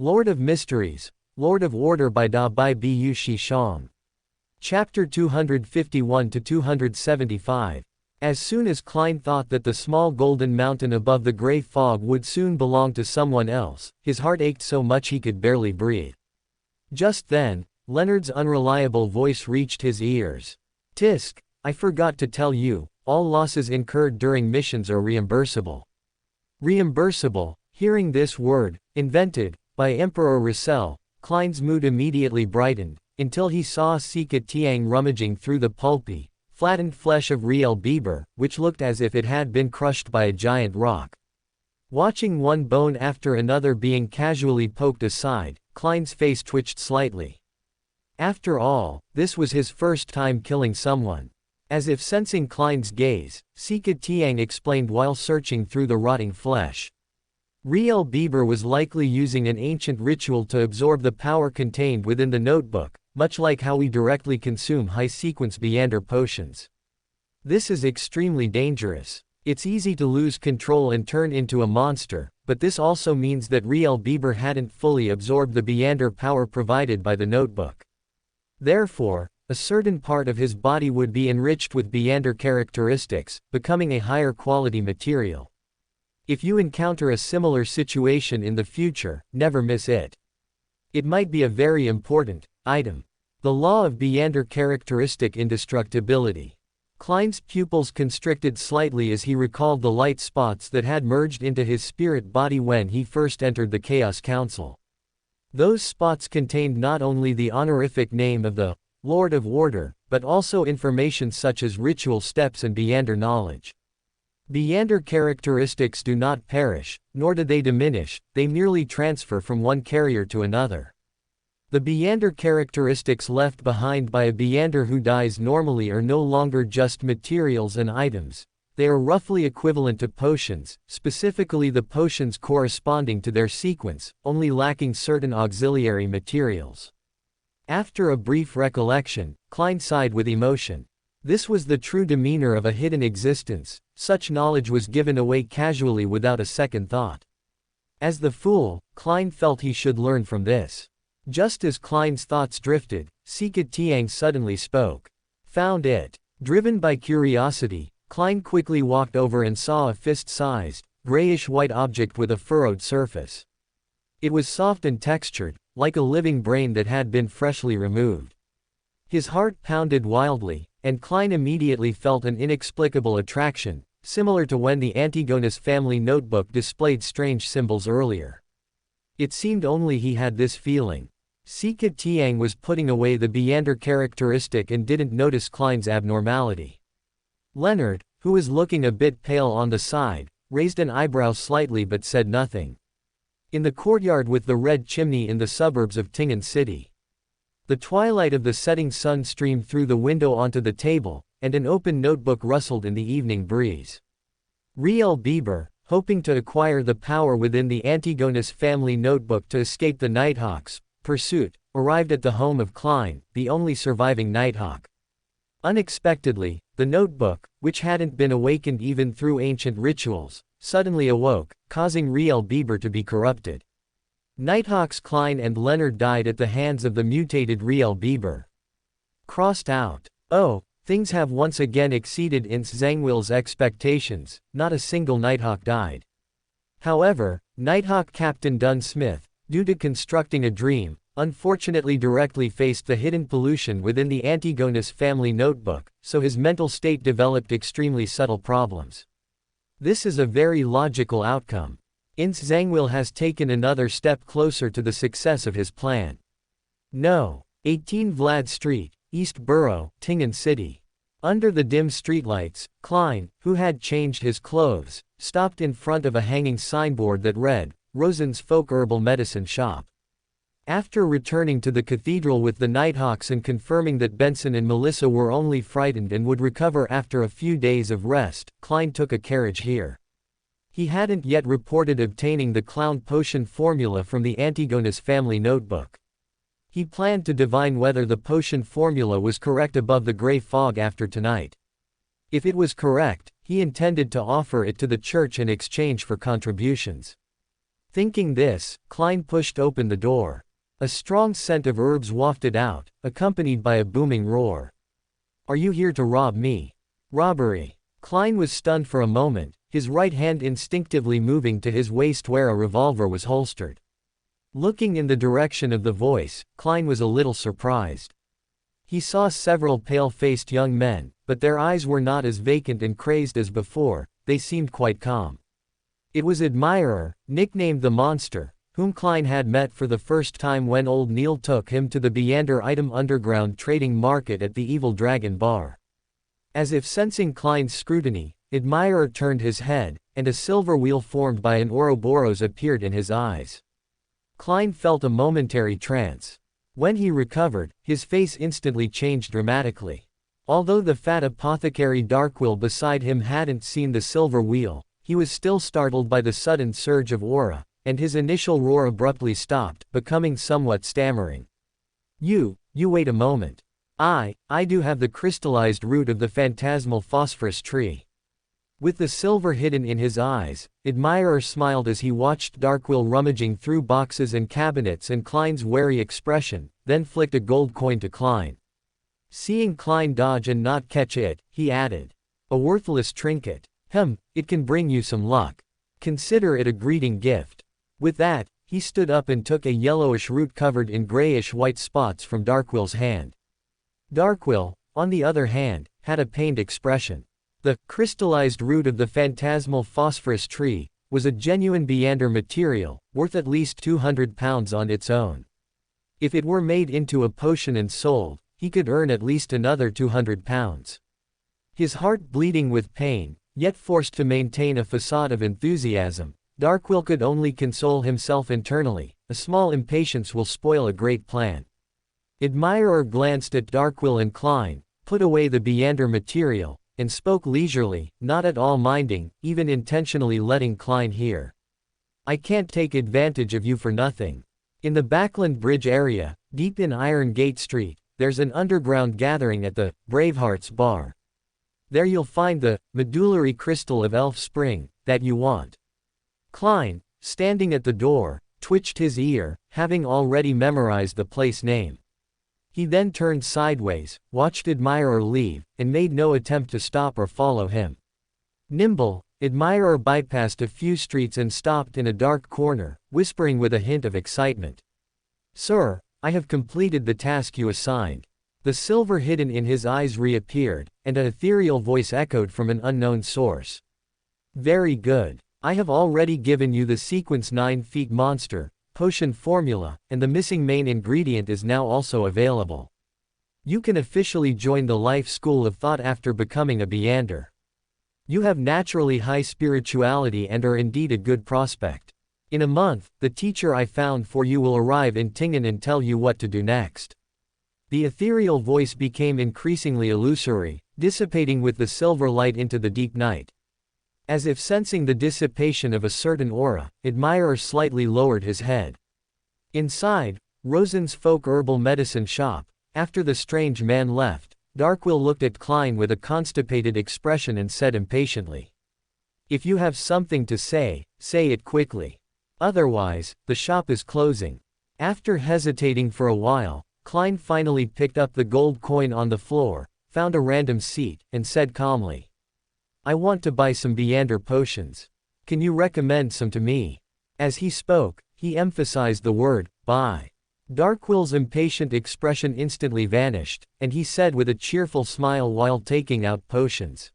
Lord of Mysteries, Lord of Order by Da Bai Bu Xiong. Chapter 251-275. As soon as Klein thought that the small golden mountain above the gray fog would soon belong to someone else, his heart ached so much he could barely breathe. Just then, Leonard's unreliable voice reached his ears. "Tisk, I forgot to tell you, all losses incurred during missions are reimbursable." Reimbursable. Hearing this word, invented by Emperor Russell, Klein's mood immediately brightened, until he saw Sika Tiang rummaging through the pulpy, flattened flesh of Riel Bieber, which looked as if it had been crushed by a giant rock. Watching one bone after another being casually poked aside, Klein's face twitched slightly. After all, this was his first time killing someone. As if sensing Klein's gaze, Sika Tiang explained while searching through the rotting flesh. Riel Bieber was likely using an ancient ritual to absorb the power contained within the notebook, much like how we directly consume high-sequence Beander potions. This is extremely dangerous. It's easy to lose control and turn into a monster, but this also means that Riel Bieber hadn't fully absorbed the Beander power provided by the notebook. Therefore, a certain part of his body would be enriched with Beander characteristics, becoming a higher quality material. If you encounter a similar situation in the future, never miss it. It might be a very important item. The law of Beander characteristic indestructibility. Klein's pupils constricted slightly as he recalled the light spots that had merged into his spirit body when he first entered the Chaos Council. Those spots contained not only the honorific name of the Lord of Order, but also information such as ritual steps and Beander knowledge. Beander characteristics do not perish, nor do they diminish, they merely transfer from one carrier to another. The Beander characteristics left behind by a Beander who dies normally are no longer just materials and items. They are roughly equivalent to potions, specifically the potions corresponding to their sequence, only lacking certain auxiliary materials. After a brief recollection, Klein sighed with emotion. This was the true demeanor of a hidden existence. Such knowledge was given away casually without a second thought. As the fool, Klein felt he should learn from this. Just as Klein's thoughts drifted, Sika Tiang suddenly spoke. Found it. Driven by curiosity, Klein quickly walked over and saw a fist-sized, grayish-white object with a furrowed surface. It was soft and textured, like a living brain that had been freshly removed. His heart pounded wildly, and Klein immediately felt an inexplicable attraction, similar to when the Antigonus family notebook displayed strange symbols earlier. It seemed only he had this feeling. Sika Tiang was putting away the Beander characteristic and didn't notice Klein's abnormality. Leonard, who was looking a bit pale on the side, raised an eyebrow slightly but said nothing. In the courtyard with the red chimney in the suburbs of Tingen City. The twilight of the setting sun streamed through the window onto the table, and an open notebook rustled in the evening breeze. Riel Bieber, hoping to acquire the power within the Antigonus family notebook to escape the Nighthawk's pursuit, arrived at the home of Klein, the only surviving Nighthawk. Unexpectedly, the notebook, which hadn't been awakened even through ancient rituals, suddenly awoke, causing Riel Bieber to be corrupted. Nighthawks Klein and Leonard died at the hands of the mutated Riel Bieber. Crossed out. Oh, things have once again exceeded Ince Zhangwil's expectations, not a single Nighthawk died. However, Nighthawk Captain Dunn Smith, due to constructing a dream, unfortunately directly faced the hidden pollution within the Antigonus family notebook, so his mental state developed extremely subtle problems. This is a very logical outcome. Ince Zhangwil has taken another step closer to the success of his plan. No. 18 Vlad Street, East Borough, Tingen City. Under the dim streetlights, Klein, who had changed his clothes, stopped in front of a hanging signboard that read, Rosen's Folk Herbal Medicine Shop. After returning to the cathedral with the Nighthawks and confirming that Benson and Melissa were only frightened and would recover after a few days of rest, Klein took a carriage here. He hadn't yet reported obtaining the clown potion formula from the Antigonus family notebook. He planned to divine whether the potion formula was correct above the gray fog after tonight. If it was correct, he intended to offer it to the church in exchange for contributions. Thinking this, Klein pushed open the door. A strong scent of herbs wafted out, accompanied by a booming roar. Are you here to rob me? Robbery. Klein was stunned for a moment, his right hand instinctively moving to his waist where a revolver was holstered. Looking in the direction of the voice, Klein was a little surprised. He saw several pale-faced young men, but their eyes were not as vacant and crazed as before, they seemed quite calm. It was Admirer, nicknamed the Monster, whom Klein had met for the first time when old Neil took him to the Beander Item Underground trading market at the Evil Dragon Bar. As if sensing Klein's scrutiny, Admirer turned his head, and a silver wheel formed by an Ouroboros appeared in his eyes. Klein felt a momentary trance. When he recovered, his face instantly changed dramatically. Although the fat apothecary Darkwill beside him hadn't seen the silver wheel, he was still startled by the sudden surge of aura, and his initial roar abruptly stopped, becoming somewhat stammering. You wait a moment. I do have the crystallized root of the phantasmal phosphorus tree. With the silver hidden in his eyes, Admirer smiled as he watched Darkwill rummaging through boxes and cabinets and Klein's wary expression, then flicked a gold coin to Klein. Seeing Klein dodge and not catch it, he added. A worthless trinket. It can bring you some luck. Consider it a greeting gift. With that, he stood up and took a yellowish root covered in grayish-white spots from Darkwill's hand. Darkwill, on the other hand, had a pained expression. The crystallized root of the phantasmal phosphorus tree was a genuine Beander material, worth at least 200 pounds on its own. If it were made into a potion and sold, he could earn at least another 200 pounds. His heart bleeding with pain, yet forced to maintain a facade of enthusiasm, Darkwill could only console himself internally. A small impatience will spoil a great plan. Admirer glanced at Darkwill and Klein, put away the Beander material, and spoke leisurely, not at all minding, even intentionally letting Klein hear. I can't take advantage of you for nothing. In the Backland Bridge area, deep in Iron Gate Street, there's an underground gathering at the Bravehearts Bar. There you'll find the medullary crystal of Elf Spring that you want. Klein, standing at the door, twitched his ear, having already memorized the place name. He then turned sideways, watched Admirer leave, and made no attempt to stop or follow him. Nimble, Admirer bypassed a few streets and stopped in a dark corner, whispering with a hint of excitement. Sir, I have completed the task you assigned. The silver hidden in his eyes reappeared, and an ethereal voice echoed from an unknown source. Very good. I have already given you the sequence 9 feet monster potion formula, and the missing main ingredient is now also available. You can officially join the life school of thought after becoming a Beander. You have naturally high spirituality and are indeed a good prospect. In a month, the teacher I found for you will arrive in Tingen and tell you what to do next. The ethereal voice became increasingly illusory, dissipating with the silver light into the deep night. As if sensing the dissipation of a certain aura, Admirer slightly lowered his head. Inside Rosen's folk herbal medicine shop, after the strange man left, Darkwill looked at Klein with a constipated expression and said impatiently. If you have something to say, say it quickly. Otherwise, the shop is closing. After hesitating for a while, Klein finally picked up the gold coin on the floor, found a random seat, and said calmly. I want to buy some Beander potions. Can you recommend some to me? As he spoke, he emphasized the word, buy. Darkwill's impatient expression instantly vanished, and he said with a cheerful smile while taking out potions.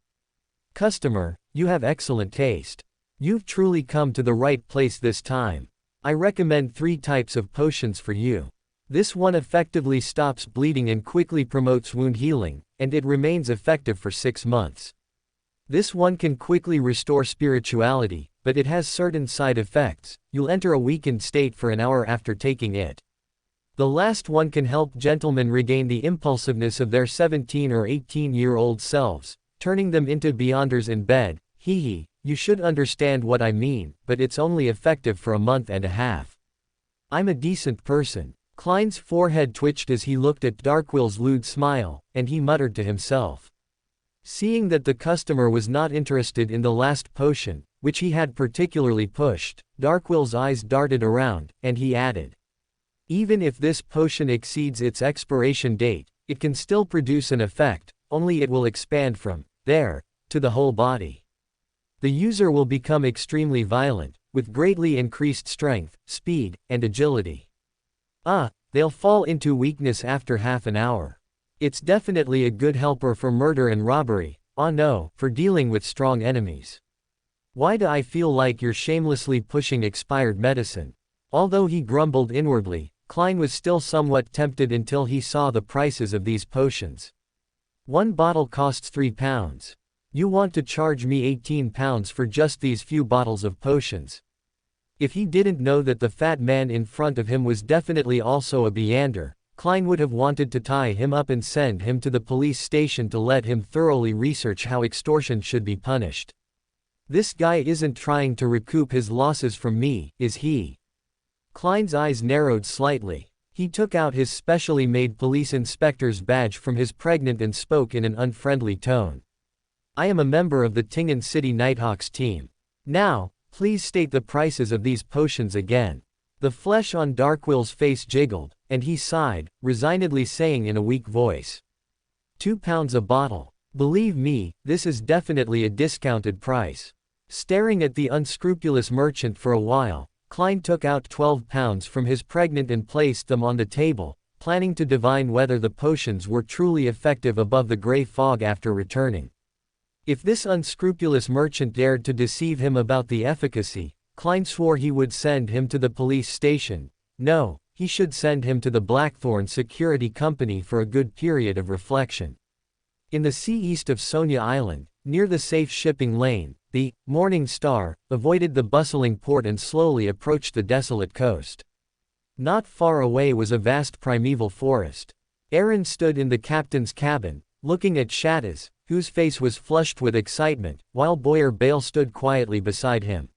Customer, you have excellent taste. You've truly come to the right place this time. I recommend 3 types of potions for you. This one effectively stops bleeding and quickly promotes wound healing, and it remains effective for 6 months. This one can quickly restore spirituality, but it has certain side effects. You'll enter a weakened state for an hour after taking it. The last one can help gentlemen regain the impulsiveness of their 17 or 18-year-old selves, turning them into Beanders in bed. Hee, you should understand what I mean, but it's only effective for a month and a half. I'm a decent person. Klein's forehead twitched as he looked at Darkwill's lewd smile, and he muttered to himself. Seeing that the customer was not interested in the last potion, which he had particularly pushed. Darkwill's eyes darted around, and he added, "Even if this potion exceeds its expiration date, it can still produce an effect, only it will expand from there to the whole body. The user will become extremely violent, with greatly increased strength, speed, and agility. They'll fall into weakness after half an hour. It's definitely a good helper for murder and robbery, no, for dealing with strong enemies. Why do I feel like you're shamelessly pushing expired medicine?" Although he grumbled inwardly, Klein was still somewhat tempted until he saw the prices of these potions. One bottle costs £3. You want to charge me £18 for just these few bottles of potions? If he didn't know that the fat man in front of him was definitely also a Beander, Klein would have wanted to tie him up and send him to the police station to let him thoroughly research how extortion should be punished. This guy isn't trying to recoup his losses from me, is he? Klein's eyes narrowed slightly. He took out his specially made police inspector's badge from his pregnant and spoke in an unfriendly tone. "I am a member of the Tingen City Nighthawks team. Now, please state the prices of these potions again." The flesh on Darkwill's face jiggled, and he sighed, resignedly saying in a weak voice, £2 a bottle. Believe me, this is definitely a discounted price. Staring at the unscrupulous merchant for a while, Klein took out £12 from his pregnant and placed them on the table, planning to divine whether the potions were truly effective above the grey fog after returning. If this unscrupulous merchant dared to deceive him about the efficacy, Klein swore he would send him to the police station. No, he should send him to the Blackthorn Security Company for a good period of reflection. In the sea east of Sonia Island, near the safe shipping lane, the Morning Star avoided the bustling port and slowly approached the desolate coast. Not far away was a vast primeval forest. Aaron stood in the captain's cabin, looking at Shadows, whose face was flushed with excitement, while Boyer Bale stood quietly beside him.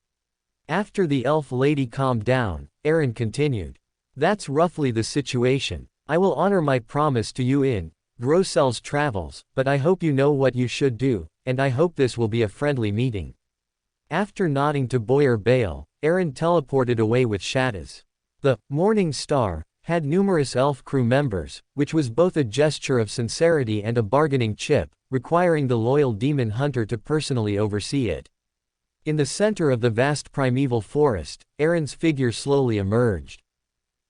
After the elf lady calmed down, Aaron continued, "That's roughly the situation. I will honor my promise to you in Grossel's travels, but I hope you know what you should do, and I hope this will be a friendly meeting." After nodding to Boyer Bale, Aaron teleported away with Shadows. The Morning Star had numerous elf crew members, which was both a gesture of sincerity and a bargaining chip, requiring the loyal demon hunter to personally oversee it. In the center of the vast primeval forest, Aaron's figure slowly emerged.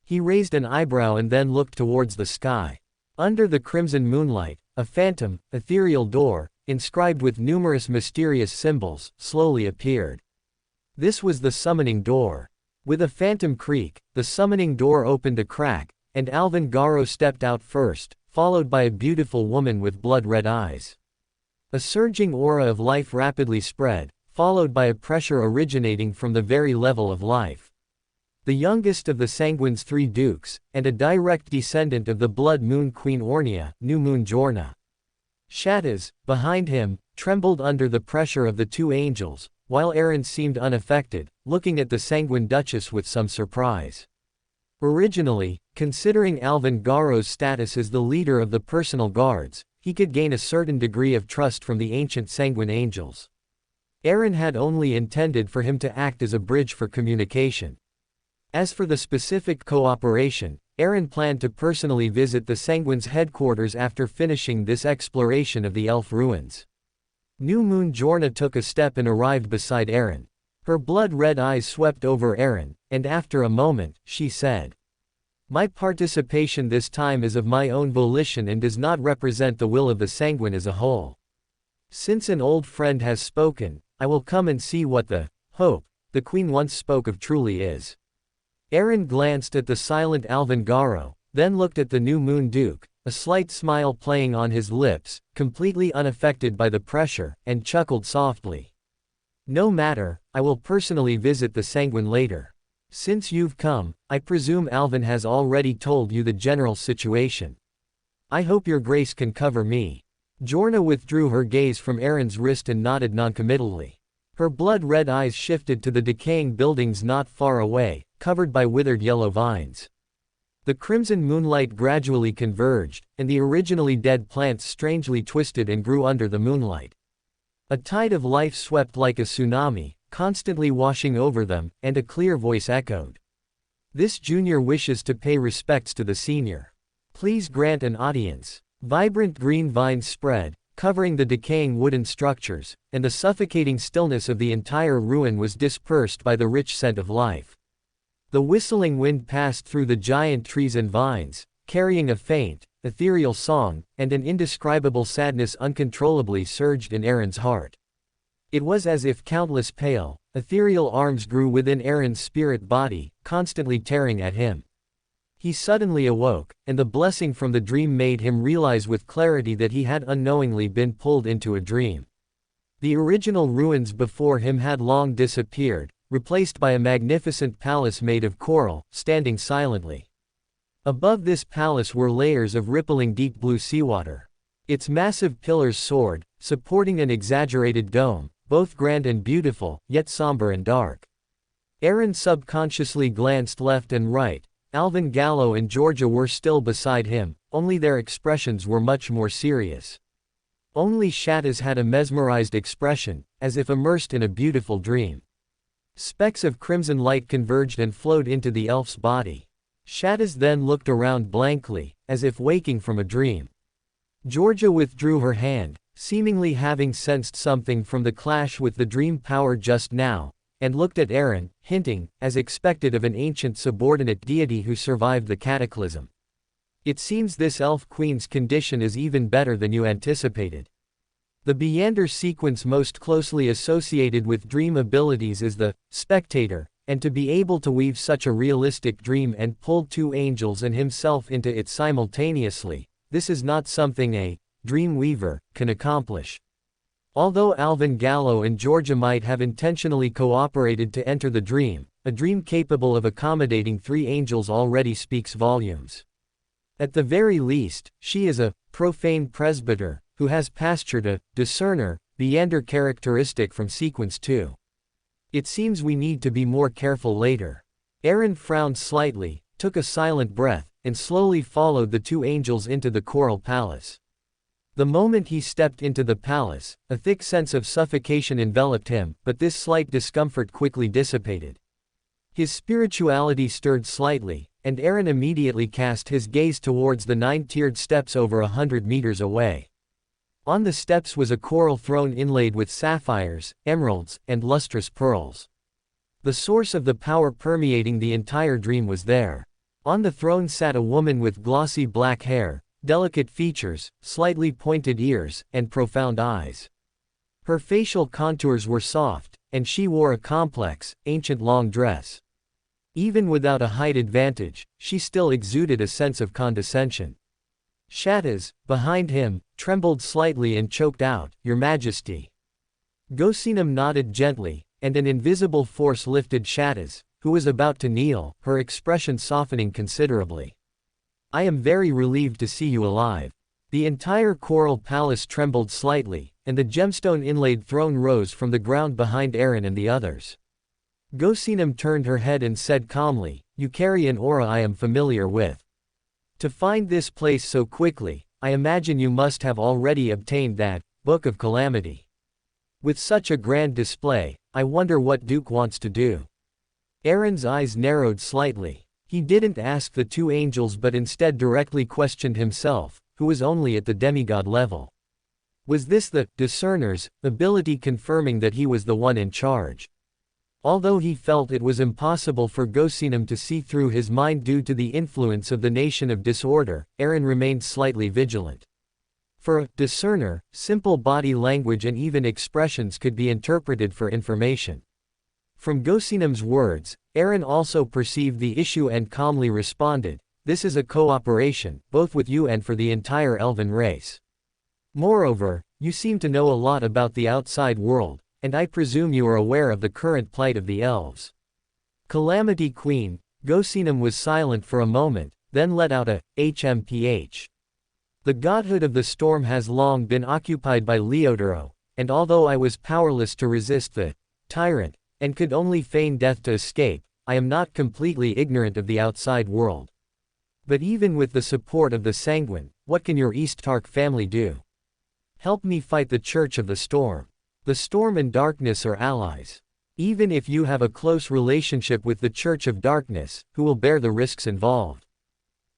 He raised an eyebrow and then looked towards the sky. Under the crimson moonlight, a phantom, ethereal door, inscribed with numerous mysterious symbols, slowly appeared. This was the summoning door. With a phantom creak, the summoning door opened a crack, and Alvin Garo stepped out first, followed by a beautiful woman with blood-red eyes. A surging aura of life rapidly spread, followed by a pressure originating from the very level of life. The youngest of the Sanguine's three dukes, and a direct descendant of the Blood Moon Queen Ornia, New Moon Jorna. Shadows, behind him, trembled under the pressure of the two angels, while Aaron seemed unaffected, looking at the Sanguine Duchess with some surprise. Originally, considering Alvin Garo's status as the leader of the personal guards, he could gain a certain degree of trust from the ancient Sanguine angels. Aaron had only intended for him to act as a bridge for communication. As for the specific cooperation, Aaron planned to personally visit the Sanguine's headquarters after finishing this exploration of the elf ruins. New Moon Jorna took a step and arrived beside Aaron. Her blood-red eyes swept over Aaron, and after a moment, she said, "My participation this time is of my own volition and does not represent the will of the Sanguine as a whole. Since an old friend has spoken, I will come and see what the hope the Queen once spoke of truly is." Aaron glanced at the silent Alvin Garo, then looked at the New Moon Duke, a slight smile playing on his lips, completely unaffected by the pressure, and chuckled softly. "No matter, I will personally visit the Sanguine later. Since you've come, I presume Alvin has already told you the general situation. I hope your grace can cover me." Jorna withdrew her gaze from Aaron's wrist and nodded noncommittally. Her blood-red eyes shifted to the decaying buildings not far away, covered by withered yellow vines. The crimson moonlight gradually converged, and the originally dead plants strangely twisted and grew under the moonlight. A tide of life swept like a tsunami, constantly washing over them, and a clear voice echoed. This junior wishes to pay respects to the senior. Please grant an audience. Vibrant green vines spread, covering the decaying wooden structures, and the suffocating stillness of the entire ruin was dispersed by the rich scent of life. The whistling wind passed through the giant trees and vines, carrying a faint, ethereal song, and an indescribable sadness uncontrollably surged in Aaron's heart. It was as if countless pale, ethereal arms grew within Aaron's spirit body, constantly tearing at him. He suddenly awoke, and the blessing from the dream made him realize with clarity that he had unknowingly been pulled into a dream. The original ruins before him had long disappeared, replaced by a magnificent palace made of coral, standing silently. Above this palace were layers of rippling deep blue seawater. Its massive pillars soared, supporting an exaggerated dome, both grand and beautiful, yet somber and dark. Aaron subconsciously glanced left and right. Alvin Gallo and Georgia were still beside him, only their expressions were much more serious. Only Shadows had a mesmerized expression, as if immersed in a beautiful dream. Specks of crimson light converged and flowed into the elf's body. Shadows then looked around blankly, as if waking from a dream. Georgia withdrew her hand, seemingly having sensed something from the clash with the dream power just now, and looked at Aaron, hinting, as expected of an ancient subordinate deity who survived the cataclysm. It seems this elf queen's condition is even better than you anticipated. The Beander sequence most closely associated with dream abilities is the spectator, and to be able to weave such a realistic dream and pull two angels and himself into it simultaneously, this is not something a dream weaver can accomplish. Although Alvin Gallo and Georgia might have intentionally cooperated to enter the dream, a dream capable of accommodating three angels already speaks volumes. At the very least, she is a profane presbyter, who has pastured a discerner, Beander characteristic from sequence 2. It seems we need to be more careful later. Aaron frowned slightly, took a silent breath, and slowly followed the two angels into the coral palace. The moment he stepped into the palace, a thick sense of suffocation enveloped him, but this slight discomfort quickly dissipated. His spirituality stirred slightly, and Aaron immediately cast his gaze towards the 9-tiered steps over 100 meters away. On the steps was a coral throne inlaid with sapphires, emeralds, and lustrous pearls. The source of the power permeating the entire dream was there. On the throne sat a woman with glossy black hair, delicate features, slightly pointed ears, and profound eyes. Her facial contours were soft, and she wore a complex, ancient long dress. Even without a height advantage, she still exuded a sense of condescension. Shadows, behind him, trembled slightly and choked out, "Your Majesty." Gosinam nodded gently, and an invisible force lifted Shadows, who was about to kneel, her expression softening considerably. "I am very relieved to see you alive." The entire coral palace trembled slightly, and the gemstone inlaid throne rose from the ground behind Aaron and the others. Gosinam turned her head and said calmly, "You carry an aura I am familiar with. To find this place so quickly, I imagine you must have already obtained that Book of Calamity. With such a grand display, I wonder what Duke wants to do." Aaron's eyes narrowed slightly. He didn't ask the two angels but instead directly questioned himself, who was only at the demigod level. Was this the discerner's ability confirming that he was the one in charge? Although he felt it was impossible for Gosinam to see through his mind due to the influence of the Nation of Disorder, Aaron remained slightly vigilant. For a discerner, simple body language and even expressions could be interpreted for information. From Gosinam's words, Aaron also perceived the issue and calmly responded, "This is a cooperation, both with you and for the entire elven race. Moreover, you seem to know a lot about the outside world, and I presume you are aware of the current plight of the elves." Calamity Queen. Gosinam was silent for a moment, then let out a HMPH. "The godhood of the storm has long been occupied by Leodoro, and although I was powerless to resist the tyrant, and could only feign death to escape, I am not completely ignorant of the outside world. But even with the support of the Sanguine, what can your East Tark family do? Help me fight the Church of the Storm. The storm and darkness are allies. Even if you have a close relationship with the Church of Darkness, who will bear the risks involved.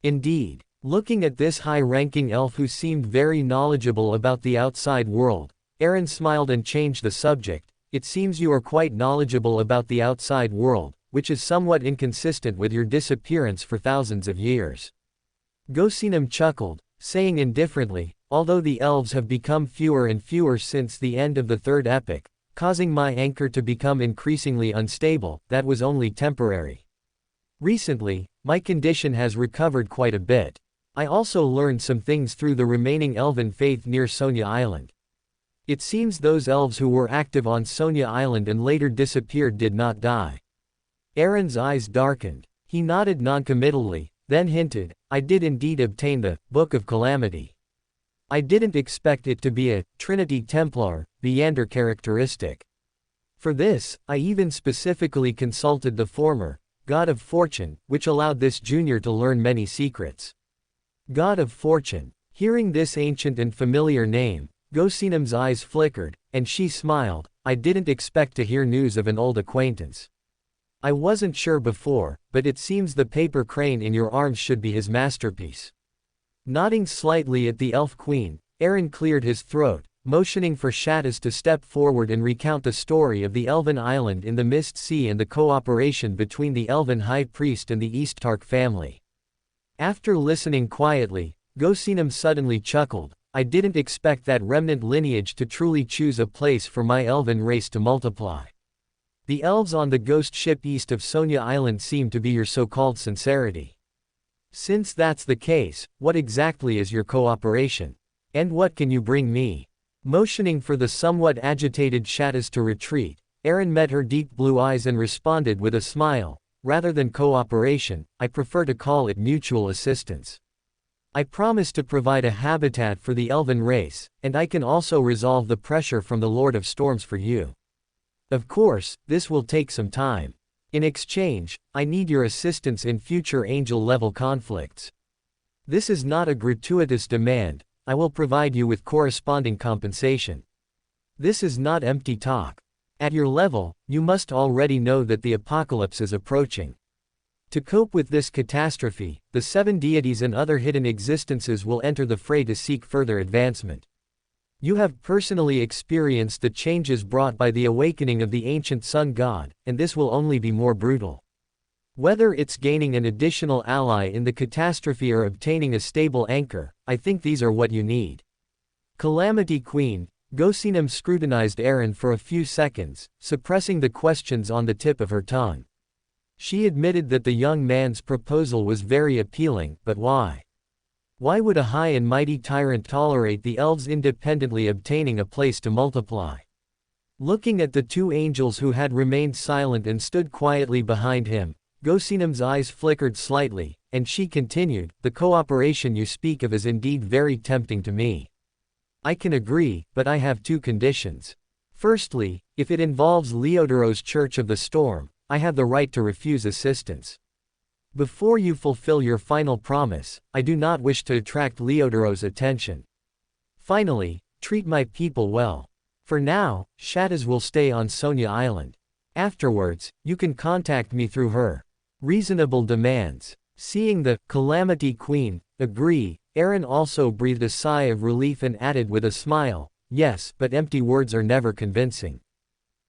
Indeed, looking at this high-ranking elf who seemed very knowledgeable about the outside world, Aaron smiled and changed the subject. It seems you are quite knowledgeable about the outside world, which is somewhat inconsistent with your disappearance for thousands of years. Gosinam chuckled, saying indifferently, although the elves have become fewer and fewer since the end of the third epoch, causing my anchor to become increasingly unstable, that was only temporary. Recently, my condition has recovered quite a bit. I also learned some things through the remaining elven faith near Sonia Island. It seems those elves who were active on Sonia Island and later disappeared did not die. Aaron's eyes darkened. He nodded noncommittally, then hinted, I did indeed obtain the Book of Calamity. I didn't expect it to be a Trinity Templar, Viander characteristic. For this, I even specifically consulted the former God of Fortune, which allowed this junior to learn many secrets. God of Fortune. Hearing this ancient and familiar name, Gosinam's eyes flickered, and she smiled. I didn't expect to hear news of an old acquaintance. I wasn't sure before, but it seems the paper crane in your arms should be his masterpiece. Nodding slightly at the elf queen, Aaron cleared his throat, motioning for Shadows to step forward and recount the story of the elven island in the Mist Sea and the cooperation between the elven high priest and the East Tark family. After listening quietly, Gosinam suddenly chuckled. I didn't expect that remnant lineage to truly choose a place for my elven race to multiply. The elves on the ghost ship east of Sonia Island seem to be your so-called sincerity. Since that's the case, what exactly is your cooperation? And what can you bring me? Motioning for the somewhat agitated Shadows to retreat, Aaron met her deep blue eyes and responded with a smile. Rather than cooperation, I prefer to call it mutual assistance. I promise to provide a habitat for the elven race, and I can also resolve the pressure from the Lord of Storms for you. Of course, this will take some time. In exchange, I need your assistance in future angel-level conflicts. This is not a gratuitous demand, I will provide you with corresponding compensation. This is not empty talk. At your level, you must already know that the apocalypse is approaching. To cope with this catastrophe, the seven deities and other hidden existences will enter the fray to seek further advancement. You have personally experienced the changes brought by the awakening of the ancient sun god, and this will only be more brutal. Whether it's gaining an additional ally in the catastrophe or obtaining a stable anchor, I think these are what you need. Calamity Queen, Gosinam scrutinized Aaron for a few seconds, suppressing the questions on the tip of her tongue. She admitted that the young man's proposal was very appealing, but why? Why would a high and mighty tyrant tolerate the elves independently obtaining a place to multiply? Looking at the two angels who had remained silent and stood quietly behind him, Gosinam's eyes flickered slightly, and she continued, the cooperation you speak of is indeed very tempting to me. I can agree, but I have two conditions. Firstly, if it involves Leodoros Church of the Storm, I have the right to refuse assistance. Before you fulfill your final promise, I do not wish to attract Leodoros' attention. Finally, treat my people well. For now, Shadows will stay on Sonia Island. Afterwards, you can contact me through her. Reasonable demands. Seeing the Calamity Queen agree, Aaron also breathed a sigh of relief and added with a smile, yes, but empty words are never convincing.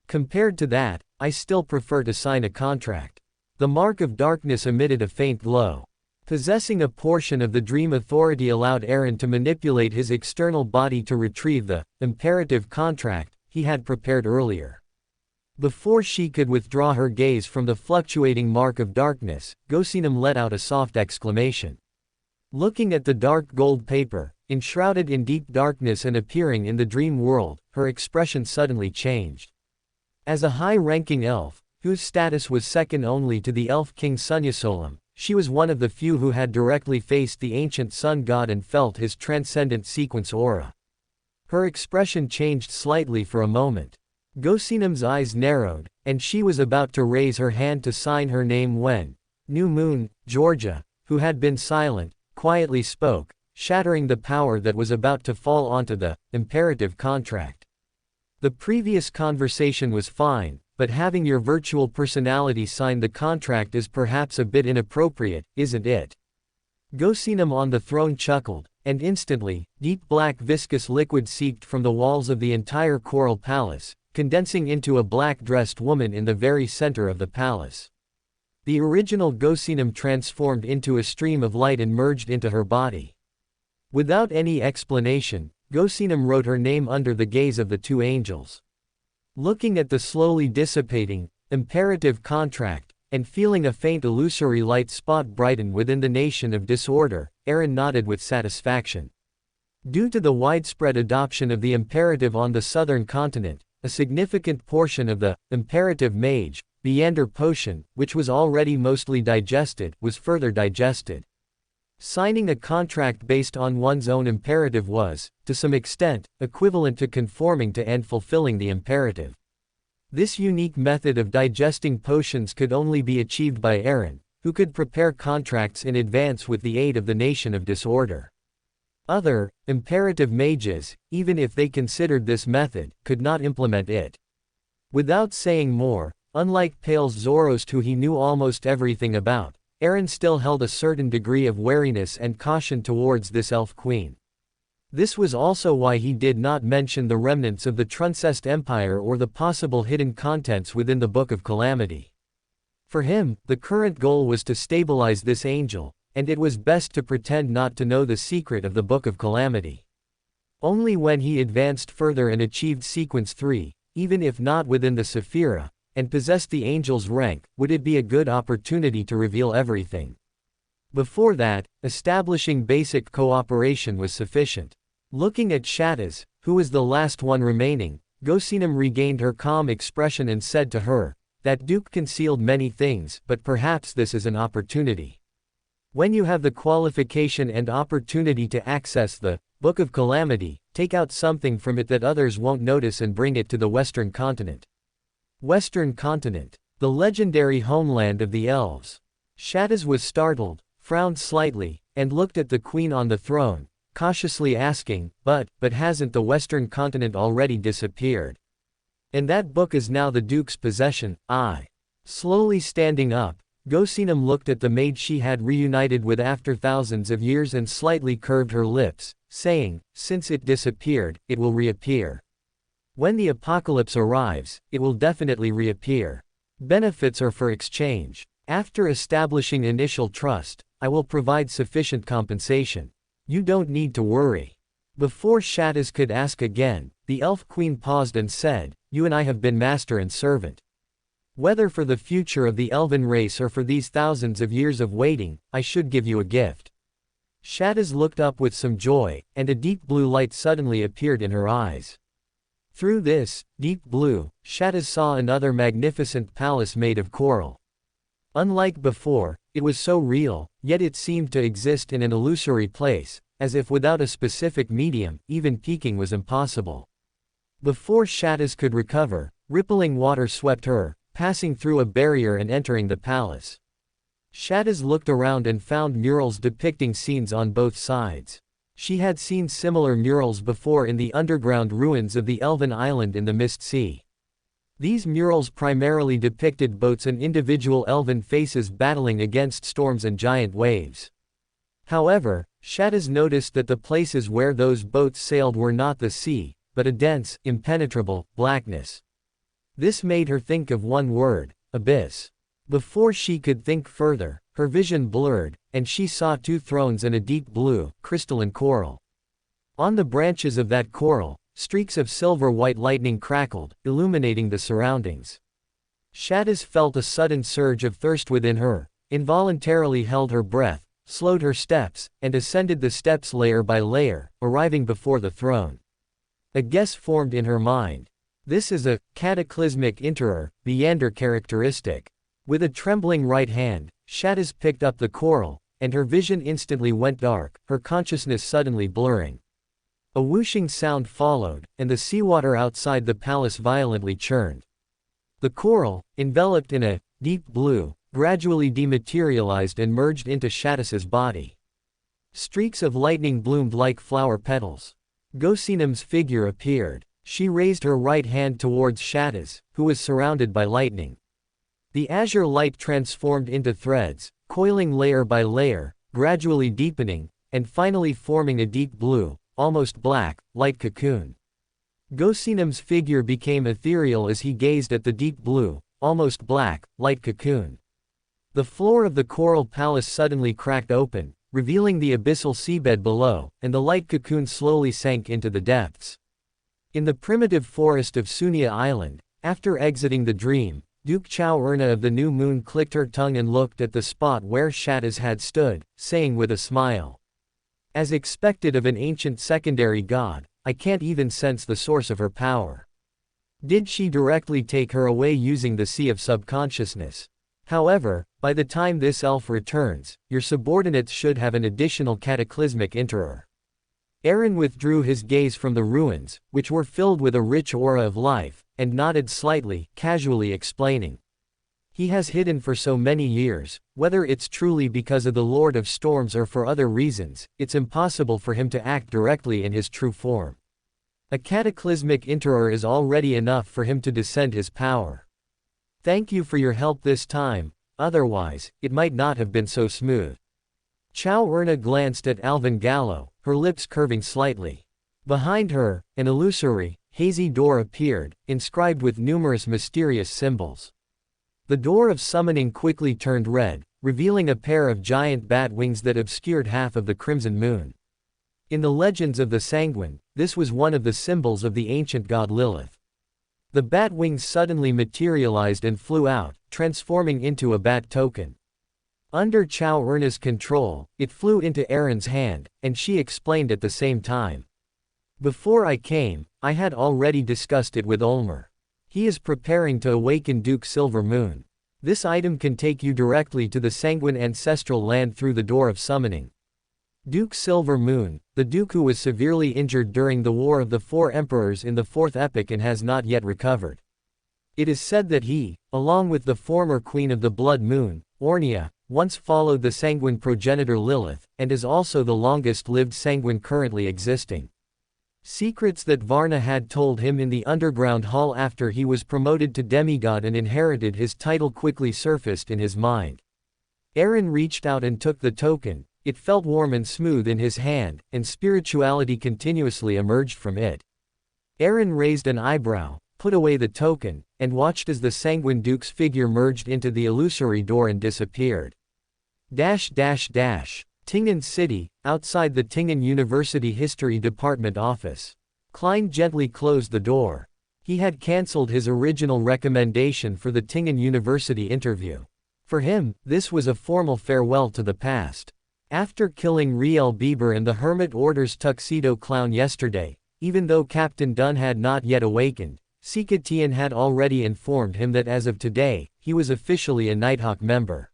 Compared to that, I still prefer to sign a contract. The mark of darkness emitted a faint glow. Possessing a portion of the dream authority allowed Aaron to manipulate his external body to retrieve the imperative contract he had prepared earlier. Before she could withdraw her gaze from the fluctuating mark of darkness, Gosinam let out a soft exclamation. Looking at the dark gold paper, enshrouded in deep darkness and appearing in the dream world, her expression suddenly changed. As a high-ranking elf, whose status was second only to the elf king Sunyasolam, she was one of the few who had directly faced the ancient sun god and felt his transcendent sequence aura. Her expression changed slightly for a moment. Gosinam's eyes narrowed, and she was about to raise her hand to sign her name when New Moon, Georgia, who had been silent, quietly spoke, shattering the power that was about to fall onto the imperative contract. The previous conversation was fine, but having your virtual personality sign the contract is perhaps a bit inappropriate, isn't it? Gosinam on the throne chuckled, and instantly, deep black viscous liquid seeped from the walls of the entire coral palace, condensing into a black-dressed woman in the very center of the palace. The original Gosinam transformed into a stream of light and merged into her body. Without any explanation, Gosinam wrote her name under the gaze of the two angels. Looking at the slowly dissipating, imperative contract, and feeling a faint illusory light spot brighten within the nation of disorder, Aaron nodded with satisfaction. Due to the widespread adoption of the imperative on the southern continent, a significant portion of the imperative mage, Meander potion, which was already mostly digested, was further digested. Signing a contract based on one's own imperative was, to some extent, equivalent to conforming to and fulfilling the imperative. This unique method of digesting potions could only be achieved by Aaron, who could prepare contracts in advance with the aid of the Nation of Disorder. Other, imperative mages, even if they considered this method, could not implement it. Without saying more, unlike Pale's Zoroast who he knew almost everything about, Aaron still held a certain degree of wariness and caution towards this elf queen. This was also why he did not mention the remnants of the Truncest Empire or the possible hidden contents within the Book of Calamity. For him, the current goal was to stabilize this angel, and it was best to pretend not to know the secret of the Book of Calamity. Only when he advanced further and achieved Sequence 3, even if not within the Sephira, and possessed the angel's rank, would it be a good opportunity to reveal everything. Before that, establishing basic cooperation was sufficient. Looking at Shattaz, who was the last one remaining, Gosinam regained her calm expression and said to her, "That Duke concealed many things, but perhaps this is an opportunity. When you have the qualification and opportunity to access the Book of Calamity, take out something from it that others won't notice and bring it to the Western continent." Western continent, the legendary homeland of the elves. Shattaz was startled, frowned slightly, and looked at the queen on the throne, cautiously asking, but hasn't the Western continent already disappeared? And that book is now the Duke's possession, Slowly standing up, Gosinam looked at the maid she had reunited with after thousands of years and slightly curved her lips, saying, "Since it disappeared, it will reappear. When the apocalypse arrives, it will definitely reappear. Benefits are for exchange. After establishing initial trust, I will provide sufficient compensation. You don't need to worry." Before Shattaz could ask again, the elf queen paused and said, "You and I have been master and servant. Whether for the future of the elven race or for these thousands of years of waiting, I should give you a gift." Shattaz looked up with some joy, and a deep blue light suddenly appeared in her eyes. Through this, deep blue, Shattaz saw another magnificent palace made of coral. Unlike before, it was so real, yet it seemed to exist in an illusory place, as if without a specific medium, even peeking was impossible. Before Shattaz could recover, rippling water swept her, passing through a barrier and entering the palace. Shattaz looked around and found murals depicting scenes on both sides. She had seen similar murals before in the underground ruins of the Elven Island in the Mist Sea. These murals primarily depicted boats and individual elven faces battling against storms and giant waves. However, Shattaz noticed that the places where those boats sailed were not the sea, but a dense, impenetrable blackness. This made her think of one word: abyss. Before she could think further, her vision blurred, and she saw two thrones and a deep blue, crystalline coral. On the branches of that coral, streaks of silver-white lightning crackled, illuminating the surroundings. Shattaz felt a sudden surge of thirst within her, involuntarily held her breath, slowed her steps, and ascended the steps layer by layer, arriving before the throne. A guess formed in her mind. This is a cataclysmic interer, Meander characteristic. With a trembling right hand, Shattaz picked up the coral, and her vision instantly went dark, her consciousness suddenly blurring. A whooshing sound followed, and the seawater outside the palace violently churned. The coral, enveloped in a deep blue, gradually dematerialized and merged into Shattaz's body. Streaks of lightning bloomed like flower petals. Gosinam's figure appeared. She raised her right hand towards Shatas, who was surrounded by lightning. The azure light transformed into threads, coiling layer by layer, gradually deepening, and finally forming a deep blue, almost black, light cocoon. Gosinam's figure became ethereal as he gazed at the deep blue, almost black, light cocoon. The floor of the coral palace suddenly cracked open, revealing the abyssal seabed below, and the light cocoon slowly sank into the depths. In the primitive forest of Sunia Island, after exiting the dream, Duke Chao Erna of the New Moon clicked her tongue and looked at the spot where Shatas had stood, saying with a smile. As expected of an ancient secondary god, I can't even sense the source of her power. Did she directly take her away using the Sea of Subconsciousness? However, by the time this elf returns, your subordinates should have an additional cataclysmic enterer. Aaron withdrew his gaze from the ruins, which were filled with a rich aura of life, and nodded slightly, casually explaining. He has hidden for so many years, whether it's truly because of the Lord of Storms or for other reasons, it's impossible for him to act directly in his true form. A cataclysmic enterer is already enough for him to descend his power. Thank you for your help this time, otherwise, it might not have been so smooth. Chao Erna glanced at Alvin Gallo, her lips curving slightly. Behind her, an illusory, hazy door appeared, inscribed with numerous mysterious symbols. The door of summoning quickly turned red, revealing a pair of giant bat wings that obscured half of the crimson moon. In the legends of the Sanguine, this was one of the symbols of the ancient god Lilith. The bat wings suddenly materialized and flew out, transforming into a bat token. Under Chao Erna's control, it flew into Erin's hand, and she explained at the same time. Before I came, I had already discussed it with Ulmer. He is preparing to awaken Duke Silver Moon. This item can take you directly to the Sanguine ancestral land through the Door of Summoning. Duke Silver Moon, the Duke who was severely injured during the War of the Four Emperors in the Fourth Epic and has not yet recovered. It is said that he, along with the former Queen of the Blood Moon, Ornia, once followed the Sanguine progenitor Lilith, and is also the longest-lived Sanguine currently existing. Secrets that Varna had told him in the underground hall after he was promoted to demigod and inherited his title quickly surfaced in his mind. Aaron reached out and took the token, it felt warm and smooth in his hand, and spirituality continuously emerged from it. Aaron raised an eyebrow, put away the token, and watched as the Sanguine Duke's figure merged into the illusory door and disappeared. Tingen City, outside the Tingen University History Department office. Klein gently closed the door. He had cancelled his original recommendation for the Tingen University interview. For him, this was a formal farewell to the past. After killing Riel Bieber and the Hermit Order's Tuxedo Clown yesterday, even though Captain Dunn had not yet awakened, Sika Tien had already informed him that as of today, he was officially a Nighthawk member.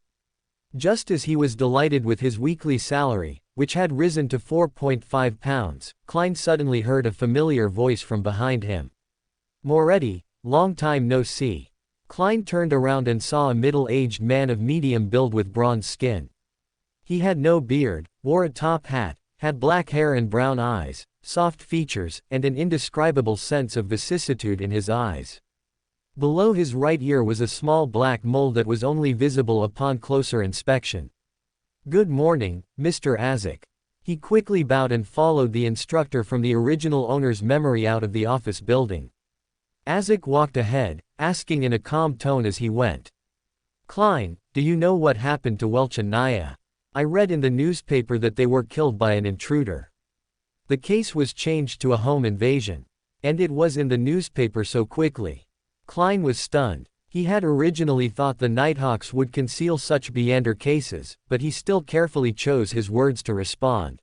Just as he was delighted with his weekly salary, which had risen to 4.5 pounds, Klein suddenly heard a familiar voice from behind him. Moretti, long time no see. Klein turned around and saw a middle-aged man of medium build with bronze skin. He had no beard, wore a top hat, had black hair and brown eyes, soft features, and an indescribable sense of vicissitude in his eyes. Below his right ear was a small black mole that was only visible upon closer inspection. Good morning, Mr. Azik. He quickly bowed and followed the instructor from the original owner's memory out of the office building. Azik walked ahead, asking in a calm tone as he went. Klein, do you know what happened to Welch and Naya? I read in the newspaper that they were killed by an intruder. The case was changed to a home invasion. And it was in the newspaper so quickly. Klein was stunned. He had originally thought the Nighthawks would conceal such Beander cases, but he still carefully chose his words to respond.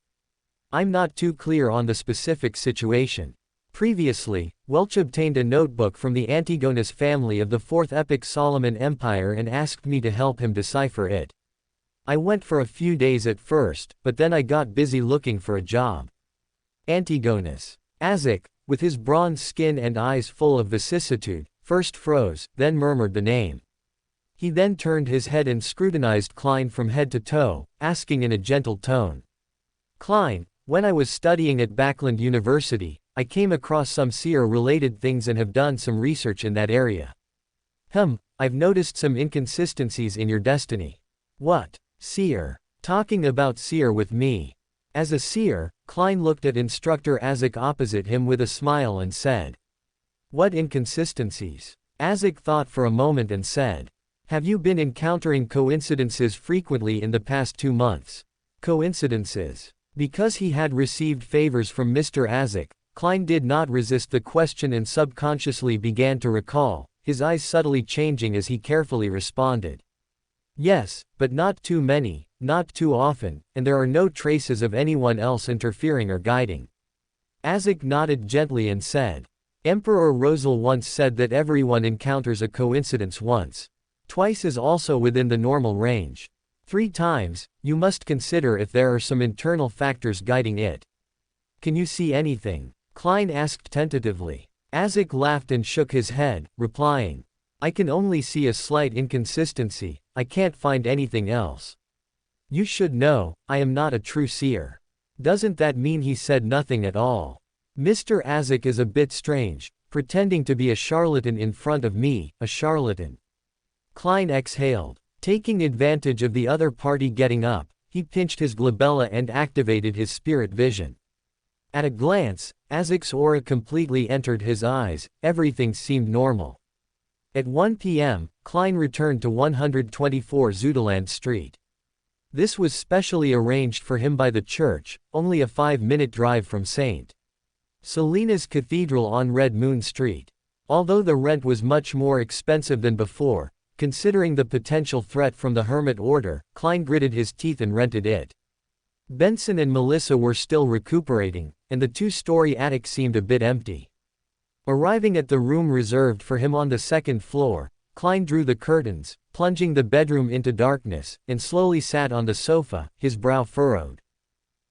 I'm not too clear on the specific situation. Previously, Welch obtained a notebook from the Antigonus family of the Fourth Epic Solomon Empire and asked me to help him decipher it. I went for a few days at first, but then I got busy looking for a job. Antigonus. Azik, with his bronze skin and eyes full of vicissitude, first froze, then murmured the name. He then turned his head and scrutinized Klein from head to toe, asking in a gentle tone. Klein, when I was studying at Backland University, I came across some seer-related things and have done some research in that area. I've noticed some inconsistencies in your destiny. What? Seer. Talking about seer with me. As a seer, Klein looked at Instructor Azek opposite him with a smile and said. What inconsistencies? Azek thought for a moment and said. Have you been encountering coincidences frequently in the past 2 months? Coincidences. Because he had received favors from Mr. Azek, Klein did not resist the question and subconsciously began to recall, his eyes subtly changing as he carefully responded. Yes, but not too many, not too often, and there are no traces of anyone else interfering or guiding. Azek nodded gently and said. Emperor Rosal once said that everyone encounters a coincidence once. Twice is also within the normal range. 3 times, you must consider if there are some internal factors guiding it. Can you see anything? Klein asked tentatively. Azek laughed and shook his head, replying. I can only see a slight inconsistency, I can't find anything else. You should know, I am not a true seer. Doesn't that mean he said nothing at all? Mr. Azek is a bit strange, pretending to be a charlatan in front of me, a charlatan. Klein exhaled. Taking advantage of the other party getting up, he pinched his glabella and activated his spirit vision. At a glance, Azek's aura completely entered his eyes, everything seemed normal. At 1 p.m., Klein returned to 124 Zudaland Street. This was specially arranged for him by the church, only a 5-minute drive from St. Selena's Cathedral on Red Moon Street. Although the rent was much more expensive than before, considering the potential threat from the Hermit Order, Klein gritted his teeth and rented it. Benson and Melissa were still recuperating, and the 2-story attic seemed a bit empty. Arriving at the room reserved for him on the 2nd floor, Klein drew the curtains, plunging the bedroom into darkness, and slowly sat on the sofa, his brow furrowed.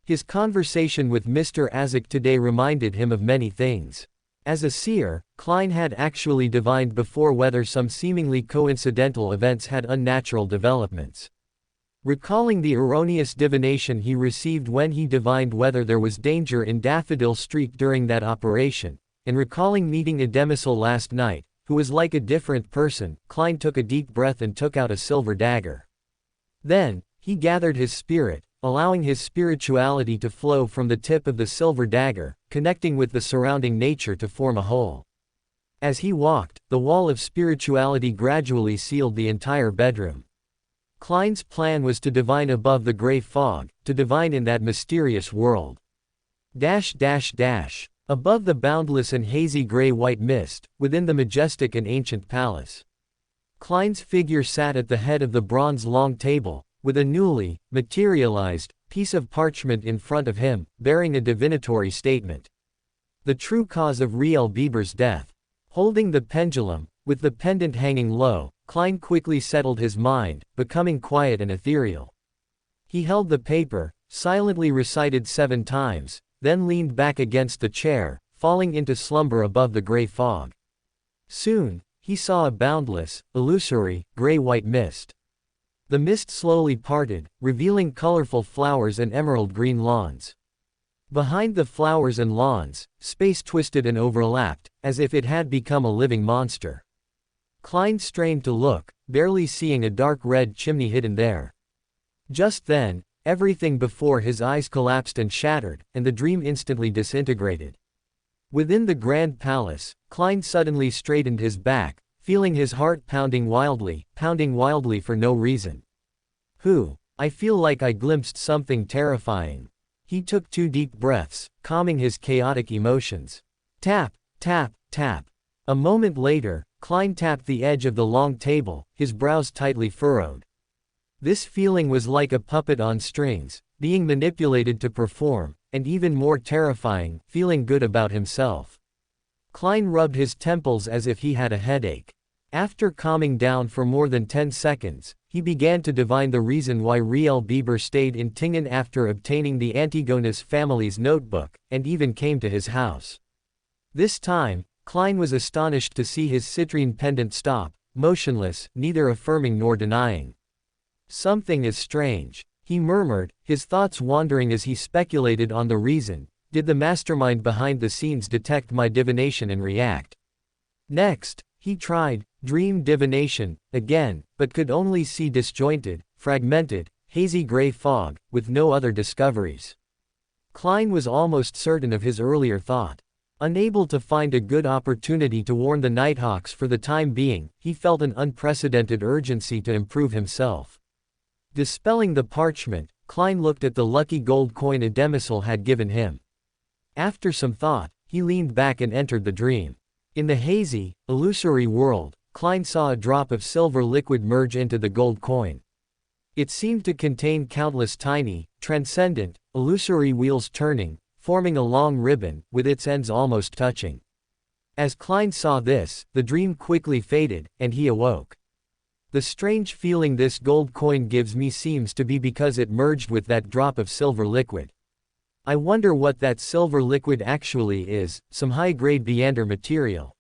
His conversation with Mr. Azek today reminded him of many things. As a seer, Klein had actually divined before whether some seemingly coincidental events had unnatural developments. Recalling the erroneous divination he received when he divined whether there was danger in Daffodil Street during that operation, and recalling meeting a demoiselle last night, who was like a different person, Klein took a deep breath and took out a silver dagger. Then, he gathered his spirit, allowing his spirituality to flow from the tip of the silver dagger, connecting with the surrounding nature to form a whole. As he walked, the wall of spirituality gradually sealed the entire bedroom. Klein's plan was to divine above the gray fog, to divine in that mysterious world. Above the boundless and hazy gray-white mist, within the majestic and ancient palace. Klein's figure sat at the head of the bronze long table, with a newly materialized piece of parchment in front of him, bearing a divinatory statement. The true cause of Riel Bieber's death. Holding the pendulum, with the pendant hanging low, Klein quickly settled his mind, becoming quiet and ethereal. He held the paper, silently recited 7 times, then leaned back against the chair, falling into slumber above the gray fog. Soon, he saw a boundless, illusory, gray-white mist. The mist slowly parted, revealing colorful flowers and emerald-green lawns. Behind the flowers and lawns, space twisted and overlapped, as if it had become a living monster. Klein strained to look, barely seeing a dark red chimney hidden there. Just then, everything before his eyes collapsed and shattered, and the dream instantly disintegrated. Within the grand palace, Klein suddenly straightened his back, feeling his heart pounding wildly for no reason. I feel like I glimpsed something terrifying. He took 2 deep breaths, calming his chaotic emotions. Tap, tap, tap. A moment later, Klein tapped the edge of the long table, his brows tightly furrowed. This feeling was like a puppet on strings, being manipulated to perform, and even more terrifying, feeling good about himself. Klein rubbed his temples as if he had a headache. After calming down for more than 10 seconds, he began to divine the reason why Riel Bieber stayed in Tingen after obtaining the Antigonus family's notebook, and even came to his house. This time, Klein was astonished to see his citrine pendant stop, motionless, neither affirming nor denying. Something is strange, he murmured, his thoughts wandering as he speculated on the reason. did the mastermind behind the scenes detect my divination and react. Next, he tried dream divination again, but could only see disjointed, fragmented, hazy gray fog, with no other discoveries. Klein was almost certain of his earlier thought. Unable to find a good opportunity to warn the Nighthawks for the time being, he felt an unprecedented urgency to improve himself. Dispelling the parchment, Klein looked at the lucky gold coin Ademisal had given him. After some thought, he leaned back and entered the dream. In the hazy, illusory world, Klein saw a drop of silver liquid merge into the gold coin. It seemed to contain countless tiny, transcendent, illusory wheels turning, forming a long ribbon, with its ends almost touching. As Klein saw this, the dream quickly faded, and he awoke. The strange feeling this gold coin gives me seems to be because it merged with that drop of silver liquid. I wonder what that silver liquid actually is, some high-grade Beander material.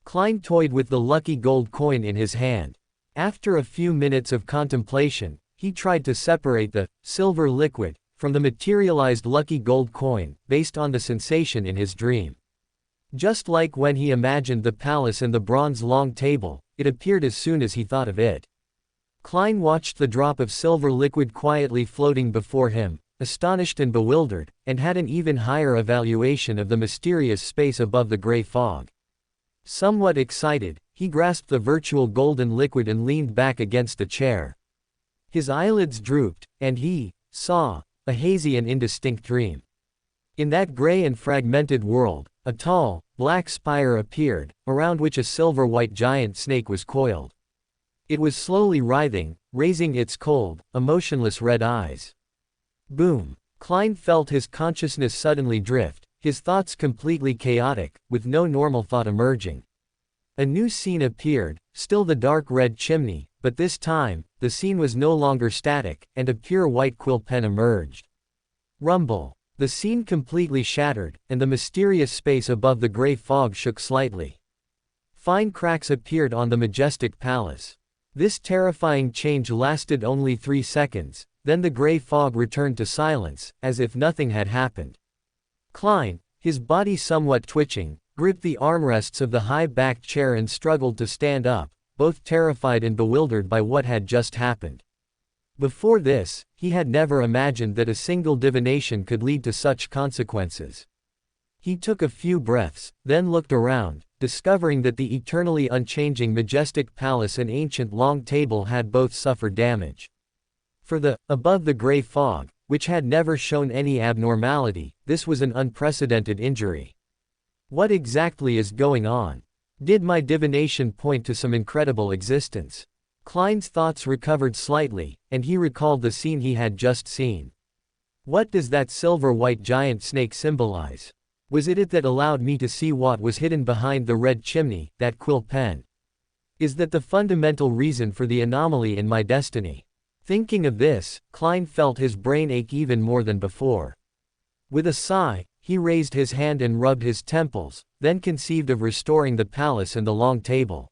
Klein toyed with the lucky gold coin in his hand. After a few minutes of contemplation, he tried to separate the silver liquid from the materialized lucky gold coin, based on the sensation in his dream. Just like when he imagined the palace and the bronze long table, it appeared as soon as he thought of it. Klein watched the drop of silver liquid quietly floating before him, astonished and bewildered, and had an even higher evaluation of the mysterious space above the gray fog. Somewhat excited, he grasped the virtual golden liquid and leaned back against the chair. His eyelids drooped, and he saw a hazy and indistinct dream. In that gray and fragmented world, a tall, black spire appeared, around which a silver-white giant snake was coiled. It was slowly writhing, raising its cold, emotionless red eyes. Boom! Klein felt his consciousness suddenly drift, his thoughts completely chaotic, with no normal thought emerging. A new scene appeared, still the dark red chimney, but this time, the scene was no longer static, and a pure white quill pen emerged. Rumble! The scene completely shattered, and the mysterious space above the gray fog shook slightly. Fine cracks appeared on the majestic palace. This terrifying change lasted only 3 seconds, then the gray fog returned to silence, as if nothing had happened. Klein, his body somewhat twitching, gripped the armrests of the high-backed chair and struggled to stand up, both terrified and bewildered by what had just happened. Before this, he had never imagined that a single divination could lead to such consequences. He took a few breaths, then looked around, discovering that the eternally unchanging majestic palace and ancient long table had both suffered damage. For above the gray fog, which had never shown any abnormality, this was an unprecedented injury. What exactly is going on? Did my divination point to some incredible existence? Klein's thoughts recovered slightly, and he recalled the scene he had just seen. What does that silver-white giant snake symbolize? Was it that allowed me to see what was hidden behind the red chimney, that quill pen? Is that the fundamental reason for the anomaly in my destiny? Thinking of this, Klein felt his brain ache even more than before. With a sigh, he raised his hand and rubbed his temples, then conceived of restoring the palace and the long table.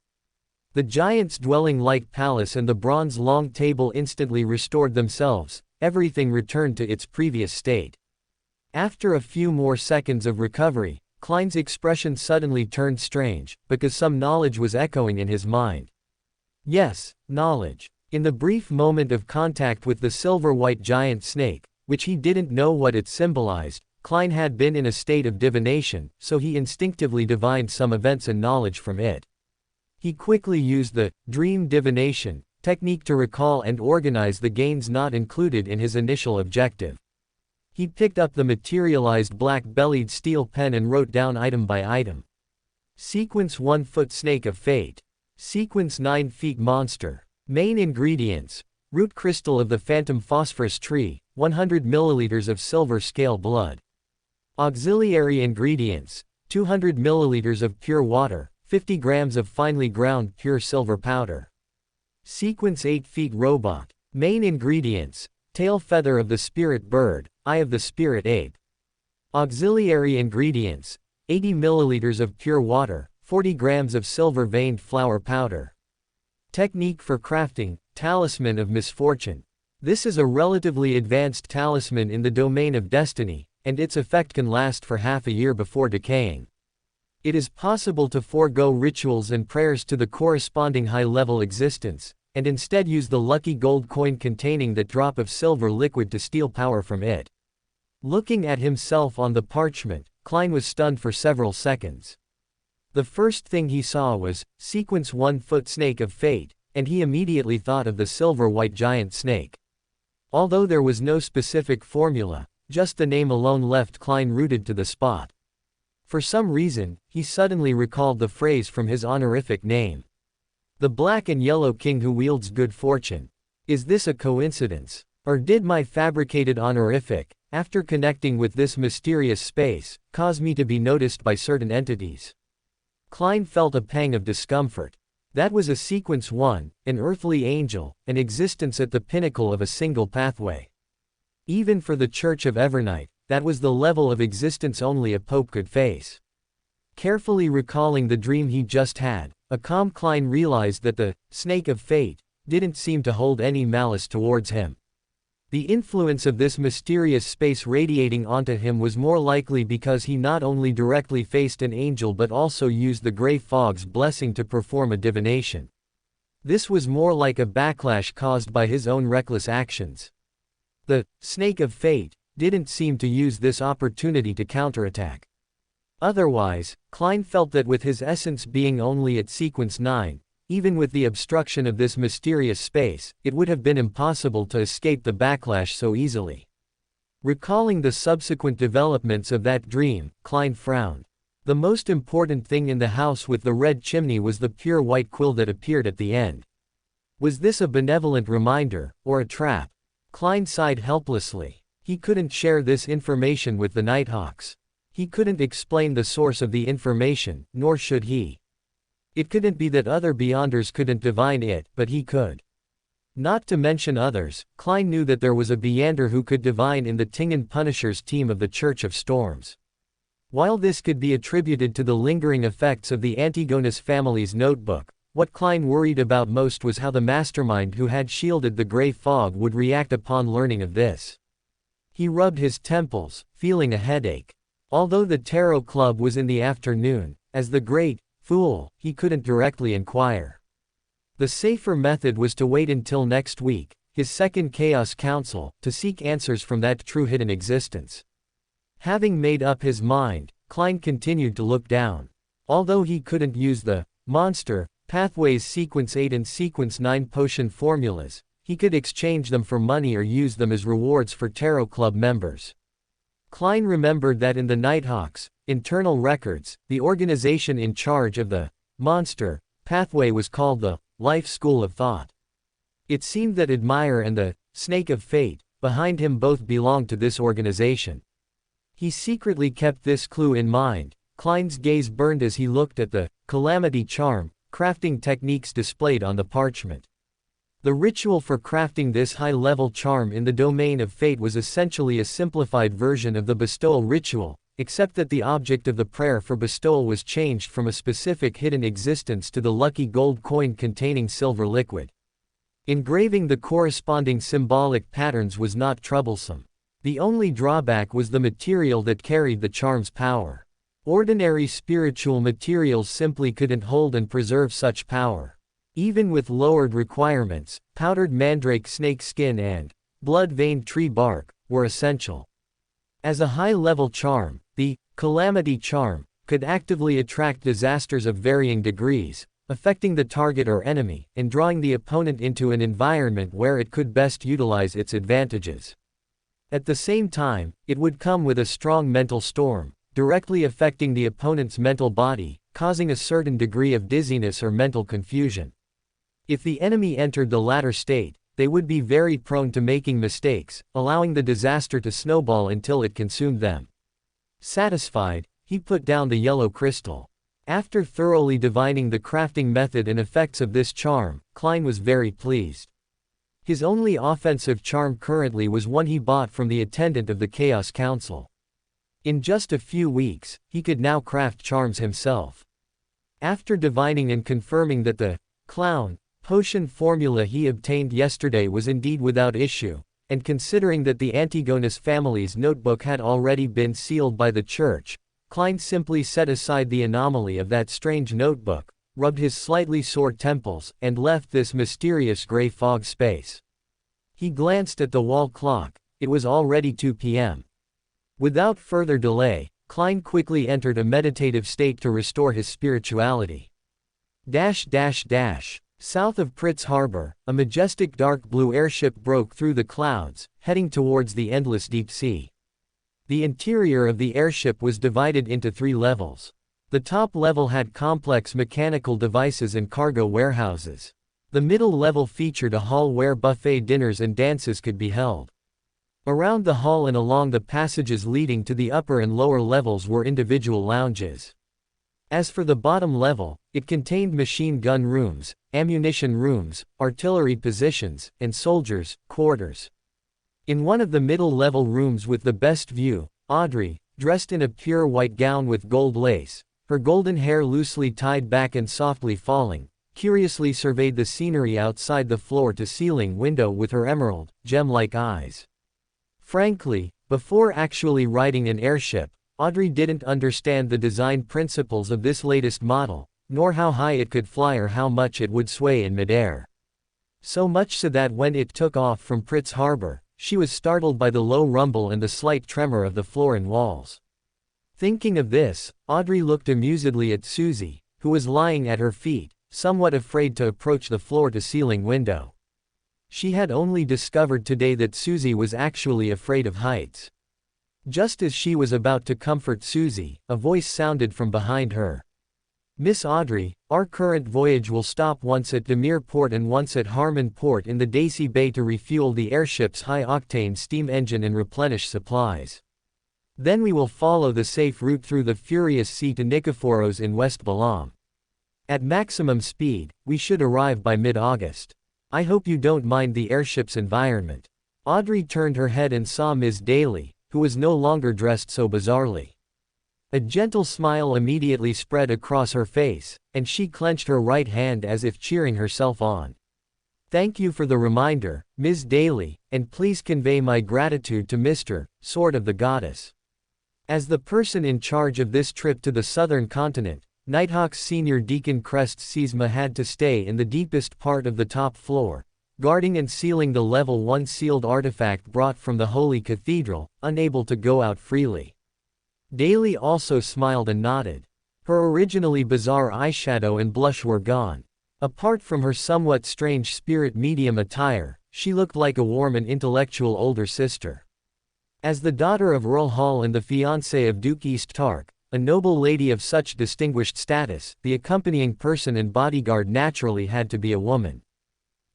The giant's dwelling-like palace and the bronze long table instantly restored themselves, everything returned to its previous state. After a few more seconds of recovery, Klein's expression suddenly turned strange, because some knowledge was echoing in his mind. Yes, knowledge. In the brief moment of contact with the silver-white giant snake, which he didn't know what it symbolized, Klein had been in a state of divination, so he instinctively divined some events and knowledge from it. He quickly used the dream divination technique to recall and organize the gains not included in his initial objective. He picked up the materialized black-bellied steel pen and wrote down item by item. Sequence 1 Foot Snake of Fate. Sequence 9 Feet Monster. Main ingredients: root crystal of the phantom phosphorus tree, 100 milliliters of silver scale blood. Auxiliary ingredients: 200 milliliters of pure water, 50 grams of finely ground pure silver powder. Sequence 8 Feet Robot. Main ingredients: tail feather of the spirit bird, eye of the spirit ape. Auxiliary ingredients: 80 milliliters of pure water, 40 grams of silver veined flower powder. Technique for crafting: talisman of misfortune. This is a relatively advanced talisman in the domain of destiny, and its effect can last for half a year before decaying. It is possible to forego rituals and prayers to the corresponding high-level existence, and instead use the lucky gold coin containing that drop of silver liquid to steal power from it. Looking at himself on the parchment, Klein was stunned for several seconds. The first thing he saw was, Sequence 1-foot Snake of Fate, and he immediately thought of the silver-white giant snake. Although there was no specific formula, just the name alone left Klein rooted to the spot. For some reason, he suddenly recalled the phrase from his honorific name. The black and yellow king who wields good fortune. Is this a coincidence? Or did my fabricated honorific, after connecting with this mysterious space, cause me to be noticed by certain entities? Klein felt a pang of discomfort. That was a Sequence 1, an earthly angel, an existence at the pinnacle of a single pathway. Even for the Church of Evernight, that was the level of existence only a pope could face. Carefully recalling the dream he just had, a calm Klein realized that the Snake of Fate didn't seem to hold any malice towards him. The influence of this mysterious space radiating onto him was more likely because he not only directly faced an angel but also used the gray fog's blessing to perform a divination. This was more like a backlash caused by his own reckless actions. The Snake of Fate didn't seem to use this opportunity to counterattack. Otherwise, Klein felt that with his essence being only at Sequence 9, even with the obstruction of this mysterious space, it would have been impossible to escape the backlash so easily. Recalling the subsequent developments of that dream, Klein frowned. The most important thing in the house with the red chimney was the pure white quill that appeared at the end. Was this a benevolent reminder, or a trap? Klein sighed helplessly. He couldn't share this information with the Nighthawks. He couldn't explain the source of the information, nor should he. It couldn't be that other Beyonders couldn't divine it, but he could. Not to mention others, Klein knew that there was a Beyonder who could divine in the Tingan Punishers team of the Church of Storms. While this could be attributed to the lingering effects of the Antigonus family's notebook, what Klein worried about most was how the mastermind who had shielded the gray fog would react upon learning of this. He rubbed his temples, feeling a headache. Although the Tarot Club was in the afternoon, as the great fool, he couldn't directly inquire. The safer method was to wait until next week, his second Chaos Council, to seek answers from that true hidden existence. Having made up his mind, Klein continued to look down. Although he couldn't use the monster pathways Sequence 8 and Sequence 9 potion formulas, he could exchange them for money or use them as rewards for Tarot Club members. Klein remembered that in the Nighthawks' internal records, the organization in charge of the monster pathway was called the Life School of Thought. It seemed that Admire and the Snake of Fate, behind him, both belonged to this organization. He secretly kept this clue in mind. Klein's gaze burned as he looked at the Calamity Charm crafting techniques displayed on the parchment. The ritual for crafting this high-level charm in the domain of fate was essentially a simplified version of the bestowal ritual, except that the object of the prayer for bestowal was changed from a specific hidden existence to the lucky gold coin containing silver liquid. Engraving the corresponding symbolic patterns was not troublesome. The only drawback was the material that carried the charm's power. Ordinary spiritual materials simply couldn't hold and preserve such power. Even with lowered requirements, powdered mandrake snake skin and blood-veined tree bark were essential. As a high-level charm, the Calamity Charm could actively attract disasters of varying degrees, affecting the target or enemy, and drawing the opponent into an environment where it could best utilize its advantages. At the same time, it would come with a strong mental storm, directly affecting the opponent's mental body, causing a certain degree of dizziness or mental confusion. If the enemy entered the latter state, they would be very prone to making mistakes, allowing the disaster to snowball until it consumed them. Satisfied, he put down the yellow crystal. After thoroughly divining the crafting method and effects of this charm, Klein was very pleased. His only offensive charm currently was one he bought from the attendant of the Chaos Council. In just a few weeks, he could now craft charms himself. After divining and confirming that the clown potion formula he obtained yesterday was indeed without issue, and considering that the Antigonus family's notebook had already been sealed by the church, Klein simply set aside the anomaly of that strange notebook, rubbed his slightly sore temples, and left this mysterious gray fog space. He glanced at the wall clock. It was already 2 p.m. Without further delay, Klein quickly entered a meditative state to restore his spirituality. South of Pritz Harbor, a majestic dark blue airship broke through the clouds, heading towards the endless deep sea. The interior of the airship was divided into 3 levels. The top level had complex mechanical devices and cargo warehouses. The middle level featured a hall where buffet dinners and dances could be held. Around the hall and along the passages leading to the upper and lower levels were individual lounges. As for the bottom level, it contained machine gun rooms, ammunition rooms, artillery positions, and soldiers' quarters. In one of the middle-level rooms with the best view, Audrey, dressed in a pure white gown with gold lace, her golden hair loosely tied back and softly falling, curiously surveyed the scenery outside the floor-to-ceiling window with her emerald, gem-like eyes. Frankly, before actually riding an airship, Audrey didn't understand the design principles of this latest model, nor how high it could fly or how much it would sway in midair. So much so that when it took off from Pritz Harbor, she was startled by the low rumble and the slight tremor of the floor and walls. Thinking of this, Audrey looked amusedly at Susie, who was lying at her feet, somewhat afraid to approach the floor-to-ceiling window. She had only discovered today that Susie was actually afraid of heights. Just as she was about to comfort Susie, a voice sounded from behind her. "Miss Audrey, our current voyage will stop once at Demir Port and once at Harmon Port in the Daisy Bay to refuel the airship's high-octane steam engine and replenish supplies. Then we will follow the safe route through the furious sea to Nikephoros in West Balam. At maximum speed, we should arrive by mid-August. I hope you don't mind the airship's environment." Audrey turned her head and saw Ms. Daly, who was no longer dressed so bizarrely. A gentle smile immediately spread across her face, and she clenched her right hand as if cheering herself on. "Thank you for the reminder, Ms. Daly, and please convey my gratitude to Mr. Sword of the Goddess. As the person in charge of this trip to the southern continent, Nighthawk's senior Deacon Crest Sisma had to stay in the deepest part of the top floor, guarding and sealing the level 1 sealed artifact brought from the Holy Cathedral, unable to go out freely." Daly also smiled and nodded. Her originally bizarre eyeshadow and blush were gone. Apart from her somewhat strange spirit medium attire, she looked like a warm and intellectual older sister. As the daughter of Earl Hall and the fiancée of Duke East Tark, a noble lady of such distinguished status, the accompanying person and bodyguard naturally had to be a woman.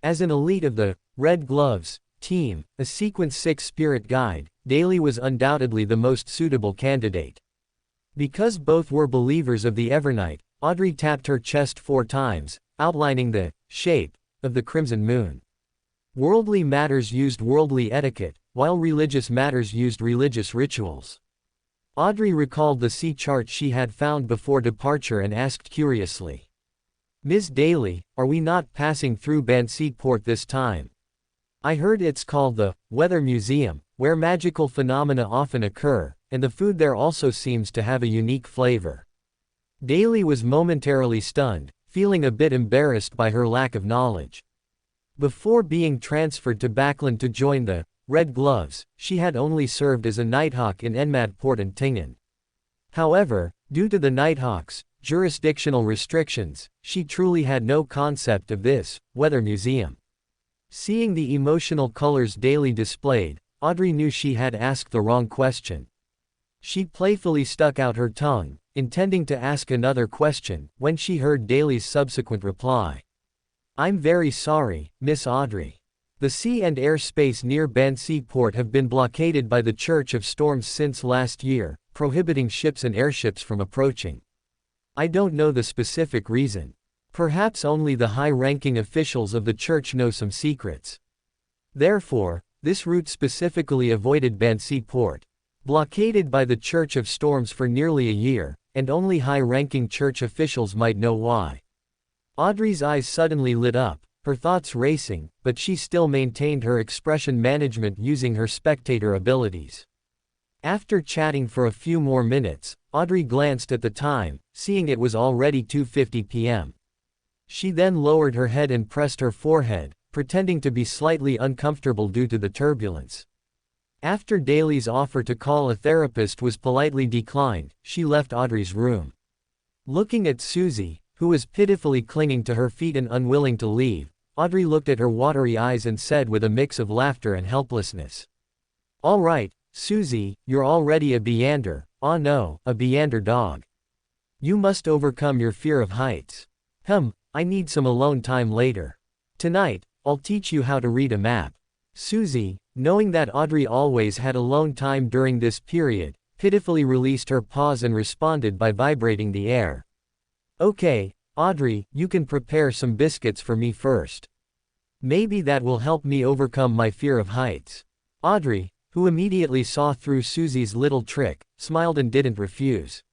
As an elite of the Red Gloves team, a Sequence 6 spirit guide, Daly was undoubtedly the most suitable candidate. Because both were believers of the Evernight, Audrey tapped her chest 4 times, outlining the shape of the crimson moon. Worldly matters used worldly etiquette, while religious matters used religious rituals. Audrey recalled the sea chart she had found before departure and asked curiously, "Miss Daly, are we not passing through Banseat Port this time? I heard it's called the Weather Museum, where magical phenomena often occur, and the food there also seems to have a unique flavor." Daly was momentarily stunned, feeling a bit embarrassed by her lack of knowledge. Before being transferred to Backland to join the Red Gloves, she had only served as a Nighthawk in Enmad Port and Tingen. However, due to the Nighthawks' jurisdictional restrictions, she truly had no concept of this Weather Museum. Seeing the emotional colors Daly displayed, Audrey knew she had asked the wrong question. She playfully stuck out her tongue, intending to ask another question, when she heard Daly's subsequent reply. "I'm very sorry, Miss Audrey. The sea and air space near Banseat Port have been blockaded by the Church of Storms since last year, prohibiting ships and airships from approaching. I don't know the specific reason. Perhaps only the high-ranking officials of the church know some secrets. Therefore, this route specifically avoided Banseat Port. Blockaded by the Church of Storms for nearly a year, and only high-ranking church officials might know why." Audrey's eyes suddenly lit up, her thoughts racing, but she still maintained her expression management using her spectator abilities. After chatting for a few more minutes, Audrey glanced at the time, seeing it was already 2:50 p.m. She then lowered her head and pressed her forehead, pretending to be slightly uncomfortable due to the turbulence. After Daly's offer to call a therapist was politely declined, she left Audrey's room. Looking at Susie, who was pitifully clinging to her feet and unwilling to leave, Audrey looked at her watery eyes and said with a mix of laughter and helplessness. "All right, Susie, you're already a Beander, oh no, a Beander dog. You must overcome your fear of heights. I need some alone time later. Tonight, I'll teach you how to read a map." Susie, knowing that Audrey always had alone time during this period, pitifully released her paws and responded by vibrating the air. "Okay, Audrey, you can prepare some biscuits for me first. Maybe that will help me overcome my fear of heights." Audrey, who immediately saw through Susie's little trick, smiled and didn't refuse.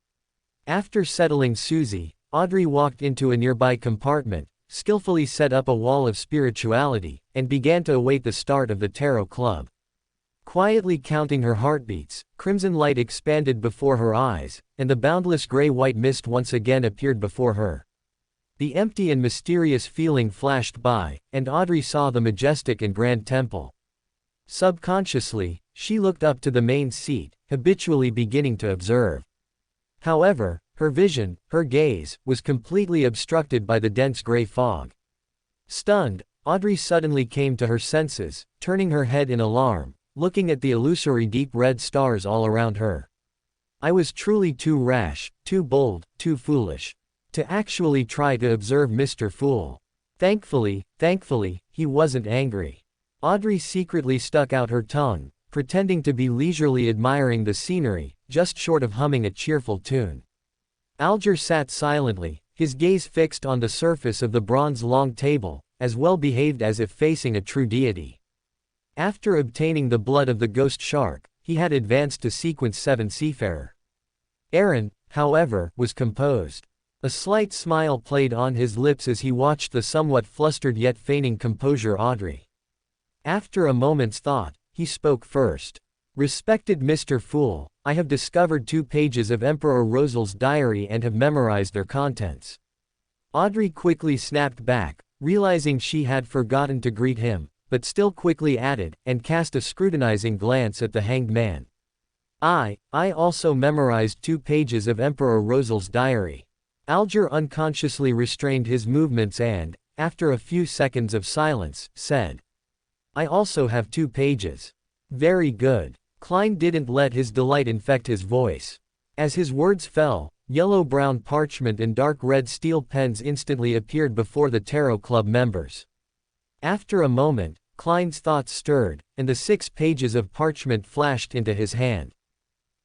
After settling Susie, Audrey walked into a nearby compartment, skillfully set up a wall of spirituality, and began to await the start of the tarot club. Quietly counting her heartbeats, crimson light expanded before her eyes, and the boundless gray-white mist once again appeared before her. The empty and mysterious feeling flashed by, and Audrey saw the majestic and grand temple. Subconsciously, she looked up to the main seat, habitually beginning to observe. However, her vision, her gaze, was completely obstructed by the dense gray fog. Stunned, Audrey suddenly came to her senses, turning her head in alarm, looking at the illusory deep red stars all around her. "I was truly too rash, too bold, too foolish to actually try to observe Mr. Fool." Thankfully, he wasn't angry. Audrey secretly stuck out her tongue, pretending to be leisurely admiring the scenery, just short of humming a cheerful tune. Alger sat silently, his gaze fixed on the surface of the bronze long table, as well behaved as if facing a true deity. After obtaining the blood of the ghost shark, he had advanced to sequence 7 Seafarer. Aaron, however, was composed. A slight smile played on his lips as he watched the somewhat flustered yet feigning composure Audrey. After a moment's thought, he spoke first. "Respected Mr. Fool, I have discovered 2 pages of Emperor Rosal's diary and have memorized their contents." Audrey quickly snapped back, realizing she had forgotten to greet him, but still quickly added, and cast a scrutinizing glance at the hanged man. I also memorized 2 pages of Emperor Rosal's diary." Alger unconsciously restrained his movements and, after a few seconds of silence, said, "I also have 2 pages. Very good." Klein didn't let his delight infect his voice. As his words fell, yellow-brown parchment and dark red steel pens instantly appeared before the Tarot Club members. After a moment, Klein's thoughts stirred, and the 6 pages of parchment flashed into his hand.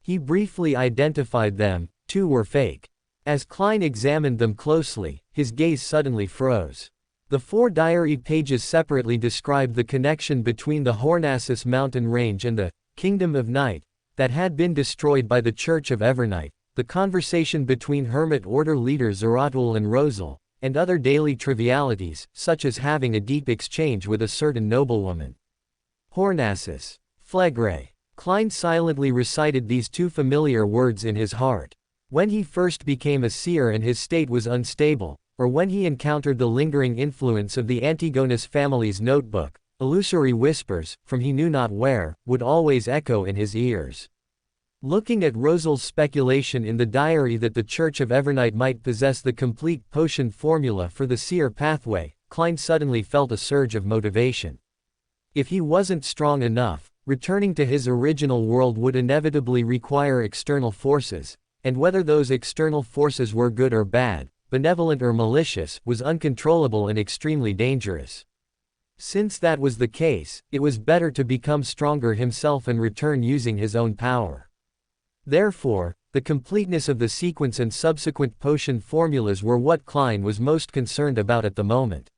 He briefly identified them, 2 were fake. As Klein examined them closely, his gaze suddenly froze. The 4 diary pages separately described the connection between the Hornassus mountain range and the Kingdom of Night that had been destroyed by the Church of Evernight, the conversation between Hermit Order leader Zeratul and Rosal, and other daily trivialities, such as having a deep exchange with a certain noblewoman. Hornassus. Flegre. Klein silently recited these 2 familiar words in his heart. When he first became a seer and his state was unstable, or when he encountered the lingering influence of the Antigonus family's notebook, illusory whispers, from he knew not where, would always echo in his ears. Looking at Rosal's speculation in the diary that the Church of Evernight might possess the complete potion formula for the seer pathway, Klein suddenly felt a surge of motivation. If he wasn't strong enough, returning to his original world would inevitably require external forces, and whether those external forces were good or bad, benevolent or malicious, was uncontrollable and extremely dangerous. Since that was the case, it was better to become stronger himself and return using his own power. Therefore, the completeness of the sequence and subsequent potion formulas were what Klein was most concerned about at the moment.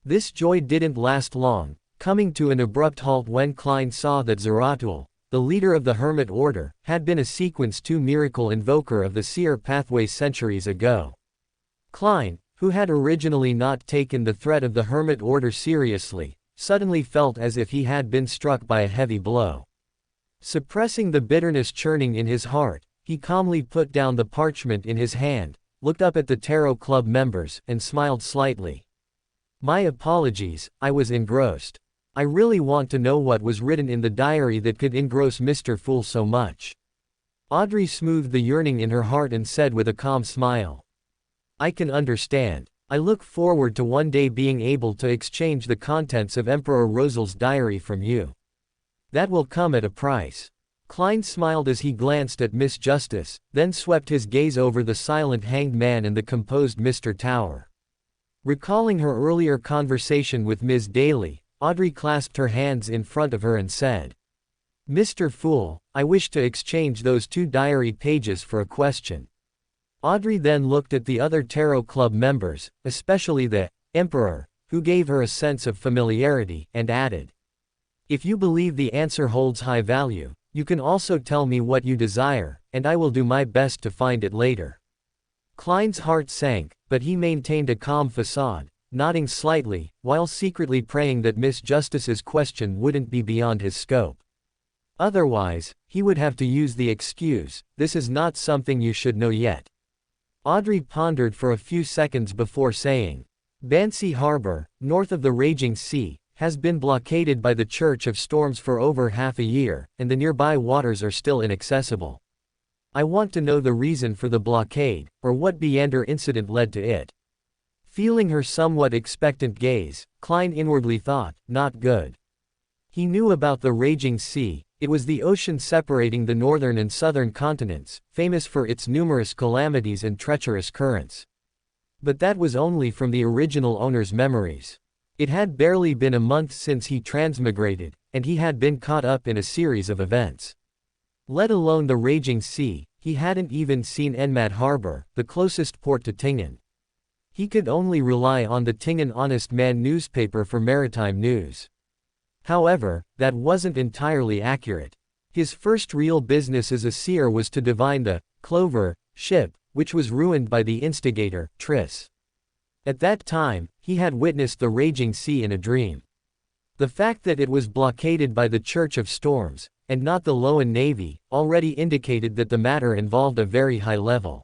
This joy didn't last long, coming to an abrupt halt when Klein saw that Zeratul, the leader of the Hermit Order, had been a Sequence 2 miracle invoker of the seer pathway centuries ago. Klein, who had originally not taken the threat of the Hermit Order seriously, suddenly felt as if he had been struck by a heavy blow. Suppressing the bitterness churning in his heart, he calmly put down the parchment in his hand, looked up at the Tarot Club members, and smiled slightly. "My apologies, I was engrossed. I really want to know what was written in the diary that could engross Mr. Fool so much." Audrey smoothed the yearning in her heart and said with a calm smile, "I can understand. I look forward to one day being able to exchange the contents of Emperor Rosal's diary from you. That will come at a price." Klein smiled as he glanced at Miss Justice, then swept his gaze over the silent Hanged Man and the composed Mr. Tower. Recalling her earlier conversation with Ms. Daly, Audrey clasped her hands in front of her and said, "Mr. Fool, I wish to exchange those 2 diary pages for a question." Audrey then looked at the other Tarot Club members, especially the Emperor, who gave her a sense of familiarity, and added, "If you believe the answer holds high value, you can also tell me what you desire, and I will do my best to find it later." Klein's heart sank, but he maintained a calm facade, nodding slightly, while secretly praying that Miss Justice's question wouldn't be beyond his scope. Otherwise, he would have to use the excuse, "This is not something you should know yet." Audrey pondered for a few seconds before saying, "Bansi Harbor, north of the raging sea, has been blockaded by the Church of Storms for over half a year, and the nearby waters are still inaccessible. I want to know the reason for the blockade, or what Beander incident led to it." Feeling her somewhat expectant gaze, Klein inwardly thought, "Not good." He knew about the raging sea. It was the ocean separating the northern and southern continents, famous for its numerous calamities and treacherous currents. But that was only from the original owner's memories. It had barely been a month since he transmigrated, and he had been caught up in a series of events. Let alone the raging sea, he hadn't even seen Enmat Harbor, the closest port to Tingen. He could only rely on the Tingen Honest Man newspaper for maritime news. However, that wasn't entirely accurate. His first real business as a seer was to divine the Clover ship, which was ruined by the instigator, Triss. At that time, he had witnessed the raging sea in a dream. The fact that it was blockaded by the Church of Storms, and not the Loan Navy, already indicated that the matter involved a very high level.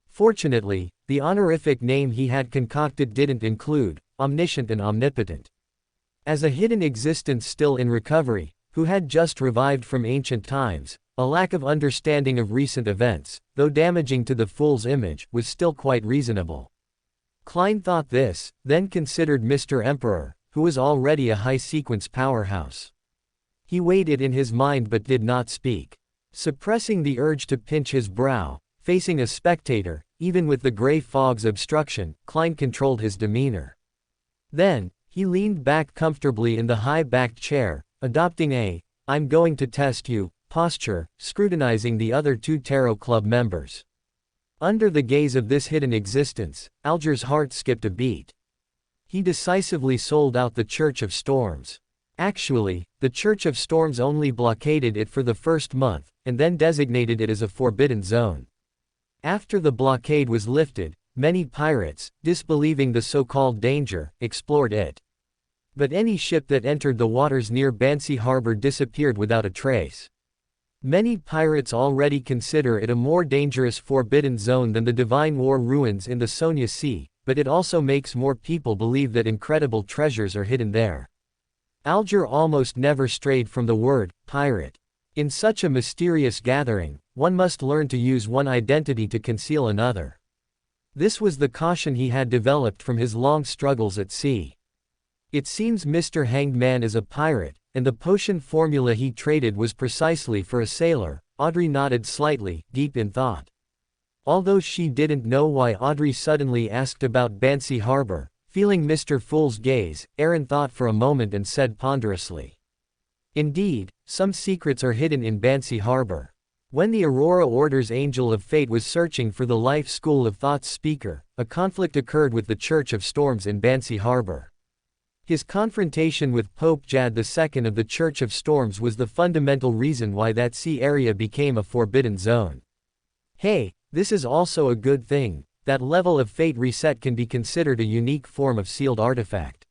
Fortunately, the honorific name he had concocted didn't include omniscient and omnipotent. As a hidden existence still in recovery, who had just revived from ancient times, a lack of understanding of recent events, though damaging to the Fool's image, was still quite reasonable. Klein thought this, then considered Mr. Emperor, who was already a high-sequence powerhouse. He weighed it in his mind but did not speak. Suppressing the urge to pinch his brow, facing a spectator, even with the gray fog's obstruction, Klein controlled his demeanor. Then, he leaned back comfortably in the high-backed chair, adopting a "I'm going to test you" posture, scrutinizing the other 2 Tarot Club members. Under the gaze of this hidden existence, Alger's heart skipped a beat. He decisively sold out the Church of Storms. Actually, the Church of Storms only blockaded it for the first month, and then designated it as a forbidden zone. After the blockade was lifted, many pirates, disbelieving the so-called danger, explored it. But any ship that entered the waters near Bansi Harbor disappeared without a trace. Many pirates already consider it a more dangerous forbidden zone than the Divine War ruins in the Sonia Sea, but it also makes more people believe that incredible treasures are hidden there. Alger almost never strayed from the word pirate. In such a mysterious gathering, one must learn to use one identity to conceal another. This was the caution he had developed from his long struggles at sea. It seems Mr. Hanged Man is a pirate, and the potion formula he traded was precisely for a sailor. Audrey nodded slightly, deep in thought. Although she didn't know why Audrey suddenly asked about Bansi Harbor, feeling Mr. Fool's gaze, Aaron thought for a moment and said ponderously, "Indeed, some secrets are hidden in Bansi Harbor." When the Aurora Order's Angel of Fate was searching for the Life School of Thought's speaker, a conflict occurred with the Church of Storms in Bansi Harbor. His confrontation with Pope Jad II of the Church of Storms was the fundamental reason why that sea area became a forbidden zone. "Hey, this is also a good thing," that level of fate reset can be considered a unique form of sealed artifact.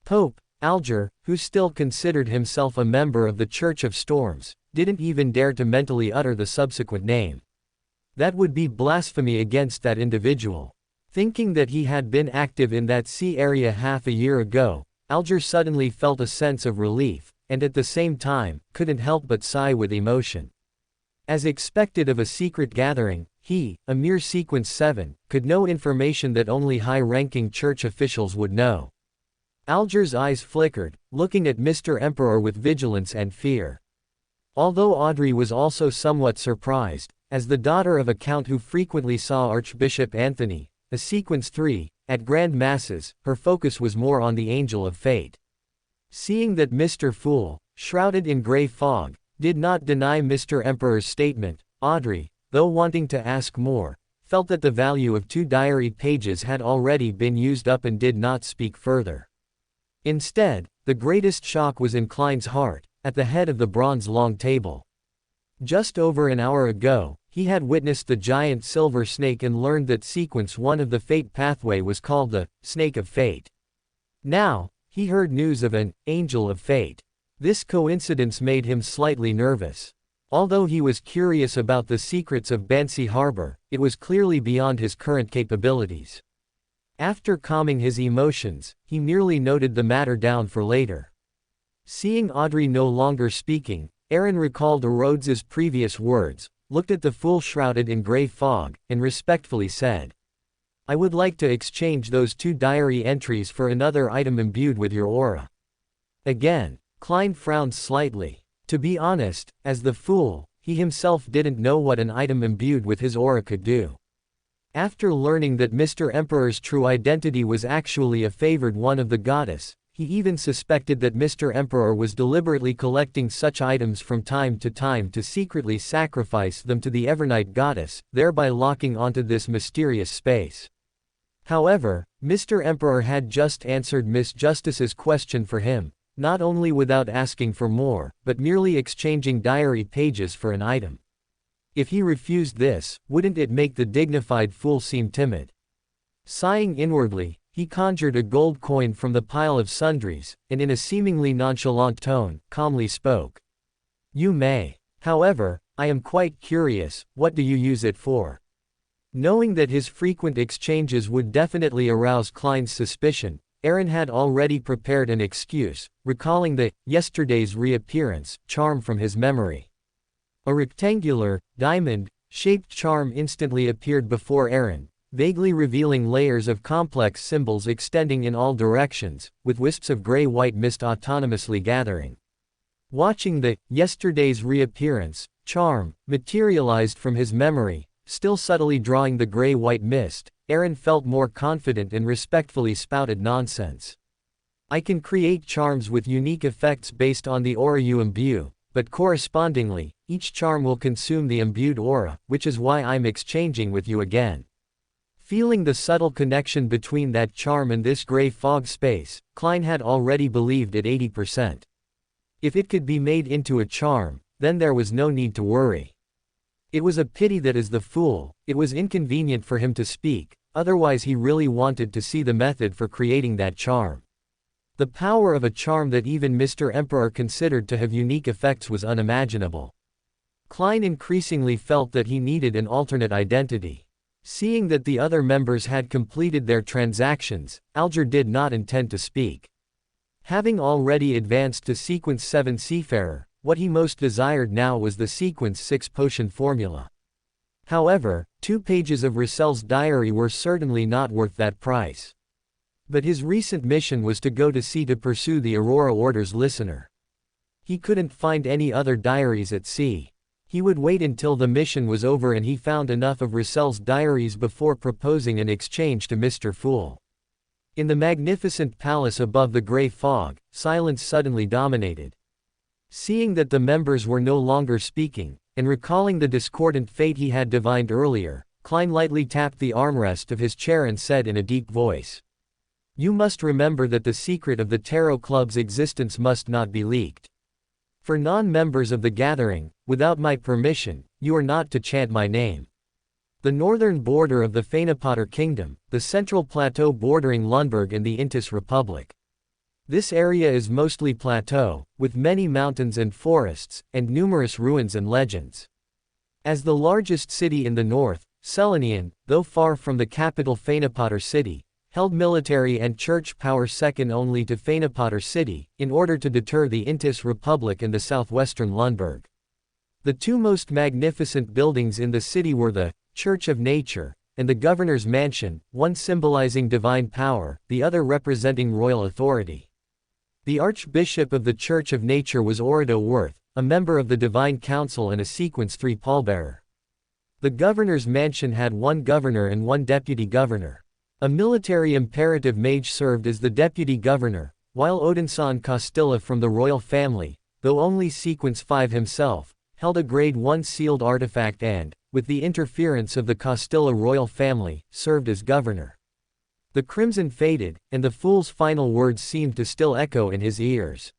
Pope Alger, who still considered himself a member of the Church of Storms, didn't even dare to mentally utter the subsequent name. That would be blasphemy against that individual. Thinking that he had been active in that sea area half a year ago, Alger suddenly felt a sense of relief, and at the same time, couldn't help but sigh with emotion. As expected of a secret gathering, he, a mere Sequence 7, could know information that only high-ranking church officials would know. Alger's eyes flickered, looking at Mr. Emperor with vigilance and fear. Although Audrey was also somewhat surprised, as the daughter of a count who frequently saw Archbishop Anthony, a Sequence 3, at Grand Masses, her focus was more on the Angel of Fate. Seeing that Mr. Fool, shrouded in grey fog, did not deny Mr. Emperor's statement, Audrey, though wanting to ask more, felt that the value of 2 diary pages had already been used up and did not speak further. Instead, the greatest shock was in Klein's heart, at the head of the bronze long table. Just over an hour ago, he had witnessed the giant silver snake and learned that Sequence 1 of the Fate pathway was called the Snake of Fate. Now, he heard news of an Angel of Fate. This coincidence made him slightly nervous. Although he was curious about the secrets of Bansi Harbor, it was clearly beyond his current capabilities. After calming his emotions, he merely noted the matter down for later. Seeing Audrey no longer speaking, Aaron recalled Rhodes's previous words, looked at the fool shrouded in grey fog, and respectfully said, "I would like to exchange those 2 diary entries for another item imbued with your aura." Again, Klein frowned slightly. To be honest, as the fool, he himself didn't know what an item imbued with his aura could do. After learning that Mr. Emperor's true identity was actually a favored one of the goddess, he even suspected that Mr. Emperor was deliberately collecting such items from time to secretly sacrifice them to the Evernight goddess, thereby locking onto this mysterious space. However, Mr. Emperor had just answered Miss Justice's question for him, not only without asking for more, but merely exchanging diary pages for an item. If he refused this, wouldn't it make the dignified fool seem timid? Sighing inwardly, he conjured a gold coin from the pile of sundries, and in a seemingly nonchalant tone, calmly spoke. "You may. However, I am quite curious, what do you use it for?" Knowing that his frequent exchanges would definitely arouse Klein's suspicion, Aaron had already prepared an excuse, recalling the yesterday's reappearance charm from his memory. A rectangular, diamond-shaped charm instantly appeared before Aaron, vaguely revealing layers of complex symbols extending in all directions, with wisps of gray-white mist autonomously gathering. Watching the yesterday's reappearance charm materialized from his memory, still subtly drawing the gray-white mist, Aaron felt more confident and respectfully spouted nonsense. "I can create charms with unique effects based on the aura you imbue, but correspondingly, each charm will consume the imbued aura, which is why I'm exchanging with you again." Feeling the subtle connection between that charm and this gray fog space, Klein had already believed it 80%. If it could be made into a charm, then there was no need to worry. It was a pity that as the fool, it was inconvenient for him to speak, otherwise he really wanted to see the method for creating that charm. The power of a charm that even Mr. Emperor considered to have unique effects was unimaginable. Klein increasingly felt that he needed an alternate identity. Seeing that the other members had completed their transactions, Alger did not intend to speak. Having already advanced to Sequence 7 Seafarer, what he most desired now was the Sequence 6 potion formula. However, 2 pages of Russell's diary were certainly not worth that price. But his recent mission was to go to sea to pursue the Aurora Order's listener. He couldn't find any other diaries at sea. He would wait until the mission was over and he found enough of Russell's diaries before proposing an exchange to Mr. Fool. In the magnificent palace above the gray fog, silence suddenly dominated. Seeing that the members were no longer speaking, and recalling the discordant fate he had divined earlier, Klein lightly tapped the armrest of his chair and said in a deep voice, "You must remember that the secret of the Tarot Club's existence must not be leaked. For non-members of the gathering, without my permission, you are not to chant my name." The northern border of the Fanapotter Kingdom, the central plateau bordering Lundberg and the Intis Republic. This area is mostly plateau, with many mountains and forests, and numerous ruins and legends. As the largest city in the north, Selenian, though far from the capital Fanapotter city, held military and church power second only to Fanapotter city, in order to deter the Intis Republic and the southwestern Lundberg. The two most magnificent buildings in the city were the Church of Nature, and the Governor's Mansion, one symbolizing divine power, the other representing royal authority. The Archbishop of the Church of Nature was Orido Worth, a member of the Divine Council and a Sequence 3 pallbearer. The Governor's Mansion had one governor and one deputy governor. A military imperative mage served as the deputy governor, while Odinson Costilla from the royal family, though only Sequence 5 himself, held a Grade 1 sealed artifact and, with the interference of the Costilla royal family, served as governor. The crimson faded, and the fool's final words seemed to still echo in his ears.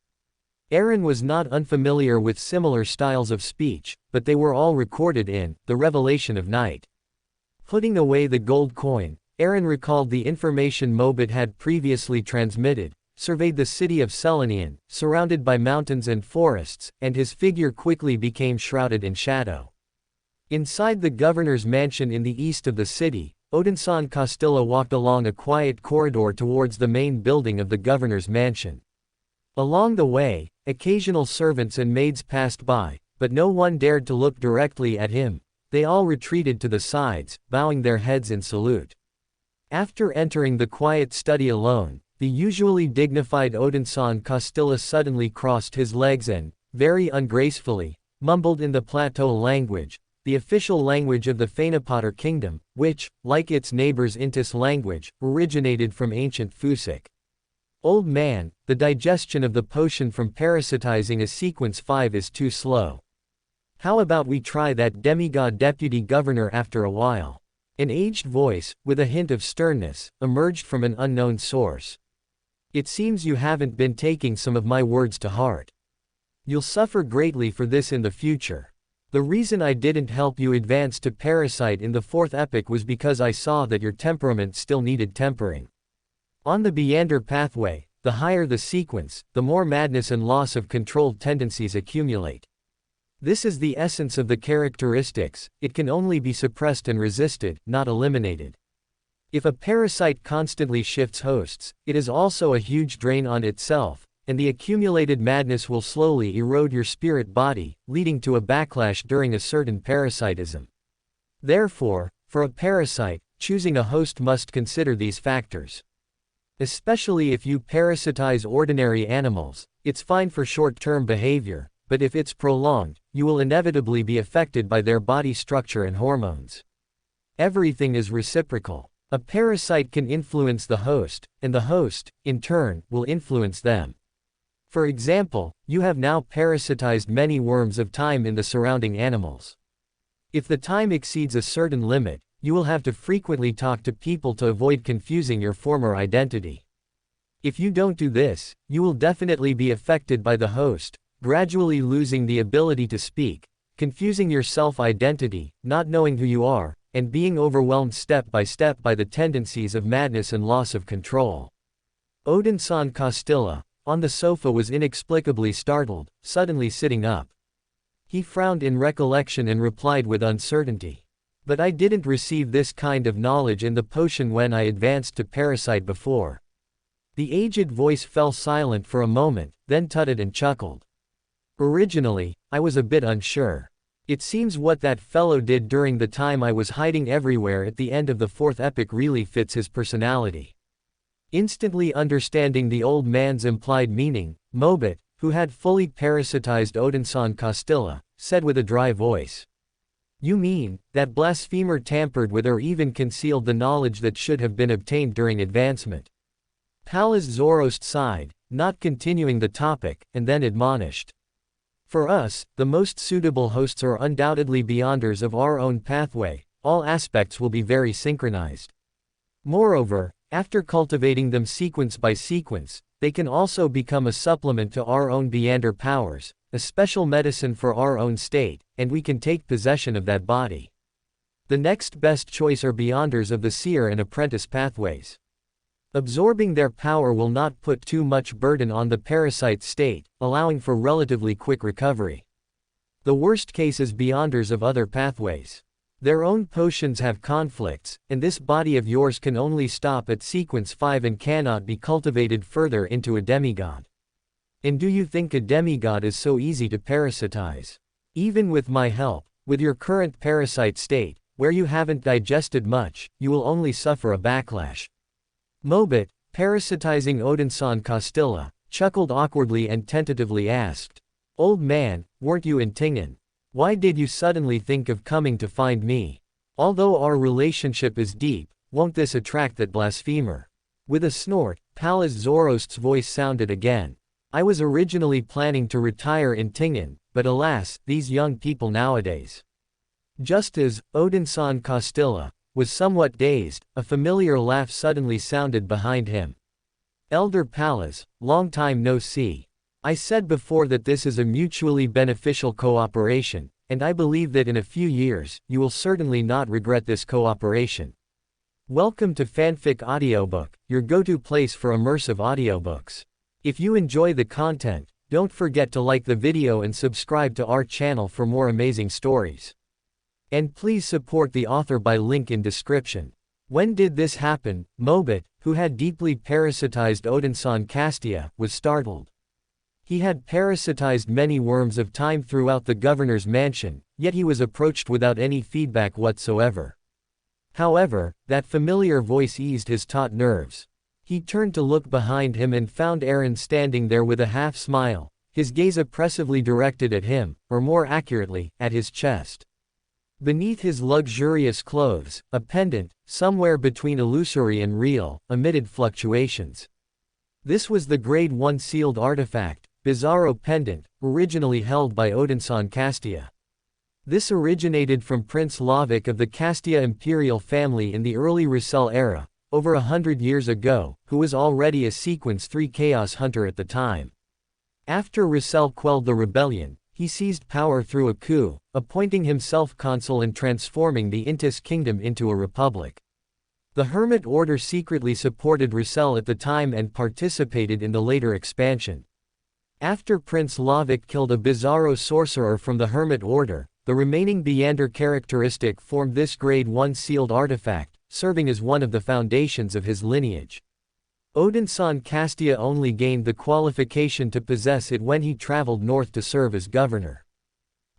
Aaron was not unfamiliar with similar styles of speech, but they were all recorded in The Revelation of Night. Putting away the gold coin, Aaron recalled the information Mobit had previously transmitted, surveyed the city of Selenian, surrounded by mountains and forests, and his figure quickly became shrouded in shadow. Inside the governor's mansion in the east of the city, Odinson Costilla walked along a quiet corridor towards the main building of the governor's mansion. Along the way, occasional servants and maids passed by, but no one dared to look directly at him. They all retreated to the sides, bowing their heads in salute. After entering the quiet study alone, the usually dignified Odinson Costilla suddenly crossed his legs and, very ungracefully, mumbled in the plateau language, the official language of the Fanapotter Kingdom, which, like its neighbor's Intis language, originated from ancient Fusic. Old man, the digestion of the potion from parasitizing a Sequence 5 is too slow. How about we try that demigod deputy governor after a while? An aged voice, with a hint of sternness, emerged from an unknown source. It seems you haven't been taking some of my words to heart. You'll suffer greatly for this in the future. The reason I didn't help you advance to Parasite in the fourth epoch was because I saw that your temperament still needed tempering. On the Beander pathway, the higher the sequence, the more madness and loss of controlled tendencies accumulate. This is the essence of the characteristics, it can only be suppressed and resisted, not eliminated. If a parasite constantly shifts hosts, it is also a huge drain on itself, and the accumulated madness will slowly erode your spirit body, leading to a backlash during a certain parasitism. Therefore, for a parasite, choosing a host must consider these factors. Especially if you parasitize ordinary animals, it's fine for short-term behavior, but if it's prolonged, you will inevitably be affected by their body structure and hormones. Everything is reciprocal. A parasite can influence the host, and the host, in turn, will influence them. For example, you have now parasitized many worms of time in the surrounding animals. If the time exceeds a certain limit, you will have to frequently talk to people to avoid confusing your former identity. If you don't do this, you will definitely be affected by the host, gradually losing the ability to speak, confusing your self-identity, not knowing who you are, and being overwhelmed step by step by the tendencies of madness and loss of control. Odinson Costilla, on the sofa, was inexplicably startled, suddenly sitting up. He frowned in recollection and replied with uncertainty. But I didn't receive this kind of knowledge in the potion when I advanced to Parasite before. The aged voice fell silent for a moment, then tutted and chuckled. Originally, I was a bit unsure. It seems what that fellow did during the time I was hiding everywhere at the end of the fourth epoch really fits his personality. Instantly understanding the old man's implied meaning, Mobit, who had fully parasitized Odinson Costilla, said with a dry voice. You mean, that blasphemer tampered with or even concealed the knowledge that should have been obtained during advancement? Pallas Zoroast sighed, not continuing the topic, and then admonished. For us, the most suitable hosts are undoubtedly beyonders of our own pathway, all aspects will be very synchronized. Moreover, after cultivating them sequence by sequence, they can also become a supplement to our own Beander powers, a special medicine for our own state, and we can take possession of that body. The next best choice are Beyonders of the Seer and Apprentice pathways. Absorbing their power will not put too much burden on the parasite state, allowing for relatively quick recovery. The worst case is Beyonders of other pathways. Their own potions have conflicts, and this body of yours can only stop at sequence 5 and cannot be cultivated further into a demigod. And do you think a demigod is so easy to parasitize? Even with my help, with your current parasite state, where you haven't digested much, you will only suffer a backlash. Mobit, parasitizing Odinson Costilla, chuckled awkwardly and tentatively asked, "Old man, weren't you in Tingen? Why did you suddenly think of coming to find me? Although our relationship is deep, won't this attract that blasphemer?" With a snort, Pallas Zoroast's voice sounded again. "I was originally planning to retire in Tingen, but alas, these young people nowadays." Just as Odinson Costilla was somewhat dazed, a familiar laugh suddenly sounded behind him. "Elder Pallas, long time no see. I said before that this is a mutually beneficial cooperation, and I believe that in a few years, you will certainly not regret this cooperation. Welcome to Fanfic Audiobook, your go-to place for immersive audiobooks. If you enjoy the content, don't forget to like the video and subscribe to our channel for more amazing stories. And please support the author by link in description." When did this happen? Mobit, who had deeply parasitized Odinson Castia, was startled. He had parasitized many worms of time throughout the governor's mansion, yet he was approached without any feedback whatsoever. However, that familiar voice eased his taut nerves. He turned to look behind him and found Aaron standing there with a half-smile, his gaze oppressively directed at him, or more accurately, at his chest. Beneath his luxurious clothes, a pendant, somewhere between illusory and real, emitted fluctuations. This was the Grade 1 sealed artifact, Bizarro Pendant, originally held by Odinson Castia. This originated from Prince Lovic of the Castia imperial family in the early Russell era, over 100 years ago, who was already a Sequence 3 Chaos Hunter at the time. After Russell quelled the rebellion, he seized power through a coup, appointing himself consul and transforming the Intis kingdom into a republic. The Hermit Order secretly supported Russell at the time and participated in the later expansion. After Prince Lovic killed a Bizarro sorcerer from the Hermit Order, the remaining Beander characteristic formed this Grade 1 sealed artifact, serving as one of the foundations of his lineage. Odinson Castia only gained the qualification to possess it when he traveled north to serve as governor.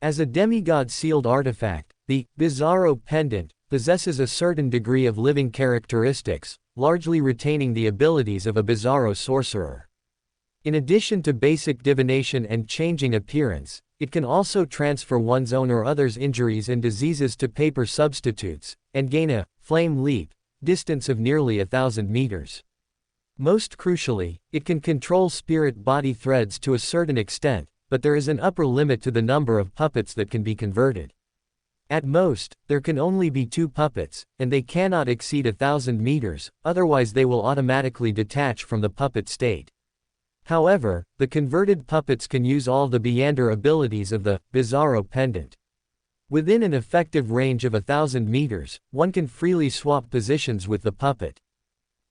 As a demigod sealed artifact, the Bizarro Pendant possesses a certain degree of living characteristics, largely retaining the abilities of a Bizarro sorcerer. In addition to basic divination and changing appearance, it can also transfer one's own or others' injuries and diseases to paper substitutes, and gain a flame leap distance of nearly 1,000 meters. Most crucially, it can control spirit body threads to a certain extent, but there is an upper limit to the number of puppets that can be converted. At most, there can only be 2 puppets, and they cannot exceed 1,000 meters, otherwise they will automatically detach from the puppet state. However, the converted puppets can use all the Beander abilities of the Bizarro Pendant. Within an effective range of 1,000 meters, one can freely swap positions with the puppet.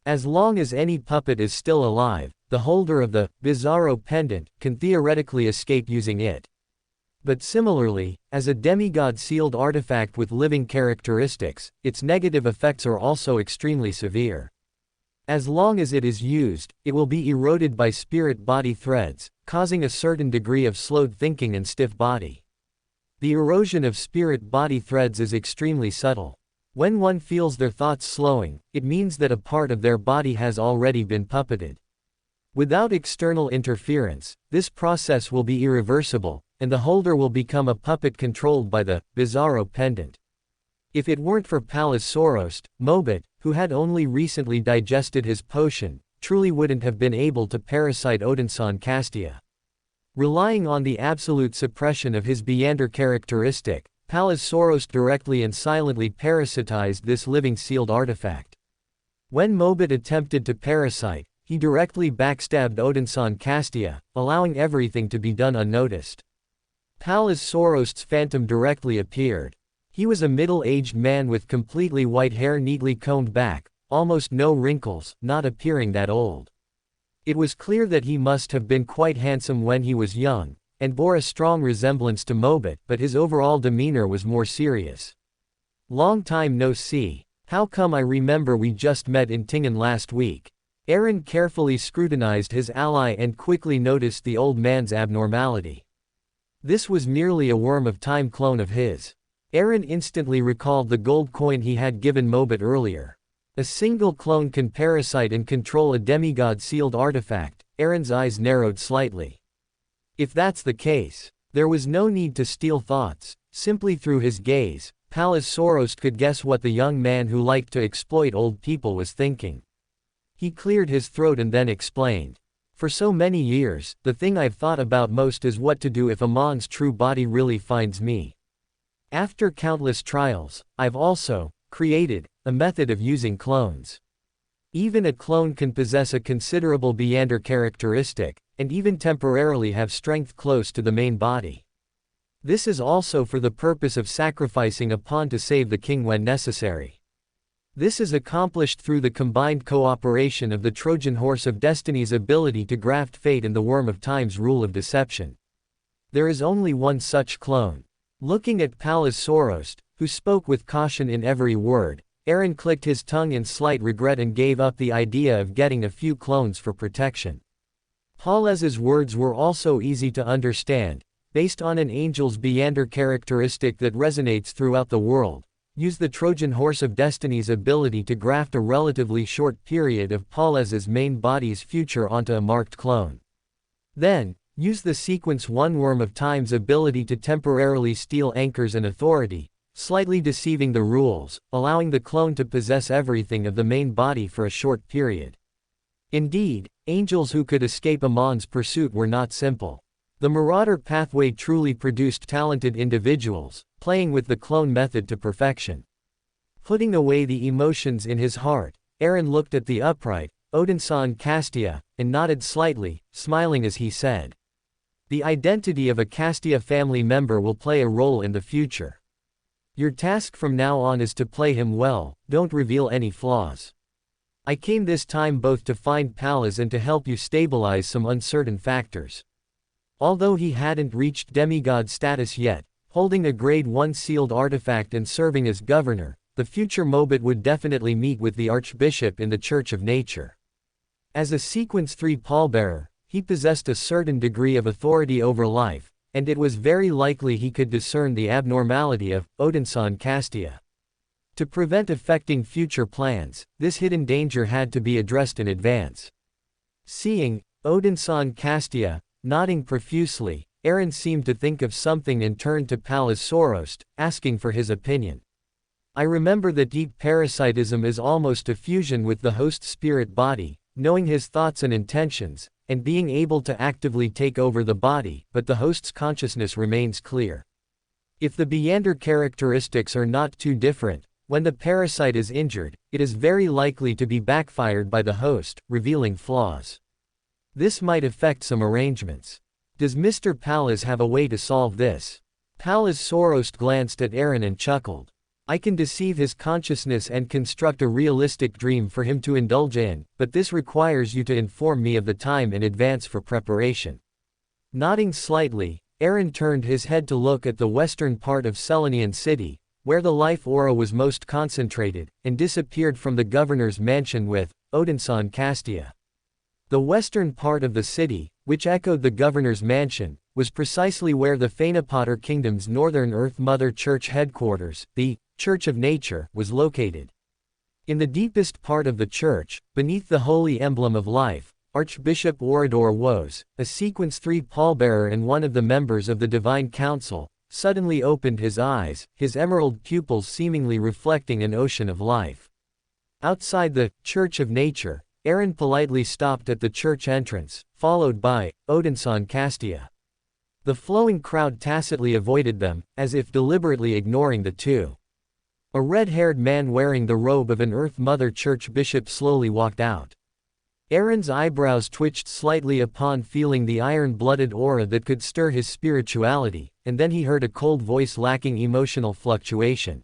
As long as any puppet is still alive, the holder of the Bizarro Pendant can theoretically escape using it. But similarly, as a demigod sealed artifact with living characteristics, its negative effects are also extremely severe. As long as it is used, it will be eroded by spirit body threads, causing a certain degree of slowed thinking and stiff body. The erosion of spirit body threads is extremely subtle. When one feels their thoughts slowing, it means that a part of their body has already been puppeted. Without external interference, this process will be irreversible, and the holder will become a puppet controlled by the Bizarro Pendant. If it weren't for Pallas Zoroast, Mobit, who had only recently digested his potion, truly wouldn't have been able to parasite Odinson Castia. Relying on the absolute suppression of his Beander characteristic, Pallas Zoroast directly and silently parasitized this living sealed artifact. When Mobit attempted to parasite, he directly backstabbed Odinson Castia, allowing everything to be done unnoticed. Pallas Zoroast's phantom directly appeared. He was a middle-aged man with completely white hair neatly combed back, almost no wrinkles, not appearing that old. It was clear that he must have been quite handsome when he was young, and bore a strong resemblance to Mobit, but his overall demeanor was more serious. "Long time no see. How come I remember we just met in Tingen last week?" Aaron carefully scrutinized his ally and quickly noticed the old man's abnormality. This was merely a worm of time clone of his. Aaron instantly recalled the gold coin he had given Mobit earlier. A single clone can parasite and control a demigod-sealed artifact. Aaron's eyes narrowed slightly. If that's the case, there was no need to steal thoughts. Simply through his gaze, Palace Soros could guess what the young man who liked to exploit old people was thinking. He cleared his throat and then explained. "For so many years, the thing I've thought about most is what to do if Amon's true body really finds me. After countless trials, I've also created a method of using clones. Even a clone can possess a considerable Beander characteristic, and even temporarily have strength close to the main body. This is also for the purpose of sacrificing a pawn to save the king when necessary. This is accomplished through the combined cooperation of the Trojan Horse of Destiny's ability to graft fate and the Worm of Time's rule of deception. There is only one such clone." Looking at Palace Soros, who spoke with caution in every word, Aaron clicked his tongue in slight regret and gave up the idea of getting a few clones for protection. Pales's words were also easy to understand. Based on an angel's Beander characteristic that resonates throughout the world, use the Trojan Horse of Destiny's ability to graft a relatively short period of Pales's main body's future onto a marked clone. Then, use the Sequence 1 Worm of Time's ability to temporarily steal anchors and authority, slightly deceiving the rules, allowing the clone to possess everything of the main body for a short period. Indeed, angels who could escape Amon's pursuit were not simple. The Marauder pathway truly produced talented individuals, playing with the clone method to perfection. Putting away the emotions in his heart, Aaron looked at the upright, Odinson Castia, and nodded slightly, smiling as he said. "The identity of a Castia family member will play a role in the future. Your task from now on is to play him well, don't reveal any flaws. I came this time both to find Pallas and to help you stabilize some uncertain factors." Although he hadn't reached demigod status yet, holding a grade 1 sealed artifact and serving as governor, the future Mobit would definitely meet with the Archbishop in the Church of Nature. As a Sequence 3 pallbearer, he possessed a certain degree of authority over life, and it was very likely he could discern the abnormality of Odinson Castia. To prevent affecting future plans, this hidden danger had to be addressed in advance. Seeing Odinson Castia nodding profusely, Aaron seemed to think of something and turned to Palace Soros, asking for his opinion. "I remember that deep parasitism is almost a fusion with the host spirit body, knowing his thoughts and intentions, and being able to actively take over the body, but the host's consciousness remains clear. If the Beander characteristics are not too different, when the parasite is injured, it is very likely to be backfired by the host, revealing flaws. This might affect some arrangements. Does Mr. Pallas have a way to solve this?" Palace Soros glanced at Aaron and chuckled. "I can deceive his consciousness and construct a realistic dream for him to indulge in, but this requires you to inform me of the time in advance for preparation." Nodding slightly, Aaron turned his head to look at the western part of Selenian City, where the life aura was most concentrated, and disappeared from the governor's mansion with Odinson Castia. The western part of the city, which echoed the governor's mansion, was precisely where the Phaenopotter Kingdom's Northern Earth Mother Church headquarters, the Church of Nature, was located. In the deepest part of the church, beneath the holy emblem of life, Archbishop Orador Woes, a Sequence 3 pallbearer and one of the members of the Divine Council, suddenly opened his eyes, his emerald pupils seemingly reflecting an ocean of life. Outside the Church of Nature, Aaron politely stopped at the church entrance, followed by Odinson Castia. The flowing crowd tacitly avoided them, as if deliberately ignoring the two. A red-haired man wearing the robe of an Earth Mother Church bishop slowly walked out. Aaron's eyebrows twitched slightly upon feeling the iron-blooded aura that could stir his spirituality, and then he heard a cold voice lacking emotional fluctuation.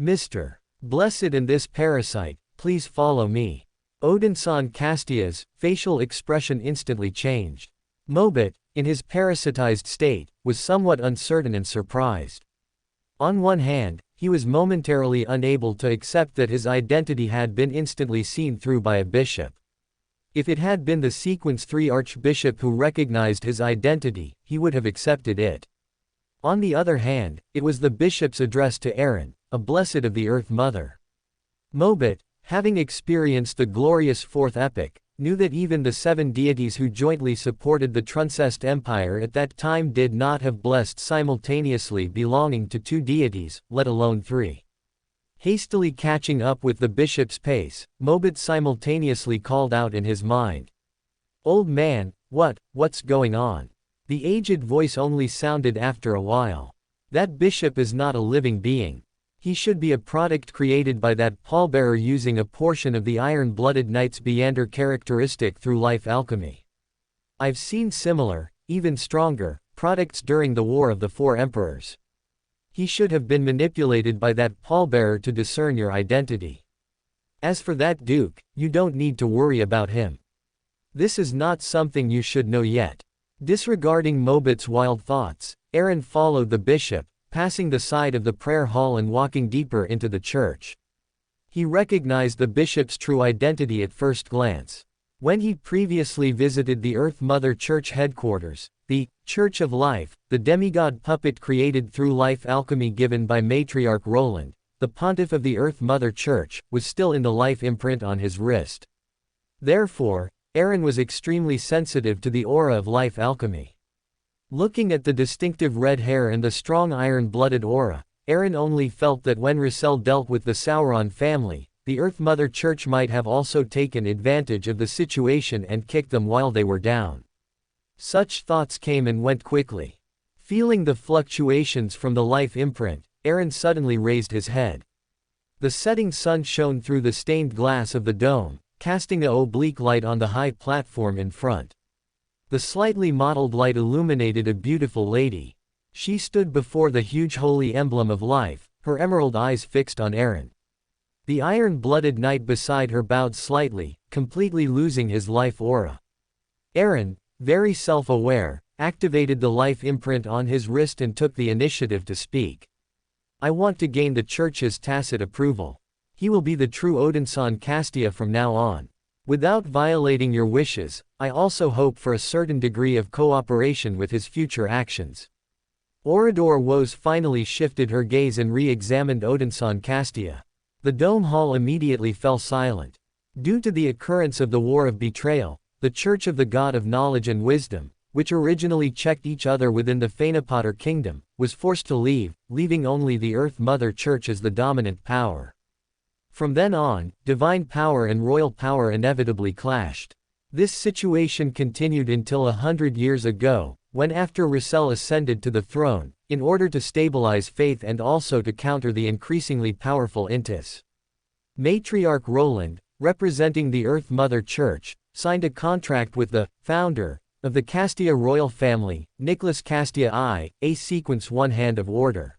Mr. Blessed and this parasite, please follow me. Odinson Castia's facial expression instantly changed. Mobit, in his parasitized state, was somewhat uncertain and surprised. On one hand, he was momentarily unable to accept that his identity had been instantly seen through by a bishop. If it had been the Sequence 3 archbishop who recognized his identity, he would have accepted it. On the other hand, it was the bishop's address to Aaron, a blessed of the Earth Mother. Mobit, having experienced the glorious Fourth Epoch, knew that even the 7 deities who jointly supported the Truncest Empire at that time did not have blessed simultaneously belonging to 2 deities, let alone 3. Hastily catching up with the bishop's pace, Mobit simultaneously called out in his mind. "Old man, what's going on?" The aged voice only sounded after a while. "That bishop is not a living being. He should be a product created by that pallbearer using a portion of the iron-blooded knight's Beander characteristic through life alchemy. I've seen similar, even stronger, products during the War of the 4 Emperors. He should have been manipulated by that pallbearer to discern your identity. As for that duke, you don't need to worry about him. This is not something you should know yet." Disregarding Mobit's wild thoughts, Aaron followed the bishop, passing the side of the prayer hall and walking deeper into the church. He recognized the bishop's true identity at first glance. When he previously visited the Earth Mother Church headquarters, the Church of Life, the demigod puppet created through life alchemy given by Matriarch Roland, the pontiff of the Earth Mother Church, was still in the life imprint on his wrist. Therefore, Aaron was extremely sensitive to the aura of life alchemy. Looking at the distinctive red hair and the strong iron-blooded aura, Aaron only felt that when Russell dealt with the Sauron family, the Earth Mother Church might have also taken advantage of the situation and kicked them while they were down. Such thoughts came and went quickly. Feeling the fluctuations from the life imprint, Aaron suddenly raised his head. The setting sun shone through the stained glass of the dome, casting an oblique light on the high platform in front. The slightly mottled light illuminated a beautiful lady. She stood before the huge holy emblem of life, her emerald eyes fixed on Aaron. The iron-blooded knight beside her bowed slightly, completely losing his life aura. Aaron, very self-aware, activated the life imprint on his wrist and took the initiative to speak. "I want to gain the church's tacit approval. He will be the true Odinson Castia from now on. Without violating your wishes, I also hope for a certain degree of cooperation with his future actions." Orador Woes finally shifted her gaze and re-examined Odinson Castia. The dome hall immediately fell silent. Due to the occurrence of the War of Betrayal, the Church of the God of Knowledge and Wisdom, which originally checked each other within the Fanapotter Kingdom, was forced to leave, leaving only the Earth Mother Church as the dominant power. From then on, divine power and royal power inevitably clashed. This situation continued until 100 years ago, when after Russell ascended to the throne, in order to stabilize faith and also to counter the increasingly powerful Intis. Matriarch Roland, representing the Earth Mother Church, signed a contract with the founder of the Castia royal family, Nicholas Castia I, a Sequence 1 Hand of Order.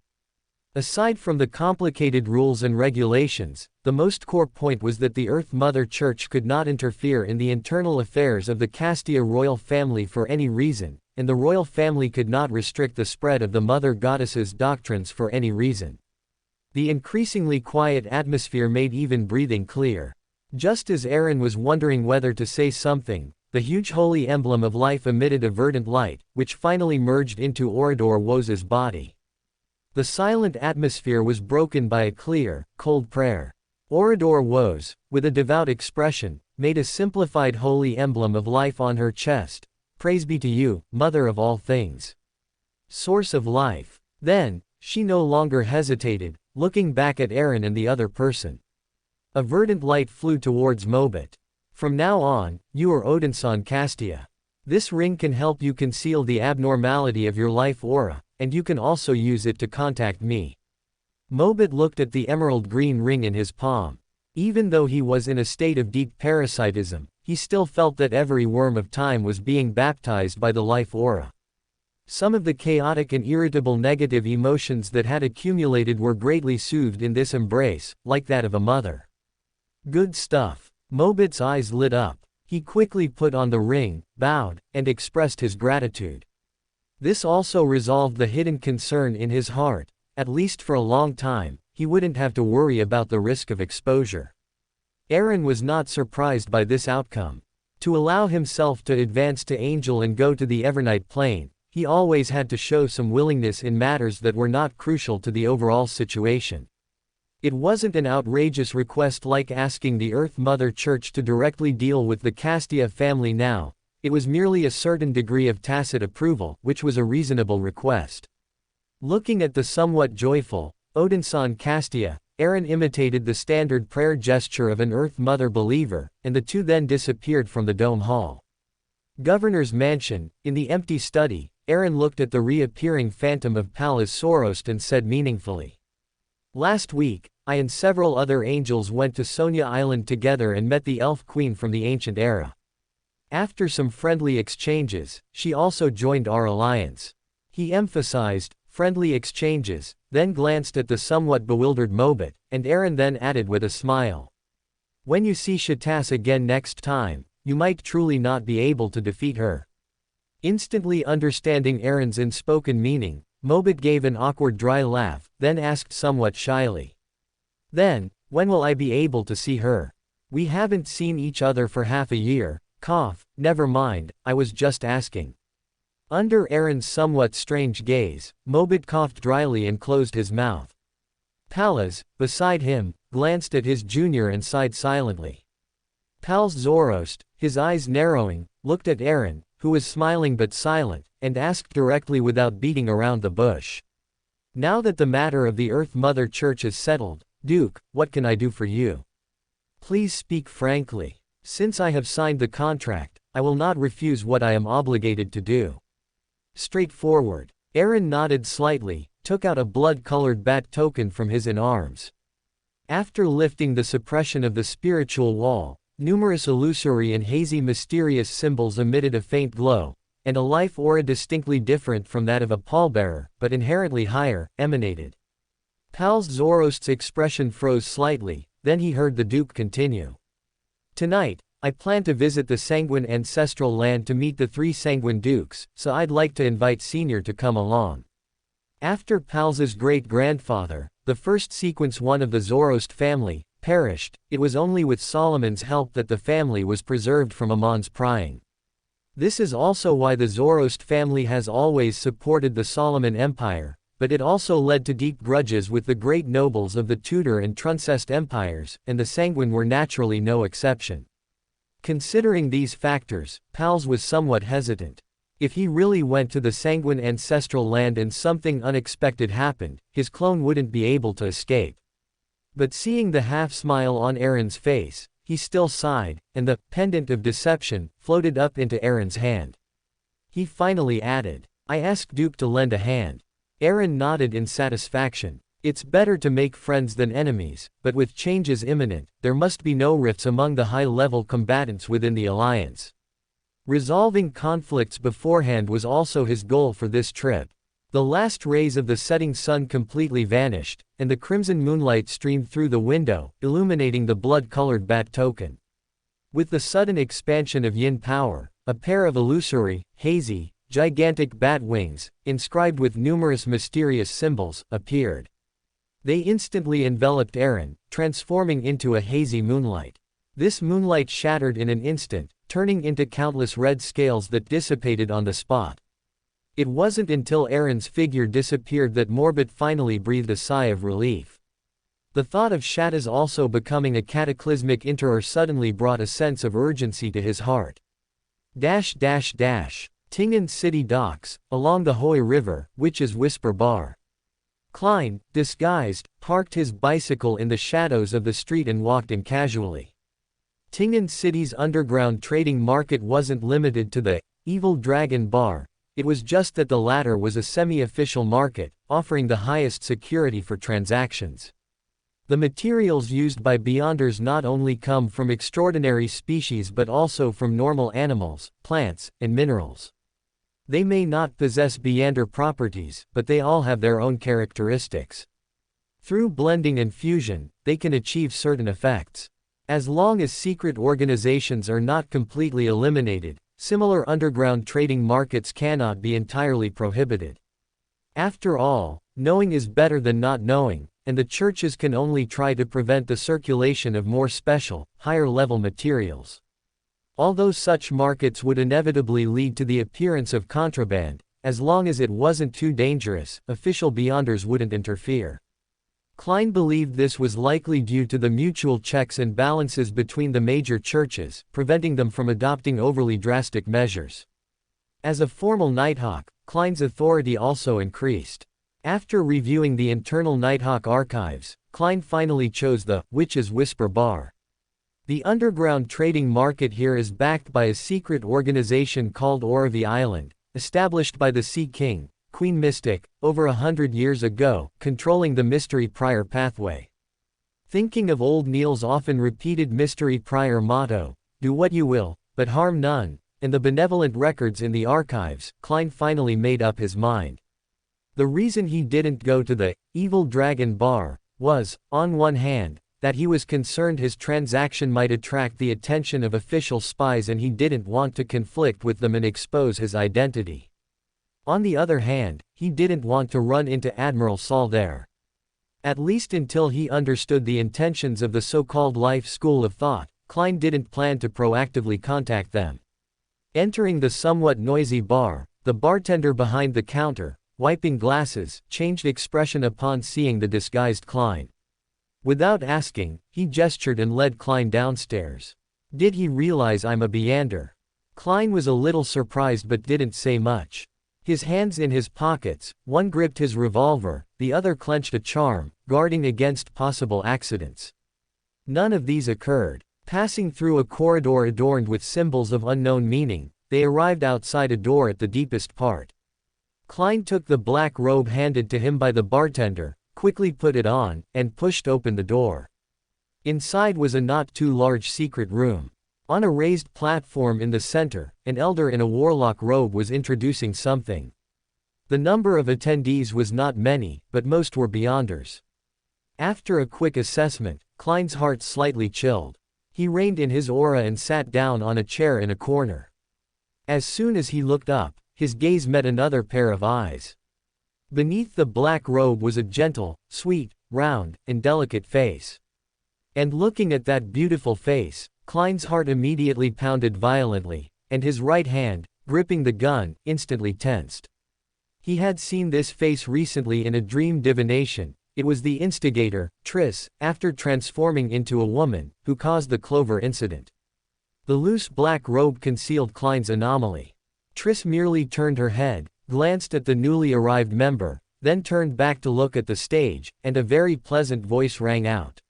Aside from the complicated rules and regulations, the most core point was that the Earth Mother Church could not interfere in the internal affairs of the Castia royal family for any reason, and the royal family could not restrict the spread of the Mother Goddess's doctrines for any reason. The increasingly quiet atmosphere made even breathing clear. Just as Aaron was wondering whether to say something, the huge holy emblem of life emitted a verdant light, which finally merged into Orador Woes' body. The silent atmosphere was broken by a clear, cold prayer. Orador Woes, with a devout expression, made a simplified holy emblem of life on her chest. "Praise be to you, Mother of all things. Source of life." Then, she no longer hesitated, looking back at Aaron and the other person. A verdant light flew towards Mobit. "From now on, you are Odinson Castia. This ring can help you conceal the abnormality of your life aura, and you can also use it to contact me." Mobit looked at the emerald green ring in his palm. Even though he was in a state of deep parasitism, he still felt that every worm of time was being baptized by the life aura. Some of the chaotic and irritable negative emotions that had accumulated were greatly soothed in this embrace, like that of a mother. Good stuff. Mobit's eyes lit up. He quickly put on the ring, bowed, and expressed his gratitude. This also resolved the hidden concern in his heart. At least for a long time, he wouldn't have to worry about the risk of exposure. Eren was not surprised by this outcome. To allow himself to advance to Angel and go to the Evernight plane, he always had to show some willingness in matters that were not crucial to the overall situation. It wasn't an outrageous request like asking the Earth Mother Church to directly deal with the Castia family now, it was merely a certain degree of tacit approval, which was a reasonable request. Looking at the somewhat joyful, Odinson Castia, Eren imitated the standard prayer gesture of an Earth Mother believer, and the two then disappeared from the dome hall. Governor's mansion, in the empty study, Eren looked at the reappearing phantom of Pallas Zoroast and said meaningfully. Last week, I and several other angels went to Sonia Island together and met the Elf Queen from the ancient era. After some friendly exchanges, she also joined our alliance. He emphasized, friendly exchanges, then glanced at the somewhat bewildered Mobit, and Eren then added with a smile. When you see Shatas again next time, you might truly not be able to defeat her. Instantly understanding Eren's unspoken meaning, Mobit gave an awkward dry laugh, then asked somewhat shyly. Then, when will I be able to see her? We haven't seen each other for half a year. Cough, never mind, I was just asking. Under Eren's somewhat strange gaze, Mobit coughed dryly and closed his mouth. Pallas, beside him, glanced at his junior and sighed silently. Pallas Zoroast, his eyes narrowing, looked at Eren, who was smiling but silent, and asked directly without beating around the bush. Now that the matter of the Earth Mother Church is settled, Duke, what can I do for you? Please speak frankly. Since I have signed the contract, I will not refuse what I am obligated to do. Straightforward. Eren nodded slightly, took out a blood-colored bat token from his arms. After lifting the suppression of the spiritual wall, numerous illusory and hazy mysterious symbols emitted a faint glow, and a life aura distinctly different from that of a pallbearer, but inherently higher, emanated. Pallas Zoroast's expression froze slightly, then he heard the Duke continue. Tonight, I plan to visit the Sanguine ancestral land to meet the 3 Sanguine Dukes, so I'd like to invite Senior to come along. After Pallas's great-grandfather, the first sequence one of the Zoroast family, perished, it was only with Solomon's help that the family was preserved from Amon's prying. This is also why the Zoroast family has always supported the Solomon Empire, but it also led to deep grudges with the great nobles of the Tudor and Truncest empires, and the Sanguine were naturally no exception. Considering these factors, Pallas was somewhat hesitant. If he really went to the Sanguine ancestral land and something unexpected happened, his clone wouldn't be able to escape. But seeing the half-smile on Eren's face, he still sighed, and the pendant of deception floated up into Eren's hand. He finally added, I asked Duke to lend a hand. Eren nodded in satisfaction. It's better to make friends than enemies, but with changes imminent, there must be no rifts among the high-level combatants within the alliance. Resolving conflicts beforehand was also his goal for this trip. The last rays of the setting sun completely vanished, and the crimson moonlight streamed through the window, illuminating the blood-colored bat token. With the sudden expansion of yin power, a pair of illusory, hazy, gigantic bat wings, inscribed with numerous mysterious symbols, appeared. They instantly enveloped Eren, transforming into a hazy moonlight. This moonlight shattered in an instant, turning into countless red scales that dissipated on the spot. It wasn't until Eren's figure disappeared that Morbid finally breathed a sigh of relief. The thought of Shatas also becoming a cataclysmic enterer suddenly brought a sense of urgency to his heart. Ting'an City docks, along the Hoi River, Witch's Whisper Bar. Klein, disguised, parked his bicycle in the shadows of the street and walked in casually. Ting'an City's underground trading market wasn't limited to the Evil Dragon Bar, it was just that the latter was a semi-official market, offering the highest security for transactions. The materials used by Beyonders not only come from extraordinary species but also from normal animals, plants, and minerals. They may not possess Beyonder properties, but they all have their own characteristics. Through blending and fusion, they can achieve certain effects. As long as secret organizations are not completely eliminated, similar underground trading markets cannot be entirely prohibited. After all, knowing is better than not knowing, and the churches can only try to prevent the circulation of more special, higher-level materials. Although such markets would inevitably lead to the appearance of contraband, as long as it wasn't too dangerous, official Beyonders wouldn't interfere. Klein believed this was likely due to the mutual checks and balances between the major churches, preventing them from adopting overly drastic measures. As a formal Nighthawk, Klein's authority also increased. After reviewing the internal Nighthawk archives, Klein finally chose the Witch's Whisper Bar. The underground trading market here is backed by a secret organization called Oravi Island, established by the Sea King, Queen Mystic, over 100 years ago, controlling the Mystery Prior pathway. Thinking of old Neil's often repeated Mystery Prior motto, "Do what you will, but harm none," and the benevolent records in the archives, Klein finally made up his mind. The reason he didn't go to the Evil Dragon Bar was, on one hand, that he was concerned his transaction might attract the attention of official spies and he didn't want to conflict with them and expose his identity. On the other hand, he didn't want to run into Admiral Saul there. At least until he understood the intentions of the so-called Life School of Thought, Klein didn't plan to proactively contact them. Entering the somewhat noisy bar, the bartender behind the counter, wiping glasses, changed expression upon seeing the disguised Klein. Without asking, he gestured and led Klein downstairs. "Did he realize I'm a Beyonder?" Klein was a little surprised but didn't say much. His hands in his pockets, one gripped his revolver, the other clenched a charm, guarding against possible accidents. None of these occurred. Passing through a corridor adorned with symbols of unknown meaning, they arrived outside a door at the deepest part. Klein took the black robe handed to him by the bartender, quickly put it on, and pushed open the door. Inside was a not too large secret room. On a raised platform in the center, an elder in a warlock robe was introducing something. The number of attendees was not many, but most were Beyonders. After a quick assessment, Klein's heart slightly chilled. He reined in his aura and sat down on a chair in a corner. As soon as he looked up, his gaze met another pair of eyes. Beneath the black robe was a gentle, sweet, round, and delicate face. And looking at that beautiful face, Klein's heart immediately pounded violently, and his right hand, gripping the gun, instantly tensed. He had seen this face recently in a dream divination. It was the instigator, Triss, after transforming into a woman, who caused the Clover incident. The loose black robe concealed Klein's anomaly. Triss merely turned her head, glanced at the newly arrived member, then turned back to look at the stage, and a very pleasant voice rang out.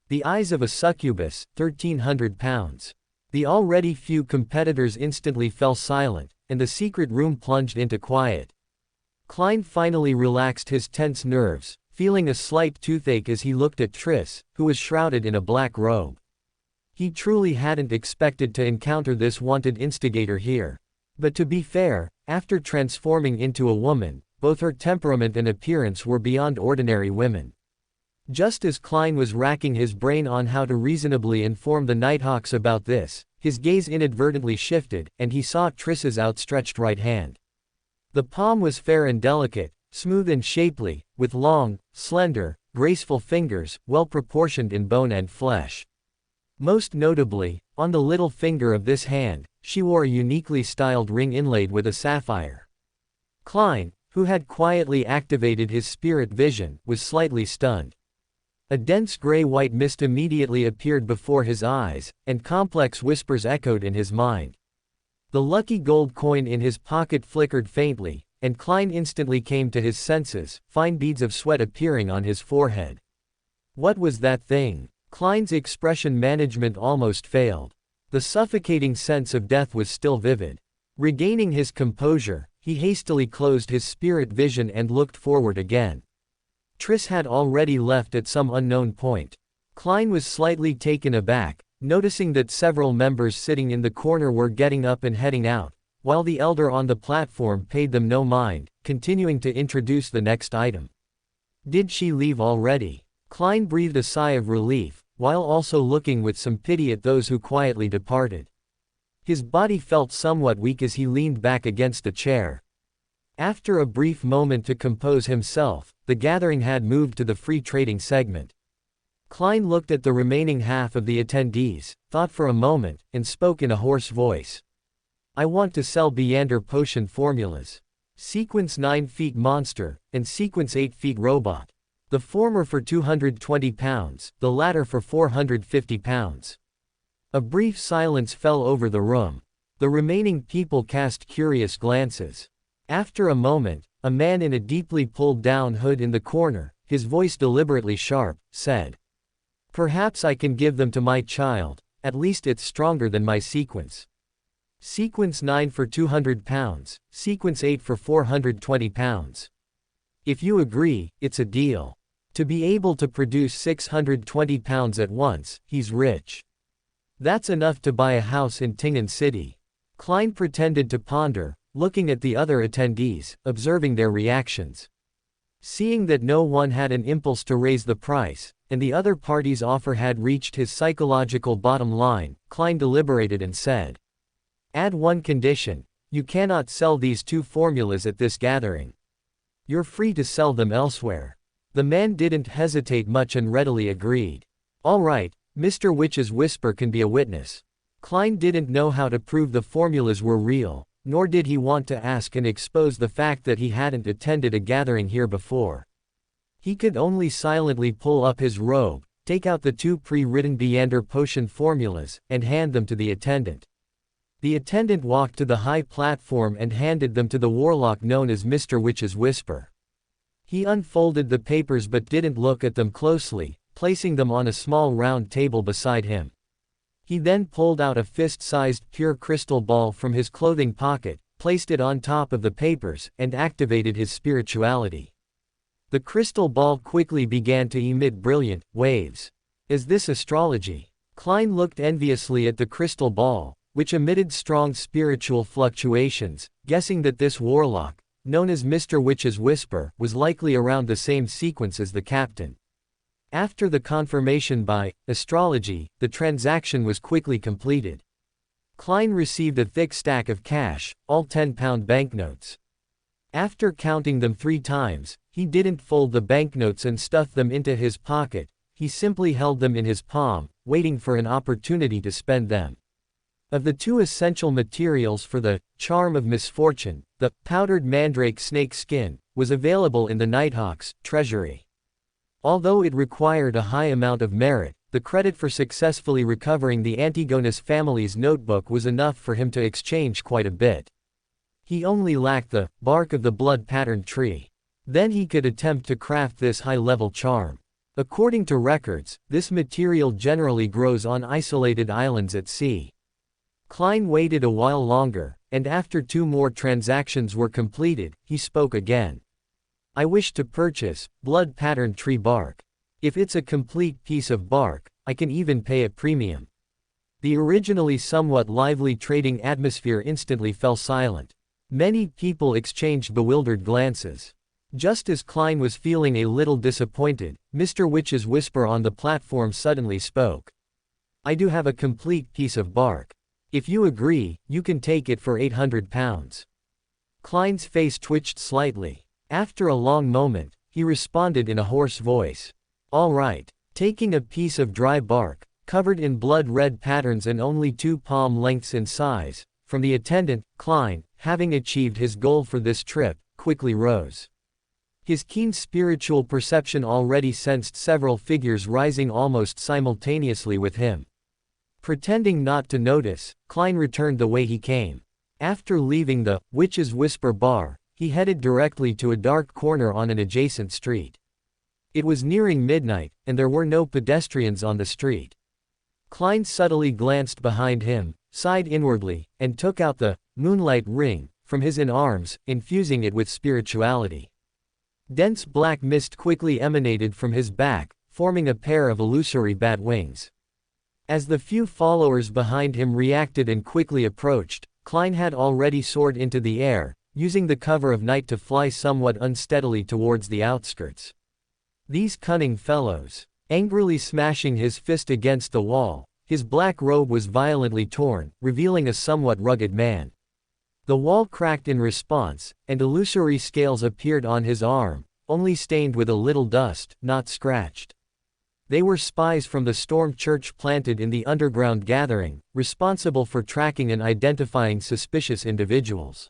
The eyes of a succubus, 1,300 pounds. The already few competitors instantly fell silent, and the secret room plunged into quiet. Klein finally relaxed his tense nerves, feeling a slight toothache as he looked at Triss, who was shrouded in a black robe. He truly hadn't expected to encounter this wanted instigator here. But to be fair, after transforming into a woman, both her temperament and appearance were beyond ordinary women. Just as Klein was racking his brain on how to reasonably inform the Nighthawks about this, his gaze inadvertently shifted, and he saw Triss's outstretched right hand. The palm was fair and delicate, smooth and shapely, with long, slender, graceful fingers, well proportioned in bone and flesh. Most notably, on the little finger of this hand, she wore a uniquely styled ring inlaid with a sapphire. Klein, who had quietly activated his spirit vision, was slightly stunned. A dense gray-white mist immediately appeared before his eyes, and complex whispers echoed in his mind. The lucky gold coin in his pocket flickered faintly, and Klein instantly came to his senses, fine beads of sweat appearing on his forehead. What was that thing? Klein's expression management almost failed. The suffocating sense of death was still vivid. Regaining his composure, he hastily closed his spirit vision and looked forward again. Triss had already left at some unknown point. Klein was slightly taken aback, noticing that several members sitting in the corner were getting up and heading out, while the elder on the platform paid them no mind, continuing to introduce the next item. Did she leave already? Klein breathed a sigh of relief, while also looking with some pity at those who quietly departed. His body felt somewhat weak as he leaned back against a chair. After a brief moment to compose himself, the gathering had moved to the free trading segment. Klein looked at the remaining half of the attendees, thought for a moment, and spoke in a hoarse voice. I want to sell Beander potion formulas. Sequence 9 feet monster, and sequence 8 feet robot. The former for £220, the latter for £450. A brief silence fell over the room. The remaining people cast curious glances. After a moment, a man in a deeply pulled-down hood in the corner, his voice deliberately sharp, said, Perhaps I can give them to my child, at least it's stronger than my sequence. Sequence 9 for £200, sequence 8 for £420. If you agree, it's a deal. To be able to produce £620 at once, he's rich. That's enough to buy a house in Tingen City. Klein pretended to ponder, looking at the other attendees, observing their reactions. Seeing that no one had an impulse to raise the price, and the other party's offer had reached his psychological bottom line, Klein deliberated and said, Add one condition, you cannot sell these two formulas at this gathering. You're free to sell them elsewhere. The man didn't hesitate much and readily agreed. All right, Mr. Witch's whisper can be a witness. Klein didn't know how to prove the formulas were real, nor did he want to ask and expose the fact that he hadn't attended a gathering here before. He could only silently pull up his robe, take out the two pre-written Beander potion formulas, and hand them to the attendant. The attendant walked to the high platform and handed them to the warlock known as Mr. Witch's Whisper. He unfolded the papers but didn't look at them closely, placing them on a small round table beside him. He then pulled out a fist-sized pure crystal ball from his clothing pocket, placed it on top of the papers, and activated his spirituality. The crystal ball quickly began to emit brilliant waves. Is this astrology? Klein looked enviously at the crystal ball, which emitted strong spiritual fluctuations, guessing that this warlock, known as Mr. Witch's Whisper, was likely around the same sequence as the captain. After the confirmation by astrology, the transaction was quickly completed. Klein received a thick stack of cash, all £10 banknotes. After counting them 3 times, he didn't fold the banknotes and stuff them into his pocket, he simply held them in his palm, waiting for an opportunity to spend them. Of the 2 essential materials for the charm of misfortune, the powdered mandrake snake skin was available in the Nighthawk's treasury. Although it required a high amount of merit, the credit for successfully recovering the Antigonus family's notebook was enough for him to exchange quite a bit. He only lacked the bark of the blood-patterned tree. Then he could attempt to craft this high-level charm. According to records, this material generally grows on isolated islands at sea. Klein waited a while longer, and after 2 more transactions were completed, he spoke again. I wish to purchase blood-patterned tree bark. If it's a complete piece of bark, I can even pay a premium. The originally somewhat lively trading atmosphere instantly fell silent. Many people exchanged bewildered glances. Just as Klein was feeling a little disappointed, Mr. Witch's Whisper on the platform suddenly spoke. I do have a complete piece of bark. If you agree, you can take it for £800. Klein's face twitched slightly. After a long moment, he responded in a hoarse voice. All right. Taking a piece of dry bark, covered in blood-red patterns and only 2 palm lengths in size, from the attendant, Klein, having achieved his goal for this trip, quickly rose. His keen spiritual perception already sensed several figures rising almost simultaneously with him. Pretending not to notice, Klein returned the way he came. After leaving the Witch's Whisper bar, he headed directly to a dark corner on an adjacent street. It was nearing midnight, and there were no pedestrians on the street. Klein subtly glanced behind him, sighed inwardly, and took out the moonlight ring from his arms, infusing it with spirituality. Dense black mist quickly emanated from his back, forming a pair of illusory bat wings. As the few followers behind him reacted and quickly approached, Klein had already soared into the air, using the cover of night to fly somewhat unsteadily towards the outskirts. These cunning fellows! Angrily smashing his fist against the wall, his black robe was violently torn, revealing a somewhat rugged man. The wall cracked in response, and illusory scales appeared on his arm, only stained with a little dust, not scratched. They were spies from the Storm Church planted in the underground gathering, responsible for tracking and identifying suspicious individuals.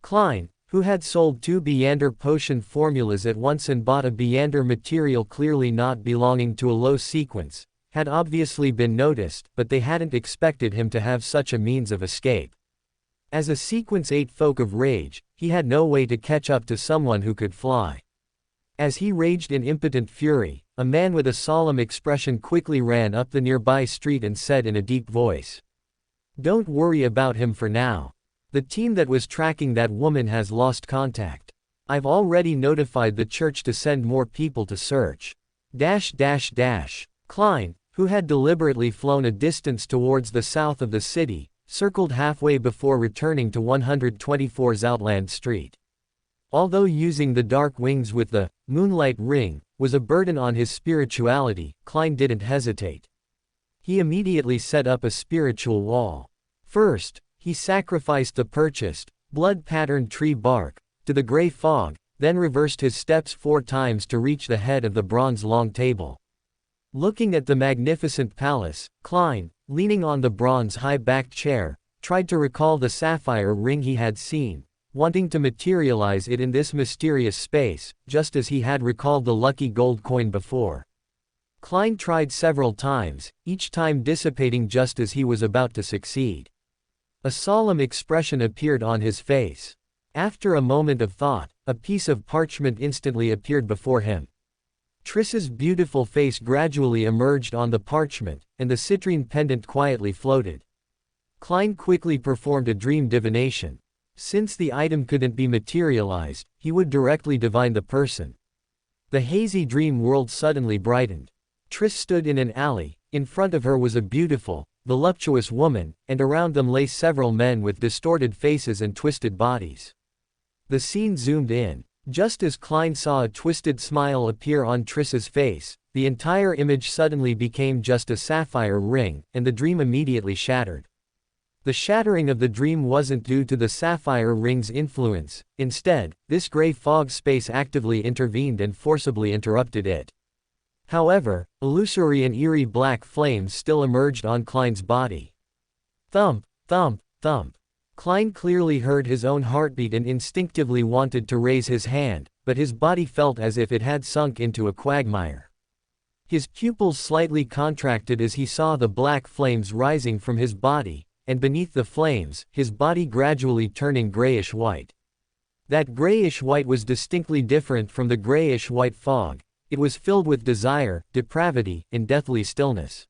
Klein, who had sold 2 Beander potion formulas at once and bought a Beander material clearly not belonging to a low sequence, had obviously been noticed, but they hadn't expected him to have such a means of escape. As a sequence 8 folk of rage, he had no way to catch up to someone who could fly. As he raged in impotent fury, a man with a solemn expression quickly ran up the nearby street and said in a deep voice, "Don't worry about him for now. The team that was tracking that woman has lost contact. I've already notified the church to send more people to search." Klein, who had deliberately flown a distance towards the south of the city, circled halfway before returning to 124 Zoutland Street. Although using the dark wings with the moonlight ring was a burden on his spirituality, Klein didn't hesitate. He immediately set up a spiritual wall. First, he sacrificed the purchased, blood-patterned tree bark to the gray fog, then reversed his steps 4 times to reach the head of the bronze long table. Looking at the magnificent palace, Klein, leaning on the bronze high-backed chair, tried to recall the sapphire ring he had seen, wanting to materialize it in this mysterious space, just as he had recalled the lucky gold coin before. Klein tried several times, each time dissipating just as he was about to succeed. A solemn expression appeared on his face. After a moment of thought, a piece of parchment instantly appeared before him. Triss's beautiful face gradually emerged on the parchment, and the citrine pendant quietly floated. Klein quickly performed a dream divination. Since the item couldn't be materialized, he would directly divine the person. The hazy dream world suddenly brightened. Triss stood in an alley. In front of her was a beautiful, voluptuous woman, and around them lay several men with distorted faces and twisted bodies. The scene zoomed in. Just as Klein saw a twisted smile appear on Triss's face, the entire image suddenly became just a sapphire ring, and the dream immediately shattered. The shattering of the dream wasn't due to the sapphire ring's influence. Instead, this gray fog space actively intervened and forcibly interrupted it. However, illusory and eerie black flames still emerged on Klein's body. Thump, thump, thump. Klein clearly heard his own heartbeat and instinctively wanted to raise his hand, but his body felt as if it had sunk into a quagmire. His pupils slightly contracted as he saw the black flames rising from his body, and beneath the flames, his body gradually turning grayish-white. That grayish-white was distinctly different from the grayish-white fog. It was filled with desire, depravity, and deathly stillness.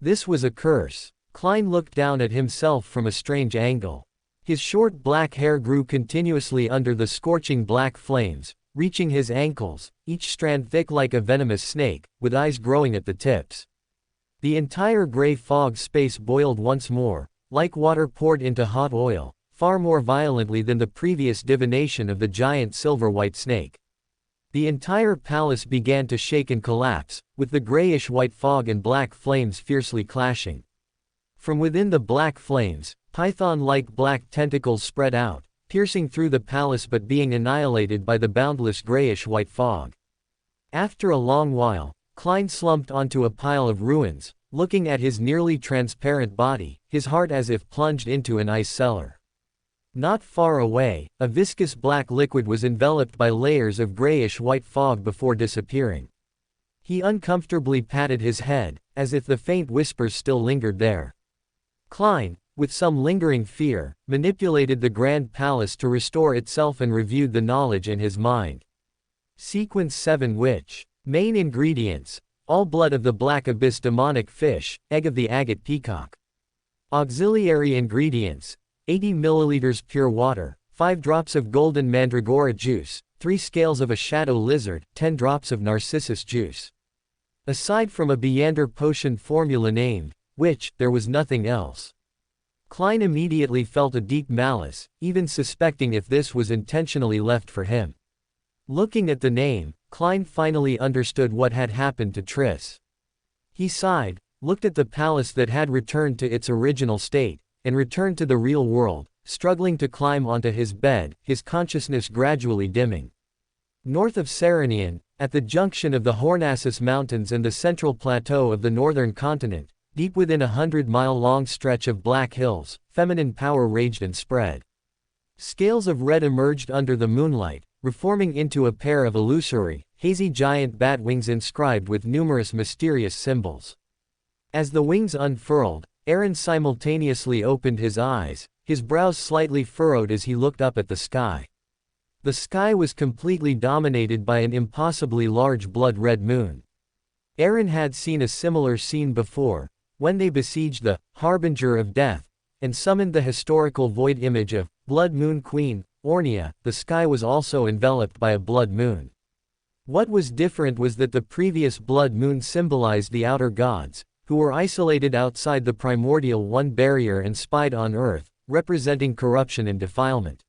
This was a curse. Klein looked down at himself from a strange angle. His short black hair grew continuously under the scorching black flames, reaching his ankles, each strand thick like a venomous snake, with eyes growing at the tips. The entire gray fog space boiled once more, like water poured into hot oil, far more violently than the previous divination of the giant silver-white snake. The entire palace began to shake and collapse, with the grayish-white fog and black flames fiercely clashing. From within the black flames, python-like black tentacles spread out, piercing through the palace but being annihilated by the boundless grayish-white fog. After a long while, Klein slumped onto a pile of ruins, looking at his nearly transparent body, his heart as if plunged into an ice cellar. Not far away, a viscous black liquid was enveloped by layers of grayish-white fog before disappearing. He uncomfortably patted his head, as if the faint whispers still lingered there. Klein, with some lingering fear, manipulated the Grand Palace to restore itself and reviewed the knowledge in his mind. Sequence 7 Witch. Main ingredients: all blood of the black abyss demonic fish, egg of the agate peacock. Auxiliary ingredients: 80 ml pure water, 5 drops of golden mandragora juice, 3 scales of a shadow lizard, 10 drops of narcissus juice. Aside from a Beander potion formula named, which, there was nothing else. Klein immediately felt a deep malice, even suspecting if this was intentionally left for him. Looking at the name, Klein finally understood what had happened to Triss. He sighed, looked at the palace that had returned to its original state, and returned to the real world, struggling to climb onto his bed, his consciousness gradually dimming. North of Serenian, at the junction of the Hornassus Mountains and the central plateau of the northern continent, deep within a 100-mile-long stretch of black hills, feminine power raged and spread. Scales of red emerged under the moonlight, reforming into a pair of illusory, hazy giant bat wings inscribed with numerous mysterious symbols. As the wings unfurled, Aaron simultaneously opened his eyes, his brows slightly furrowed as he looked up at the sky. The sky was completely dominated by an impossibly large blood-red moon. Aaron had seen a similar scene before, when they besieged the Harbinger of Death, and summoned the historical void image of Blood Moon Queen, Ornia. The sky was also enveloped by a blood moon. What was different was that the previous blood moon symbolized the outer gods, who were isolated outside the primordial one barrier and spied on Earth, representing corruption and defilement.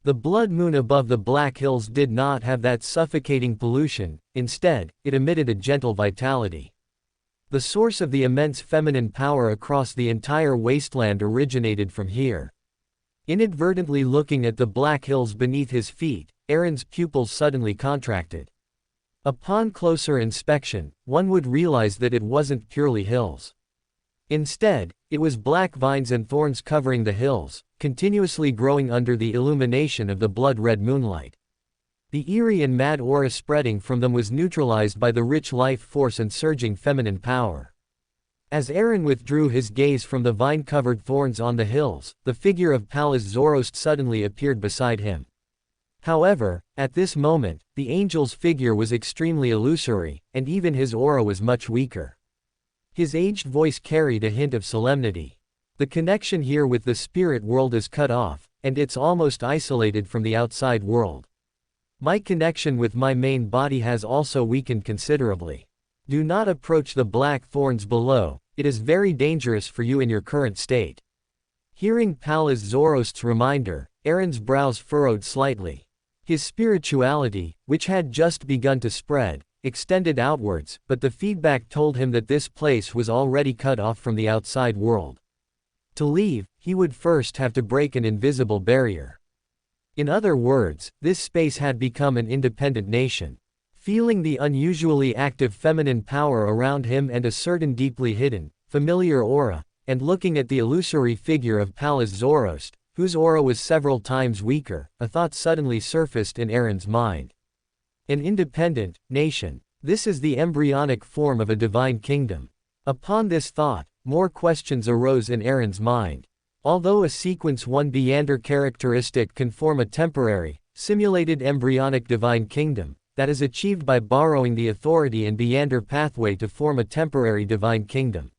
The blood moon above the Black Hills did not have that suffocating pollution, instead, it emitted a gentle vitality. The source of the immense feminine power across the entire wasteland originated from here. Inadvertently looking at the Black Hills beneath his feet, Aaron's pupils suddenly contracted. Upon closer inspection, one would realize that it wasn't purely hills. Instead, it was black vines and thorns covering the hills, continuously growing under the illumination of the blood-red moonlight. The eerie and mad aura spreading from them was neutralized by the rich life force and surging feminine power. As Aaron withdrew his gaze from the vine-covered thorns on the hills, the figure of Pallas Zoroast suddenly appeared beside him. However, at this moment, the angel's figure was extremely illusory, and even his aura was much weaker. His aged voice carried a hint of solemnity. The connection here with the spirit world is cut off, and it's almost isolated from the outside world. My connection with my main body has also weakened considerably. Do not approach the black thorns below, it is very dangerous for you in your current state. Hearing Pallas Zoroast's reminder, Aaron's brows furrowed slightly. His spirituality, which had just begun to spread, extended outwards, but the feedback told him that this place was already cut off from the outside world. To leave, he would first have to break an invisible barrier. In other words, this space had become an independent nation. Feeling the unusually active feminine power around him and a certain deeply hidden, familiar aura, and looking at the illusory figure of Pallas Zoroast, whose aura was several times weaker, a thought suddenly surfaced in Aaron's mind. An independent nation. This is the embryonic form of a divine kingdom. Upon this thought, more questions arose in Aaron's mind. Although a sequence 1 Beander characteristic can form a temporary, simulated embryonic divine kingdom, that is achieved by borrowing the authority and Beander pathway to form a temporary divine kingdom.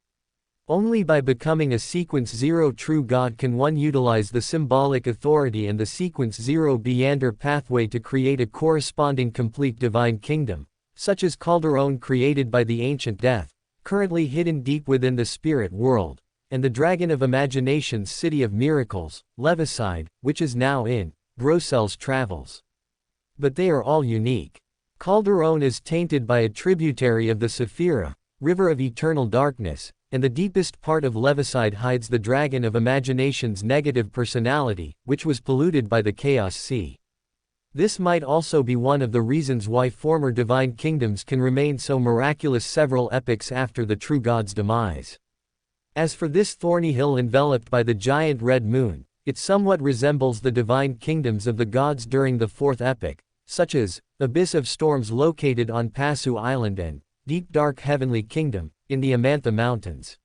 Only by becoming a sequence 0 true god can one utilize the symbolic authority and the sequence 0 Beander pathway to create a corresponding complete divine kingdom, such as Calderon created by the ancient Death, currently hidden deep within the spirit world, and the Dragon of Imagination's City of Miracles, Leviside, which is now in Grossel's Travels. But they are all unique. Calderon is tainted by a tributary of the Saphira, River of Eternal Darkness, and the deepest part of Leviside hides the Dragon of Imagination's negative personality, which was polluted by the Chaos Sea. This might also be one of the reasons why former divine kingdoms can remain so miraculous several epochs after the true god's demise. As for this thorny hill enveloped by the giant red moon, it somewhat resembles the divine kingdoms of the gods during the fourth epoch, such as Abyss of Storms located on Passu Island and Deep Dark Heavenly Kingdom, in the Amantha Mountains.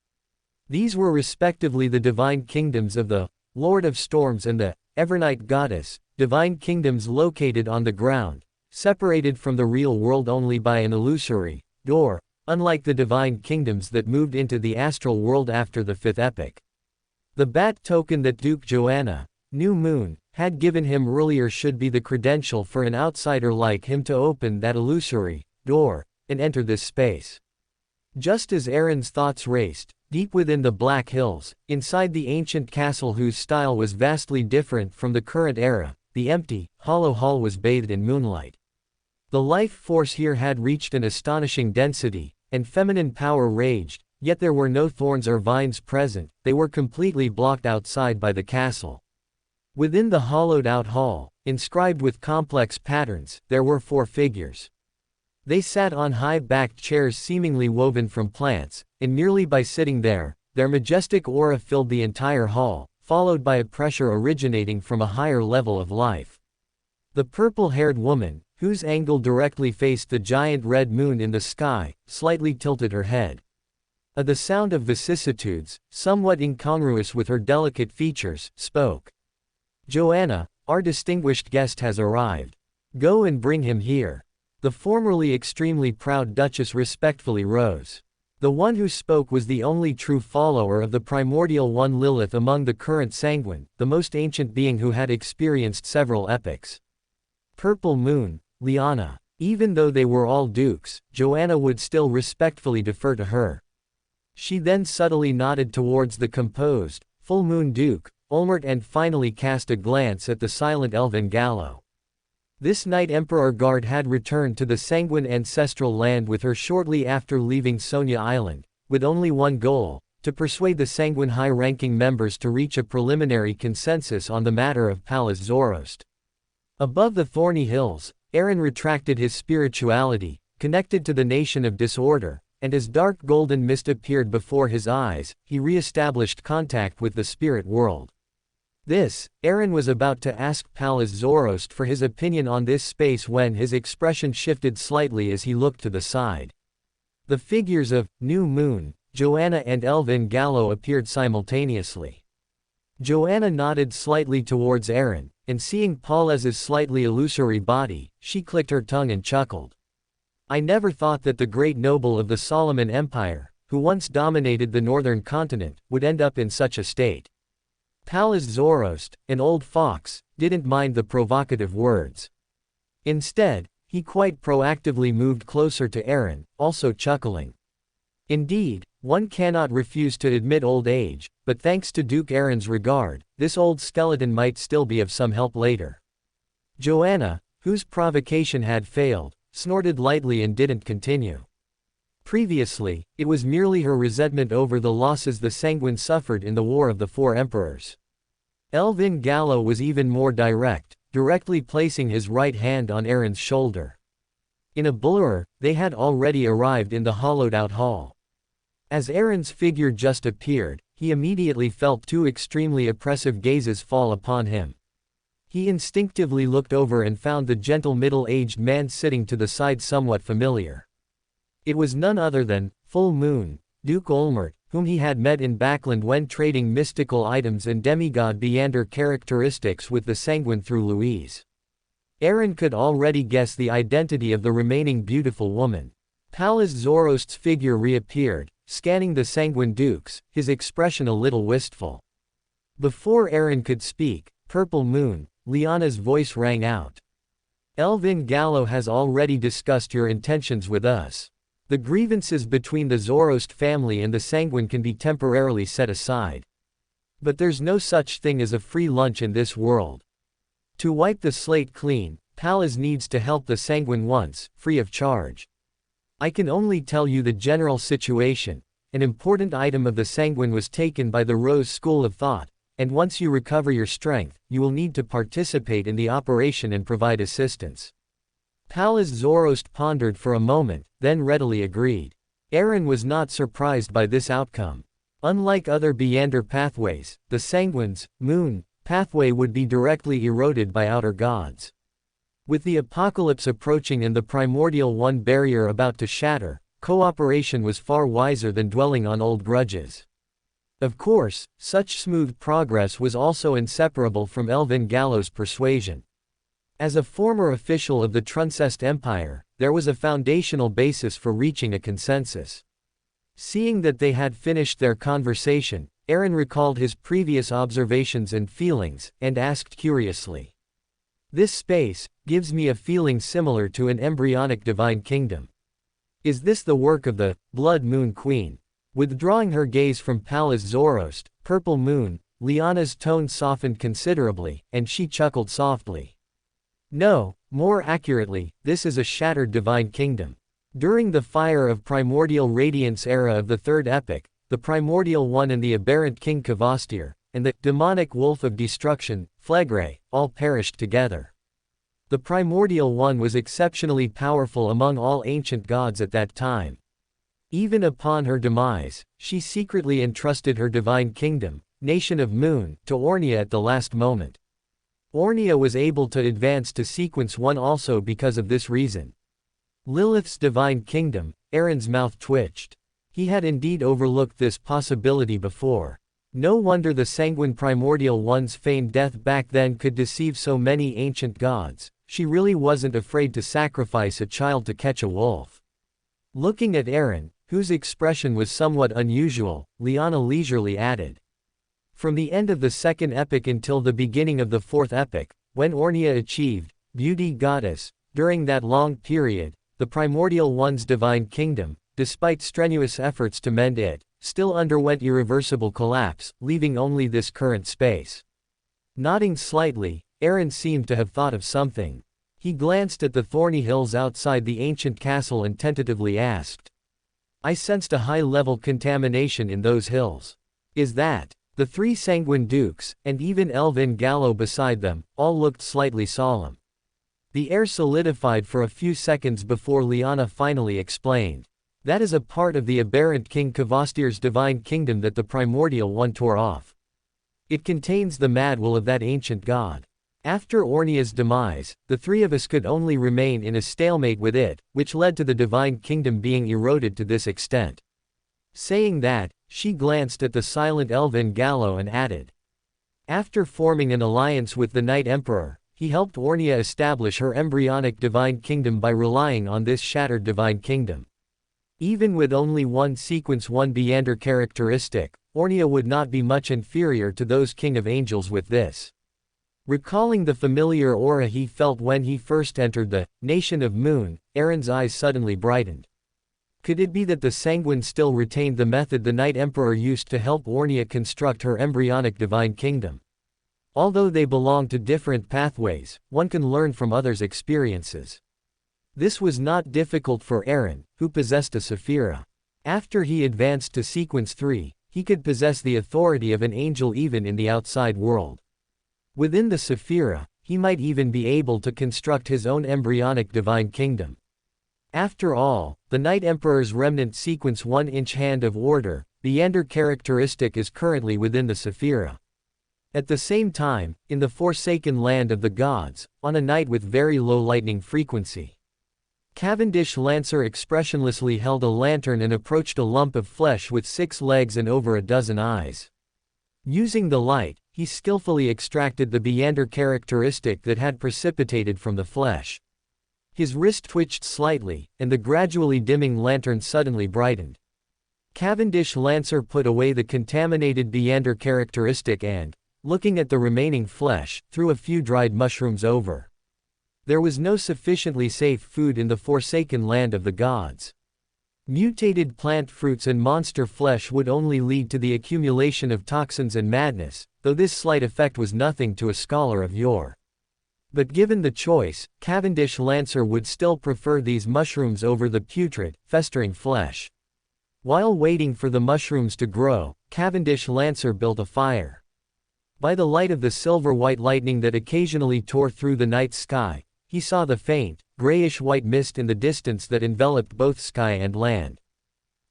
These were respectively the divine kingdoms of the Lord of Storms and the Evernight Goddess, divine kingdoms located on the ground, separated from the real world only by an illusory door, unlike the divine kingdoms that moved into the astral world after the fifth epoch. The bat token that Duke Joanna, New Moon, had given him earlier should be the credential for an outsider like him to open that illusory door and enter this space. Just as Aaron's thoughts raced, deep within the Black Hills, inside the ancient castle whose style was vastly different from the current era, the empty, hollow hall was bathed in moonlight. The life force here had reached an astonishing density, and feminine power raged, yet there were no thorns or vines present, they were completely blocked outside by the castle. Within the hollowed-out hall, inscribed with complex patterns, there were 4 figures. They sat on high-backed chairs seemingly woven from plants, and merely by sitting there, their majestic aura filled the entire hall, followed by a pressure originating from a higher level of life. The purple-haired woman, whose angle directly faced the giant red moon in the sky, slightly tilted her head. The sound of vicissitudes, somewhat incongruous with her delicate features, spoke. "Joanna, our distinguished guest has arrived. Go and bring him here." The formerly extremely proud Duchess respectfully rose. The one who spoke was the only true follower of the primordial one Lilith among the current sanguine, the most ancient being who had experienced several epochs. Purple Moon, Liana. Even though they were all dukes, Joanna would still respectfully defer to her. She then subtly nodded towards the composed, full moon Duke, Olmert, and finally cast a glance at the silent elven Gallo. This Knight Emperor guard had returned to the sanguine ancestral land with her shortly after leaving Sonia Island, with only one goal, to persuade the sanguine high-ranking members to reach a preliminary consensus on the matter of Palace Zoroast. Above the thorny hills, Aaron retracted his spirituality, connected to the nation of disorder, and as dark golden mist appeared before his eyes, he re-established contact with the spirit world. Aaron was about to ask Palace Zoroast for his opinion on this space when his expression shifted slightly as he looked to the side. The figures of New Moon, Joanna, and Elvin Gallo appeared simultaneously. Joanna nodded slightly towards Aaron, and seeing Pales's slightly illusory body, she clicked her tongue and chuckled. "I never thought that the great noble of the Solomon Empire, who once dominated the northern continent, would end up in such a state." Palace Zoroast, an old fox, didn't mind the provocative words. Instead, he quite proactively moved closer to Aaron, also chuckling. Indeed, one cannot refuse to admit old age, but thanks to Duke Aaron's regard, this old skeleton might still be of some help later. Joanna, whose provocation had failed, snorted lightly and didn't continue. Previously, it was merely her resentment over the losses the Sanguine suffered in the War of the Four Emperors. Elvin Gallo was even more direct, directly placing his right hand on Aaron's shoulder. In a blur, they had already arrived in the hollowed-out hall. As Aaron's figure just appeared, he immediately felt 2 extremely oppressive gazes fall upon him. He instinctively looked over and found the gentle middle-aged man sitting to the side somewhat familiar. It was none other than Full Moon, Duke Olmert, whom he had met in Backland when trading mystical items and demigod Beander characteristics with the Sanguine through Louise. Aaron could already guess the identity of the remaining beautiful woman. Palace Zoroast's figure reappeared, scanning the Sanguine dukes, his expression a little wistful. Before Aaron could speak, Purple Moon, Liana's voice rang out. "Elvin Gallo has already discussed your intentions with us. The grievances between the Zoroast family and the Sanguine can be temporarily set aside. But there's no such thing as a free lunch in this world. To wipe the slate clean, Palace needs to help the Sanguine once, free of charge. I can only tell you the general situation. An important item of the Sanguine was taken by the Rose School of Thought, and once you recover your strength, you will need to participate in the operation and provide assistance." Palace Zoroast pondered for a moment, then readily agreed. Aaron was not surprised by this outcome. Unlike other Beander pathways, the Sanguine's Moon pathway would be directly eroded by outer gods. With the apocalypse approaching and the primordial one barrier about to shatter, cooperation was far wiser than dwelling on old grudges. Of course, such smooth progress was also inseparable from Elvin Gallo's persuasion. As a former official of the Truncest Empire, there was a foundational basis for reaching a consensus. Seeing that they had finished their conversation, Aaron recalled his previous observations and feelings, and asked curiously. This space gives me a feeling similar to an embryonic divine kingdom. Is this the work of the Blood Moon Queen? Withdrawing her gaze from Pallas Zoroast, Purple Moon, Liana's tone softened considerably, and she chuckled softly. No, more accurately, this is a shattered divine kingdom. During the fire of primordial radiance era of the third epoch, the primordial one and the aberrant king Kvastir, and the demonic wolf of destruction, Phlegre, all perished together. The primordial one was exceptionally powerful among all ancient gods at that time. Even upon her demise, she secretly entrusted her divine kingdom, Nation of Moon, to Ornia at the last moment. Ornia was able to advance to sequence 1 also because of this reason. Lilith's divine kingdom, Aaron's mouth twitched. He had indeed overlooked this possibility before. No wonder the sanguine primordial one's feigned death back then could deceive so many ancient gods. She really wasn't afraid to sacrifice a child to catch a wolf. Looking at Aaron, whose expression was somewhat unusual, Liana leisurely added. From the end of the second epoch until the beginning of the fourth epoch, when Ornia achieved beauty goddess, during that long period, the primordial one's divine kingdom, despite strenuous efforts to mend it, still underwent irreversible collapse, leaving only this current space. Nodding slightly, Aaron seemed to have thought of something. He glanced at the thorny hills outside the ancient castle and tentatively asked. I sensed a high-level contamination in those hills. Is that? The 3 sanguine dukes, and even Elvin Gallo beside them, all looked slightly solemn. The air solidified for a few seconds before Liana finally explained. That is a part of the aberrant King Kvastir's divine kingdom that the primordial one tore off. It contains the mad will of that ancient god. After Ornia's demise, the 3 of us could only remain in a stalemate with it, which led to the divine kingdom being eroded to this extent. Saying that, she glanced at the silent Elvin Gallo and added. After forming an alliance with the Night Emperor, he helped Ornia establish her embryonic divine kingdom by relying on this shattered divine kingdom. Even with only one sequence 1 Beander characteristic, Ornia would not be much inferior to those king of angels with this. Recalling the familiar aura he felt when he first entered the Nation of Moon, Aaron's eyes suddenly brightened. Could it be that the sanguine still retained the method the Night Emperor used to help Ornia construct her embryonic divine kingdom? Although they belong to different pathways, one can learn from others' experiences. This was not difficult for Aaron, who possessed a Sephira. After he advanced to sequence 3, he could possess the authority of an angel even in the outside world. Within the Sephira, he might even be able to construct his own embryonic divine kingdom. After all, the Night Emperor's remnant sequence 1-inch hand of order, Beander characteristic is currently within the Sephira. At the same time, in the forsaken land of the gods, on a night with very low lightning frequency, Cavendish Lancer expressionlessly held a lantern and approached a lump of flesh with 6 legs and over a dozen eyes. Using the light, he skillfully extracted the Beander characteristic that had precipitated from the flesh. His wrist twitched slightly, and the gradually dimming lantern suddenly brightened. Cavendish Lancer put away the contaminated Beander characteristic and, looking at the remaining flesh, threw a few dried mushrooms over. There was no sufficiently safe food in the forsaken land of the gods. Mutated plant fruits and monster flesh would only lead to the accumulation of toxins and madness, though this slight effect was nothing to a scholar of yore. But given the choice, Cavendish Lancer would still prefer these mushrooms over the putrid, festering flesh. While waiting for the mushrooms to grow, Cavendish Lancer built a fire. By the light of the silver-white lightning that occasionally tore through the night sky, he saw the faint, grayish-white mist in the distance that enveloped both sky and land.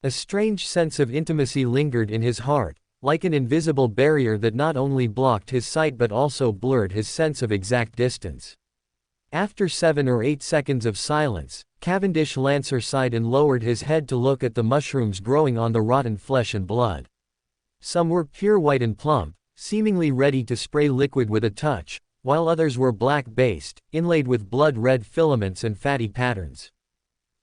A strange sense of intimacy lingered in his heart, like an invisible barrier that not only blocked his sight but also blurred his sense of exact distance. After 7 or 8 seconds of silence, Cavendish Lancer sighed and lowered his head to look at the mushrooms growing on the rotten flesh and blood. Some were pure white and plump, seemingly ready to spray liquid with a touch, while others were black-based, inlaid with blood-red filaments and fatty patterns.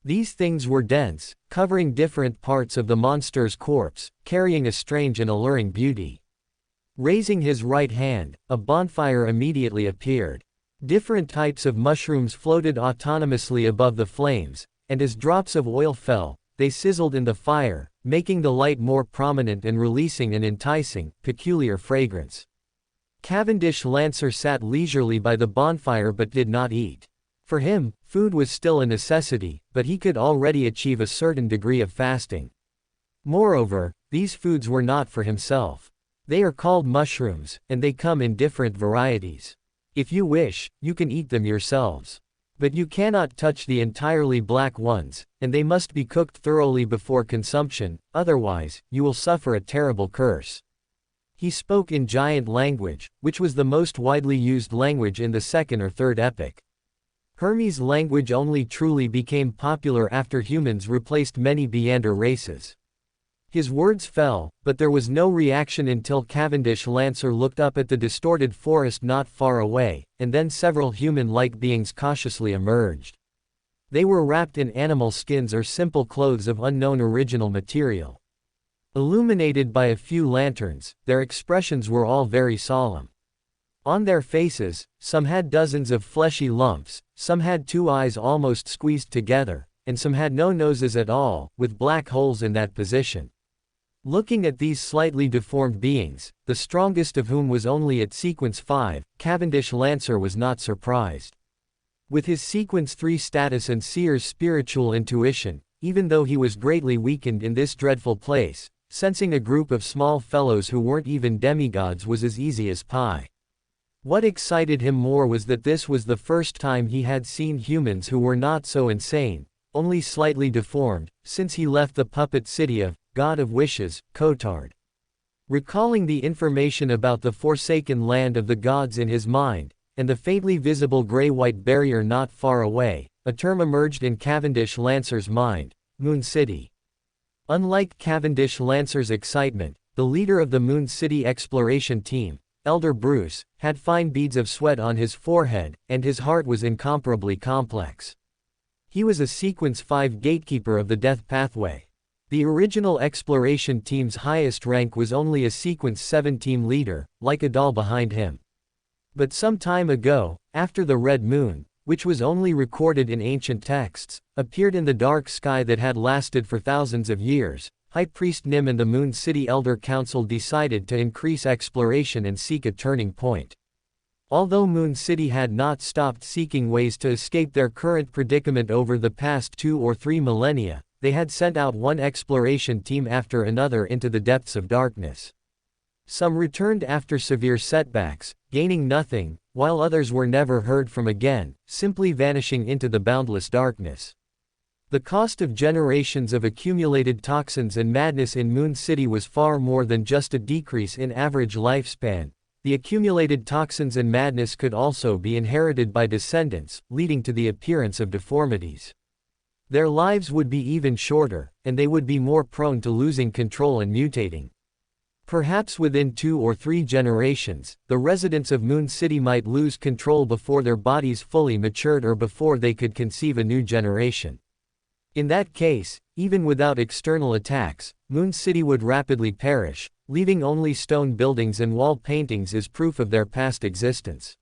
These things were dense, covering different parts of the monster's corpse, carrying a strange and alluring beauty. Raising his right hand, a bonfire immediately appeared. Different types of mushrooms floated autonomously above the flames, and as drops of oil fell, they sizzled in the fire, making the light more prominent and releasing an enticing, peculiar fragrance. Cavendish Lancer sat leisurely by the bonfire but did not eat. For him, food was still a necessity, but he could already achieve a certain degree of fasting. Moreover, these foods were not for himself. They are called mushrooms, and they come in different varieties. If you wish, you can eat them yourselves. But you cannot touch the entirely black ones, and they must be cooked thoroughly before consumption, otherwise, you will suffer a terrible curse. He spoke in giant language, which was the most widely used language in the second or third epoch. Hermes language only truly became popular after humans replaced many Beander races. His words fell, but there was no reaction until Cavendish Lancer looked up at the distorted forest not far away, and then several human-like beings cautiously emerged. They were wrapped in animal skins or simple clothes of unknown original material. Illuminated by a few lanterns, their expressions were all very solemn. On their faces, some had dozens of fleshy lumps, some had two eyes almost squeezed together, and some had no noses at all, with black holes in that position. Looking at these slightly deformed beings, the strongest of whom was only at sequence 5, Cavendish Lancer was not surprised. With his sequence 3 status and seer's spiritual intuition, even though he was greatly weakened in this dreadful place, sensing a group of small fellows who weren't even demigods was as easy as pie. What excited him more was that this was the first time he had seen humans who were not so insane, only slightly deformed, since he left the puppet city of God of Wishes, Cotard. Recalling the information about the forsaken land of the gods in his mind, and the faintly visible gray-white barrier not far away, a term emerged in Cavendish Lancer's mind: Moon City. Unlike Cavendish Lancer's excitement, the leader of the Moon City exploration team, Elder Bruce, had fine beads of sweat on his forehead, and his heart was incomparably complex. He was a Sequence 5 gatekeeper of the Death Pathway. The original exploration team's highest rank was only a Sequence 7 team leader, like a doll behind him. But some time ago, after the Red Moon, which was only recorded in ancient texts, appeared in the dark sky that had lasted for thousands of years, High Priest Nim and the Moon City Elder Council decided to increase exploration and seek a turning point. Although Moon City had not stopped seeking ways to escape their current predicament over the past 2 or 3 millennia, they had sent out one exploration team after another into the depths of darkness. Some returned after severe setbacks, gaining nothing, while others were never heard from again, simply vanishing into the boundless darkness. The cost of generations of accumulated toxins and madness in Moon City was far more than just a decrease in average lifespan. The accumulated toxins and madness could also be inherited by descendants, leading to the appearance of deformities. Their lives would be even shorter, and they would be more prone to losing control and mutating. Perhaps within 2 or 3 generations, the residents of Moon City might lose control before their bodies fully matured or before they could conceive a new generation. In that case, even without external attacks, Moon City would rapidly perish, leaving only stone buildings and wall paintings as proof of their past existence.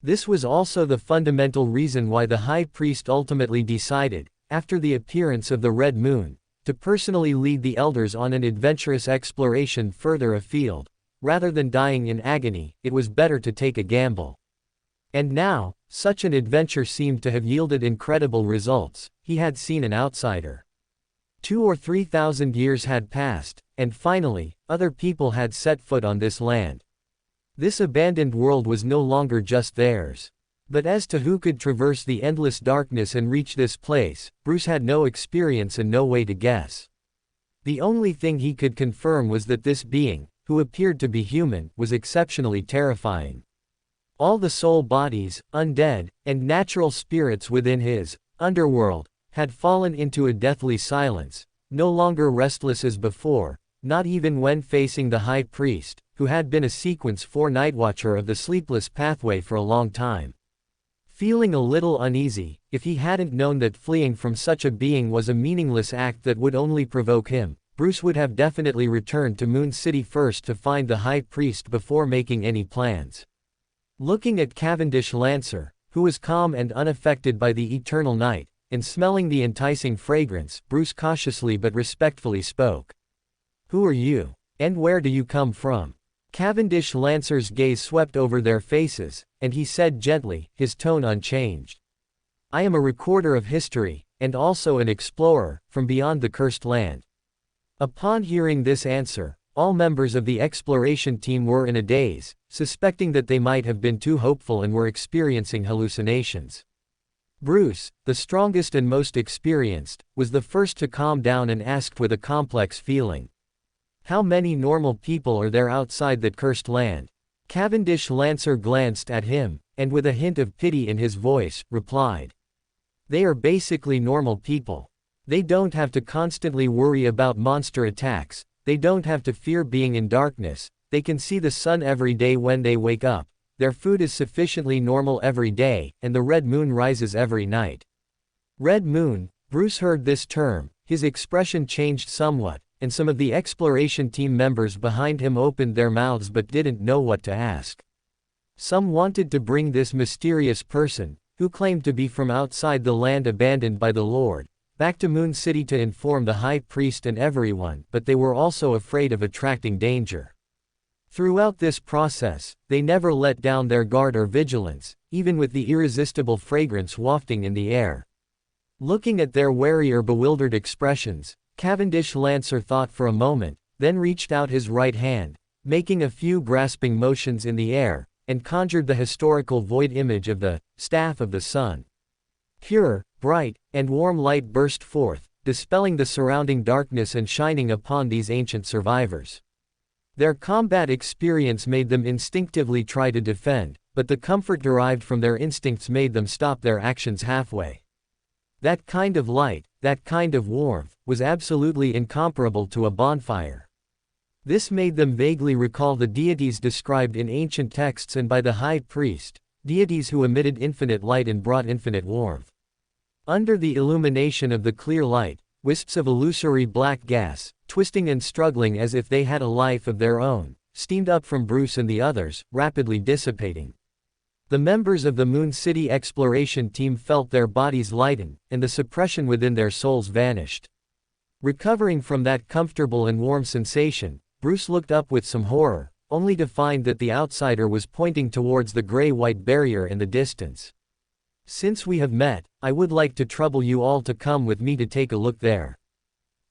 This was also the fundamental reason why the High Priest ultimately decided, after the appearance of the Red Moon, to personally lead the elders on an adventurous exploration further afield. Rather than dying in agony, it was better to take a gamble. And now, such an adventure seemed to have yielded incredible results. He had seen an outsider. 2 or 3,000 years had passed, and finally, other people had set foot on this land. This abandoned world was no longer just theirs. But as to who could traverse the endless darkness and reach this place, Bruce had no experience and no way to guess. The only thing he could confirm was that this being, who appeared to be human, was exceptionally terrifying. All the soul bodies, undead, and natural spirits within his underworld had fallen into a deathly silence, no longer restless as before, not even when facing the High Priest, who had been a Sequence 4 Nightwatcher of the Sleepless Pathway for a long time. Feeling a little uneasy, if he hadn't known that fleeing from such a being was a meaningless act that would only provoke him, Bruce would have definitely returned to Moon City first to find the High Priest before making any plans. Looking at Cavendish Lancer, who was calm and unaffected by the eternal night, and smelling the enticing fragrance, Bruce cautiously but respectfully spoke. "Who are you? And where do you come from?" Cavendish Lancer's gaze swept over their faces, and he said gently, his tone unchanged. "I am a recorder of history, and also an explorer, from beyond the cursed land." Upon hearing this answer, all members of the exploration team were in a daze, suspecting that they might have been too hopeful and were experiencing hallucinations. Bruce, the strongest and most experienced, was the first to calm down and asked with a complex feeling. "How many normal people are there outside that cursed land?" Cavendish Lancer glanced at him, and with a hint of pity in his voice, replied. "They are basically normal people. They don't have to constantly worry about monster attacks, they don't have to fear being in darkness, they can see the sun every day when they wake up, their food is sufficiently normal every day, and the red moon rises every night." Red moon, Bruce heard this term, his expression changed somewhat, and some of the exploration team members behind him opened their mouths but didn't know what to ask. Some wanted to bring this mysterious person, who claimed to be from outside the land abandoned by the Lord, back to Moon City to inform the High Priest and everyone, but they were also afraid of attracting danger. Throughout this process, they never let down their guard or vigilance, even with the irresistible fragrance wafting in the air. Looking at their wary or bewildered expressions, Cavendish Lancer thought for a moment, then reached out his right hand, making a few grasping motions in the air, and conjured the historical void image of the Staff of the Sun. Pure, bright, and warm light burst forth, dispelling the surrounding darkness and shining upon these ancient survivors. Their combat experience made them instinctively try to defend, but the comfort derived from their instincts made them stop their actions halfway. That kind of light, that kind of warmth, was absolutely incomparable to a bonfire. This made them vaguely recall the deities described in ancient texts and by the High Priest, deities who emitted infinite light and brought infinite warmth. Under the illumination of the clear light, wisps of illusory black gas, twisting and struggling as if they had a life of their own, steamed up from Bruce and the others, rapidly dissipating. The members of the Moon City exploration team felt their bodies lighten, and the suppression within their souls vanished. Recovering from that comfortable and warm sensation, Bruce looked up with some horror, only to find that the outsider was pointing towards the gray-white barrier in the distance. "Since we have met, I would like to trouble you all to come with me to take a look there."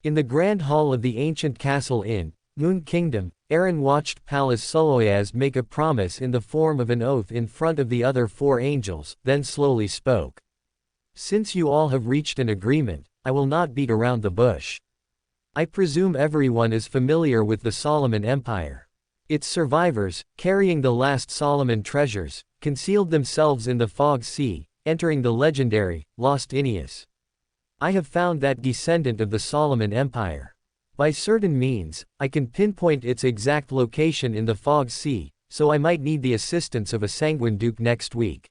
In the grand hall of the ancient castle in Moon Kingdom, Aaron watched Pallas Soloias make a promise in the form of an oath in front of the other four angels, then slowly spoke. "Since you all have reached an agreement, I will not beat around the bush. I presume everyone is familiar with the Solomon Empire. Its survivors, carrying the last Solomon treasures, concealed themselves in the Fog Sea, entering the legendary, lost Ineus. I have found that descendant of the Solomon Empire. By certain means, I can pinpoint its exact location in the Fog Sea, so I might need the assistance of a sanguine duke next week."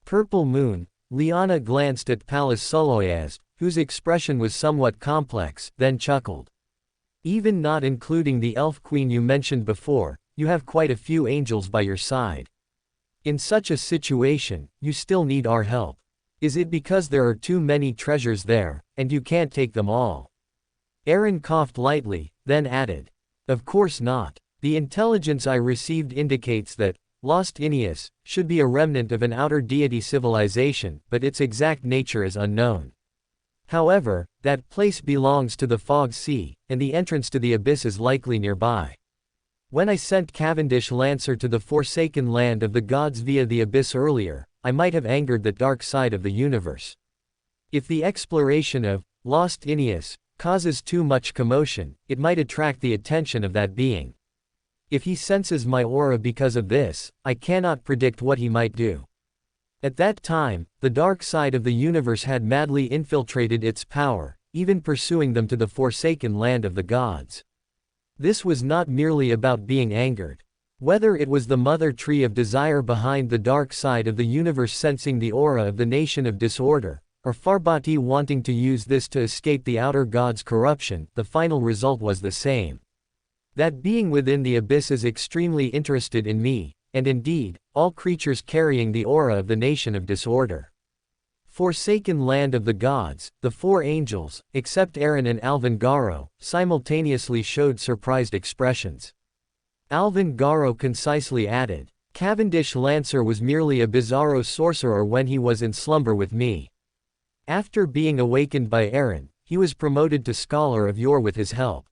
Purple Moon, Liana glanced at Pallas Soloias, whose expression was somewhat complex, then chuckled. "Even not including the elf queen you mentioned before, you have quite a few angels by your side. In such a situation, you still need our help. Is it because there are too many treasures there, and you can't take them all?" Aaron coughed lightly, then added, "Of course not. The intelligence I received indicates that lost Ineus should be a remnant of an outer deity civilization, but its exact nature is unknown. However, that place belongs to the Fog Sea, and the entrance to the abyss is likely nearby. When I sent Cavendish Lancer to the forsaken land of the gods via the abyss earlier, I might have angered the dark side of the universe. If the exploration of lost Ineus causes too much commotion, it might attract the attention of that being. If he senses my aura because of this, I cannot predict what he might do. At that time, the dark side of the universe had madly infiltrated its power, even pursuing them to the forsaken land of the gods. This was not merely about being angered. Whether it was the mother tree of desire behind the dark side of the universe sensing the aura of the nation of disorder, or Farbati wanting to use this to escape the outer god's corruption, the final result was the same. That being within the abyss is extremely interested in me, and indeed, all creatures carrying the aura of the nation of disorder. Forsaken land of the gods, the four angels, except Aaron and Alvin Garo, simultaneously showed surprised expressions. Alvin Garo concisely added, Cavendish Lancer was merely a bizarro sorcerer when he was in slumber with me. After being awakened by Aaron, he was promoted to Scholar of Yore with his help.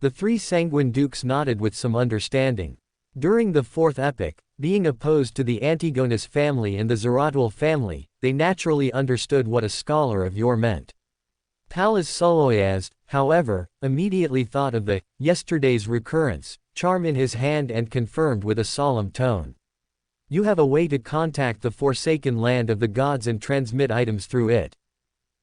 The three sanguine dukes nodded with some understanding. During the fourth epoch, being opposed to the Antigonus family and the Zeratul family, they naturally understood what a Scholar of Yore meant. Pallas Soloiazd, however, immediately thought of the yesterday's recurrence charm in his hand and confirmed with a solemn tone. You have a way to contact the forsaken land of the gods and transmit items through it.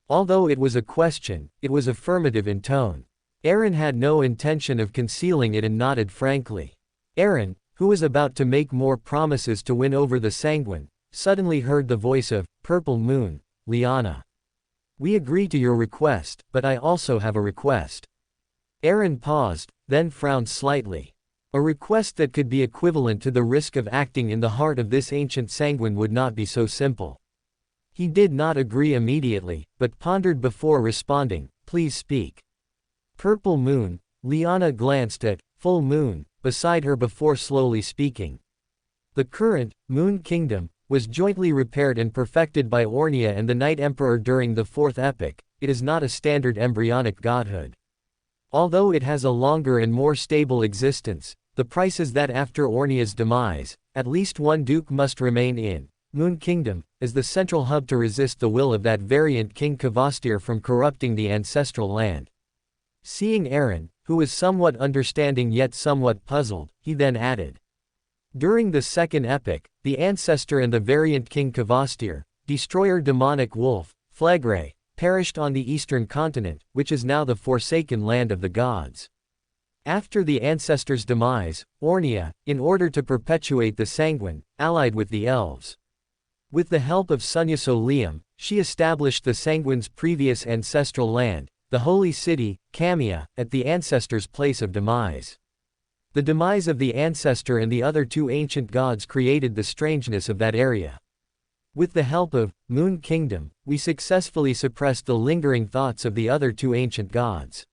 Although it was a question, it was affirmative in tone. Aaron had no intention of concealing it and nodded frankly. Aaron, who was about to make more promises to win over the sanguine, suddenly heard the voice of Purple Moon, Liana. We agree to your request, but I also have a request. Aaron paused, then frowned slightly. A request that could be equivalent to the risk of acting in the heart of this ancient sanguine would not be so simple. He did not agree immediately, but pondered before responding, please speak. Purple Moon, Liana glanced at Full Moon beside her before slowly speaking. The current Moon Kingdom was jointly repaired and perfected by Ornia and the Night Emperor during the fourth epoch. It is not a standard embryonic godhood. Although it has a longer and more stable existence, the price is that after Ornia's demise, at least one duke must remain in Moon Kingdom, as the central hub to resist the will of that variant King Kvastir from corrupting the ancestral land. Seeing Aaron, who was somewhat understanding yet somewhat puzzled, he then added. During the second epoch, the ancestor and the variant King Kvastir, destroyer demonic wolf, Phlegre, perished on the eastern continent, which is now the forsaken land of the gods. After the ancestor's demise, Ornia, in order to perpetuate the sanguine, allied with the elves. With the help of Sunyaso Liam, she established the sanguine's previous ancestral land, the holy city, Kamia, at the ancestor's place of demise. The demise of the ancestor and the other two ancient gods created the strangeness of that area. With the help of Moon Kingdom, we successfully suppressed the lingering thoughts of the other two ancient gods.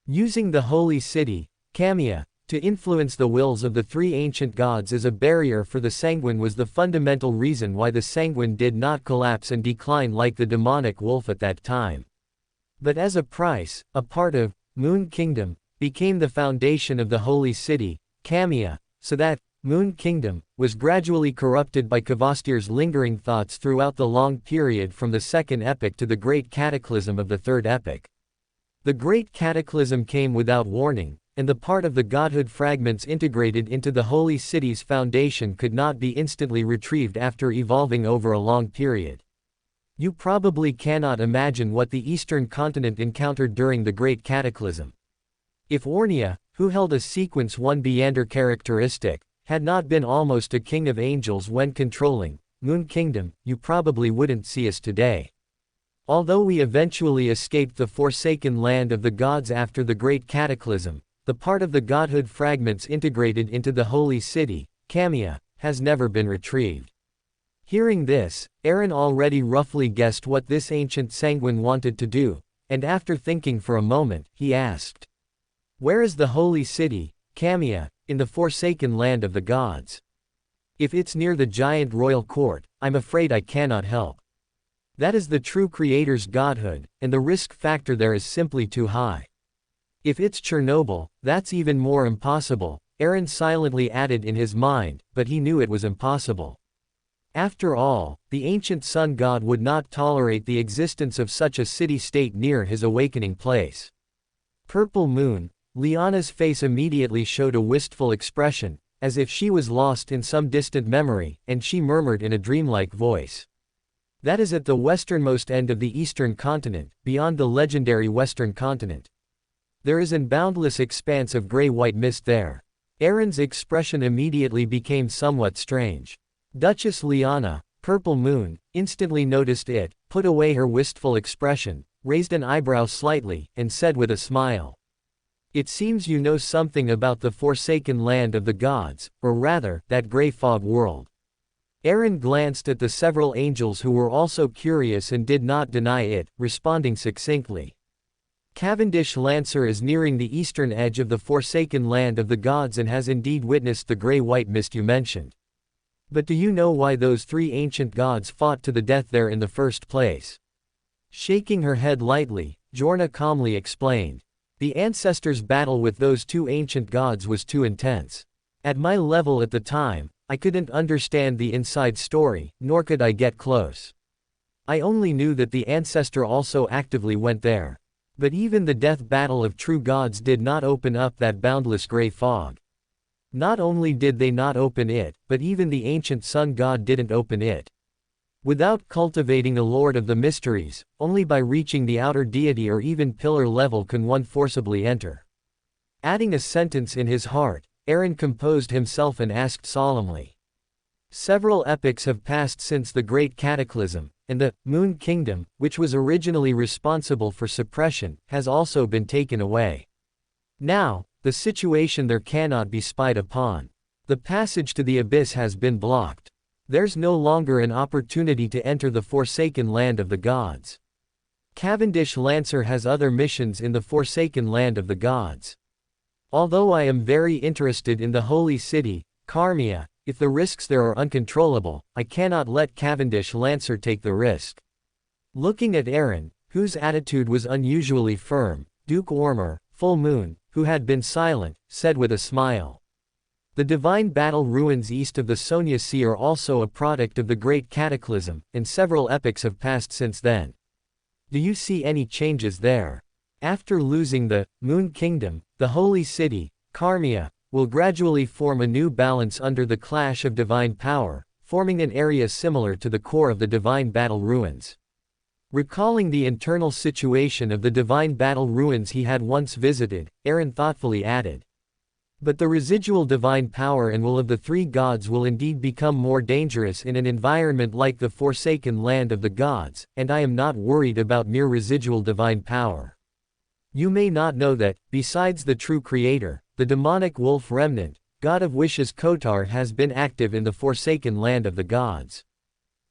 Using the holy city, Kamia, to influence the wills of the three ancient gods as a barrier for the sanguine was the fundamental reason why the sanguine did not collapse and decline like the demonic wolf at that time. But as a price, a part of Moon Kingdom became the foundation of the holy city, Kamia, so that Moon Kingdom was gradually corrupted by Kvastir's lingering thoughts throughout the long period from the second epoch to the great cataclysm of the third epoch. The great cataclysm came without warning, and the part of the godhood fragments integrated into the holy city's foundation could not be instantly retrieved after evolving over a long period. You probably cannot imagine what the eastern continent encountered during the great cataclysm. If Ornia, who held a sequence 1 Beander characteristic, had not been almost a king of angels when controlling Moon Kingdom, you probably wouldn't see us today. Although we eventually escaped the forsaken land of the gods after the great cataclysm, the part of the godhood fragments integrated into the holy city, Kamia, has never been retrieved. Hearing this, Aaron already roughly guessed what this ancient sanguine wanted to do, and after thinking for a moment, he asked, where is the holy city, Kamia, in the forsaken land of the gods? If it's near the giant royal court, I'm afraid I cannot help. That is the true creator's godhood, and the risk factor there is simply too high. If it's Chernobyl, that's even more impossible, Aaron silently added in his mind, but he knew it was impossible. After all, the ancient sun god would not tolerate the existence of such a city-state near his awakening place. Purple Moon, Liana's face immediately showed a wistful expression, as if she was lost in some distant memory, and she murmured in a dreamlike voice. That is at the westernmost end of the eastern continent, beyond the legendary western continent. There is an boundless expanse of gray-white mist there. Aaron's expression immediately became somewhat strange. Duchess Liana, Purple Moon, instantly noticed it, put away her wistful expression, raised an eyebrow slightly, and said with a smile, "It seems you know something about the forsaken land of the gods, or rather, that gray fog world." Aaron glanced at the several angels who were also curious and did not deny it, responding succinctly. "Cavendish Lancer is nearing the eastern edge of the forsaken land of the gods and has indeed witnessed the gray-white mist you mentioned. But do you know why those three ancient gods fought to the death there in the first place?" Shaking her head lightly, Jorna calmly explained. "The ancestors' battle with those two ancient gods was too intense. At my level at the time, I couldn't understand the inside story, nor could I get close. I only knew that the ancestor also actively went there. But even the death battle of true gods did not open up that boundless gray fog. Not only did they not open it, but even the ancient sun god didn't open it. Without cultivating a lord of the mysteries, only by reaching the outer deity or even pillar level can one forcibly enter." Adding a sentence in his heart, Aaron composed himself and asked solemnly, "Several epochs have passed since the Great Cataclysm, and the Moon Kingdom, which was originally responsible for suppression, has also been taken away. Now, the situation there cannot be spied upon. The passage to the abyss has been blocked. There's no longer an opportunity to enter the forsaken land of the gods. Cavendish Lancer has other missions in the forsaken land of the gods. Although I am very interested in the holy city, Carmia, if the risks there are uncontrollable, I cannot let Cavendish Lancer take the risk." Looking at Aaron, whose attitude was unusually firm, Duke Ormer, Full Moon, who had been silent, said with a smile, "The divine battle ruins east of the Sonia Sea are also a product of the Great Cataclysm, and several epochs have passed since then. Do you see any changes there? After losing the Moon Kingdom, the Holy City, Carmia, will gradually form a new balance under the clash of divine power, forming an area similar to the core of the divine battle ruins." Recalling the internal situation of the divine battle ruins he had once visited, Aaron thoughtfully added, "But the residual divine power and will of the three gods will indeed become more dangerous in an environment like the forsaken land of the gods, and I am not worried about mere residual divine power. You may not know that, besides the true creator, the demonic wolf remnant, god of wishes Kotar has been active in the forsaken land of the gods.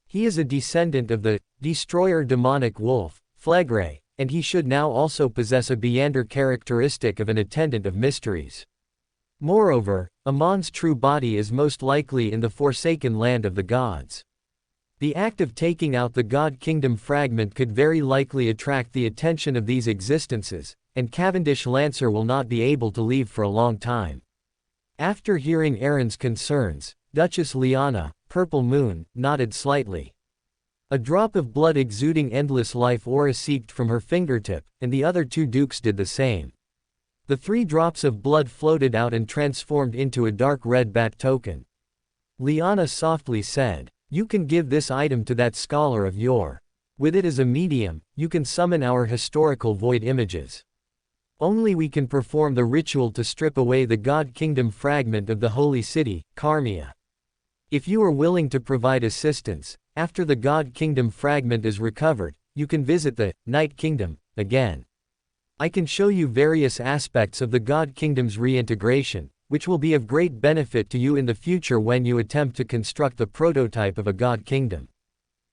He is a descendant of the destroyer demonic wolf, Phlegre, and he should now also possess a Beander characteristic of an attendant of mysteries. Moreover, Amon's true body is most likely in the forsaken land of the gods. The act of taking out the God Kingdom fragment could very likely attract the attention of these existences, and Cavendish Lancer will not be able to leave for a long time." After hearing Aaron's concerns, Duchess Liana, Purple Moon, nodded slightly. A drop of blood exuding endless life aura seeped from her fingertip, and the other two dukes did the same. The 3 drops of blood floated out and transformed into a dark red bat token. Liana softly said, "You can give this item to that scholar of yore. With it as a medium, you can summon our historical void images. Only we can perform the ritual to strip away the God Kingdom fragment of the holy city, Carmia. If you are willing to provide assistance, after the God Kingdom fragment is recovered, you can visit the Night Kingdom again. I can show you various aspects of the God Kingdom's reintegration, which will be of great benefit to you in the future when you attempt to construct the prototype of a God Kingdom.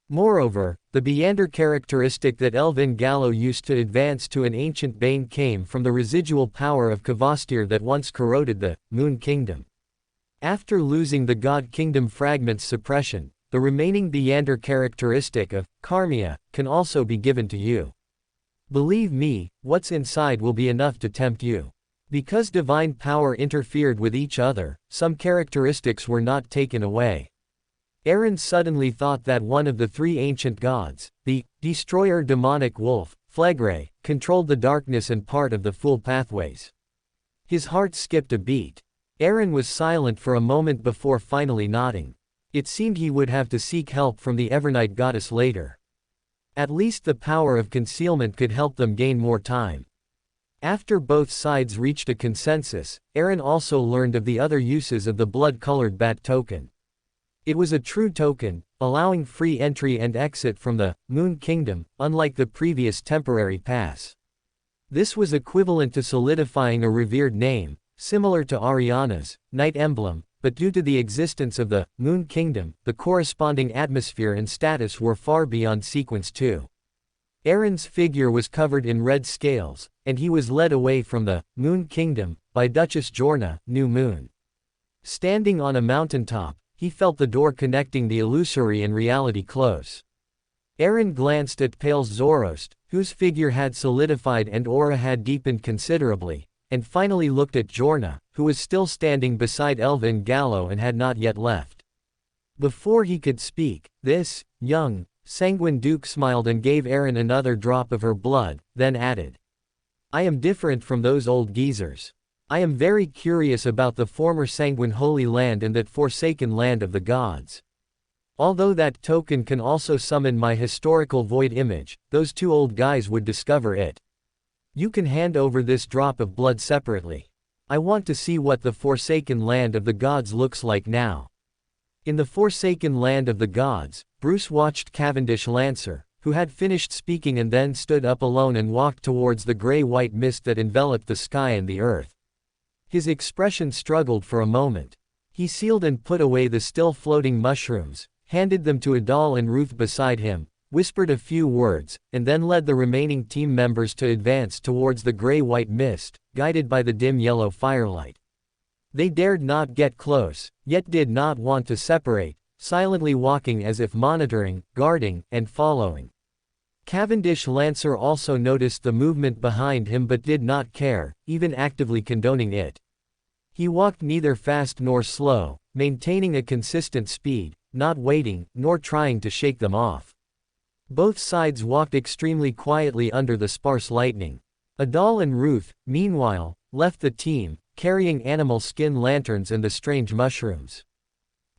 Moreover, the Beander characteristic that Elvin Gallo used to advance to an ancient bane came from the residual power of Kvastir that once corroded the Moon Kingdom. After losing the God Kingdom fragment's suppression, the remaining Beander characteristic of Carmia can also be given to you. Believe me, what's inside will be enough to tempt you. Because divine power interfered with each other, some characteristics were not taken away." Aaron suddenly thought that one of the 3 ancient gods, the destroyer demonic wolf, Phlegre, controlled the darkness and part of the full pathways. His heart skipped a beat. Aaron was silent for a moment before finally nodding. It seemed he would have to seek help from the Evernight goddess later. At least the power of concealment could help them gain more time. After both sides reached a consensus, Aaron also learned of the other uses of the blood-colored bat token. It was a true token, allowing free entry and exit from the Moon Kingdom, unlike the previous temporary pass. This was equivalent to solidifying a revered name, similar to Ariana's Night Emblem, but due to the existence of the Moon Kingdom, the corresponding atmosphere and status were far beyond Sequence 2. Aaron's figure was covered in red scales, and he was led away from the Moon Kingdom by Duchess Jorna, New Moon. Standing on a mountaintop, he felt the door connecting the illusory and reality close. Aaron glanced at pale Zoroast, whose figure had solidified and aura had deepened considerably, and finally looked at Jorna, who was still standing beside Elvin Gallo and had not yet left. Before he could speak, this young, sanguine Duke smiled and gave Aaron another drop of her blood, then added, "I am different from those old geezers. I am very curious about the former sanguine Holy Land and that forsaken land of the gods. Although that token can also summon my historical void image, those two old guys would discover it. You can hand over this drop of blood separately. I want to see what the forsaken land of the gods looks like now." In the forsaken land of the gods, Bruce watched Cavendish Lancer, who had finished speaking and then stood up alone and walked towards the gray-white mist that enveloped the sky and the earth. His expression struggled for a moment. He sealed and put away the still floating mushrooms, handed them to Adal and Ruth beside him, whispered a few words, and then led the remaining team members to advance towards the gray-white mist, guided by the dim yellow firelight. They dared not get close, yet did not want to separate, silently walking as if monitoring, guarding, and following. Cavendish Lancer also noticed the movement behind him but did not care, even actively condoning it. He walked neither fast nor slow, maintaining a consistent speed, not waiting, nor trying to shake them off. Both sides walked extremely quietly under the sparse lightning. Adal and Ruth, meanwhile, left the team, carrying animal skin lanterns and the strange mushrooms.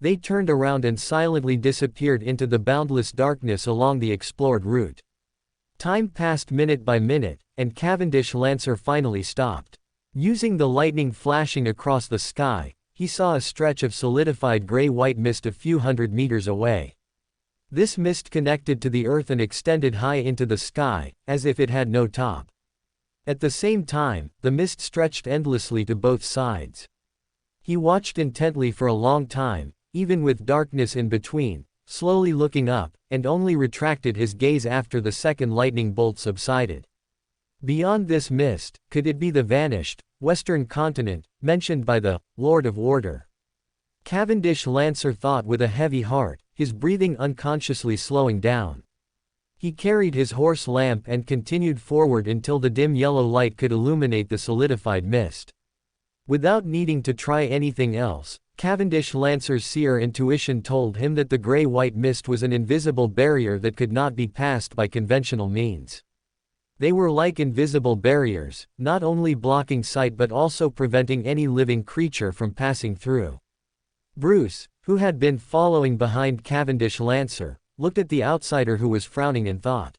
They turned around and silently disappeared into the boundless darkness along the explored route. Time passed minute by minute, and Cavendish Lancer finally stopped. Using the lightning flashing across the sky, he saw a stretch of solidified gray-white mist a few hundred meters away. This mist connected to the earth and extended high into the sky, as if it had no top. At the same time, the mist stretched endlessly to both sides. He watched intently for a long time, even with darkness in between, slowly looking up, and only retracted his gaze after the second lightning bolt subsided. Beyond this mist, could it be the vanished, western continent, mentioned by the Lord of Order? Cavendish Lancer thought with a heavy heart, his breathing unconsciously slowing down. He carried his horse lamp and continued forward until the dim yellow light could illuminate the solidified mist. Without needing to try anything else, Cavendish Lancer's seer intuition told him that the gray-white mist was an invisible barrier that could not be passed by conventional means. They were like invisible barriers, not only blocking sight but also preventing any living creature from passing through. Bruce, who had been following behind Cavendish Lancer, looked at the outsider who was frowning in thought.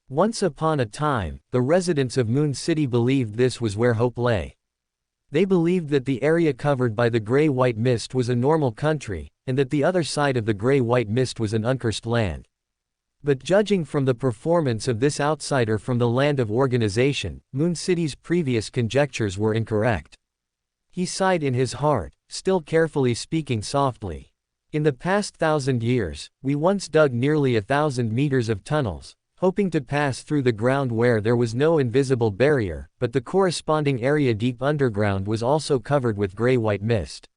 Once upon a time, the residents of Moon City believed this was where hope lay. They believed that the area covered by the gray-white mist was a normal country, and that the other side of the gray-white mist was an uncursed land. But judging from the performance of this outsider from the land of organization, Moon City's previous conjectures were incorrect. He sighed in his heart, still carefully speaking softly. In the past 1,000 years, we once dug nearly 1,000 meters of tunnels, hoping to pass through the ground where there was no invisible barrier, but the corresponding area deep underground was also covered with gray-white mist.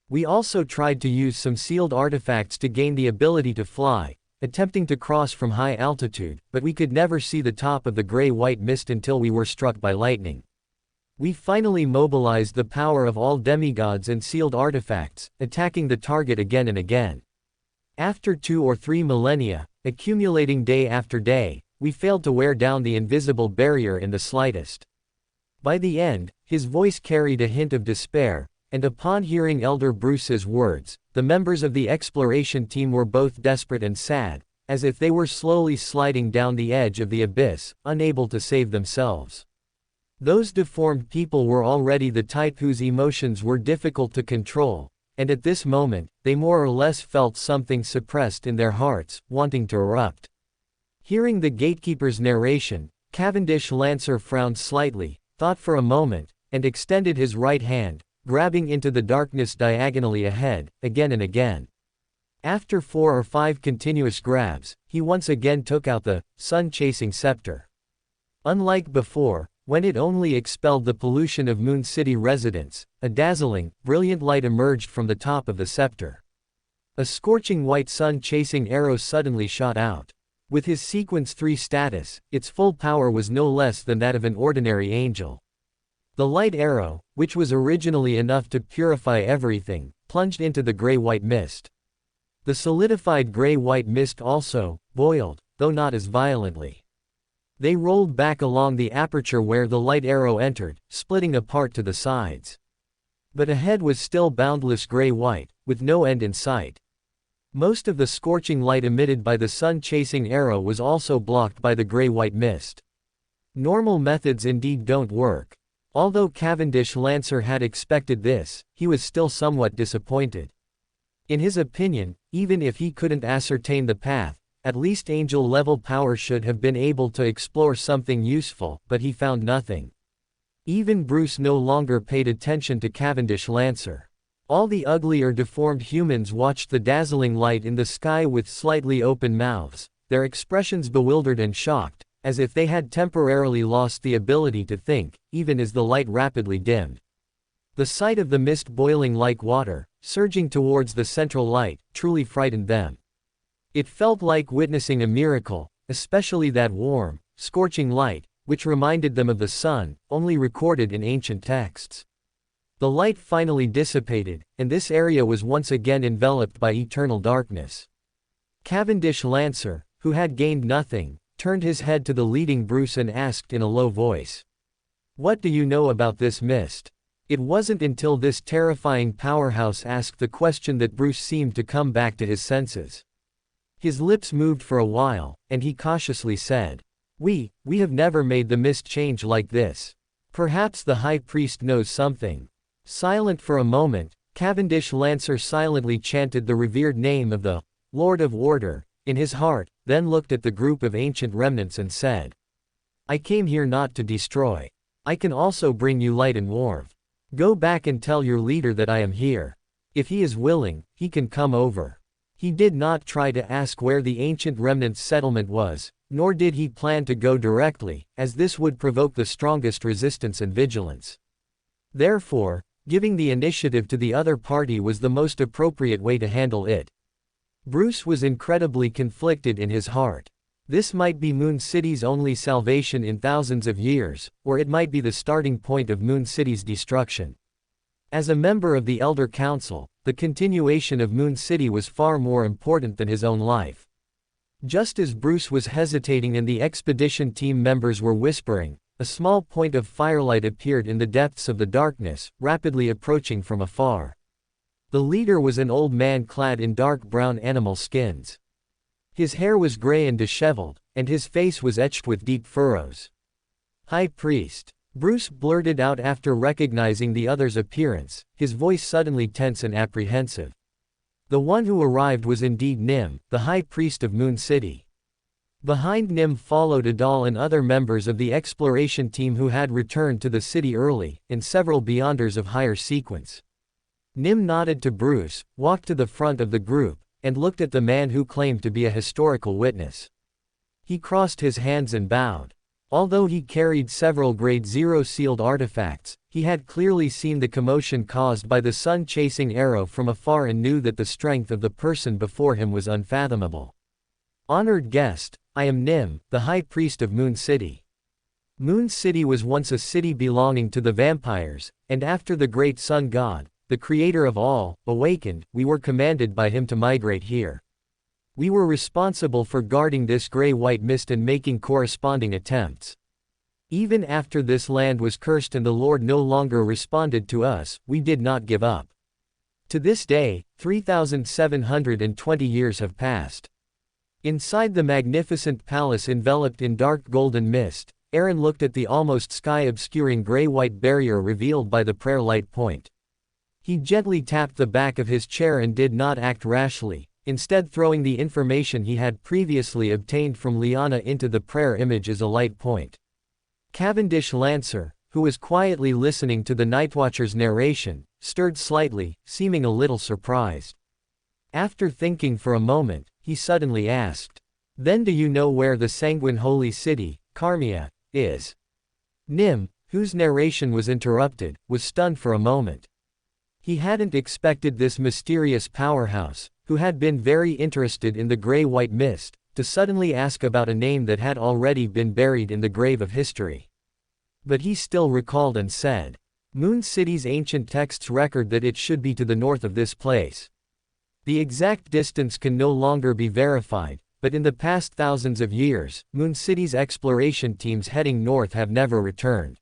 We also tried to use some sealed artifacts to gain the ability to fly, attempting to cross from high altitude, but we could never see the top of the gray-white mist until we were struck by lightning. We finally mobilized the power of all demigods and sealed artifacts, attacking the target again and again. After 2 or 3 millennia, accumulating day after day, we failed to wear down the invisible barrier in the slightest. By the end, his voice carried a hint of despair, and upon hearing Elder Bruce's words, the members of the exploration team were both desperate and sad, as if they were slowly sliding down the edge of the abyss, unable to save themselves. Those deformed people were already the type whose emotions were difficult to control, and at this moment, they more or less felt something suppressed in their hearts, wanting to erupt. Hearing the gatekeeper's narration, Cavendish Lancer frowned slightly, thought for a moment, and extended his right hand, grabbing into the darkness diagonally ahead, again and again. After 4 or 5 continuous grabs, he once again took out the sun-chasing scepter. Unlike before, when it only expelled the pollution of Moon City residents, a dazzling, brilliant light emerged from the top of the scepter. A scorching white sun-chasing arrow suddenly shot out. With his Sequence 3 status, its full power was no less than that of an ordinary angel. The light arrow, which was originally enough to purify everything, plunged into the gray-white mist. The solidified gray-white mist also boiled, though not as violently. They rolled back along the aperture where the light arrow entered, splitting apart to the sides. But ahead was still boundless gray-white, with no end in sight. Most of the scorching light emitted by the sun-chasing arrow was also blocked by the gray-white mist. Normal methods indeed don't work. Although Cavendish Lancer had expected this, he was still somewhat disappointed. In his opinion, even if he couldn't ascertain the path, at least angel-level power should have been able to explore something useful, but he found nothing. Even Bruce no longer paid attention to Cavendish Lancer. All the ugly or deformed humans watched the dazzling light in the sky with slightly open mouths, their expressions bewildered and shocked, as if they had temporarily lost the ability to think, even as the light rapidly dimmed. The sight of the mist boiling like water, surging towards the central light, truly frightened them. It felt like witnessing a miracle, especially that warm, scorching light, which reminded them of the sun, only recorded in ancient texts. The light finally dissipated, and this area was once again enveloped by eternal darkness. Cavendish Lancer, who had gained nothing, turned his head to the leading Bruce and asked in a low voice, "What do you know about this mist?" It wasn't until this terrifying powerhouse asked the question that Bruce seemed to come back to his senses. His lips moved for a while, and he cautiously said, We have never made the mist change like this. Perhaps the High Priest knows something." Silent for a moment, Cavendish Lancer silently chanted the revered name of the Lord of Order in his heart, then looked at the group of ancient remnants and said, "I came here not to destroy. I can also bring you light and warmth. Go back and tell your leader that I am here. If he is willing, he can come over." He did not try to ask where the ancient remnants' settlement was, nor did he plan to go directly, as this would provoke the strongest resistance and vigilance. Therefore, giving the initiative to the other party was the most appropriate way to handle it. Bruce was incredibly conflicted in his heart. This might be Moon City's only salvation in thousands of years, or it might be the starting point of Moon City's destruction. As a member of the Elder Council, the continuation of Moon City was far more important than his own life. Just as Bruce was hesitating and the expedition team members were whispering, a small point of firelight appeared in the depths of the darkness, rapidly approaching from afar. The leader was an old man clad in dark brown animal skins. His hair was gray and disheveled, and his face was etched with deep furrows. "High Priest," Bruce blurted out after recognizing the other's appearance, his voice suddenly tense and apprehensive. The one who arrived was indeed Nim, the High Priest of Moon City. Behind Nim followed Adal and other members of the exploration team who had returned to the city early, and several Beyonders of higher sequence. Nim nodded to Bruce, walked to the front of the group, and looked at the man who claimed to be a historical witness. He crossed his hands and bowed. Although he carried several Grade 0 sealed artifacts, he had clearly seen the commotion caused by the sun-chasing arrow from afar and knew that the strength of the person before him was unfathomable. "Honored guest, I am Nim, the High Priest of Moon City. Moon City was once a city belonging to the vampires, and after the great sun god, the creator of all, awakened, we were commanded by him to migrate here. We were responsible for guarding this gray-white mist and making corresponding attempts. Even after this land was cursed and the Lord no longer responded to us, we did not give up. To this day, 3,720 years have passed. Inside the magnificent palace enveloped in dark golden mist, Aaron looked at the almost sky-obscuring gray-white barrier revealed by the prayer light point. He gently tapped the back of his chair and did not act rashly, instead throwing the information he had previously obtained from Liana into the prayer image as a light point. Cavendish Lancer, who was quietly listening to the Nightwatcher's narration, stirred slightly, seeming a little surprised. After thinking for a moment, he suddenly asked, "Then do you know where the Sanguine Holy City, Carmia, is?" Nim, whose narration was interrupted, was stunned for a moment. He hadn't expected this mysterious powerhouse, who had been very interested in the gray-white mist, to suddenly ask about a name that had already been buried in the grave of history. But he still recalled and said, "Moon City's ancient texts record that it should be to the north of this place. The exact distance can no longer be verified, but in the past thousands of years, Moon City's exploration teams heading north have never returned."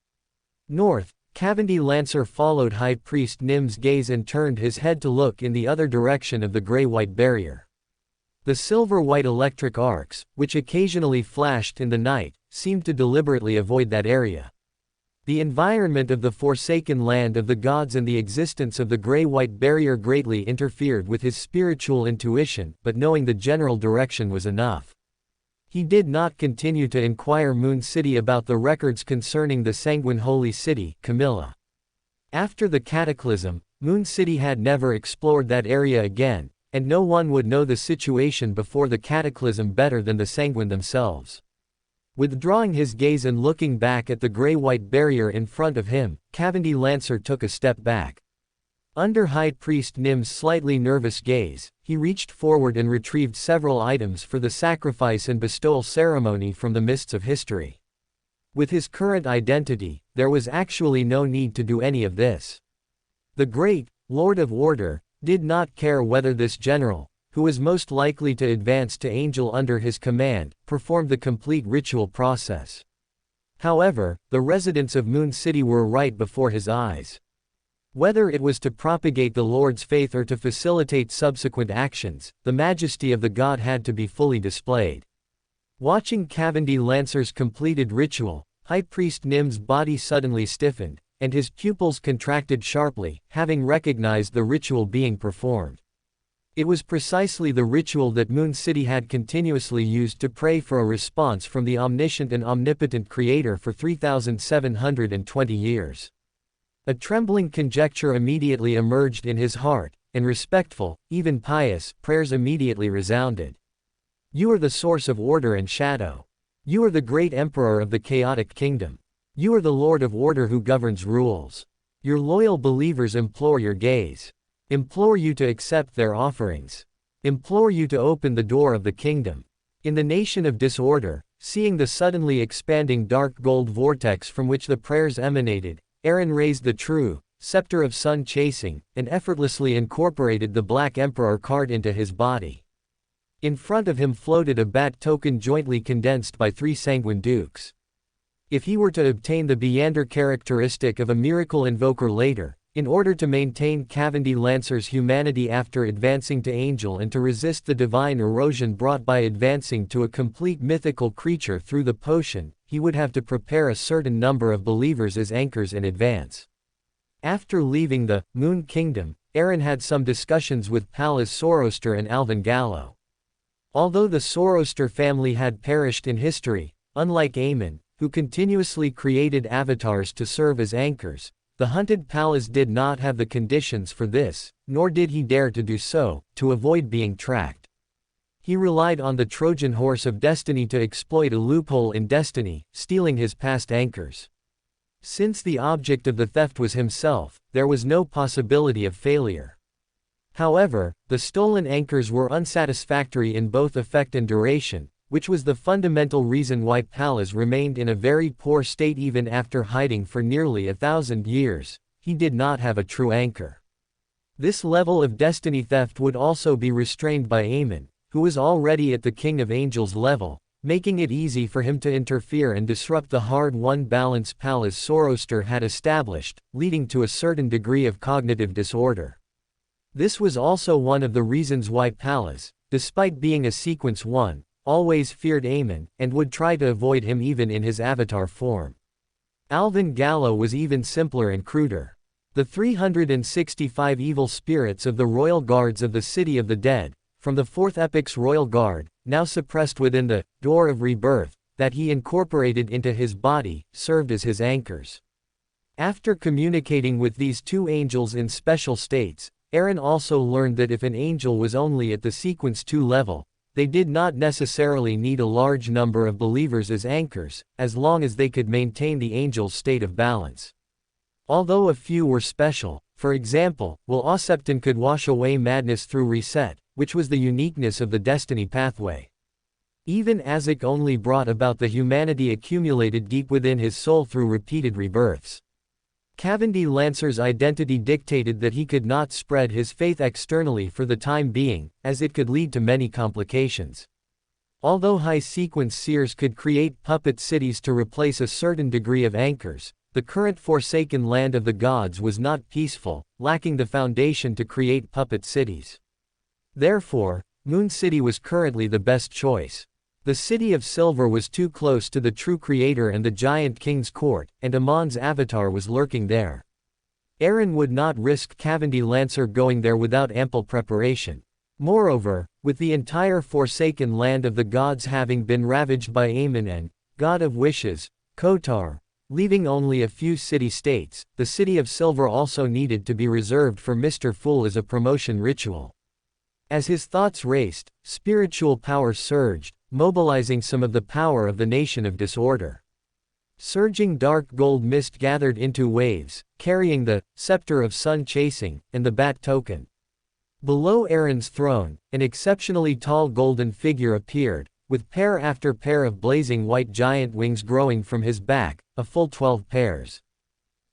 North, Cavendish Lancer followed High Priest Nim's gaze and turned his head to look in the other direction of the gray-white barrier. The silver-white electric arcs, which occasionally flashed in the night, seemed to deliberately avoid that area. The environment of the forsaken land of the gods and the existence of the gray-white barrier greatly interfered with his spiritual intuition, but knowing the general direction was enough. He did not continue to inquire Moon City about the records concerning the Sanguine Holy City, Camilla. After the cataclysm, Moon City had never explored that area again, and no one would know the situation before the cataclysm better than the Sanguine themselves. Withdrawing his gaze and looking back at the gray-white barrier in front of him, Cavendish Lancer took a step back. Under High Priest Nim's slightly nervous gaze, he reached forward and retrieved several items for the sacrifice and bestowal ceremony from the mists of history. With his current identity, there was actually no need to do any of this. The great Lord of Order did not care whether this general, who was most likely to advance to angel under his command, performed the complete ritual process. However, the residents of Moon City were right before his eyes. Whether it was to propagate the Lord's faith or to facilitate subsequent actions, the majesty of the god had to be fully displayed. Watching Cavendish Lancer's completed ritual, High Priest Nim's body suddenly stiffened, and his pupils contracted sharply, having recognized the ritual being performed. It was precisely the ritual that Moon City had continuously used to pray for a response from the omniscient and omnipotent Creator for 3,720 years. A trembling conjecture immediately emerged in his heart, and respectful, even pious, prayers immediately resounded. "You are the source of order and shadow. You are the great emperor of the chaotic kingdom. You are the Lord of Order who governs rules. Your loyal believers implore your gaze. Implore you to accept their offerings. Implore you to open the door of the kingdom." In the nation of disorder, seeing the suddenly expanding dark gold vortex from which the prayers emanated, Aaron raised the true scepter of sun chasing, and effortlessly incorporated the Black Emperor card into his body. In front of him floated a bat token jointly condensed by 3 sanguine dukes. If he were to obtain the Beander characteristic of a miracle invoker later, in order to maintain Cavendish Lancer's humanity after advancing to angel and to resist the divine erosion brought by advancing to a complete mythical creature through the potion, he would have to prepare a certain number of believers as anchors in advance. After leaving the Moon Kingdom, Aaron had some discussions with Pallas Zoroaster and Alvin Gallo. Although the Zoroaster family had perished in history, unlike Aemon, who continuously created avatars to serve as anchors, the hunted Pallas did not have the conditions for this, nor did he dare to do so, to avoid being tracked. He relied on the Trojan horse of destiny to exploit a loophole in destiny, stealing his past anchors. Since the object of the theft was himself, there was no possibility of failure. However, the stolen anchors were unsatisfactory in both effect and duration, which was the fundamental reason why Pallas remained in a very poor state even after hiding for nearly 1,000 years. He did not have a true anchor. This level of destiny theft would also be restrained by Aemon, who was already at the King of Angels level, making it easy for him to interfere and disrupt the hard-won balance Pallas Zoroaster had established, leading to a certain degree of cognitive disorder. This was also one of the reasons why Pallas, despite being a Sequence 1, always feared Aemon, and would try to avoid him even in his avatar form. Alvin Gallo was even simpler and cruder. The 365 evil spirits of the royal guards of the City of the Dead, from the Fourth Epic's royal guard, now suppressed within the Door of Rebirth, that he incorporated into his body, served as his anchors. After communicating with these two angels in special states, Eren also learned that if an angel was only at the Sequence 2 level, they did not necessarily need a large number of believers as anchors, as long as they could maintain the angel's state of balance. Although a few were special, for example, Will Osepton could wash away madness through reset, which was the uniqueness of the destiny pathway. Even Azek only brought about the humanity accumulated deep within his soul through repeated rebirths. Cavendy Lancer's identity dictated that he could not spread his faith externally for the time being, as it could lead to many complications. Although high sequence seers could create puppet cities to replace a certain degree of anchors, the current forsaken land of the gods was not peaceful, lacking the foundation to create puppet cities. Therefore, Moon City was currently the best choice. The City of Silver was too close to the true creator and the giant king's court, and Amon's avatar was lurking there. Eren would not risk Cavendy Lancer going there without ample preparation. Moreover, with the entire forsaken land of the gods having been ravaged by Aemon and God of Wishes, Kotar, leaving only a few city-states, the City of Silver also needed to be reserved for Mr. Fool as a promotion ritual. As his thoughts raced, spiritual power surged, mobilizing some of the power of the Nation of Disorder. Surging dark gold mist gathered into waves, carrying the Scepter of Sun Chasing, and the Bat Token. Below Eren's throne, an exceptionally tall golden figure appeared, with pair after pair of blazing white giant wings growing from his back, a full 12 pairs.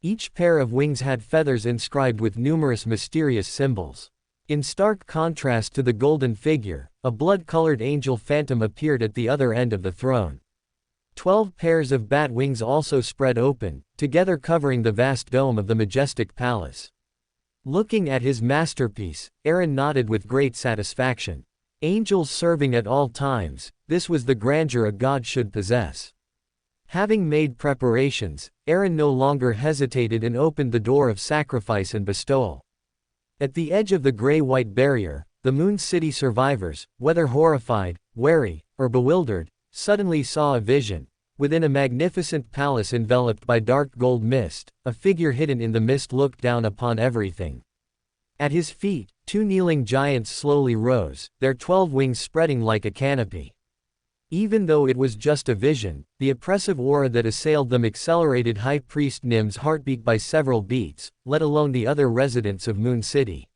Each pair of wings had feathers inscribed with numerous mysterious symbols. In stark contrast to the golden figure, a blood-colored angel phantom appeared at the other end of the throne. 12 pairs of bat wings also spread open, together covering the vast dome of the majestic palace. Looking at his masterpiece, Eren nodded with great satisfaction. Angels serving at all times, this was the grandeur a god should possess. Having made preparations, Eren no longer hesitated and opened the door of sacrifice and bestowal. At the edge of the gray-white barrier, the Moon City survivors, whether horrified, wary, or bewildered, suddenly saw a vision. Within a magnificent palace enveloped by dark gold mist, a figure hidden in the mist looked down upon everything. At his feet, two kneeling giants slowly rose, their 12 wings spreading like a canopy. Even though it was just a vision, the oppressive aura that assailed them accelerated High Priest Nim's heartbeat by several beats, let alone the other residents of Moon City.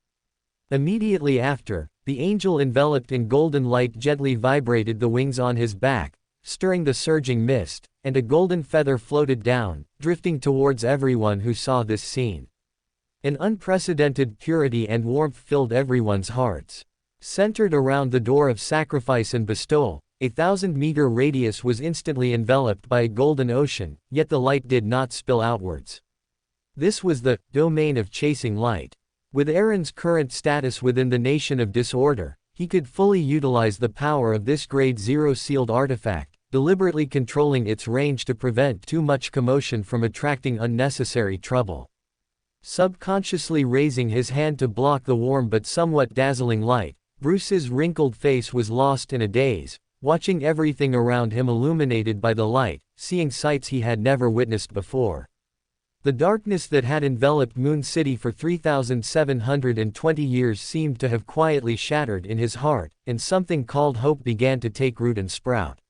Immediately after, the angel enveloped in golden light gently vibrated the wings on his back, stirring the surging mist, and a golden feather floated down, drifting towards everyone who saw this scene. An unprecedented purity and warmth filled everyone's hearts. Centered around the door of sacrifice and bestowal, a 1,000-meter radius was instantly enveloped by a golden ocean, yet the light did not spill outwards. This was the domain of chasing light. With Eren's current status within the Nation of Disorder, he could fully utilize the power of this Grade 0 sealed artifact, deliberately controlling its range to prevent too much commotion from attracting unnecessary trouble. Subconsciously raising his hand to block the warm but somewhat dazzling light, Bruce's wrinkled face was lost in a daze, watching everything around him illuminated by the light, seeing sights he had never witnessed before. The darkness that had enveloped Moon City for 3,720 years seemed to have quietly shattered in his heart, and something called hope began to take root and sprout.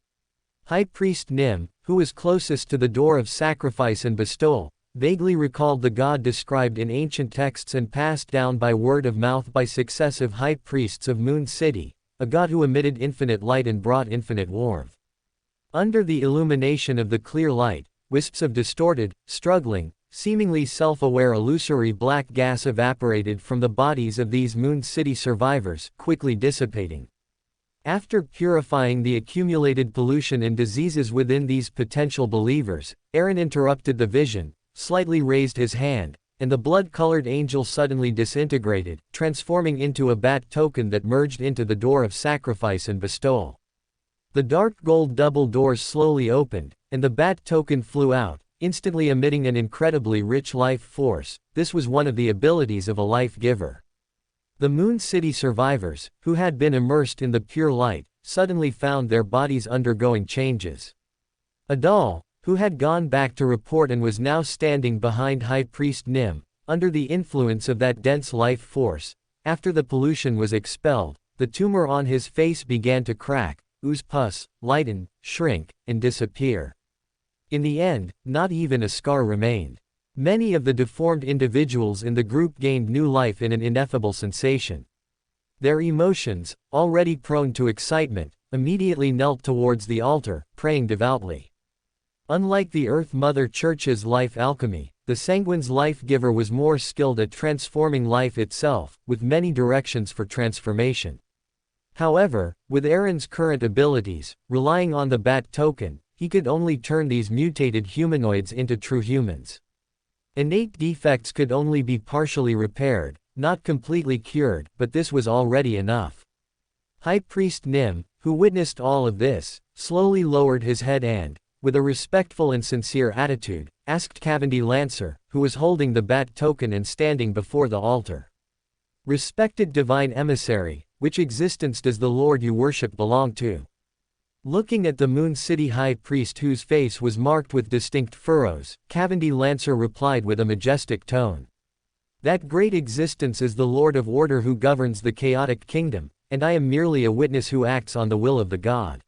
High Priest Nim, who was closest to the door of sacrifice and bestowal, vaguely recalled the god described in ancient texts and passed down by word of mouth by successive high priests of Moon City, a god who emitted infinite light and brought infinite warmth. Under the illumination of the clear light, wisps of distorted, struggling, seemingly self-aware illusory black gas evaporated from the bodies of these Moon City survivors, quickly dissipating. After purifying the accumulated pollution and diseases within these potential believers, Eren interrupted the vision, slightly raised his hand, and the blood-colored angel suddenly disintegrated, transforming into a bat token that merged into the door of sacrifice and bestowal. The dark gold double doors slowly opened, and the bat token flew out, instantly emitting an incredibly rich life force. This was one of the abilities of a life giver. The Moon City survivors, who had been immersed in the pure light, suddenly found their bodies undergoing changes. Adal, who had gone back to report and was now standing behind High Priest Nim, under the influence of that dense life force, after the pollution was expelled, the tumor on his face began to crack, ooze pus, lighten, shrink, and disappear. In the end, not even a scar remained. Many of the deformed individuals in the group gained new life in an ineffable sensation. Their emotions, already prone to excitement, immediately knelt towards the altar, praying devoutly. Unlike the Earth Mother Church's life alchemy, the Sanguine's life giver was more skilled at transforming life itself, with many directions for transformation. However, with Aaron's current abilities, relying on the bat token, he could only turn these mutated humanoids into true humans. Innate defects could only be partially repaired, not completely cured, but this was already enough. High Priest Nim, who witnessed all of this, slowly lowered his head and, with a respectful and sincere attitude, asked Cavendy Lancer, who was holding the bat token and standing before the altar. "Respected divine emissary, which existence does the Lord you worship belong to?" Looking at the Moon City High Priest whose face was marked with distinct furrows, Cavendy Lancer replied with a majestic tone. "That great existence is the Lord of Order who governs the chaotic kingdom, and I am merely a witness who acts on the will of the God.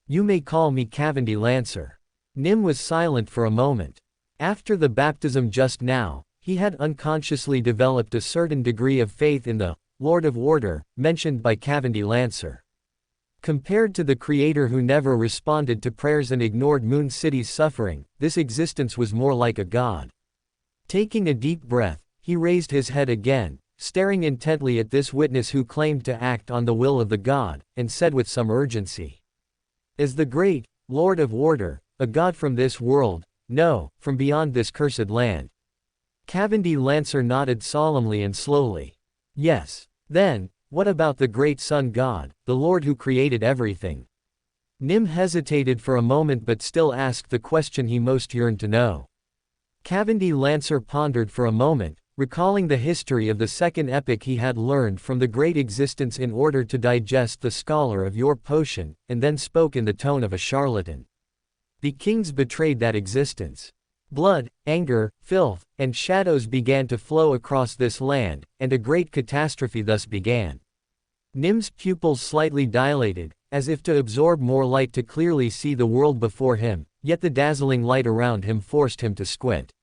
You may call me Cavendy Lancer." Nim was silent for a moment. After the baptism just now, he had unconsciously developed a certain degree of faith in the Lord of Order, mentioned by Cavendy Lancer. Compared to the Creator who never responded to prayers and ignored Moon City's suffering, this existence was more like a god. Taking a deep breath, he raised his head again, staring intently at this witness who claimed to act on the will of the god, and said with some urgency, "As the great Lord of Order, a god from this world, no, from beyond this cursed land." Cavendy Lancer nodded solemnly and slowly. "Yes. Then, what about the great sun god, the Lord who created everything?" Nim hesitated for a moment but still asked the question he most yearned to know. Cavendy Lancer pondered for a moment, recalling the history of the second epic he had learned from the great existence in order to digest the scholar of your potion, and then spoke in the tone of a charlatan. "The kings betrayed that existence. Blood, anger, filth, and shadows began to flow across this land, and a great catastrophe thus began." Nim's pupils slightly dilated, as if to absorb more light to clearly see the world before him, yet the dazzling light around him forced him to squint.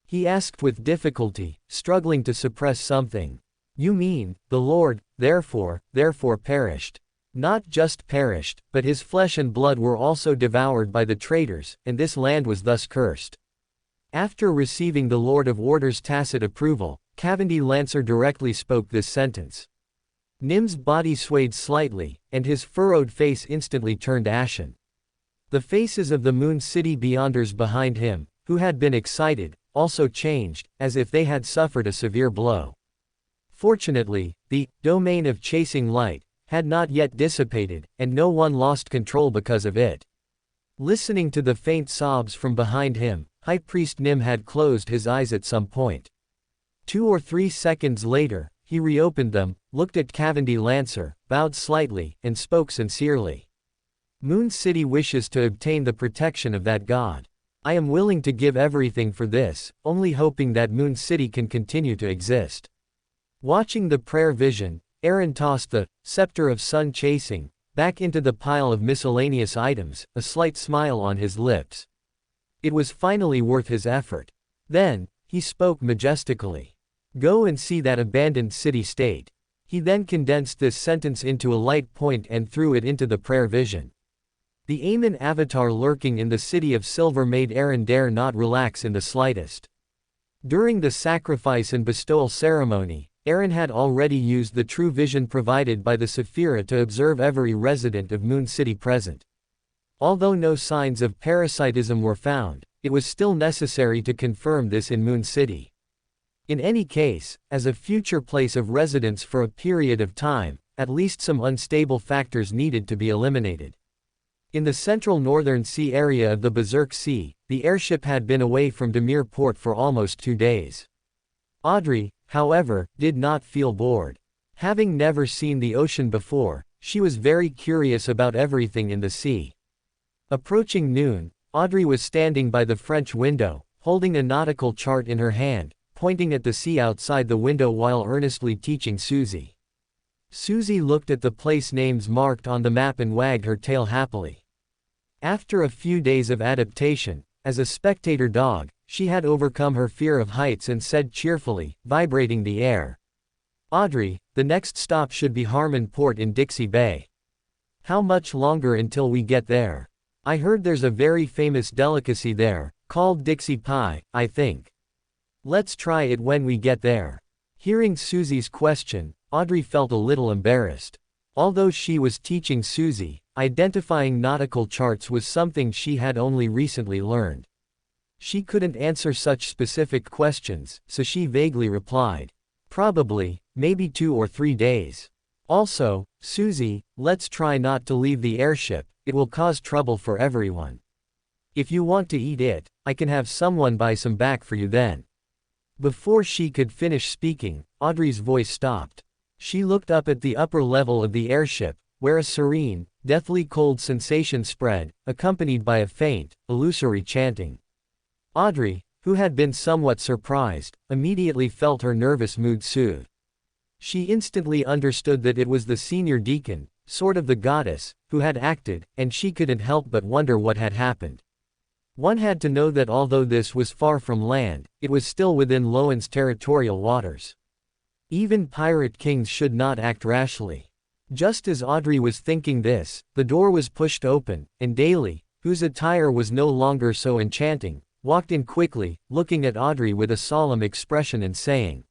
He asked with difficulty, struggling to suppress something. "You mean, the Lord, therefore perished. Not just perished, but his flesh and blood were also devoured by the traitors, and this land was thus cursed." After receiving the Lord of Order's tacit approval, Cavendy Lancer directly spoke this sentence. Nim's body swayed slightly, and his furrowed face instantly turned ashen. The faces of the Moon City Beyonders behind him, who had been excited, also changed, as if they had suffered a severe blow. Fortunately, the domain of chasing light had not yet dissipated, and no one lost control because of it. Listening to the faint sobs from behind him, High Priest Nim had closed his eyes at some point. 2 or 3 seconds later, he reopened them, looked at Cavendy Lancer, bowed slightly, and spoke sincerely. "Moon City wishes to obtain the protection of that god. I am willing to give everything for this, only hoping that Moon City can continue to exist." Watching the prayer vision, Aaron tossed the scepter of sun chasing back into the pile of miscellaneous items, a slight smile on his lips. It was finally worth his effort. Then, he spoke majestically. "Go and see that abandoned city-state." He then condensed this sentence into a light point and threw it into the prayer vision. The Aemon avatar lurking in the city of silver made Aaron dare not relax in the slightest. During the sacrifice and bestowal ceremony, Aaron had already used the true vision provided by the Sephira to observe every resident of Moon City present. Although no signs of parasitism were found, it was still necessary to confirm this in Moon City. In any case, as a future place of residence for a period of time, at least some unstable factors needed to be eliminated. In the central northern sea area of the Berserk Sea, the airship had been away from Demir port for almost 2 days. Audrey, however, did not feel bored. Having never seen the ocean before, she was very curious about everything in the sea. Approaching noon, Audrey was standing by the French window, holding a nautical chart in her hand, pointing at the sea outside the window while earnestly teaching Susie. Susie looked at the place names marked on the map and wagged her tail happily. After a few days of adaptation, as a spectator dog, she had overcome her fear of heights and said cheerfully, vibrating the air, "Audrey, the next stop should be Harmon Port in Dixie Bay. How much longer until we get there? I heard there's a very famous delicacy there, called Dixie Pie, I think. Let's try it when we get there." Hearing Susie's question, Audrey felt a little embarrassed. Although she was teaching Susie, identifying nautical charts was something she had only recently learned. She couldn't answer such specific questions, so she vaguely replied, "Probably, maybe 2 or 3 days. Also, Susie, let's try not to leave the airship, it will cause trouble for everyone. If you want to eat it, I can have someone buy some back for you then." Before she could finish speaking, Audrey's voice stopped. She looked up at the upper level of the airship, where a serene, deathly cold sensation spread, accompanied by a faint, illusory chanting. Audrey, who had been somewhat surprised, immediately felt her nervous mood soothe. She instantly understood that it was the senior deacon, sort of the goddess, who had acted, and she couldn't help but wonder what had happened. One had to know that although this was far from land, it was still within LotM's territorial waters. Even pirate kings should not act rashly. Just as Audrey was thinking this, the door was pushed open, and Daly, whose attire was no longer so enchanting, walked in quickly, looking at Audrey with a solemn expression and saying,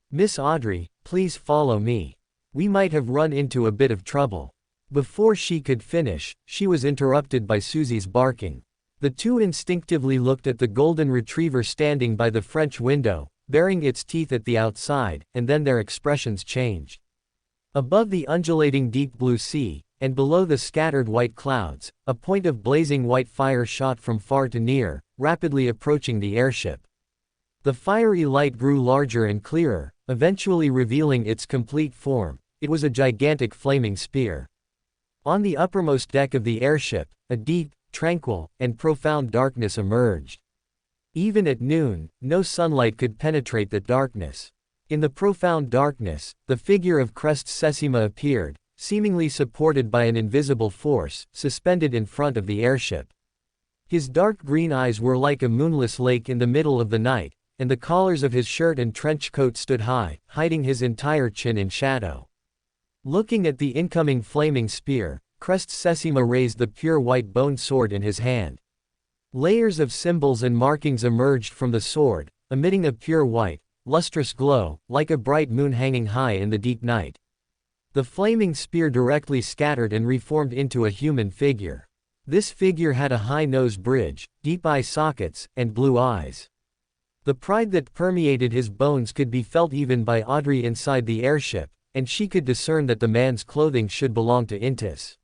"Miss Audrey, please follow me. We might have run into a bit of trouble." Before she could finish, she was interrupted by Susie's barking. The two instinctively looked at the golden retriever standing by the French window, baring its teeth at the outside, and then their expressions changed. Above the undulating deep blue sea, and below the scattered white clouds, a point of blazing white fire shot from far to near, rapidly approaching the airship. The fiery light grew larger and clearer, eventually revealing its complete form. It was a gigantic flaming spear. On the uppermost deck of the airship, a deep, tranquil, and profound darkness emerged. Even at noon, no sunlight could penetrate that darkness. In the profound darkness, the figure of Crest Sessima appeared, seemingly supported by an invisible force, suspended in front of the airship. His dark green eyes were like a moonless lake in the middle of the night, and the collars of his shirt and trench coat stood high, hiding his entire chin in shadow. Looking at the incoming flaming spear, Crest Sessima raised the pure white bone sword in his hand. Layers of symbols and markings emerged from the sword, emitting a pure white, lustrous glow, like a bright moon hanging high in the deep night. The flaming spear directly scattered and reformed into a human figure. This figure had a high nose bridge, deep eye sockets, and blue eyes. The pride that permeated his bones could be felt even by Audrey inside the airship, and she could discern that the man's clothing should belong to Intis.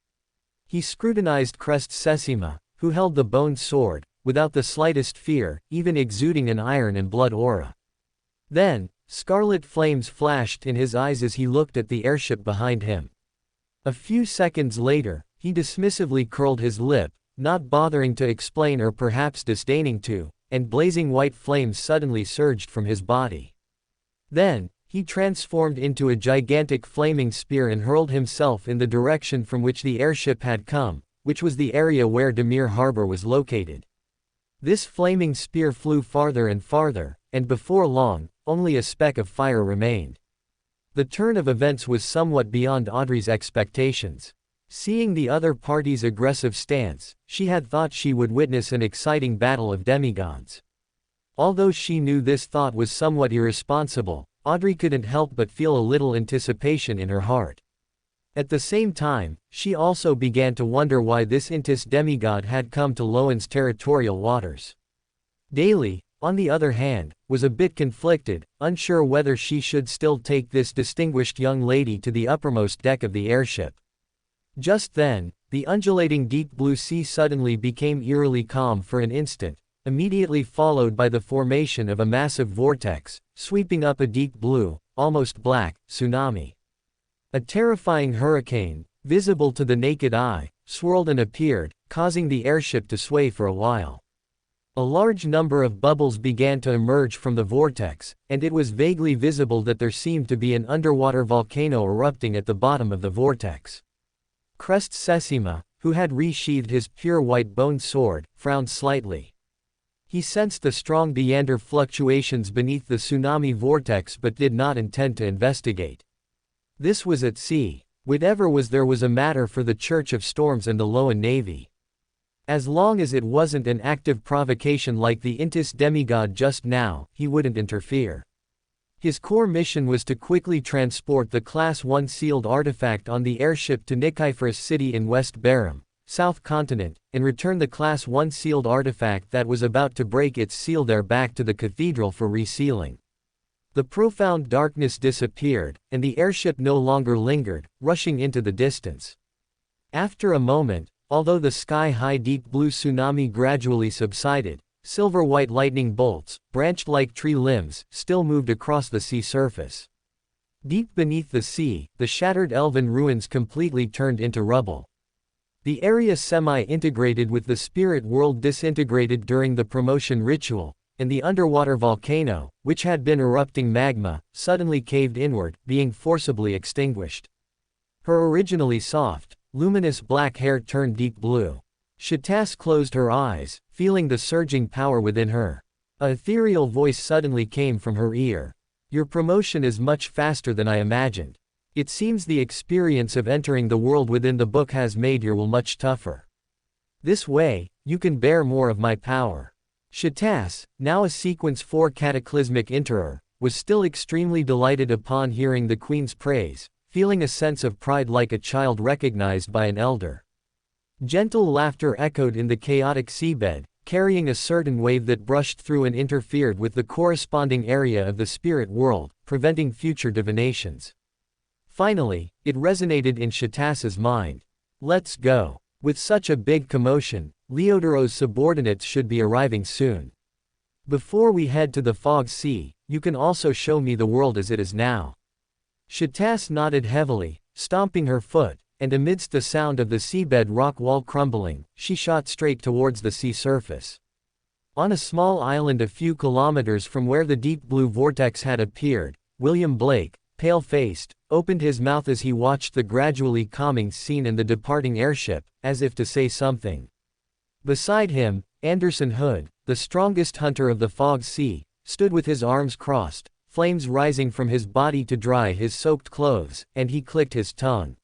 He scrutinized Crest Sessima, who held the bone sword, without the slightest fear, even exuding an iron and blood aura. Then, scarlet flames flashed in his eyes as he looked at the airship behind him. A few seconds later, he dismissively curled his lip, not bothering to explain or perhaps disdaining to, and blazing white flames suddenly surged from his body. Then, he transformed into a gigantic flaming spear and hurled himself in the direction from which the airship had come, which was the area where Demir Harbor was located. This flaming spear flew farther and farther, and before long, only a speck of fire remained. The turn of events was somewhat beyond Audrey's expectations. Seeing the other party's aggressive stance, she had thought she would witness an exciting battle of demigods. Although she knew this thought was somewhat irresponsible, Audrey couldn't help but feel a little anticipation in her heart. At the same time, she also began to wonder why this Intis demigod had come to LotM's territorial waters. Daly, on the other hand, was a bit conflicted, unsure whether she should still take this distinguished young lady to the uppermost deck of the airship. Just then, the undulating deep blue sea suddenly became eerily calm for an instant, immediately followed by the formation of a massive vortex, sweeping up a deep blue, almost black, tsunami. A terrifying hurricane, visible to the naked eye, swirled and appeared, causing the airship to sway for a while. A large number of bubbles began to emerge from the vortex, and it was vaguely visible that there seemed to be an underwater volcano erupting at the bottom of the vortex. Crest Sesima, who had resheathed his pure white bone sword, frowned slightly. He sensed the strong meander fluctuations beneath the tsunami vortex but did not intend to investigate. This was at sea. Whatever was there was a matter for the Church of Storms and the Loan Navy. As long as it wasn't an active provocation like the Intis demigod just now, he wouldn't interfere. His core mission was to quickly transport the Class 1 sealed artifact on the airship to Nikiphorus City in West Barum, South Continent, and return the Class 1 sealed artifact that was about to break its seal there back to the cathedral for resealing. The profound darkness disappeared, and the airship no longer lingered, rushing into the distance. After a moment, although the sky-high deep blue tsunami gradually subsided, silver-white lightning bolts, branched like tree limbs, still moved across the sea surface. Deep beneath the sea, the shattered elven ruins completely turned into rubble. The area semi-integrated with the spirit world disintegrated during the promotion ritual, and the underwater volcano, which had been erupting magma, suddenly caved inward, being forcibly extinguished. Her originally soft, luminous black hair turned deep blue. Shatas closed her eyes, feeling the surging power within her. An ethereal voice suddenly came from her ear. Your promotion is much faster than I imagined. It seems the experience of entering the world within the book has made your will much tougher. This way, you can bear more of my power. Shatas, now a Sequence 4 cataclysmic enterer, was still extremely delighted upon hearing the queen's praise, feeling a sense of pride like a child recognized by an elder. Gentle laughter echoed in the chaotic seabed, carrying a certain wave that brushed through and interfered with the corresponding area of the spirit world, preventing future divinations. Finally, it resonated in Shatas's mind. Let's go. With such a big commotion, Leodoros' subordinates should be arriving soon. Before we head to the Fog Sea, you can also show me the world as it is now. Shatas nodded heavily, stomping her foot, and amidst the sound of the seabed rock wall crumbling, she shot straight towards the sea surface. On a small island a few kilometers from where the deep blue vortex had appeared, William Blake, pale-faced, opened his mouth as he watched the gradually calming scene and the departing airship, as if to say something. Beside him, Anderson Hood, the strongest hunter of the Fog Sea, stood with his arms crossed, flames rising from his body to dry his soaked clothes, and he clicked his tongue.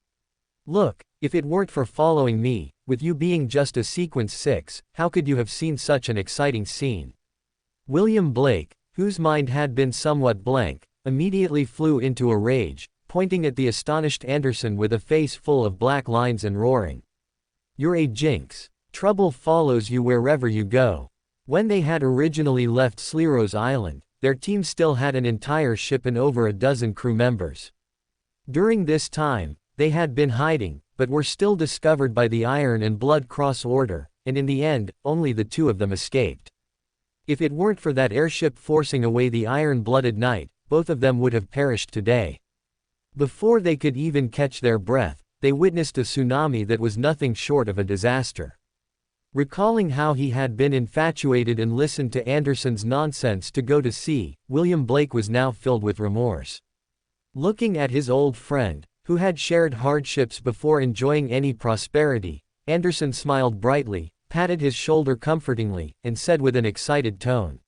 Look, if it weren't for following me, with you being just a Sequence 6, how could you have seen such an exciting scene? William Blake, whose mind had been somewhat blank, immediately flew into a rage, pointing at the astonished Anderson with a face full of black lines and roaring. You're a jinx. Trouble follows you wherever you go. When they had originally left Sliros Island, their team still had an entire ship and over a dozen crew members. During this time, they had been hiding, but were still discovered by the Iron and Blood Cross Order, and in the end, only the two of them escaped. If it weren't for that airship forcing away the iron-blooded knight, both of them would have perished today. Before they could even catch their breath, they witnessed a tsunami that was nothing short of a disaster. Recalling how he had been infatuated and listened to Anderson's nonsense to go to sea, William Blake was now filled with remorse. Looking at his old friend, who had shared hardships before enjoying any prosperity, Anderson smiled brightly, patted his shoulder comfortingly, and said with an excited tone,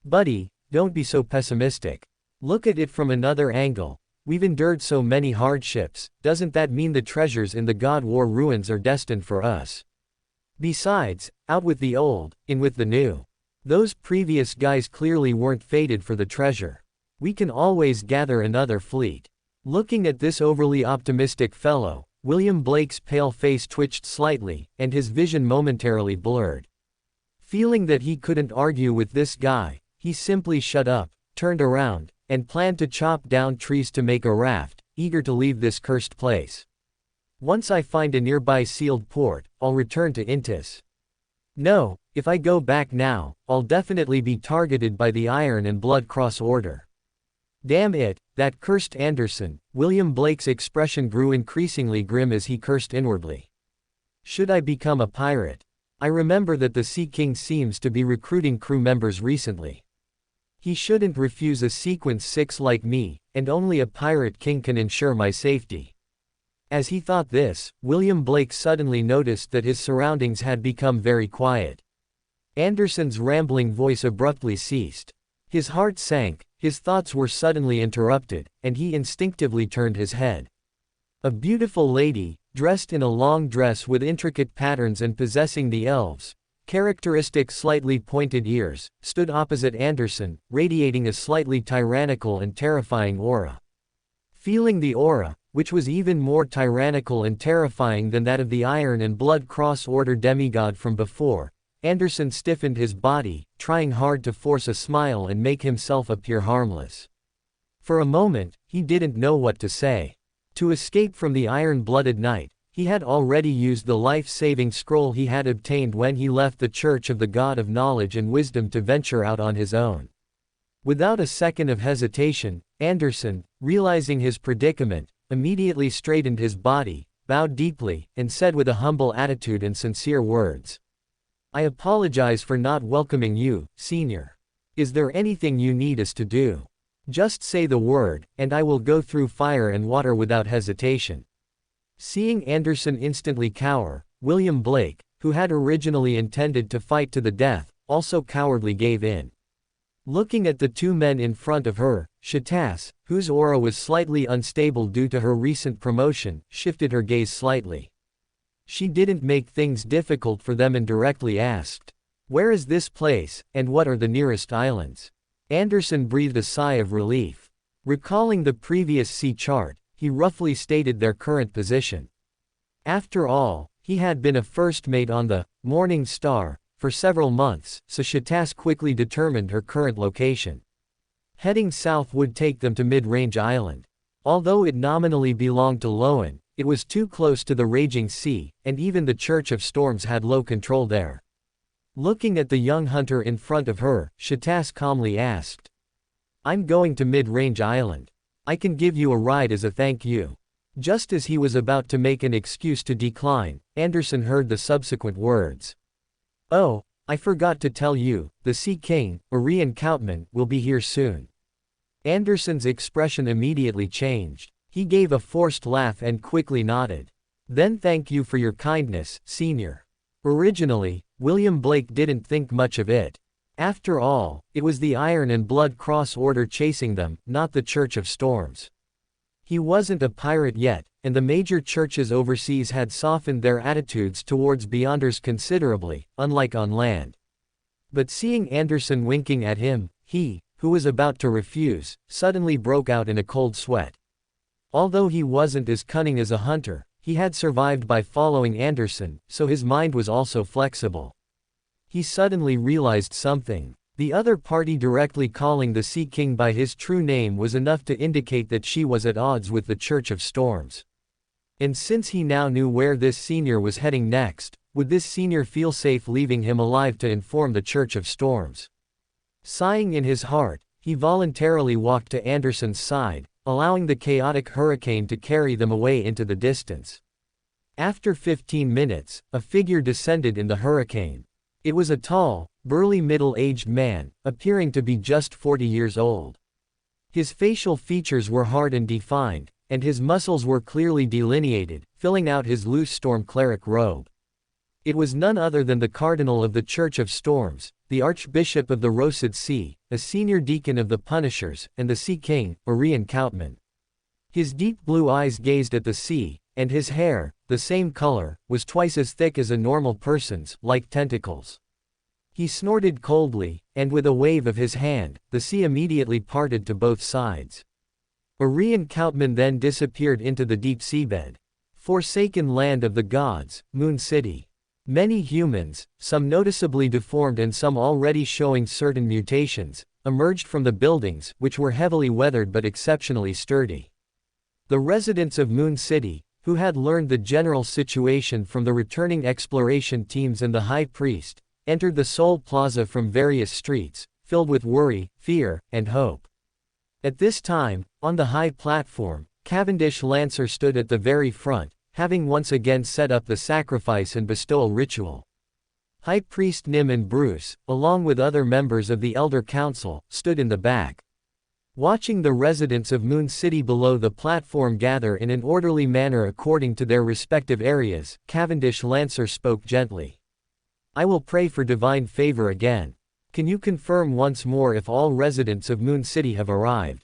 "Buddy, don't be so pessimistic. Look at it from another angle. We've endured so many hardships, doesn't that mean the treasures in the God War ruins are destined for us? Besides, out with the old, in with the new. Those previous guys clearly weren't fated for the treasure. We can always gather another fleet." Looking at this overly optimistic fellow, William Blake's pale face twitched slightly, and his vision momentarily blurred. Feeling that he couldn't argue with this guy, he simply shut up, turned around, and planned to chop down trees to make a raft, eager to leave this cursed place. Once I find a nearby sealed port, I'll return to Intis. No, if I go back now, I'll definitely be targeted by the Iron and Blood Cross Order. Damn it, that cursed Anderson. William Blake's expression grew increasingly grim as he cursed inwardly. Should I become a pirate? I remember that the Sea King seems to be recruiting crew members recently. He shouldn't refuse a Sequence 6 like me, and only a pirate king can ensure my safety. As he thought this, William Blake suddenly noticed that his surroundings had become very quiet. Anderson's rambling voice abruptly ceased. His heart sank, his thoughts were suddenly interrupted, and he instinctively turned his head. A beautiful lady, dressed in a long dress with intricate patterns and possessing the elves' characteristic slightly pointed ears, stood opposite Anderson, radiating a slightly tyrannical and terrifying aura. Feeling the aura, which was even more tyrannical and terrifying than that of the Iron and Blood Cross Order demigod from before, Anderson stiffened his body, trying hard to force a smile and make himself appear harmless. For a moment, he didn't know what to say. To escape from the iron-blooded knight, he had already used the life-saving scroll he had obtained when he left the Church of the God of Knowledge and Wisdom to venture out on his own. Without a second of hesitation, Anderson, realizing his predicament, immediately straightened his body, bowed deeply, and said with a humble attitude and sincere words, "I apologize for not welcoming you, Senior. Is there anything you need us to do? Just say the word, and I will go through fire and water without hesitation." Seeing Anderson instantly cower, William Blake, who had originally intended to fight to the death, also cowardly gave in. Looking at the two men in front of her, Shatas, whose aura was slightly unstable due to her recent promotion, shifted her gaze slightly. She didn't make things difficult for them and directly asked, "Where is this place, and what are the nearest islands?" Anderson breathed a sigh of relief. Recalling the previous sea chart, he roughly stated their current position. After all, he had been a first mate on the Morning Star for several months, so Shatas quickly determined her current location. Heading south would take them to Mid-Range Island. Although it nominally belonged to LotM, it was too close to the raging sea, and even the Church of Storms had low control there. Looking at the young hunter in front of her, Shatas calmly asked, "I'm going to Mid-Range Island. I can give you a ride as a thank you." Just as he was about to make an excuse to decline, Anderson heard the subsequent words. "Oh, I forgot to tell you, the Sea King, Orion Coutman, will be here soon." Anderson's expression immediately changed. He gave a forced laugh and quickly nodded. "Then thank you for your kindness, Senior." Originally, William Blake didn't think much of it. After all, it was the Iron and Blood Cross Order chasing them, not the Church of Storms. He wasn't a pirate yet, and the major churches overseas had softened their attitudes towards Beyonders considerably, unlike on land. But seeing Anderson winking at him, he, who was about to refuse, suddenly broke out in a cold sweat. Although he wasn't as cunning as a hunter, he had survived by following Anderson, so his mind was also flexible. He suddenly realized something. The other party directly calling the Sea King by his true name was enough to indicate that she was at odds with the Church of Storms. And since he now knew where this senior was heading next, would this senior feel safe leaving him alive to inform the Church of Storms? Sighing in his heart, he voluntarily walked to Anderson's side, allowing the chaotic hurricane to carry them away into the distance. After 15 minutes, a figure descended in the hurricane. It was a tall, burly middle-aged man, appearing to be just 40 years old. His facial features were hard and defined, and his muscles were clearly delineated, filling out his loose storm cleric robe. It was none other than the Cardinal of the Church of Storms, the Archbishop of the Rosed Sea, a senior deacon of the Punishers, and the Sea King, Orion Coutman. His deep blue eyes gazed at the sea, and his hair, the same color, was twice as thick as a normal person's, like tentacles. He snorted coldly, and with a wave of his hand, the sea immediately parted to both sides. Orion Coutman then disappeared into the deep seabed. Forsaken land of the gods, Moon City. Many humans, some noticeably deformed and some already showing certain mutations, emerged from the buildings, which were heavily weathered but exceptionally sturdy. The residents of Moon City, who had learned the general situation from the returning exploration teams and the High Priest, entered the Seoul Plaza from various streets, filled with worry, fear, and hope. At this time, on the high platform, Cavendish Lancer stood at the very front, having once again set up the sacrifice and bestowal ritual. High Priest Nim and Bruce, along with other members of the Elder Council, stood in the back. Watching the residents of Moon City below the platform gather in an orderly manner according to their respective areas, Cavendish Lancer spoke gently. "I will pray for divine favor again. Can you confirm once more if all residents of Moon City have arrived?"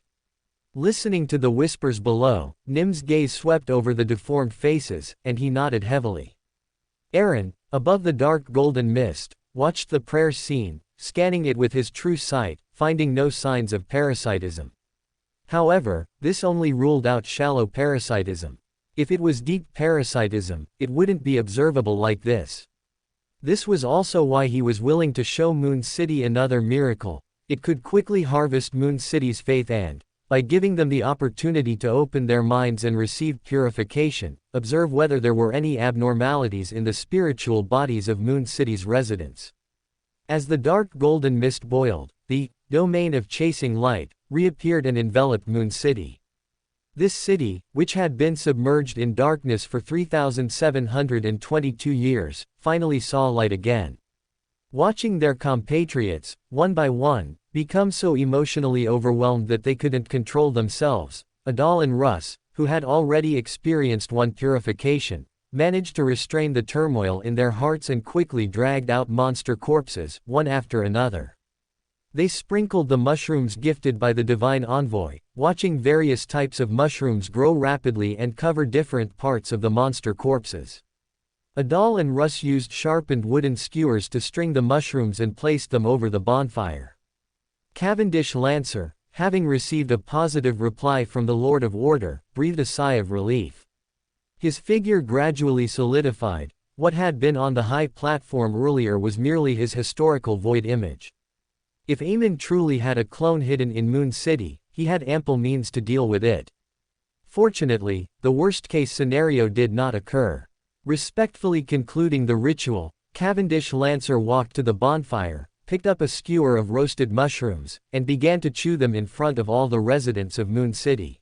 Listening to the whispers below, Nim's gaze swept over the deformed faces, and he nodded heavily. Aaron, above the dark golden mist, watched the prayer scene, scanning it with his true sight, finding no signs of parasitism. However, this only ruled out shallow parasitism. If it was deep parasitism, it wouldn't be observable like this. This was also why he was willing to show Moon City another miracle. It could quickly harvest Moon City's faith and, by giving them the opportunity to open their minds and receive purification, observe whether there were any abnormalities in the spiritual bodies of Moon City's residents. As the dark golden mist boiled, the domain of chasing light reappeared and enveloped Moon City. This city, which had been submerged in darkness for 3,722 years, finally saw light again. Watching their compatriots, one by one, become so emotionally overwhelmed that they couldn't control themselves, Adal and Russ, who had already experienced one purification, managed to restrain the turmoil in their hearts and quickly dragged out monster corpses, one after another. They sprinkled the mushrooms gifted by the divine envoy, watching various types of mushrooms grow rapidly and cover different parts of the monster corpses. Adal and Russ used sharpened wooden skewers to string the mushrooms and placed them over the bonfire. Cavendish Lancer, having received a positive reply from the Lord of Order, breathed a sigh of relief. His figure gradually solidified. What had been on the high platform earlier was merely his historical void image. If Eamon truly had a clone hidden in Moon City, he had ample means to deal with it. Fortunately, the worst-case scenario did not occur. Respectfully concluding the ritual, Cavendish Lancer walked to the bonfire, picked up a skewer of roasted mushrooms, and began to chew them in front of all the residents of Moon City.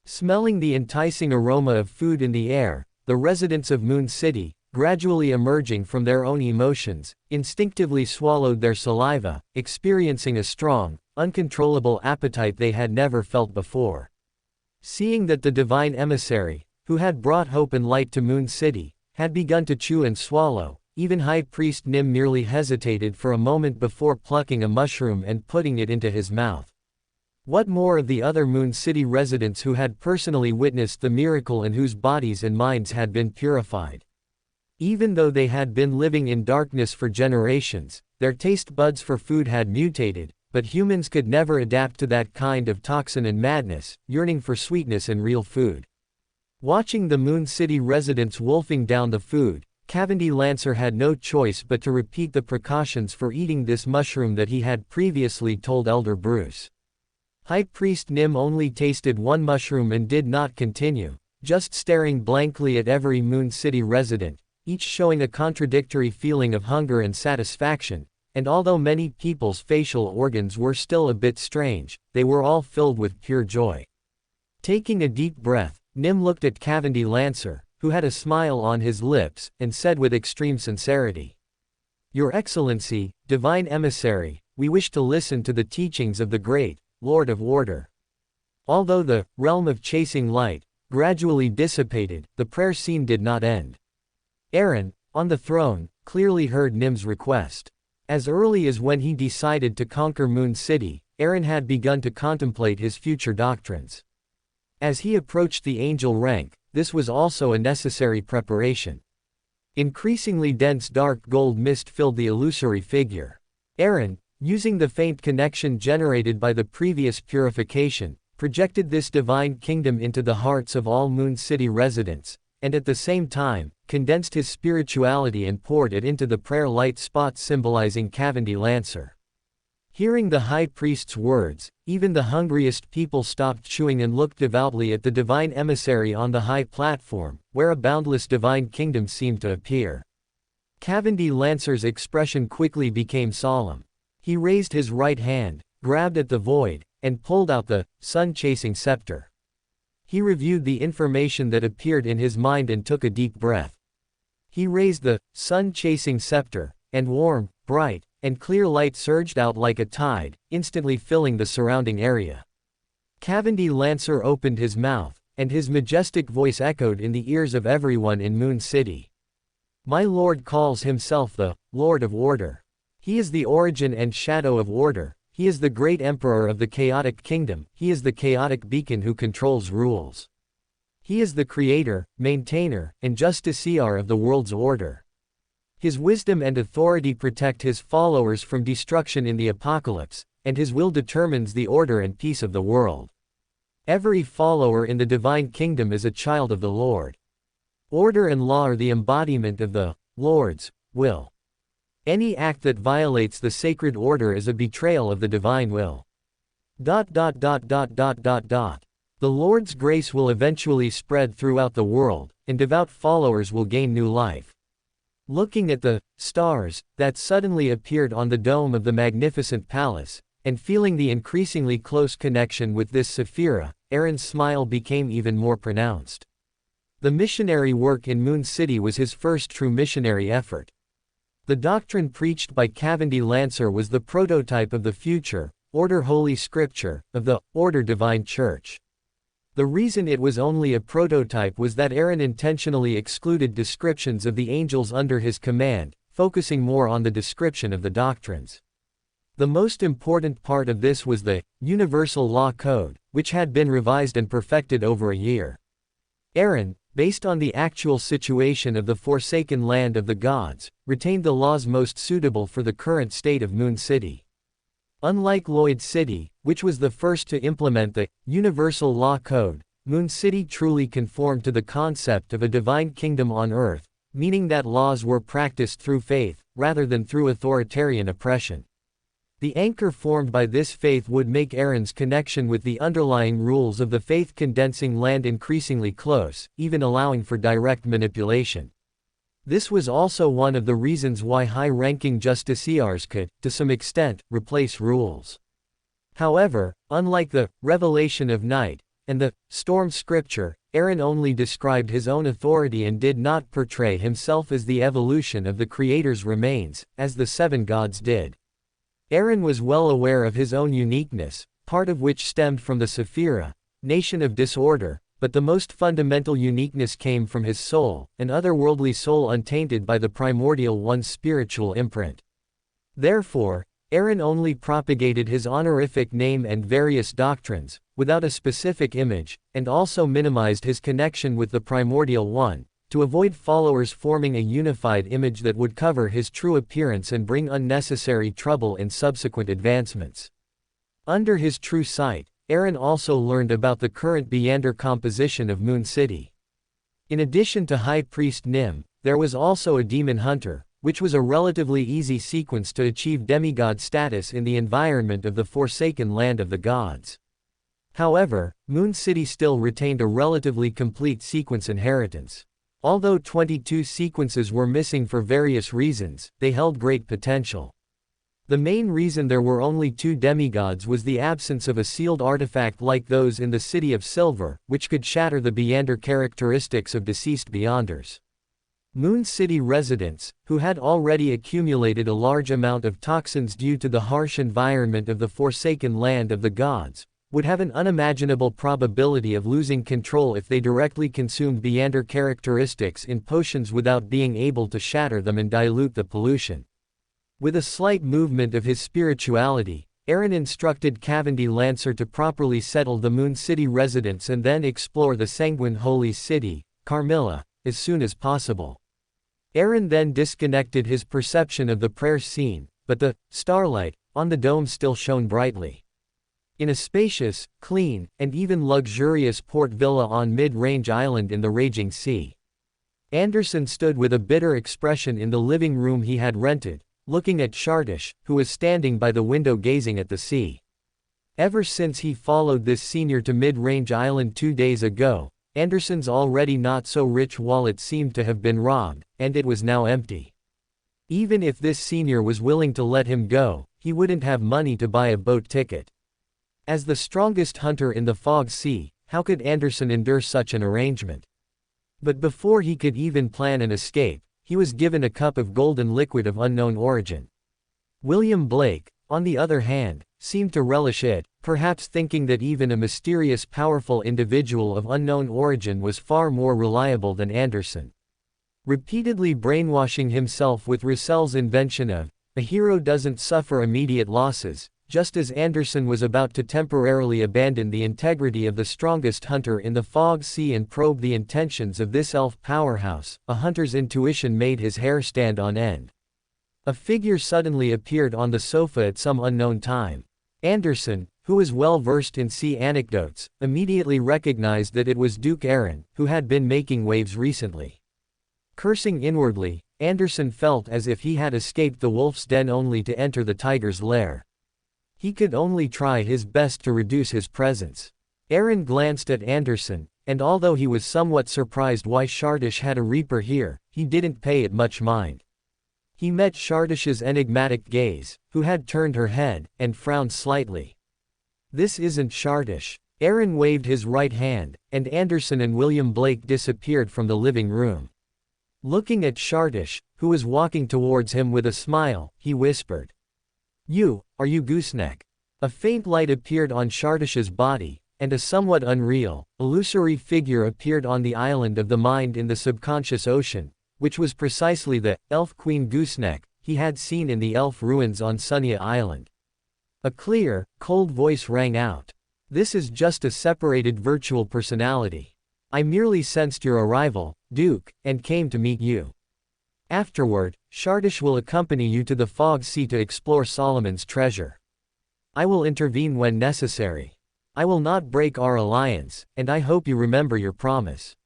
Smelling the enticing aroma of food in the air, the residents of Moon City, gradually emerging from their own emotions, instinctively swallowed their saliva, experiencing a strong, uncontrollable appetite they had never felt before. Seeing that the divine emissary, who had brought hope and light to Moon City, had begun to chew and swallow, even High Priest Nim merely hesitated for a moment before plucking a mushroom and putting it into his mouth. What more of the other Moon City residents who had personally witnessed the miracle and whose bodies and minds had been purified? Even though they had been living in darkness for generations, their taste buds for food had mutated, but humans could never adapt to that kind of toxin and madness, yearning for sweetness and real food. Watching the Moon City residents wolfing down the food, Cavendish Lancer had no choice but to repeat the precautions for eating this mushroom that he had previously told Elder Bruce. High Priest Nim only tasted one mushroom and did not continue, just staring blankly at every Moon City resident, each showing a contradictory feeling of hunger and satisfaction, and although many people's facial organs were still a bit strange, they were all filled with pure joy. Taking a deep breath, Nim looked at Cavendish Lancer, who had a smile on his lips, and said with extreme sincerity, "Your Excellency, Divine Emissary, we wish to listen to the teachings of the great Lord of Order." Although the realm of chasing light gradually dissipated, the prayer scene did not end. Aaron, on the throne, clearly heard Nim's request. As early as when he decided to conquer Moon City, Aaron had begun to contemplate his future doctrines. As he approached the angel rank, this was also a necessary preparation. Increasingly dense dark gold mist filled the illusory figure. Aaron, using the faint connection generated by the previous purification, projected this divine kingdom into the hearts of all Moon City residents, and at the same time, condensed his spirituality and poured it into the prayer light spots symbolizing Cavendish Lancer. Hearing the high priest's words, even the hungriest people stopped chewing and looked devoutly at the divine emissary on the high platform, where a boundless divine kingdom seemed to appear. Cavendy Lancer's expression quickly became solemn. He raised his right hand, grabbed at the void, and pulled out the sun-chasing scepter. He reviewed the information that appeared in his mind and took a deep breath. He raised the sun-chasing scepter, and warm, bright, and clear light surged out like a tide, instantly filling the surrounding area. Cavendy Lancer opened his mouth, and his majestic voice echoed in the ears of everyone in Moon City. My lord calls himself the Lord of Order. He is the origin and shadow of order. He is the great emperor of the chaotic kingdom. He is the chaotic beacon who controls rules. He is the creator, maintainer, and justiciar of the world's order. His wisdom and authority protect his followers from destruction in the apocalypse, and his will determines the order and peace of the world. Every follower in the divine kingdom is a child of the Lord. Order and law are the embodiment of the Lord's will. Any act that violates the sacred order is a betrayal of the divine will. The Lord's grace will eventually spread throughout the world, and devout followers will gain new life. Looking at the stars that suddenly appeared on the dome of the magnificent palace, and feeling the increasingly close connection with this Sephira, Aaron's smile became even more pronounced. The missionary work in Moon City was his first true missionary effort. The doctrine preached by Cavendy Lancer was the prototype of the future, Order Holy Scripture, of the Order Divine Church. The reason it was only a prototype was that Aaron intentionally excluded descriptions of the angels under his command, focusing more on the description of the doctrines. The most important part of this was the Universal Law Code, which had been revised and perfected over a year. Aaron, based on the actual situation of the forsaken land of the gods, retained the laws most suitable for the current state of Moon City. Unlike Lloyd City, which was the first to implement the Universal Law Code, Moon City truly conformed to the concept of a divine kingdom on earth, meaning that laws were practiced through faith, rather than through authoritarian oppression. The anchor formed by this faith would make Aaron's connection with the underlying rules of the faith-condensing land increasingly close, even allowing for direct manipulation. This was also one of the reasons why high-ranking justiciars could, to some extent, replace rules. However, unlike the revelation of night and the storm scripture, Aaron only described his own authority and did not portray himself as the evolution of the Creator's remains, as the seven gods did. Aaron was well aware of his own uniqueness, part of which stemmed from the Sephira, nation of disorder, but the most fundamental uniqueness came from his soul, an otherworldly soul untainted by the primordial one's spiritual imprint. Therefore, Aaron only propagated his honorific name and various doctrines, without a specific image, and also minimized his connection with the primordial one, to avoid followers forming a unified image that would cover his true appearance and bring unnecessary trouble in subsequent advancements. Under his true sight, Aaron also learned about the current Beander composition of Moon City. In addition to High Priest Nim, there was also a Demon Hunter, which was a relatively easy sequence to achieve demigod status in the environment of the forsaken land of the gods. However, Moon City still retained a relatively complete sequence inheritance. Although 22 sequences were missing for various reasons, they held great potential. The main reason there were only 2 demigods was the absence of a sealed artifact like those in the City of Silver, which could shatter the Beander characteristics of deceased Beyonders. Moon City residents, who had already accumulated a large amount of toxins due to the harsh environment of the forsaken land of the gods, would have an unimaginable probability of losing control if they directly consumed Beander characteristics in potions without being able to shatter them and dilute the pollution. With a slight movement of his spirituality, Aaron instructed Cavendy Lancer to properly settle the Moon City residents and then explore the sanguine holy city, Carmilla, as soon as possible. Aaron then disconnected his perception of the prayer scene, but the starlight on the dome still shone brightly. In a spacious, clean, and even luxurious port villa on Mid-Range Island in the raging sea, Anderson stood with a bitter expression in the living room he had rented, looking at Shardish, who was standing by the window gazing at the sea. Ever since he followed this senior to Mid-Range Island 2 days ago, Anderson's already not so rich wallet seemed to have been robbed, and it was now empty. Even if this senior was willing to let him go, he wouldn't have money to buy a boat ticket. As the strongest hunter in the Fog Sea, how could Anderson endure such an arrangement? But before he could even plan an escape, he was given a cup of golden liquid of unknown origin. William Blake, on the other hand, seemed to relish it, perhaps thinking that even a mysterious powerful individual of unknown origin was far more reliable than Anderson. Repeatedly brainwashing himself with Russell's invention of, a hero doesn't suffer immediate losses, just as Anderson was about to temporarily abandon the integrity of the strongest hunter in the Fog Sea and probe the intentions of this elf powerhouse, a hunter's intuition made his hair stand on end. A figure suddenly appeared on the sofa at some unknown time. Anderson, who was well versed in sea anecdotes, immediately recognized that it was Duke Aaron, who had been making waves recently. Cursing inwardly, Anderson felt as if he had escaped the wolf's den only to enter the tiger's lair. He could only try his best to reduce his presence. Aaron glanced at Anderson, and although he was somewhat surprised why Shardish had a reaper here, he didn't pay it much mind. He met Shardish's enigmatic gaze, who had turned her head, and frowned slightly. "This isn't Shardish." Aaron waved his right hand, and Anderson and William Blake disappeared from the living room. Looking at Shardish, who was walking towards him with a smile, he whispered, Are you Gooseneck?" A faint light appeared on Shardish's body, and a somewhat unreal, illusory figure appeared on the island of the mind in the subconscious ocean, which was precisely the elf queen Gooseneck he had seen in the elf ruins on Sunya Island. A clear, cold voice rang out. "This is just a separated virtual personality. I merely sensed your arrival, Duke, and came to meet you. Afterward, Shardish will accompany you to the Fog Sea to explore Solomon's treasure. I will intervene when necessary. I will not break our alliance, and I hope you remember your promise."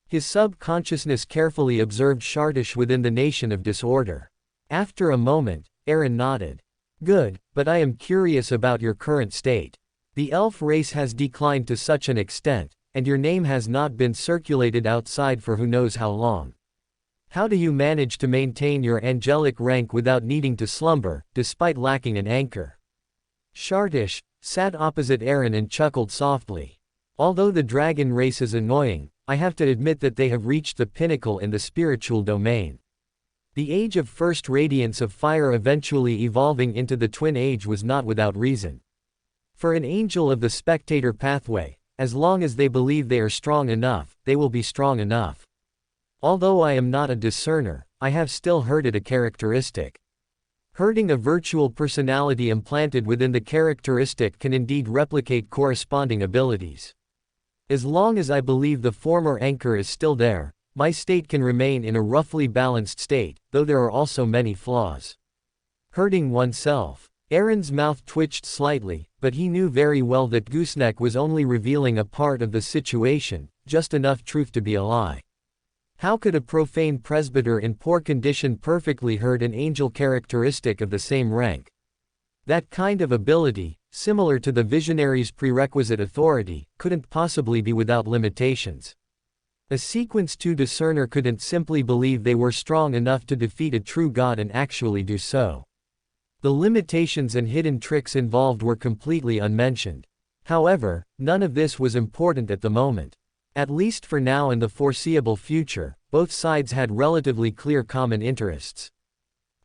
His subconsciousness carefully observed Shardish within the nation of disorder. After a moment, Aaron nodded. "Good, but I am curious about your current state. The elf race has declined to such an extent, and your name has not been circulated outside for who knows how long. How do you manage to maintain your angelic rank without needing to slumber, despite lacking an anchor?" Shardish sat opposite Aaron and chuckled softly. "Although the dragon race is annoying, I have to admit that they have reached the pinnacle in the spiritual domain. The age of first radiance of fire eventually evolving into the twin age was not without reason. For an angel of the spectator pathway, as long as they believe they are strong enough, they will be strong enough. Although I am not a discerner, I have still herded a characteristic. Herding a virtual personality implanted within the characteristic can indeed replicate corresponding abilities. As long as I believe the former anchor is still there, my state can remain in a roughly balanced state, though there are also many flaws. Herding oneself." Aaron's mouth twitched slightly, but he knew very well that Gooseneck was only revealing a part of the situation, just enough truth to be a lie. How could a profane presbyter in poor condition perfectly herd an angel characteristic of the same rank? That kind of ability, similar to the visionary's prerequisite authority, couldn't possibly be without limitations. A Sequence 2 discerner couldn't simply believe they were strong enough to defeat a true god and actually do so. The limitations and hidden tricks involved were completely unmentioned. However, none of this was important at the moment. At least for now and the foreseeable future, both sides had relatively clear common interests.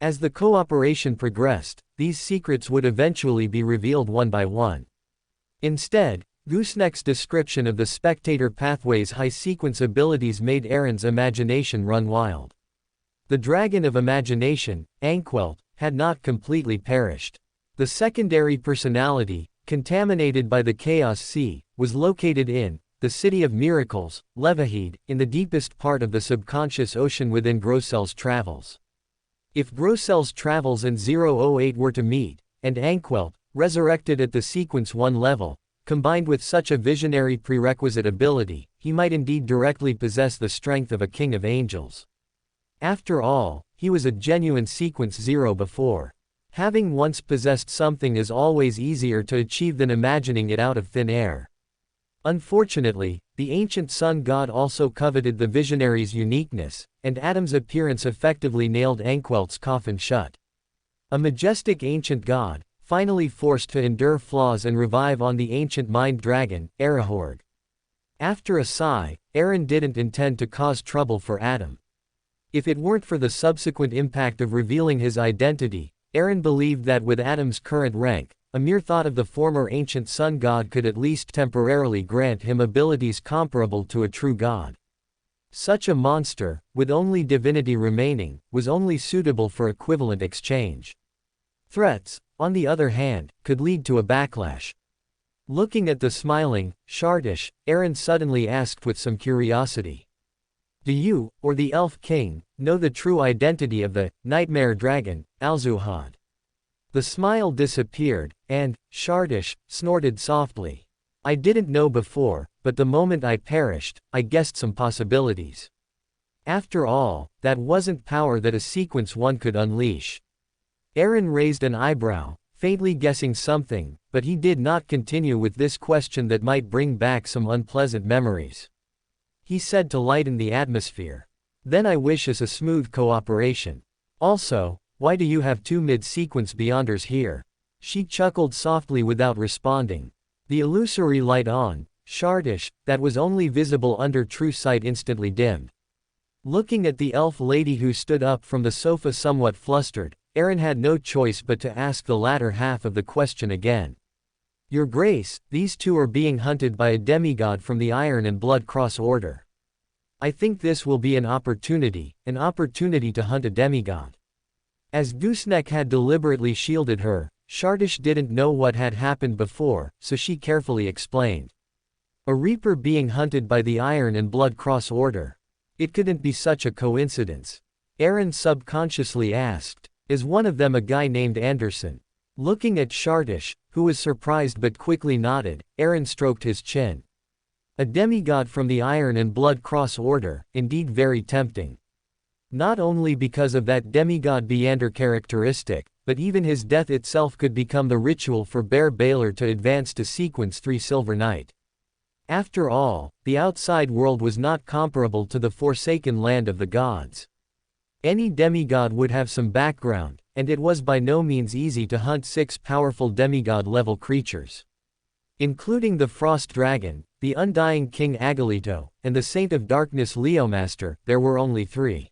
As the cooperation progressed, these secrets would eventually be revealed one by one. Instead, Gooseneck's description of the spectator pathway's high-sequence abilities made Aaron's imagination run wild. The dragon of imagination, Ankwelt, had not completely perished. The secondary personality, contaminated by the Chaos Sea, was located in the City of Miracles, Levahid, in the deepest part of the subconscious ocean within Grossel's travels. If Grossel's travels and 008 were to meet, and Ankwelt, resurrected at the Sequence 1 level, combined with such a visionary prerequisite ability, he might indeed directly possess the strength of a king of angels. After all, he was a genuine sequence 0 before. Having once possessed something is always easier to achieve than imagining it out of thin air. Unfortunately, the ancient sun god also coveted the visionary's uniqueness, and Adam's appearance effectively nailed Anquelt's coffin shut. A majestic ancient god, finally forced to endure flaws and revive on the ancient mind dragon, Arahorg. After a sigh, Eren didn't intend to cause trouble for Adam. If it weren't for the subsequent impact of revealing his identity, Eren believed that with Adam's current rank, a mere thought of the former ancient sun god could at least temporarily grant him abilities comparable to a true god. Such a monster, with only divinity remaining, was only suitable for equivalent exchange. Threats, on the other hand, could lead to a backlash. Looking at the smiling Shardish, Eren suddenly asked with some curiosity. Do you, or the Elf King, know the true identity of the nightmare dragon, Alzuhad? The smile disappeared, and Shardish snorted softly. I didn't know before, but the moment I perished, I guessed some possibilities. After all, that wasn't power that a sequence one could unleash. Eren raised an eyebrow, faintly guessing something, but he did not continue with this question that might bring back some unpleasant memories. He said to lighten the atmosphere. Then I wish us a smooth cooperation. Also, why do you have two mid-sequence beyonders here? She chuckled softly without responding. The illusory light on Shardish, that was only visible under true sight instantly dimmed. Looking at the elf lady who stood up from the sofa somewhat flustered, Eren had no choice but to ask the latter half of the question again. Your Grace, these two are being hunted by a demigod from the Iron and Blood Cross Order. I think this will be an opportunity to hunt a demigod. As Gooseneck had deliberately shielded her, Shardish didn't know what had happened before, so she carefully explained. A Reaper being hunted by the Iron and Blood Cross Order. It couldn't be such a coincidence. Eren subconsciously asked, is one of them a guy named Anderson? Looking at Shardish, who was surprised but quickly nodded, Eren stroked his chin. A demigod from the Iron and Blood Cross Order, indeed very tempting. Not only because of that demigod Beander characteristic, but even his death itself could become the ritual for Bear Baylor to advance to Sequence 3 Silver Knight. After all, the outside world was not comparable to the forsaken land of the gods. Any demigod would have some background, and it was by no means easy to hunt 6 powerful demigod-level creatures. Including the Frost Dragon, the Undying King Agalito, and the Saint of Darkness Leomaster, there were only 3.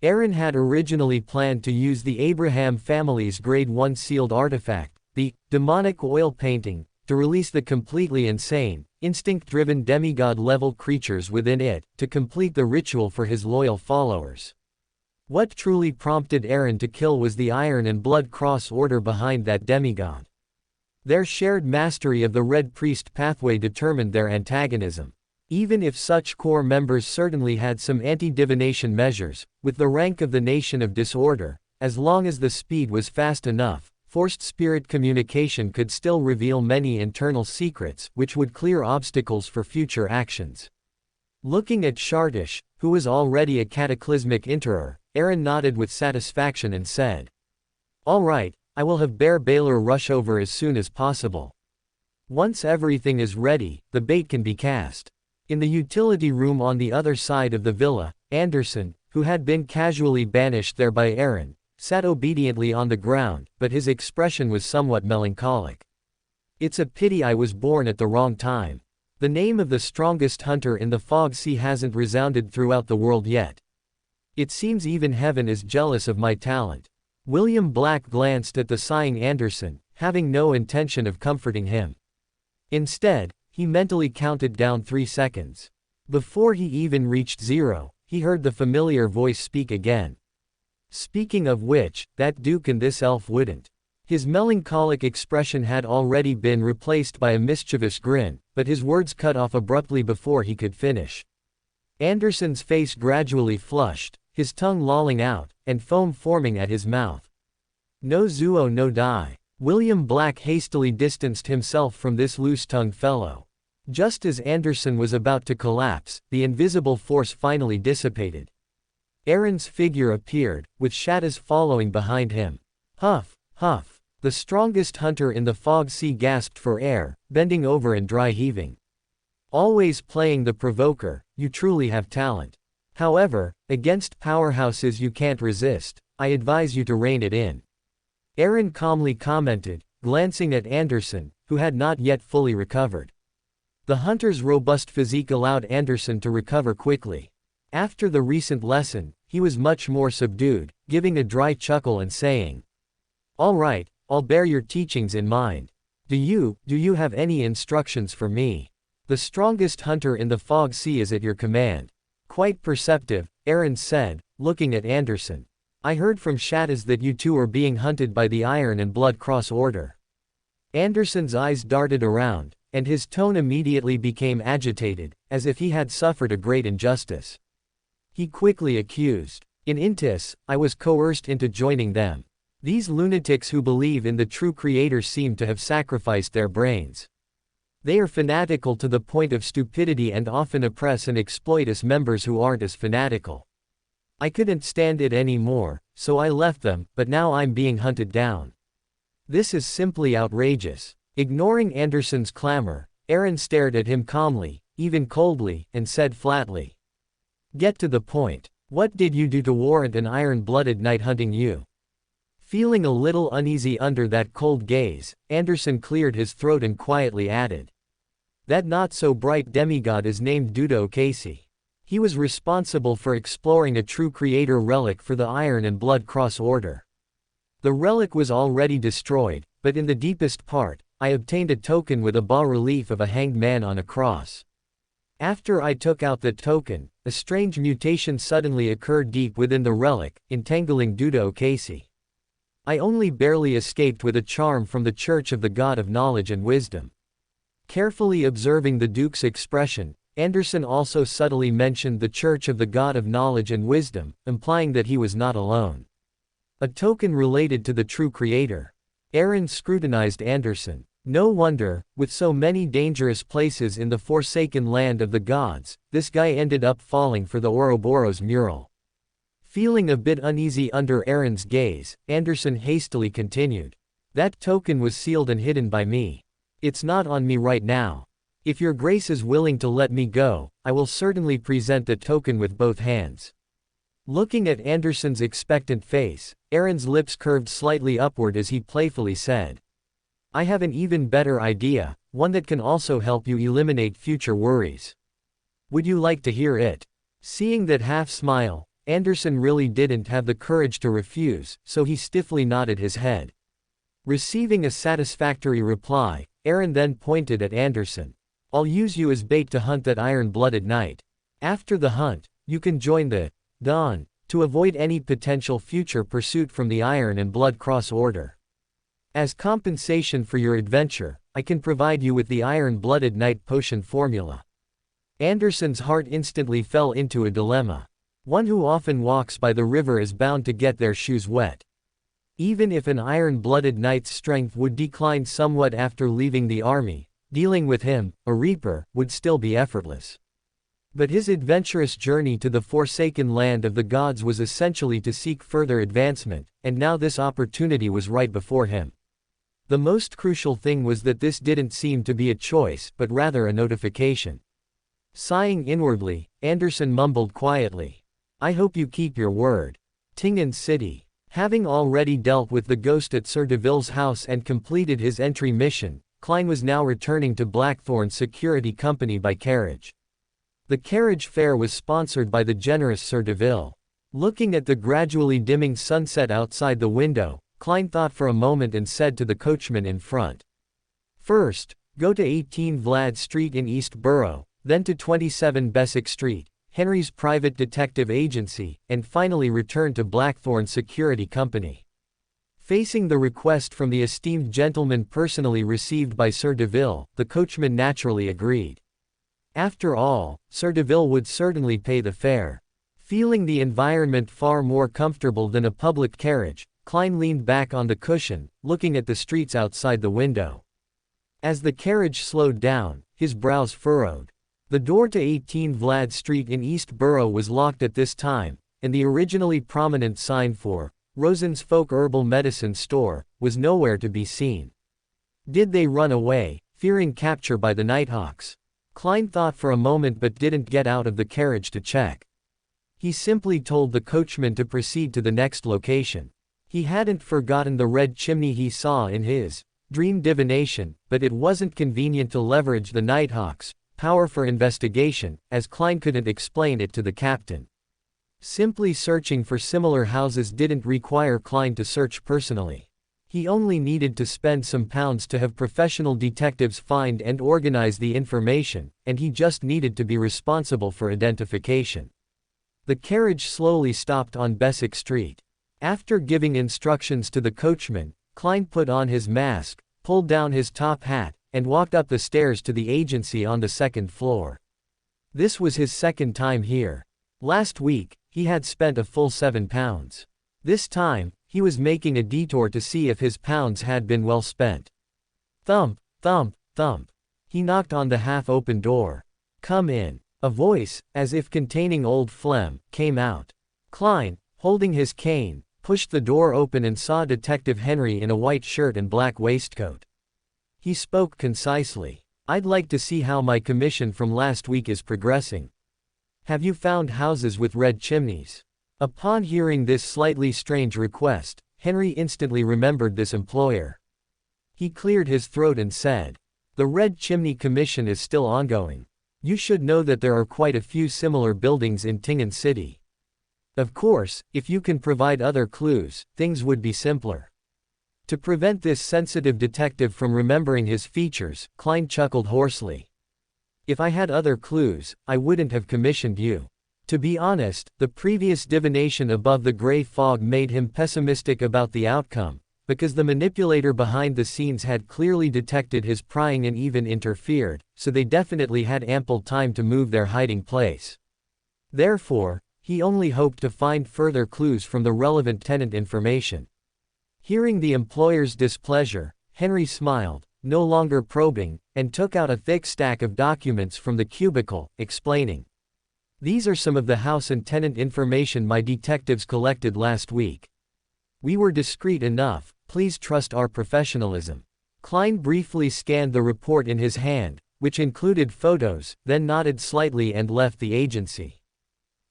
Eren had originally planned to use the Abraham family's Grade 1 sealed artifact, the Demonic Oil Painting, to release the completely insane, instinct-driven demigod-level creatures within it, to complete the ritual for his loyal followers. What truly prompted Eren to kill was the Iron and Blood Cross Order behind that demigod. Their shared mastery of the Red Priest pathway determined their antagonism. Even if such core members certainly had some anti-divination measures, with the rank of the Nation of Disorder, as long as the speed was fast enough, forced spirit communication could still reveal many internal secrets, which would clear obstacles for future actions. Looking at Shardish, who was already a cataclysmic enterer, Eren nodded with satisfaction and said, all right, I will have Bear Baylor rush over as soon as possible. Once everything is ready, the bait can be cast. In the utility room on the other side of the villa, Anderson, who had been casually banished there by Eren, sat obediently on the ground, but his expression was somewhat melancholic. It's a pity I was born at the wrong time. The name of the strongest hunter in the Fog Sea hasn't resounded throughout the world yet. It seems even heaven is jealous of my talent. William Black glanced at the sighing Anderson, having no intention of comforting him. Instead, he mentally counted down 3 seconds. Before he even reached 0, he heard the familiar voice speak again. Speaking of which, that Duke and this elf wouldn't. His melancholic expression had already been replaced by a mischievous grin, but his words cut off abruptly before he could finish. Anderson's face gradually flushed, his tongue lolling out, and foam forming at his mouth. No Zuo no die. William Black hastily distanced himself from this loose-tongued fellow. Just as Anderson was about to collapse, the invisible force finally dissipated. Aaron's figure appeared, with shadows following behind him. Huff, huff. The strongest hunter in the fog sea gasped for air, bending over and dry heaving. Always playing the provoker, you truly have talent. However, against powerhouses you can't resist, I advise you to rein it in. Aaron calmly commented, glancing at Anderson, who had not yet fully recovered. The hunter's robust physique allowed Anderson to recover quickly. After the recent lesson, he was much more subdued, giving a dry chuckle and saying, "All right, I'll bear your teachings in mind. Do you have any instructions for me? The strongest hunter in the fog sea is at your command." Quite perceptive, Aaron said, looking at Anderson. "I heard from shadows that you two are being hunted by the Iron and Blood Cross Order." Anderson's eyes darted around, and his tone immediately became agitated, as if he had suffered a great injustice. He quickly accused, "In Intis, I was coerced into joining them. These lunatics who believe in the true creator seem to have sacrificed their brains. They are fanatical to the point of stupidity and often oppress and exploit us members who aren't as fanatical. I couldn't stand it anymore, so I left them, but now I'm being hunted down. This is simply outrageous." Ignoring Anderson's clamor, Aaron stared at him calmly, even coldly, and said flatly, "Get to the point. What did you do to warrant an iron-blooded knight hunting you?" Feeling a little uneasy under that cold gaze, Anderson cleared his throat and quietly added, "That not-so-bright demigod is named Dudo Casey. He was responsible for exploring a true creator relic for the Iron and Blood Cross Order. The relic was already destroyed, but in the deepest part, I obtained a token with a bas-relief of a hanged man on a cross. After I took out the token, a strange mutation suddenly occurred deep within the relic, entangling Dudo Casey. I only barely escaped with a charm from the Church of the God of Knowledge and Wisdom." Carefully observing the Duke's expression, Anderson also subtly mentioned the Church of the God of Knowledge and Wisdom, implying that he was not alone. A token related to the true creator. Aaron scrutinized Anderson. No wonder, with so many dangerous places in the forsaken land of the gods, this guy ended up falling for the Ouroboros mural. Feeling a bit uneasy under Aaron's gaze, Anderson hastily continued, "That token was sealed and hidden by me. It's not on me right now. If your grace is willing to let me go, I will certainly present the token with both hands." Looking at Anderson's expectant face, Aaron's lips curved slightly upward as he playfully said, "I have an even better idea, one that can also help you eliminate future worries. Would you like to hear it?" Seeing that half-smile, Anderson really didn't have the courage to refuse, so he stiffly nodded his head. Receiving a satisfactory reply, Aaron then pointed at Anderson. "I'll use you as bait to hunt that iron-blooded knight. After the hunt, you can join the Dawn, to avoid any potential future pursuit from the Iron and Blood Cross Order. As compensation for your adventure, I can provide you with the iron-blooded knight potion formula." Anderson's heart instantly fell into a dilemma. One who often walks by the river is bound to get their shoes wet. Even if an iron-blooded knight's strength would decline somewhat after leaving the army, dealing with him, a reaper, would still be effortless. But his adventurous journey to the forsaken land of the gods was essentially to seek further advancement, and now this opportunity was right before him. The most crucial thing was that this didn't seem to be a choice, but rather a notification. Sighing inwardly, Anderson mumbled quietly, "I hope you keep your word." Tingen City. Having already dealt with the ghost at Sir DeVille's house and completed his entry mission, Klein was now returning to Blackthorn's security company by carriage. The carriage fare was sponsored by the generous Sir DeVille. Looking at the gradually dimming sunset outside the window, Klein thought for a moment and said to the coachman in front, "First, go to 18 Vlad Street in East Borough, then to 27 Bessick Street, Henry's private detective agency, and finally return to Blackthorn Security Company." Facing the request from the esteemed gentleman personally received by Sir DeVille, the coachman naturally agreed. After all, Sir DeVille would certainly pay the fare. Feeling the environment far more comfortable than a public carriage, Klein leaned back on the cushion, looking at the streets outside the window. As the carriage slowed down, his brows furrowed. The door to 18 Vlad Street in East Borough was locked at this time, and the originally prominent sign for Rosen's Folk Herbal Medicine Store was nowhere to be seen. Did they run away, fearing capture by the Nighthawks? Klein thought for a moment but didn't get out of the carriage to check. He simply told the coachman to proceed to the next location. He hadn't forgotten the red chimney he saw in his dream divination, but it wasn't convenient to leverage the Nighthawks' power for investigation, as Klein couldn't explain it to the captain. Simply searching for similar houses didn't require Klein to search personally. He only needed to spend some pounds to have professional detectives find and organize the information, and he just needed to be responsible for identification. The carriage slowly stopped on Bessick Street. After giving instructions to the coachman, Klein put on his mask, pulled down his top hat, and walked up the stairs to the agency on the second floor. This was his second time here. Last week, he had spent a full £7. This time, he was making a detour to see if his pounds had been well spent. Thump, thump, thump. He knocked on the half-open door. "Come in." A voice, as if containing old phlegm, came out. Klein, holding his cane, pushed the door open and saw Detective Henry in a white shirt and black waistcoat. He spoke concisely. "I'd like to see how my commission from last week is progressing. Have you found houses with red chimneys?" Upon hearing this slightly strange request, Henry instantly remembered this employer. He cleared his throat and said, "The Red Chimney Commission is still ongoing. You should know that there are quite a few similar buildings in Tingen City. Of course, if you can provide other clues, things would be simpler." To prevent this sensitive detective from remembering his features, Klein chuckled hoarsely. "If I had other clues, I wouldn't have commissioned you." To be honest, the previous divination above the gray fog made him pessimistic about the outcome, because the manipulator behind the scenes had clearly detected his prying and even interfered, so they definitely had ample time to move their hiding place. Therefore, he only hoped to find further clues from the relevant tenant information. Hearing the employer's displeasure, Henry smiled, no longer probing, and took out a thick stack of documents from the cubicle, explaining, "These are some of the house and tenant information my detectives collected last week. We were discreet enough, please trust our professionalism." Klein briefly scanned the report in his hand, which included photos, then nodded slightly and left the agency.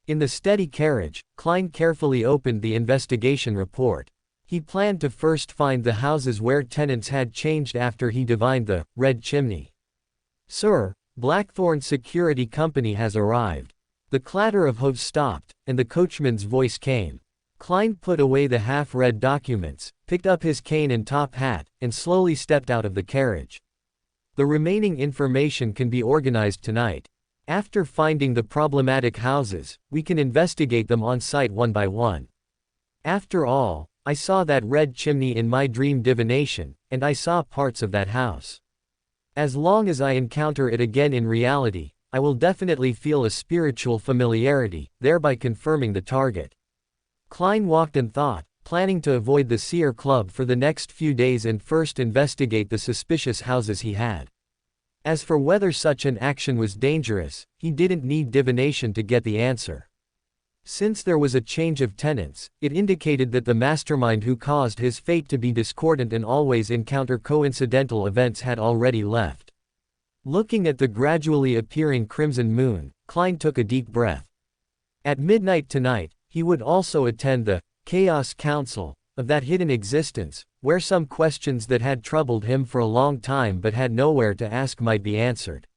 In the steady carriage, Klein carefully opened the investigation report. He planned to first find the houses where tenants had changed after he divined the red chimney. "Sir, Blackthorn Security Company has arrived." The clatter of hooves stopped, and the coachman's voice came. Klein put away the half-read documents, picked up his cane and top hat, and slowly stepped out of the carriage. "The remaining information can be organized tonight. After finding the problematic houses, we can investigate them on site one by one. After all, I saw that red chimney in my dream divination, and I saw parts of that house. As long as I encounter it again in reality, I will definitely feel a spiritual familiarity, thereby confirming the target." Klein walked and thought, planning to avoid the Seer Club for the next few days and first investigate the suspicious houses he had. As for whether such an action was dangerous, he didn't need divination to get the answer. Since there was a change of tenants, it indicated that the mastermind who caused his fate to be discordant and always encounter coincidental events had already left. Looking at the gradually appearing crimson moon, Klein took a deep breath. At midnight tonight, he would also attend the Chaos Council of that hidden existence, where some questions that had troubled him for a long time but had nowhere to ask might be answered.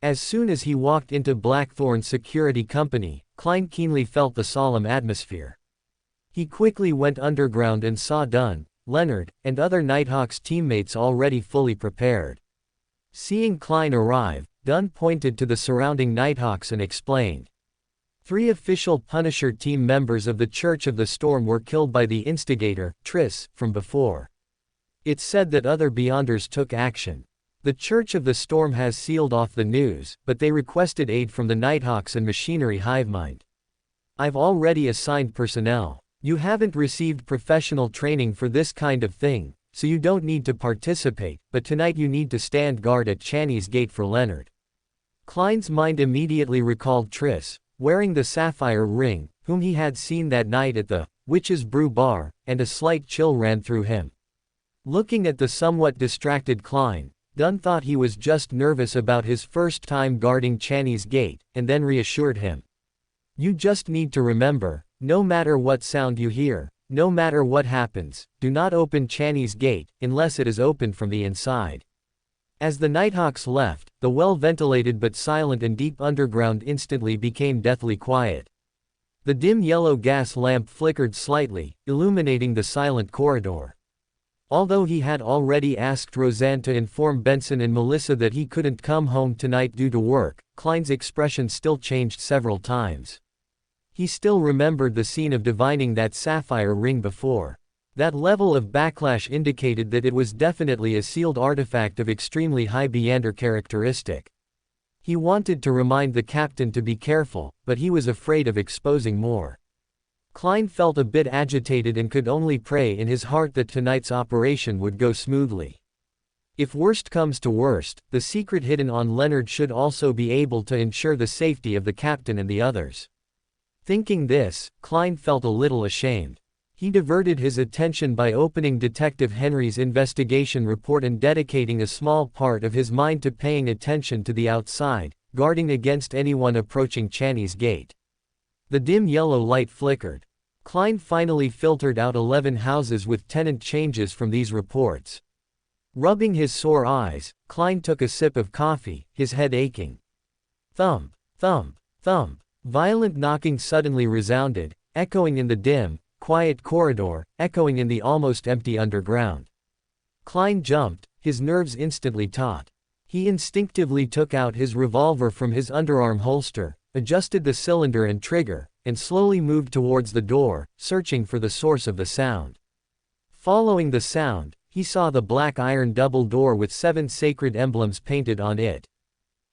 As soon as he walked into Blackthorn Security Company, Klein keenly felt the solemn atmosphere. He quickly went underground and saw Dunn, Leonard, and other Nighthawks teammates already fully prepared. Seeing Klein arrive, Dunn pointed to the surrounding Nighthawks and explained. 3 official Punisher team members of the Church of the Storm were killed by the instigator, Triss, from before. It's said that other Beyonders took action. The Church of the Storm has sealed off the news, but they requested aid from the Nighthawks and Machinery Hivemind. I've already assigned personnel. You haven't received professional training for this kind of thing, so you don't need to participate, but tonight you need to stand guard at Channy's gate for Leonard. Klein's mind immediately recalled Triss, wearing the sapphire ring, whom he had seen that night at the Witch's Brew bar, and a slight chill ran through him. Looking at the somewhat distracted Klein, Dunn thought he was just nervous about his first time guarding Channy's gate, and then reassured him. You just need to remember, no matter what sound you hear, no matter what happens, do not open Channy's gate, unless it is opened from the inside. As the Nighthawks left, the well-ventilated but silent and deep underground instantly became deathly quiet. The dim yellow gas lamp flickered slightly, illuminating the silent corridor. Although he had already asked Roseanne to inform Benson and Melissa that he couldn't come home tonight due to work, Klein's expression still changed several times. He still remembered the scene of divining that sapphire ring before. That level of backlash indicated that it was definitely a sealed artifact of extremely high Beyonder characteristic. He wanted to remind the captain to be careful, but he was afraid of exposing more. Klein felt a bit agitated and could only pray in his heart that tonight's operation would go smoothly. If worst comes to worst, the secret hidden on Leonard should also be able to ensure the safety of the captain and the others. Thinking this, Klein felt a little ashamed. He diverted his attention by opening Detective Henry's investigation report and dedicating a small part of his mind to paying attention to the outside, guarding against anyone approaching Channy's gate. The dim yellow light flickered. Klein finally filtered out 11 houses with tenant changes from these reports. Rubbing his sore eyes, Klein took a sip of coffee, his head aching. Thump, thump, thump. Violent knocking suddenly resounded, echoing in the dim, quiet corridor, echoing in the almost empty underground. Klein jumped, his nerves instantly taut. He instinctively took out his revolver from his underarm holster, adjusted the cylinder and trigger, and slowly moved towards the door, searching for the source of the sound. Following the sound, he saw the black iron double door with 7 sacred emblems painted on it.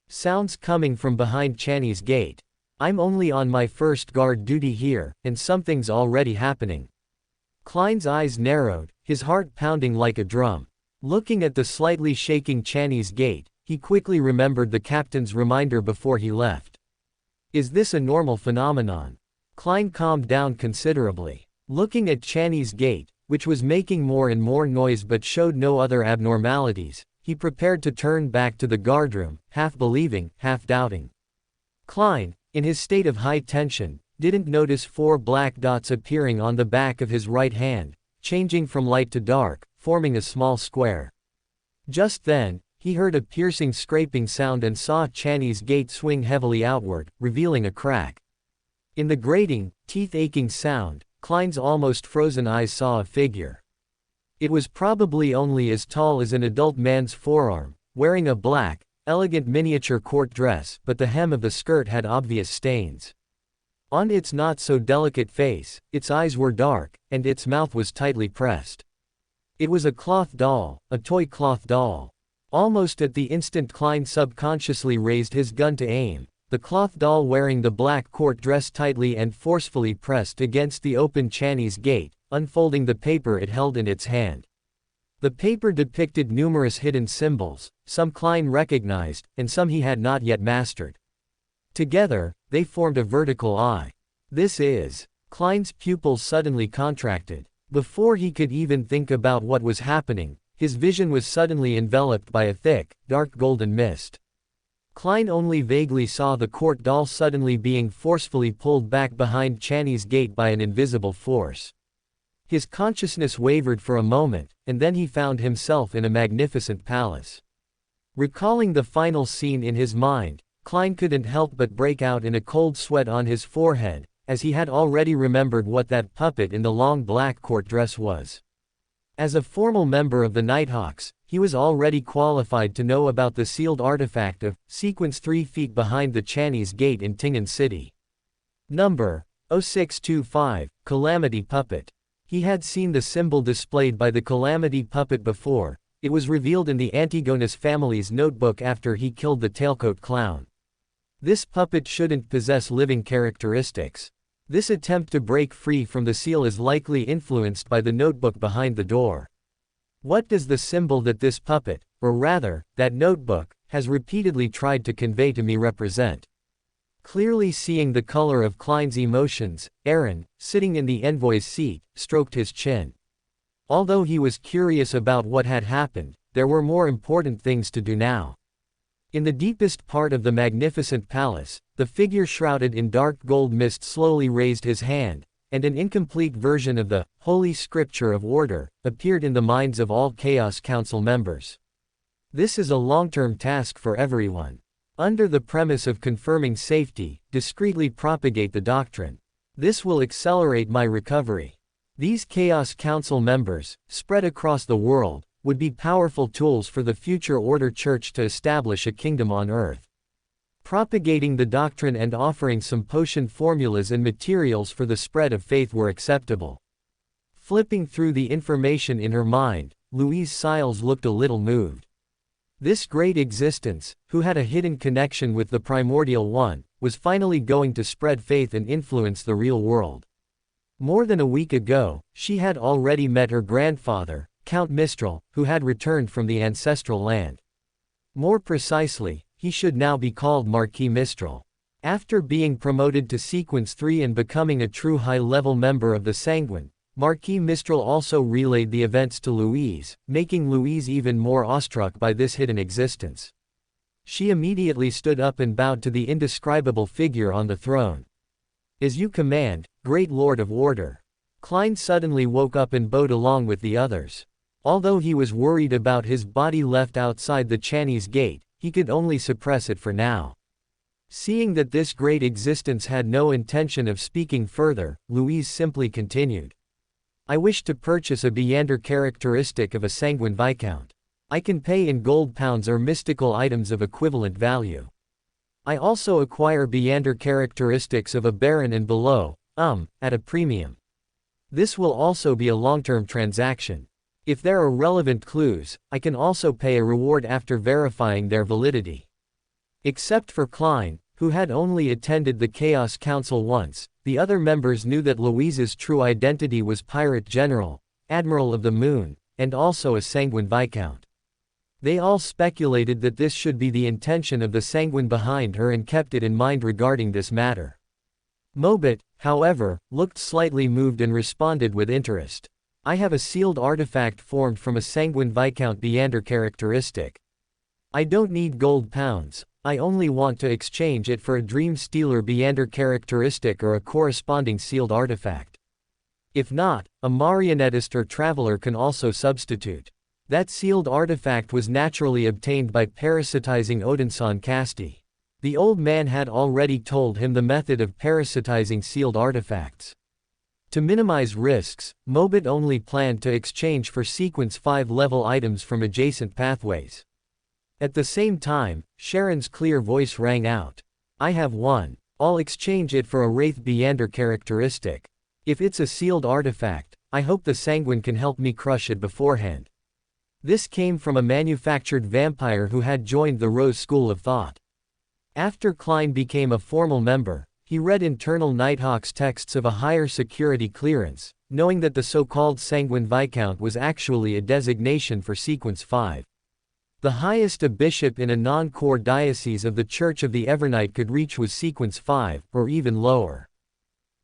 Sounds coming from behind Channy's gate. I'm only on my first guard duty here, and something's already happening. Klein's eyes narrowed, his heart pounding like a drum. Looking at the slightly shaking Channy's gate, he quickly remembered the captain's reminder before he left. Is this a normal phenomenon? Klein calmed down considerably. Looking at Channy's gate, which was making more and more noise but showed no other abnormalities, he prepared to turn back to the guardroom, half believing, half doubting. Klein, in his state of high tension, didn't notice 4 black dots appearing on the back of his right hand, changing from light to dark, forming a small square. Just then, he heard a piercing scraping sound and saw Channy's gate swing heavily outward, revealing a crack. In the grating, teeth-aching sound, Klein's almost frozen eyes saw a figure. It was probably only as tall as an adult man's forearm, wearing a black, elegant miniature court dress, but the hem of the skirt had obvious stains. On its not-so-delicate face, its eyes were dark, and its mouth was tightly pressed. It was a cloth doll, a toy cloth doll. Almost at the instant Klein subconsciously raised his gun to aim, the cloth doll wearing the black court dress tightly and forcefully pressed against the open Channy's gate, unfolding the paper it held in its hand. The paper depicted numerous hidden symbols, some Klein recognized, and some he had not yet mastered. Together, they formed a vertical eye. This is. Klein's pupils suddenly contracted. Before he could even think about what was happening, his vision was suddenly enveloped by a thick, dark golden mist. Klein only vaguely saw the court doll suddenly being forcefully pulled back behind Channy's gate by an invisible force. His consciousness wavered for a moment, and then he found himself in a magnificent palace. Recalling the final scene in his mind, Klein couldn't help but break out in a cold sweat on his forehead, as he had already remembered what that puppet in the long black court dress was. As a formal member of the Nighthawks, he was already qualified to know about the sealed artifact of sequence 3 feet behind the Channy's gate in Tingen City. Number 0625, Calamity Puppet. He had seen the symbol displayed by the Calamity Puppet before. It was revealed in the Antigonus family's notebook after he killed the tailcoat clown. This puppet shouldn't possess living characteristics. This attempt to break free from the seal is likely influenced by the notebook behind the door. What does the symbol that this puppet, or rather, that notebook, has repeatedly tried to convey to me represent? Clearly seeing the color of Klein's emotions, Aaron, sitting in the envoy's seat, stroked his chin. Although he was curious about what had happened, there were more important things to do now. In the deepest part of the magnificent palace, the figure shrouded in dark gold mist slowly raised his hand, and an incomplete version of the Holy Scripture of Order appeared in the minds of all Chaos Council members. This is a long-term task for everyone. Under the premise of confirming safety, discreetly propagate the doctrine. This will accelerate my recovery. These Chaos Council members, spread across the world, would be powerful tools for the future Order Church to establish a kingdom on earth. Propagating the doctrine and offering some potion formulas and materials for the spread of faith were acceptable. Flipping through the information in her mind, Louise Siles looked a little moved. This great existence, who had a hidden connection with the Primordial One, was finally going to spread faith and influence the real world. More than a week ago, she had already met her grandfather, Count Mistral, who had returned from the ancestral land. More precisely, he should now be called Marquis Mistral. After being promoted to Sequence 3 and becoming a true high-level member of the Sanguine, Marquis Mistral also relayed the events to Louise, making Louise even more awestruck by this hidden existence. She immediately stood up and bowed to the indescribable figure on the throne. "As you command, Great Lord of Order." Klein suddenly woke up and bowed along with the others. Although he was worried about his body left outside the Chinese gate, he could only suppress it for now. Seeing that this great existence had no intention of speaking further, Louise simply continued. "I wish to purchase a Beander characteristic of a Sanguine Viscount. I can pay in gold pounds or mystical items of equivalent value. I also acquire Beander characteristics of a Baron and below, at a premium. This will also be a long-term transaction. If there are relevant clues, I can also pay a reward after verifying their validity." Except for Klein, who had only attended the Chaos Council once, the other members knew that Louise's true identity was Pirate General, Admiral of the Moon, and also a Sanguine Viscount. They all speculated that this should be the intention of the Sanguine behind her and kept it in mind regarding this matter. Mobit, however, looked slightly moved and responded with interest. "I have a sealed artifact formed from a Sanguine Viscount Beander characteristic. I don't need gold pounds, I only want to exchange it for a Dream Stealer Beander characteristic or a corresponding sealed artifact. If not, a marionettist or traveler can also substitute. That sealed artifact was naturally obtained by parasitizing Odinson Casti." The old man had already told him the method of parasitizing sealed artifacts. To minimize risks, Mobit only planned to exchange for Sequence 5 level items from adjacent pathways. At the same time, Sharon's clear voice rang out. "I have one. I'll exchange it for a Wraith Beander characteristic. If it's a sealed artifact, I hope the Sanguine can help me crush it beforehand." This came from a manufactured vampire who had joined the Rose School of Thought. After Klein became a formal member, he read internal Nighthawk's texts of a higher security clearance, knowing that the so-called Sanguine Viscount was actually a designation for Sequence 5. The highest a bishop in a non-core diocese of the Church of the Evernight could reach was Sequence 5, or even lower.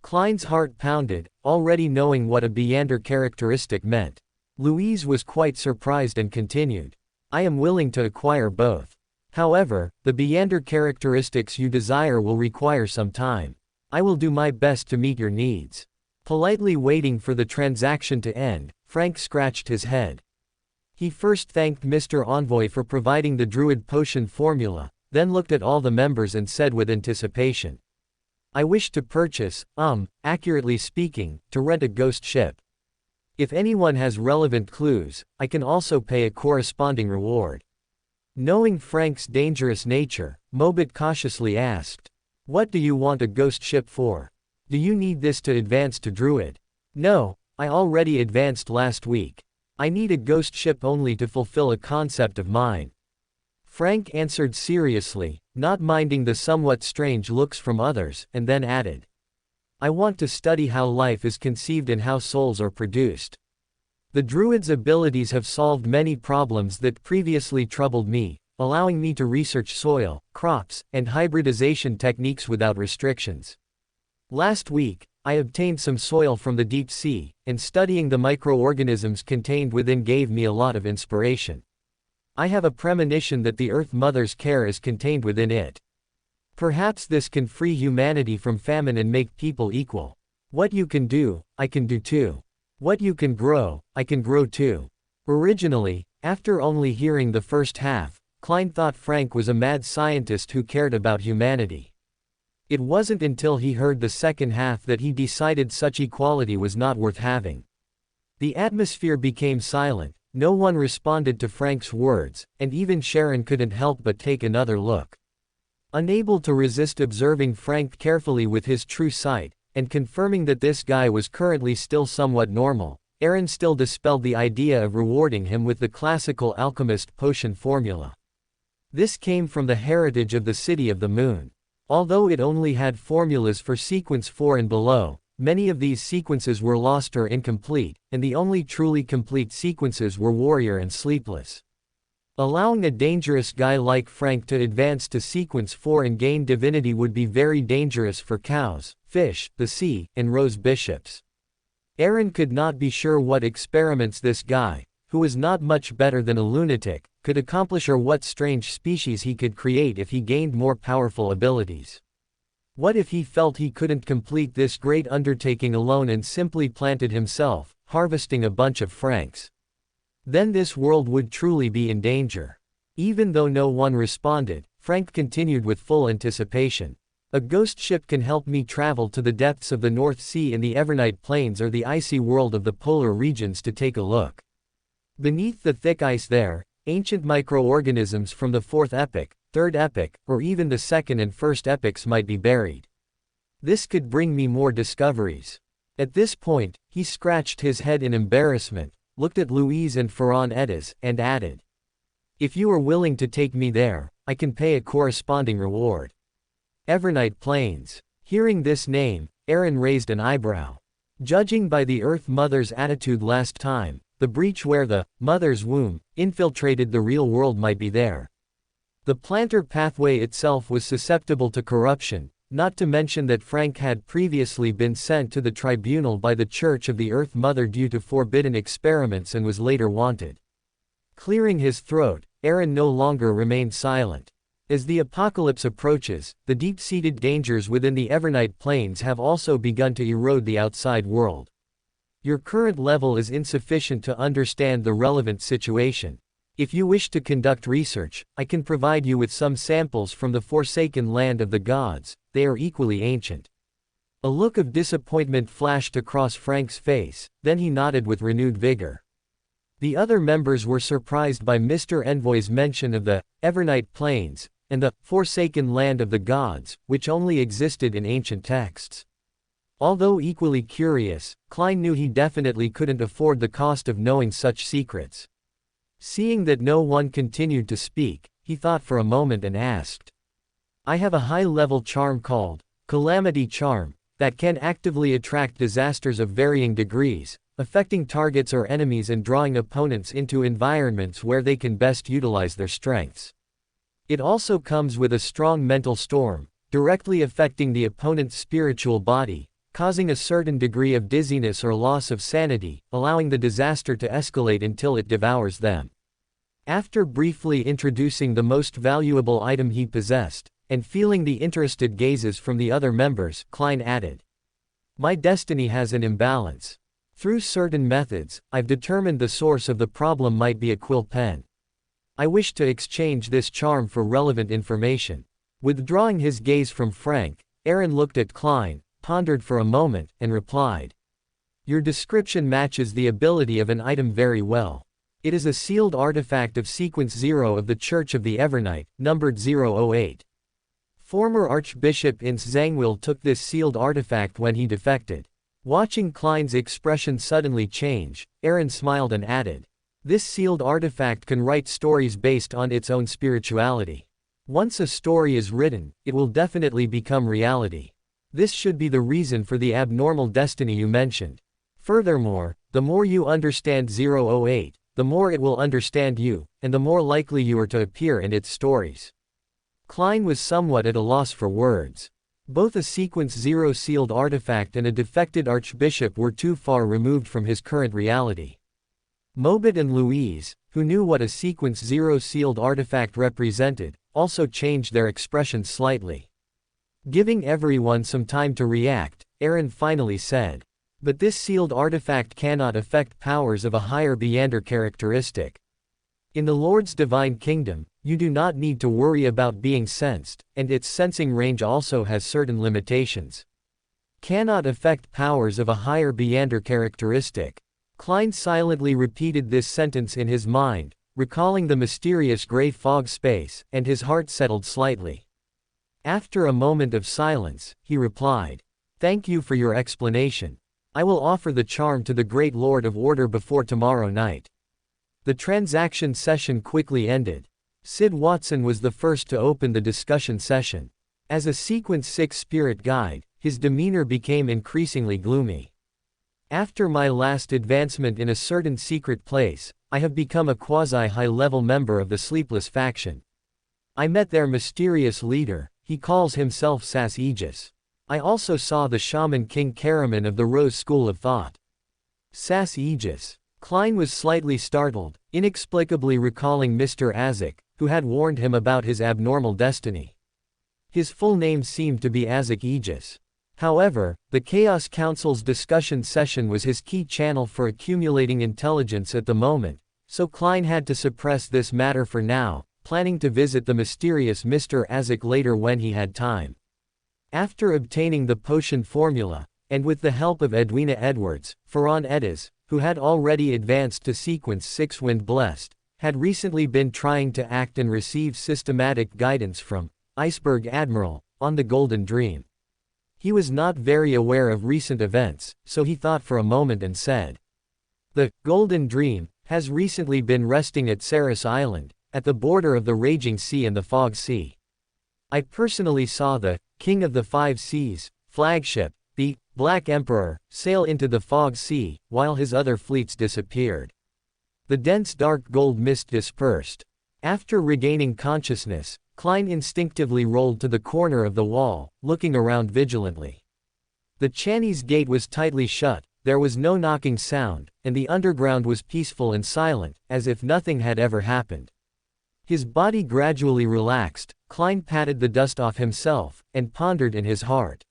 Klein's heart pounded, already knowing what a Beander characteristic meant. Louise was quite surprised and continued. "I am willing to acquire both. However, the Beander characteristics you desire will require some time. I will do my best to meet your needs." Politely waiting for the transaction to end, Frank scratched his head. He first thanked Mr. Envoy for providing the Druid potion formula, then looked at all the members and said with anticipation. "I wish to purchase, accurately speaking, to rent a ghost ship. If anyone has relevant clues, I can also pay a corresponding reward." Knowing Frank's dangerous nature, Mobit cautiously asked, "What do you want a ghost ship for? Do you need this to advance to Druid?" "No, I already advanced last week. I need a ghost ship only to fulfill a concept of mine." Frank answered seriously, not minding the somewhat strange looks from others, and then added, "I want to study how life is conceived and how souls are produced. The Druid's abilities have solved many problems that previously troubled me, allowing me to research soil, crops, and hybridization techniques without restrictions. Last week, I obtained some soil from the deep sea, and studying the microorganisms contained within gave me a lot of inspiration. I have a premonition that the Earth Mother's care is contained within it. Perhaps this can free humanity from famine and make people equal. What you can do, I can do too. What you can grow, I can grow too. Originally, after only hearing the first half, Klein thought Frank was a mad scientist who cared about humanity. It wasn't until he heard the second half that he decided such equality was not worth having. The atmosphere became silent, no one responded to Frank's words, and even Sharon couldn't help but take another look. Unable to resist observing Frank carefully with his true sight, and confirming that this guy was currently still somewhat normal, Aaron still dispelled the idea of rewarding him with the classical alchemist potion formula. This came from the heritage of the City of the Moon. Although it only had formulas for sequence 4 and below, many of these sequences were lost or incomplete, and the only truly complete sequences were Warrior and Sleepless. Allowing a dangerous guy like Frank to advance to sequence 4 and gain divinity would be very dangerous for cows, fish, the sea, and rose bishops. Aaron could not be sure what experiments this guy, who was not much better than a lunatic, could accomplish or what strange species he could create if he gained more powerful abilities. What if he felt he couldn't complete this great undertaking alone and simply planted himself, harvesting a bunch of Franks? Then this world would truly be in danger. Even though no one responded, Frank continued with full anticipation. A ghost ship can help me travel to the depths of the North Sea in the Evernight Plains or the icy world of the polar regions to take a look. Beneath the thick ice there, ancient microorganisms from the 4th epoch, 3rd epoch, or even the 2nd and 1st epochs might be buried. This could bring me more discoveries. At this point, he scratched his head in embarrassment, looked at Louise and Ferran Edis, and added, "If you are willing to take me there, I can pay a corresponding reward." Evernight Plains. Hearing this name, Aaron raised an eyebrow. Judging by the Earth Mother's attitude last time, the breach where the Mother's womb infiltrated the real world might be there. The planter pathway itself was susceptible to corruption, not to mention that Frank had previously been sent to the tribunal by the Church of the Earth Mother due to forbidden experiments and was later wanted. Clearing his throat, Aaron no longer remained silent. As the apocalypse approaches, the deep-seated dangers within the Evernight Plains have also begun to erode the outside world. Your current level is insufficient to understand the relevant situation. If you wish to conduct research, I can provide you with some samples from the forsaken land of the gods. They are equally ancient. A look of disappointment flashed across Frank's face, then he nodded with renewed vigor. The other members were surprised by Mr. Envoy's mention of the Evernight Plains and the forsaken land of the gods, which only existed in ancient texts. Although equally curious, Klein knew he definitely couldn't afford the cost of knowing such secrets. Seeing that no one continued to speak, he thought for a moment and asked, "I have a high-level charm called Calamity Charm, that can actively attract disasters of varying degrees, affecting targets or enemies and drawing opponents into environments where they can best utilize their strengths. It also comes with a strong mental storm, directly affecting the opponent's spiritual body, causing a certain degree of dizziness or loss of sanity, allowing the disaster to escalate until it devours them." After briefly introducing the most valuable item he possessed, and feeling the interested gazes from the other members, Klein added, "My destiny has an imbalance. Through certain methods, I've determined the source of the problem might be a quill pen. I wish to exchange this charm for relevant information." Withdrawing his gaze from Frank, Aaron looked at Klein, pondered for a moment, and replied, "Your description matches the ability of an item very well. It is a sealed artifact of sequence 0 of the Church of the Evernight, numbered 008. Former Archbishop Ince Zangwil took this sealed artifact when he defected." Watching Klein's expression suddenly change, Aaron smiled and added, "This sealed artifact can write stories based on its own spirituality. Once a story is written, it will definitely become reality. This should be the reason for the abnormal destiny you mentioned. Furthermore, the more you understand 008, the more it will understand you, and the more likely you are to appear in its stories. Klein was somewhat at a loss for words. Both a Sequence 0 sealed artifact and a defected archbishop were too far removed from his current reality. Mobit and Louise, who knew what a Sequence 0 sealed artifact represented, also changed their expressions slightly. Giving everyone some time to react, Aaron finally said, "But this sealed artifact cannot affect powers of a higher Beyonder characteristic. In the Lord's divine kingdom, you do not need to worry about being sensed, and its sensing range also has certain limitations. Cannot affect powers of a higher Beyonder characteristic." Klein silently repeated this sentence in his mind, recalling the mysterious gray fog space, and his heart settled slightly. After a moment of silence, he replied, "Thank you for your explanation. I will offer the charm to the Great Lord of Order before tomorrow night." The transaction session quickly ended. Sid Watson was the first to open the discussion session. As a Sequence 6 spirit guide, his demeanor became increasingly gloomy. "After my last advancement in a certain secret place, I have become a quasi-high-level member of the Sleepless faction. I met their mysterious leader, he calls himself Sas Aegis. I also saw the shaman King Karaman of the Rose School of Thought." Sas Aegis. Klein was slightly startled, inexplicably recalling Mr. Azek, who had warned him about his abnormal destiny. His full name seemed to be Azek Aegis. However, the Chaos Council's discussion session was his key channel for accumulating intelligence at the moment, so Klein had to suppress this matter for now, planning to visit the mysterious Mr. Azek later when he had time. After obtaining the potion formula, and with the help of Edwina Edwards, Ferran Ediz, who had already advanced to Sequence 6 Wind Blessed, had recently been trying to act and receive systematic guidance from Iceberg Admiral on the Golden Dream. He was not very aware of recent events, so he thought for a moment and said, "The Golden Dream has recently been resting at Saris Island, at the border of the Raging Sea and the Fog Sea. I personally saw the King of the Five Seas flagship, the Black Emperor, sail into the Fog Sea, while his other fleets disappeared. The dense dark gold mist dispersed." After regaining consciousness, Klein instinctively rolled to the corner of the wall, looking around vigilantly. The Chinese gate was tightly shut, there was no knocking sound, and the underground was peaceful and silent, as if nothing had ever happened. His body gradually relaxed, Klein patted the dust off himself, and pondered in his heart.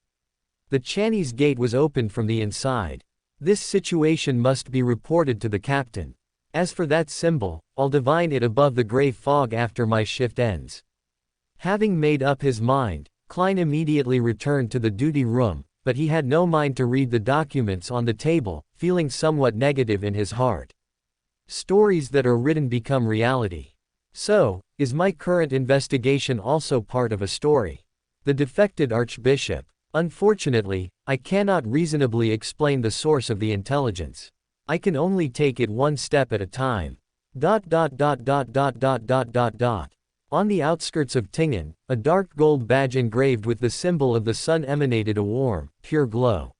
The Chinese gate was opened from the inside. This situation must be reported to the captain. As for that symbol, I'll divine it above the gray fog after my shift ends. Having made up his mind, Klein immediately returned to the duty room, but he had no mind to read the documents on the table, feeling somewhat negative in his heart. Stories that are written become reality. So, is my current investigation also part of a story? The defected archbishop. Unfortunately, I cannot reasonably explain the source of the intelligence. I can only take it one step at a time. On the outskirts of Tingen, a dark gold badge engraved with the symbol of the sun emanated a warm, pure glow.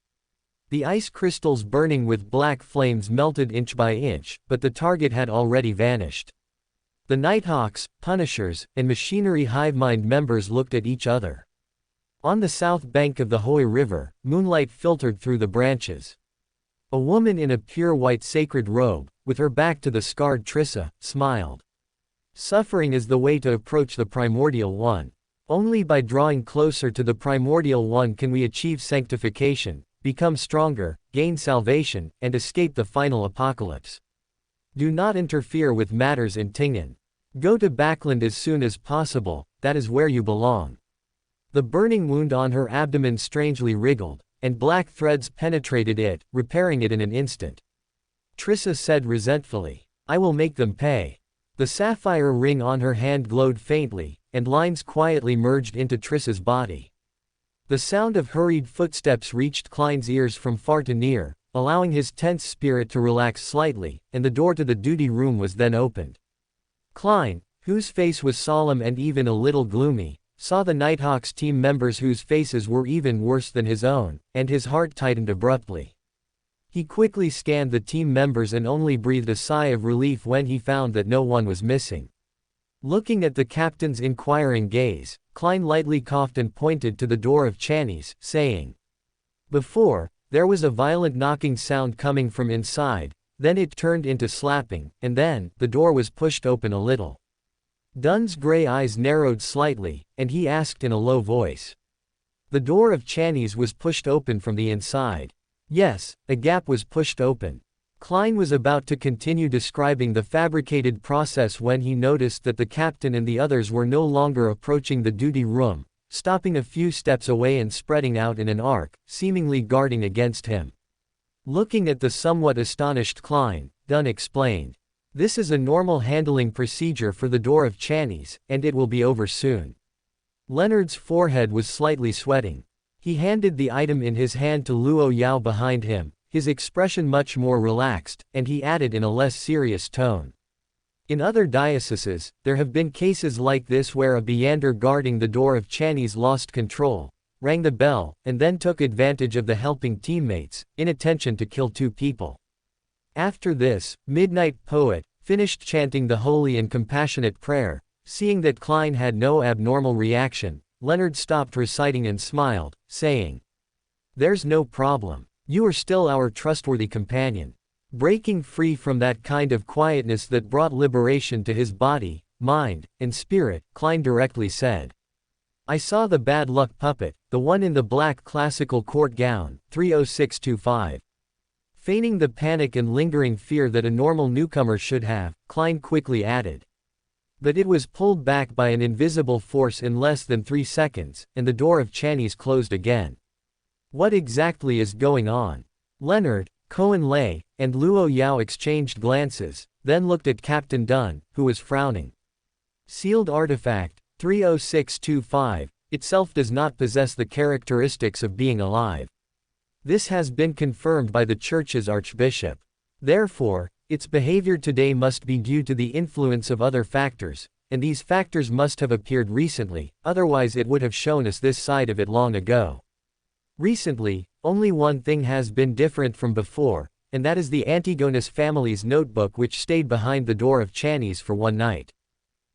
The ice crystals burning with black flames melted inch by inch, but the target had already vanished. The Nighthawks, Punishers, and Machinery Hivemind members looked at each other. On the south bank of the Hoy River, moonlight filtered through the branches. A woman in a pure white sacred robe, with her back to the scarred Trissa, smiled. Suffering is the way to approach the Primordial One. Only by drawing closer to the Primordial One can we achieve sanctification, become stronger, gain salvation, and escape the final apocalypse. Do not interfere with matters in Tingen. Go to Backland as soon as possible, that is where you belong. The burning wound on her abdomen strangely wriggled, and black threads penetrated it, repairing it in an instant. Trissa said resentfully, "I will make them pay." The sapphire ring on her hand glowed faintly, and lines quietly merged into Trissa's body. The sound of hurried footsteps reached Klein's ears from far to near, allowing his tense spirit to relax slightly, and the door to the duty room was then opened. Klein, whose face was solemn and even a little gloomy, saw the Nighthawks team members whose faces were even worse than his own, and his heart tightened abruptly. He quickly scanned the team members and only breathed a sigh of relief when he found that no one was missing. Looking at the captain's inquiring gaze, Klein lightly coughed and pointed to the door of Channy's, saying, "Before, there was a violent knocking sound coming from inside, then it turned into slapping, and then, the door was pushed open a little." Dun's gray eyes narrowed slightly, and he asked in a low voice. "The door of Channy's was pushed open from the inside." "Yes, a gap was pushed open." Klein was about to continue describing the fabricated process when he noticed that the captain and the others were no longer approaching the duty room, stopping a few steps away and spreading out in an arc, seemingly guarding against him. Looking at the somewhat astonished Klein, Dun explained, "This is a normal handling procedure for the door of Channy's, and it will be over soon." Leonard's forehead was slightly sweating. He handed the item in his hand to Luo Yao behind him, his expression much more relaxed, and he added in a less serious tone. "In other dioceses, there have been cases like this where a Biander guarding the door of Channy's lost control, rang the bell, and then took advantage of the helping teammates, inattention to kill 2 people. After this, Midnight Poet finished chanting the holy and compassionate prayer. Seeing that Klein had no abnormal reaction, Leonard stopped reciting and smiled, saying, "There's no problem. You are still our trustworthy companion." Breaking free from that kind of quietness that brought liberation to his body, mind, and spirit, Klein directly said, "I saw the bad luck puppet, the one in the black classical court gown, 30625. Feigning the panic and lingering fear that a normal newcomer should have, Klein quickly added, "But it was pulled back by an invisible force in less than 3 seconds, and the door of Channy's closed again. What exactly is going on?" Leonard, Cohen Lay, and Luo Yao exchanged glances, then looked at Captain Dun, who was frowning. "Sealed artifact, 30625, itself does not possess the characteristics of being alive. This has been confirmed by the Church's Archbishop. Therefore, its behavior today must be due to the influence of other factors, and these factors must have appeared recently, otherwise it would have shown us this side of it long ago. Recently, only one thing has been different from before, and that is the Antigonus family's notebook which stayed behind the door of Channy's for 1 night."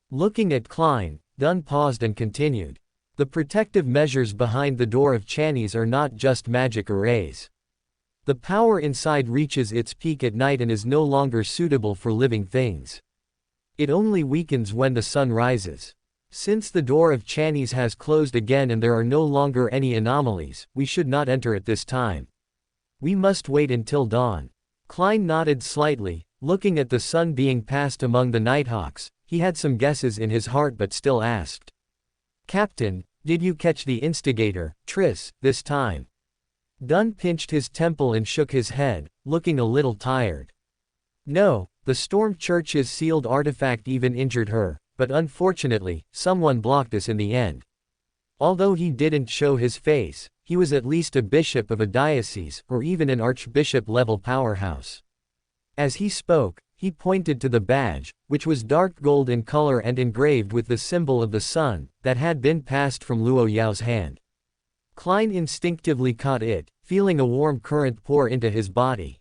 Looking at Klein, Dun paused and continued, "The protective measures behind the door of Channy's are not just magic arrays. The power inside reaches its peak at night and is no longer suitable for living things. It only weakens when the sun rises. Since the door of Channy's has closed again and there are no longer any anomalies, we should not enter at this time. We must wait until dawn." Klein nodded slightly, looking at the sun being passed among the Nighthawks. He had some guesses in his heart but still asked, "Captain, did you catch the instigator, Triss, this time?" Dun pinched his temple and shook his head, looking a little tired. "No, the Storm Church's sealed artifact even injured her, but unfortunately, someone blocked us in the end. Although he didn't show his face, he was at least a bishop of a diocese, or even an archbishop-level powerhouse." As he spoke, he pointed to the badge, which was dark gold in color and engraved with the symbol of the sun, that had been passed from Luo Yao's hand. Klein instinctively caught it, feeling a warm current pour into his body.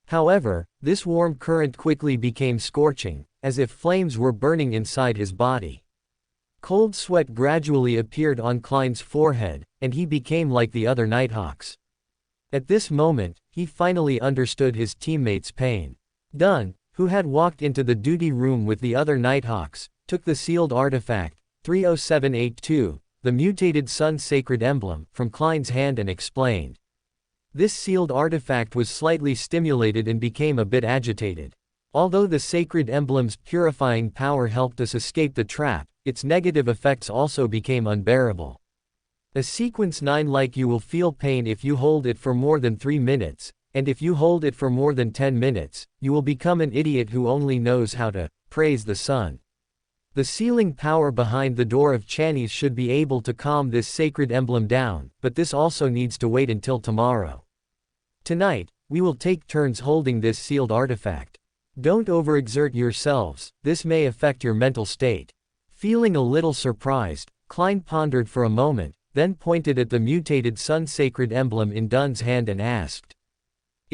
However, this warm current quickly became scorching, as if flames were burning inside his body. Cold sweat gradually appeared on Klein's forehead, and he became like the other Nighthawks. At this moment, he finally understood his teammates' pain. Dun, who had walked into the duty room with the other Nighthawks, took the sealed artifact, 30782, the mutated sun sacred emblem, from Klein's hand and explained. This sealed artifact was slightly stimulated and became a bit agitated. Although the sacred emblem's purifying power helped us escape the trap, its negative effects also became unbearable. A sequence 9 like you will feel pain if you hold it for more than 3 minutes, and if you hold it for more than 10 minutes, you will become an idiot who only knows how to praise the sun. The sealing power behind the door of Channy's should be able to calm this sacred emblem down, but this also needs to wait until tomorrow. Tonight, we will take turns holding this sealed artifact. Don't overexert yourselves, this may affect your mental state." Feeling a little surprised, Klein pondered for a moment, then pointed at the mutated sun sacred emblem in Dun's hand and asked,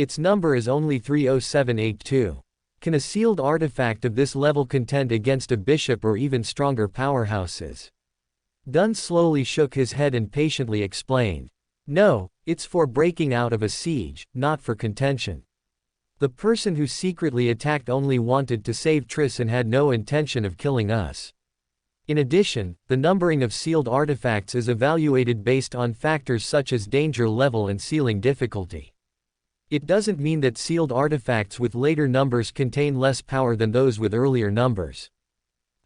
Its number is only 30782. Can a sealed artifact of this level contend against a bishop or even stronger powerhouses? Dunn slowly shook his head and patiently explained. No, it's for breaking out of a siege, not for contention. The person who secretly attacked only wanted to save Triss and had no intention of killing us. In addition, the numbering of sealed artifacts is evaluated based on factors such as danger level and sealing difficulty. It doesn't mean that sealed artifacts with later numbers contain less power than those with earlier numbers.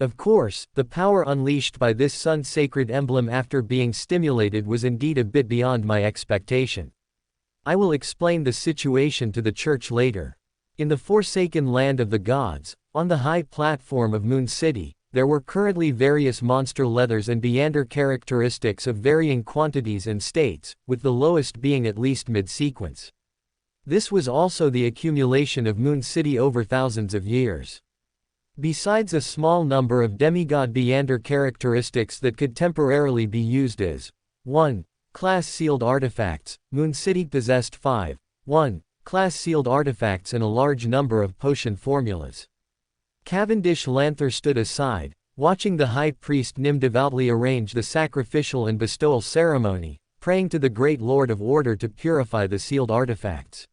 Of course, the power unleashed by this sun-sacred emblem after being stimulated was indeed a bit beyond my expectation. I will explain the situation to the church later. In the forsaken land of the gods, on the high platform of Moon City, there were currently various monster leathers and Beander characteristics of varying quantities and states, with the lowest being at least mid-sequence. This was also the accumulation of Moon City over thousands of years. Besides a small number of demigod Beander characteristics that could temporarily be used as 1. Class sealed artifacts, Moon City possessed 5. 1. Class sealed artifacts and a large number of potion formulas. Cavendish Lanther stood aside, watching the high priest Nim devoutly arrange the sacrificial and bestowal ceremony, praying to the great Lord of Order to purify the sealed artifacts.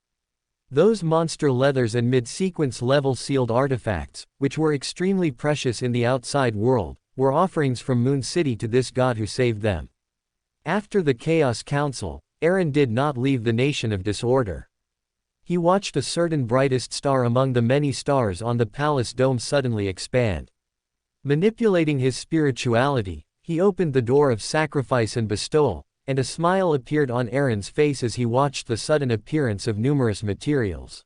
Those monster leathers and mid-sequence level sealed artifacts, which were extremely precious in the outside world, were offerings from Moon City to this god who saved them. After the Chaos Council, Aaron did not leave the Nation of Disorder. He watched a certain brightest star among the many stars on the palace dome suddenly expand. Manipulating his spirituality, he opened the door of sacrifice and bestowal, and a smile appeared on Aaron's face as he watched the sudden appearance of numerous materials.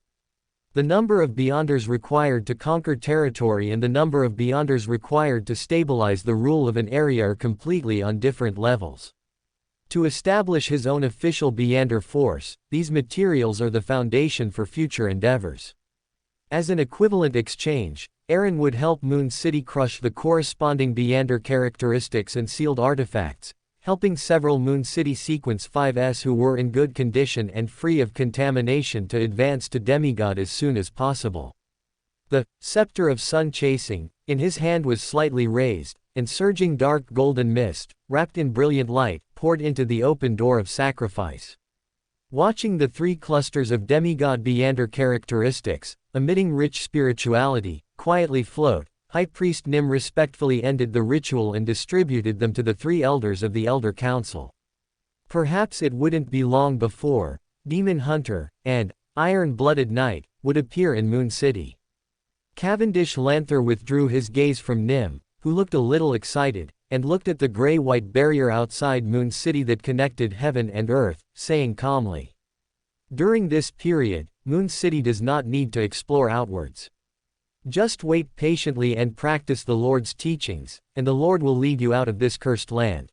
The number of Beyonders required to conquer territory and the number of Beyonders required to stabilize the rule of an area are completely on different levels. To establish his own official Beyonder force, these materials are the foundation for future endeavors. As an equivalent exchange, Aaron would help Moon City crush the corresponding Beyonder characteristics and sealed artifacts, helping several Moon City Sequence 5s who were in good condition and free of contamination to advance to demigod as soon as possible. The scepter of sun chasing, in his hand was slightly raised, and surging dark golden mist, wrapped in brilliant light, poured into the open door of sacrifice. Watching the 3 clusters of demigod Beyonder characteristics, emitting rich spirituality, quietly float, High Priest Nim respectfully ended the ritual and distributed them to the 3 elders of the Elder Council. Perhaps it wouldn't be long before Demon Hunter and Iron-Blooded Knight would appear in Moon City. Cavendish Lanther withdrew his gaze from Nim, who looked a little excited, and looked at the gray-white barrier outside Moon City that connected heaven and earth, saying calmly, "During this period, Moon City does not need to explore outwards. Just wait patiently and practice the Lord's teachings, and the Lord will lead you out of this cursed land.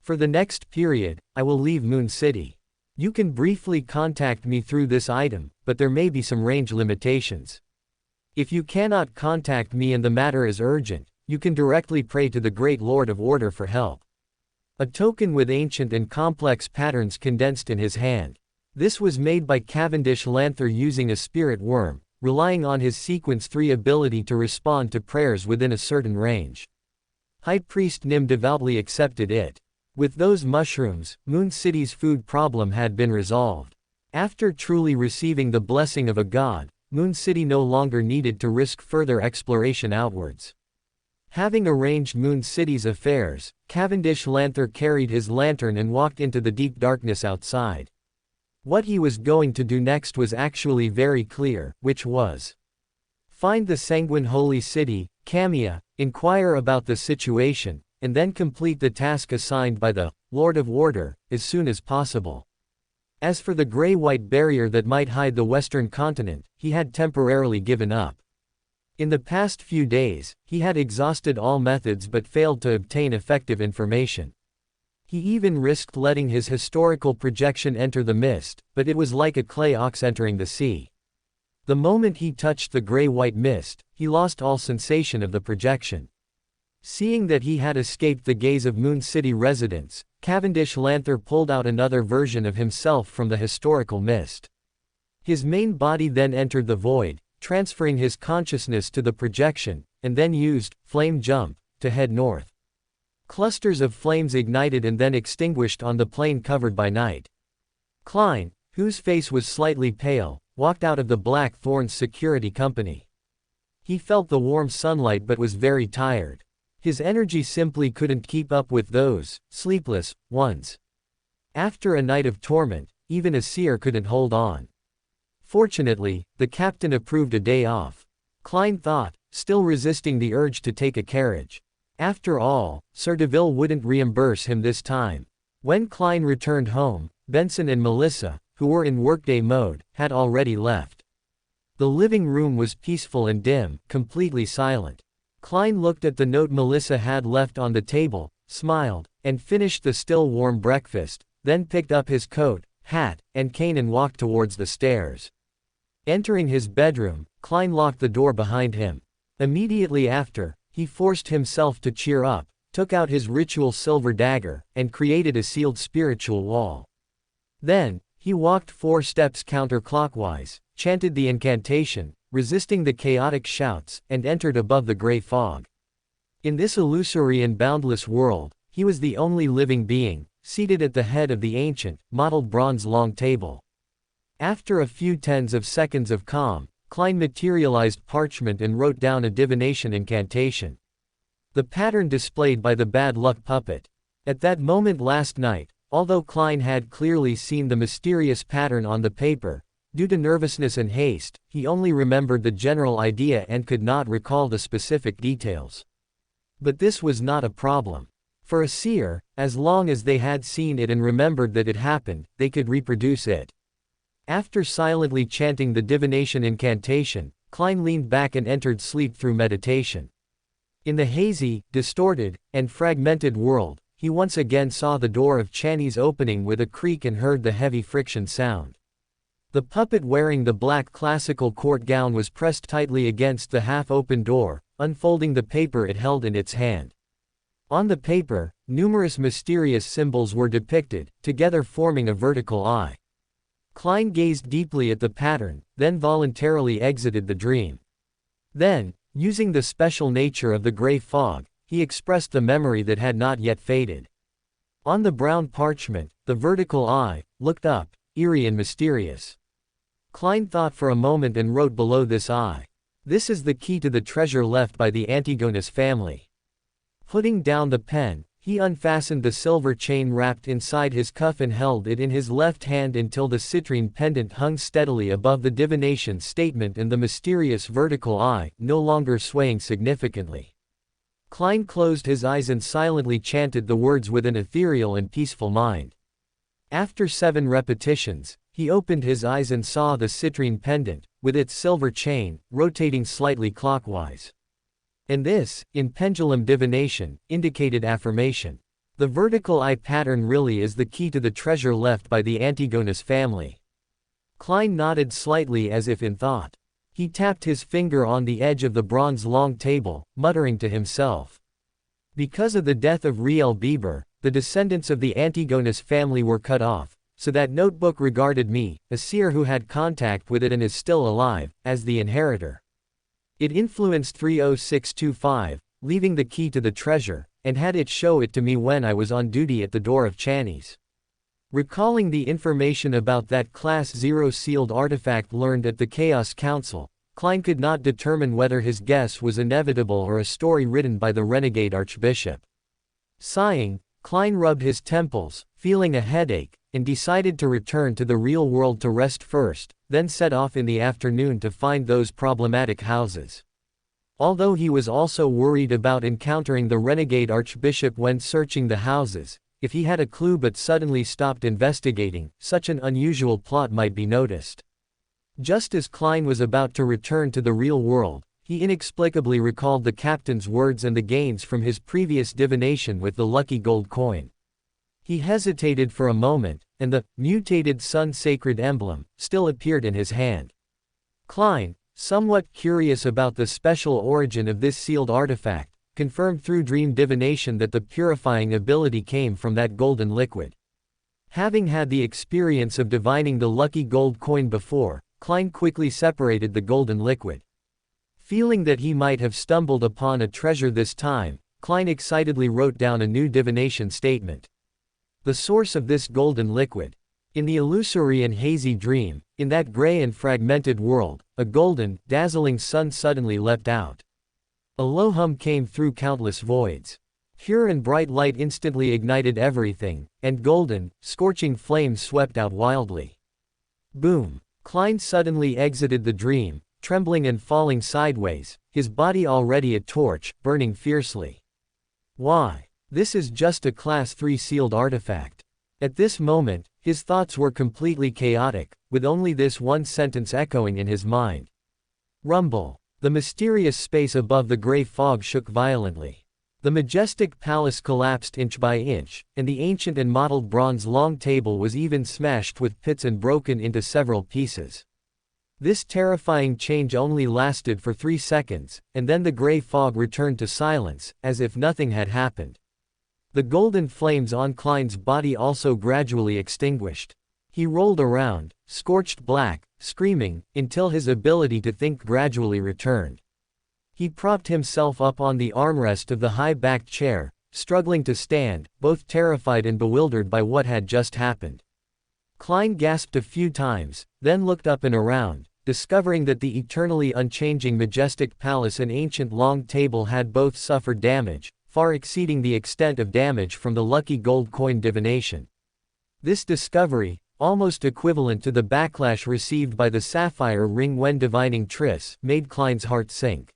For the next period, I will leave Moon City. You can briefly contact me through this item, but there may be some range limitations. If you cannot contact me and the matter is urgent, you can directly pray to the great Lord of Order for help." A token with ancient and complex patterns condensed in his hand. This was made by Cavendish Lanther using a spirit worm, relying on his Sequence 3 ability to respond to prayers within a certain range. High Priest Nim devoutly accepted it. With those mushrooms, Moon City's food problem had been resolved. After truly receiving the blessing of a god, Moon City no longer needed to risk further exploration outwards. Having arranged Moon City's affairs, Cavendish Lanther carried his lantern and walked into the deep darkness outside. What he was going to do next was actually very clear, which was find the Sanguine Holy City, Kamia, inquire about the situation, and then complete the task assigned by the Lord of Order, as soon as possible. As for the gray-white barrier that might hide the western continent, he had temporarily given up. In the past few days, he had exhausted all methods but failed to obtain effective information. He even risked letting his historical projection enter the mist, but it was like a clay ox entering the sea. The moment he touched the gray-white mist, he lost all sensation of the projection. Seeing that he had escaped the gaze of Moon City residents, Cavendish Lanther pulled out another version of himself from the historical mist. His main body then entered the void, transferring his consciousness to the projection, and then used flame jump to head north. Clusters of flames ignited and then extinguished on the plain covered by night. Klein, whose face was slightly pale, walked out of the Black Thorn's security company. He felt the warm sunlight but was very tired. His energy simply couldn't keep up with those sleepless ones. After a night of torment, even a seer couldn't hold on. Fortunately, the captain approved a day off. Klein thought, still resisting the urge to take a carriage. After all, Sir DeVille wouldn't reimburse him this time. When Klein returned home, Benson and Melissa, who were in workday mode, had already left. The living room was peaceful and dim, completely silent. Klein looked at the note Melissa had left on the table, smiled, and finished the still warm breakfast, then picked up his coat, hat, and cane and walked towards the stairs. Entering his bedroom, Klein locked the door behind him. Immediately after, he forced himself to cheer up, took out his ritual silver dagger, and created a sealed spiritual wall. Then, he walked 4 steps counterclockwise, chanted the incantation, resisting the chaotic shouts, and entered above the gray fog. In this illusory and boundless world, he was the only living being, seated at the head of the ancient, mottled bronze long table. After a few tens of seconds of calm, Klein materialized parchment and wrote down a divination incantation. The pattern displayed by the bad luck puppet. At that moment last night, although Klein had clearly seen the mysterious pattern on the paper, due to nervousness and haste, he only remembered the general idea and could not recall the specific details. But this was not a problem. For a seer, as long as they had seen it and remembered that it happened, they could reproduce it. After silently chanting the divination incantation, Klein leaned back and entered sleep through meditation. In the hazy, distorted, and fragmented world, he once again saw the door of Channy's opening with a creak and heard the heavy friction sound. The puppet wearing the black classical court gown was pressed tightly against the half-open door, unfolding the paper it held in its hand. On the paper, numerous mysterious symbols were depicted, together forming a vertical eye. Klein gazed deeply at the pattern, then voluntarily exited the dream. Then, using the special nature of the gray fog, he expressed the memory that had not yet faded. On the brown parchment, the vertical eye looked up, eerie and mysterious. Klein thought for a moment and wrote below this eye. This is the key to the treasure left by the Antigonus family. Putting down the pen, he unfastened the silver chain wrapped inside his cuff and held it in his left hand until the citrine pendant hung steadily above the divination statement and the mysterious vertical eye, no longer swaying significantly. Klein closed his eyes and silently chanted the words with an ethereal and peaceful mind. After 7 repetitions, he opened his eyes and saw the citrine pendant, with its silver chain, rotating slightly clockwise. And this, in pendulum divination, indicated affirmation. The vertical eye pattern really is the key to the treasure left by the Antigonus family. Klein nodded slightly as if in thought. He tapped his finger on the edge of the bronze long table, muttering to himself. Because of the death of Riel Bieber, the descendants of the Antigonus family were cut off, so that notebook regarded me, a seer who had contact with it and is still alive, as the inheritor. It influenced 30625, leaving the key to the treasure, and had it show it to me when I was on duty at the door of Channy's. Recalling the information about that Class 0 sealed artifact learned at the Chaos Council, Klein could not determine whether his guess was inevitable or a story written by the renegade archbishop. Sighing, Klein rubbed his temples, feeling a headache, and decided to return to the real world to rest first, then set off in the afternoon to find those problematic houses. Although he was also worried about encountering the renegade archbishop when searching the houses, if he had a clue but suddenly stopped investigating, such an unusual plot might be noticed. Just as Klein was about to return to the real world, he inexplicably recalled the captain's words and the gains from his previous divination with the lucky gold coin. He hesitated for a moment, and the mutated sun sacred emblem still appeared in his hand. Klein, somewhat curious about the special origin of this sealed artifact, confirmed through dream divination that the purifying ability came from that golden liquid. Having had the experience of divining the lucky gold coin before, Klein quickly separated the golden liquid. Feeling that he might have stumbled upon a treasure this time, Klein excitedly wrote down a new divination statement. The source of this golden liquid. In the illusory and hazy dream, in that gray and fragmented world, a golden, dazzling sun suddenly leapt out. A low hum came through countless voids. Pure and bright light instantly ignited everything, and golden, scorching flames swept out wildly. Boom! Klein suddenly exited the dream, trembling and falling sideways, his body already a torch, burning fiercely. Why? This is just a Class 3 sealed artifact. At this moment, his thoughts were completely chaotic, with only this one sentence echoing in his mind. Rumble. The mysterious space above the gray fog shook violently. The majestic palace collapsed inch by inch, and the ancient and mottled bronze long table was even smashed with pits and broken into several pieces. This terrifying change only lasted for 3 seconds, and then the gray fog returned to silence, as if nothing had happened. The golden flames on Klein's body also gradually extinguished. He rolled around, scorched black, screaming, until his ability to think gradually returned. He propped himself up on the armrest of the high-backed chair, struggling to stand, both terrified and bewildered by what had just happened. Klein gasped a few times, then looked up and around, discovering that the eternally unchanging majestic palace and ancient long table had both suffered damage, far exceeding the extent of damage from the lucky gold coin divination. This discovery, almost equivalent to the backlash received by the sapphire ring when divining Triss, made Klein's heart sink.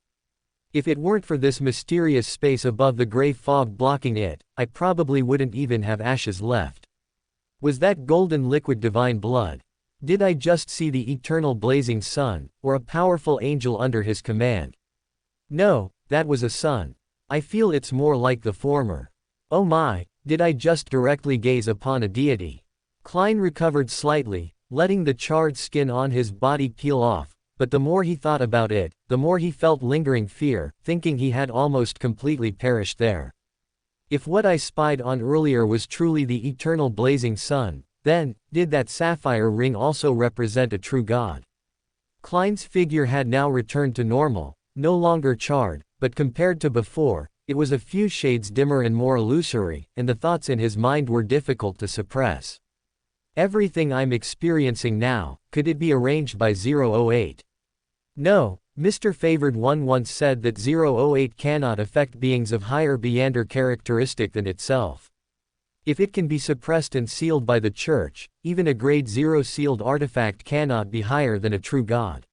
If it weren't for this mysterious space above the gray fog blocking it, I probably wouldn't even have ashes left. Was that golden liquid divine blood? Did I just see the eternal blazing sun, or a powerful angel under his command? No, that was a sun. I feel it's more like the former. Oh my, did I just directly gaze upon a deity? Klein recovered slightly, letting the charred skin on his body peel off, but the more he thought about it, the more he felt lingering fear, thinking he had almost completely perished there. If what I spied on earlier was truly the eternal blazing sun, then, did that sapphire ring also represent a true god? Klein's figure had now returned to normal, no longer charred, but compared to before, it was a few shades dimmer and more illusory, and the thoughts in his mind were difficult to suppress. Everything I'm experiencing now, could it be arranged by 008? No, Mr. Favored One once said that 008 cannot affect beings of higher Beander characteristic than itself. If it can be suppressed and sealed by the Church, even a grade 0 sealed artifact cannot be higher than a true god.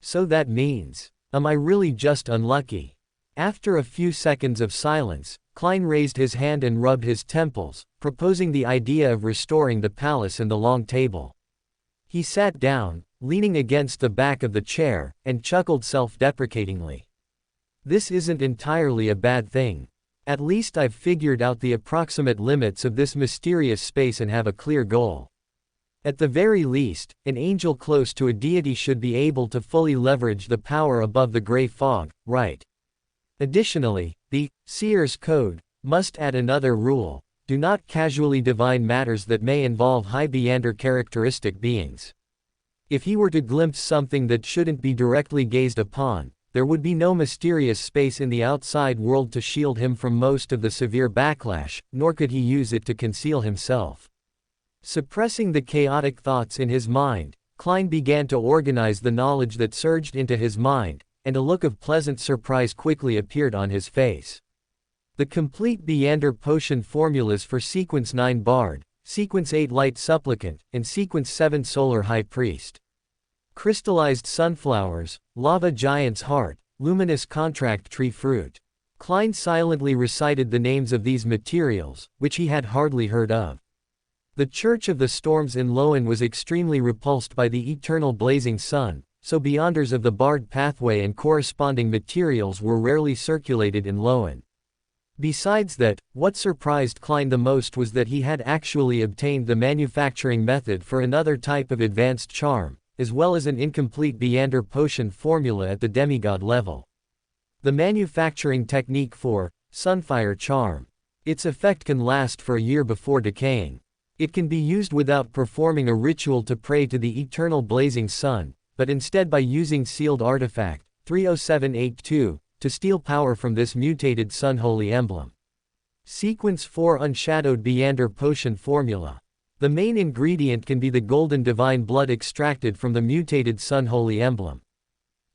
So that means, am I really just unlucky? After a few seconds of silence, Klein raised his hand and rubbed his temples, proposing the idea of restoring the palace and the long table. He sat down, leaning against the back of the chair, and chuckled self-deprecatingly. This isn't entirely a bad thing. At least I've figured out the approximate limits of this mysterious space and have a clear goal. At the very least, an angel close to a deity should be able to fully leverage the power above the gray fog, right? Additionally, the Seer's Code must add another rule: do not casually divine matters that may involve high Beander characteristic beings. If he were to glimpse something that shouldn't be directly gazed upon, there would be no mysterious space in the outside world to shield him from most of the severe backlash, nor could he use it to conceal himself. Suppressing the chaotic thoughts in his mind, Klein began to organize the knowledge that surged into his mind, and a look of pleasant surprise quickly appeared on his face. The complete Beander potion formulas for Sequence 9 Bard, Sequence 8 Light Supplicant, and Sequence 7 Solar High Priest. Crystallized sunflowers, lava giant's heart, luminous contract tree fruit. Klein silently recited the names of these materials, which he had hardly heard of. The Church of the Storms in Loen was extremely repulsed by the eternal blazing sun, so Beanders of the Bard pathway and corresponding materials were rarely circulated in Loen. Besides that, what surprised Klein the most was that he had actually obtained the manufacturing method for another type of advanced charm, as well as an incomplete Beander potion formula at the demigod level. The manufacturing technique for Sunfire Charm. Its effect can last for a year before decaying. It can be used without performing a ritual to pray to the eternal blazing sun, but instead by using sealed artifact 30782 to steal power from this mutated Sun Holy emblem. Sequence 4 Unshadowed Beyonder Potion Formula. The main ingredient can be the golden divine blood extracted from the mutated Sun Holy emblem.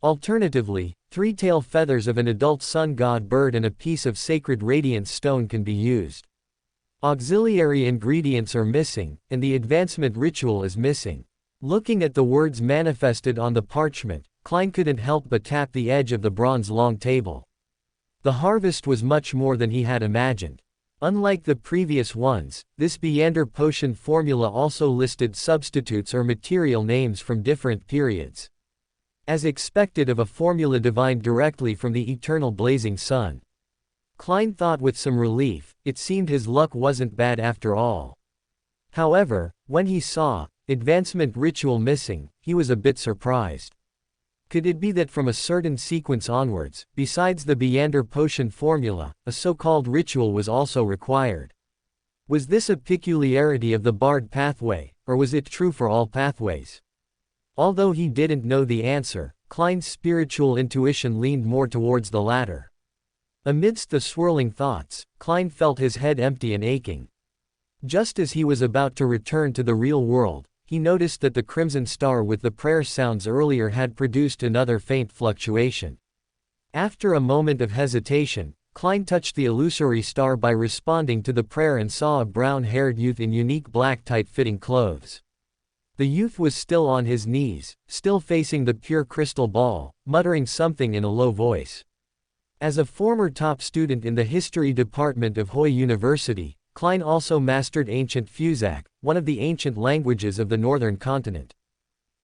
Alternatively, 3 tail feathers of an adult sun god bird and a piece of sacred radiance stone can be used. Auxiliary ingredients are missing, and the advancement ritual is missing. Looking at the words manifested on the parchment, Klein couldn't help but tap the edge of the bronze long table. The harvest was much more than he had imagined. Unlike the previous ones, this Beyonder potion formula also listed substitutes or material names from different periods. As expected of a formula divined directly from the eternal blazing sun. Klein thought with some relief, it seemed his luck wasn't bad after all. However, when he saw advancement ritual missing, he was a bit surprised. Could it be that from a certain sequence onwards, besides the Beyonder potion formula, a so-called ritual was also required? Was this a peculiarity of the barred pathway, or was it true for all pathways? Although he didn't know the answer, Klein's spiritual intuition leaned more towards the latter. Amidst the swirling thoughts, Klein felt his head empty and aching. Just as he was about to return to the real world, he noticed that the crimson star with the prayer sounds earlier had produced another faint fluctuation. After a moment of hesitation, Klein touched the illusory star by responding to the prayer and saw a brown-haired youth in unique black tight-fitting clothes. The youth was still on his knees, still facing the pure crystal ball, muttering something in a low voice. As a former top student in the history department of Hoi University, Klein also mastered ancient Fusak, one of the ancient languages of the northern continent.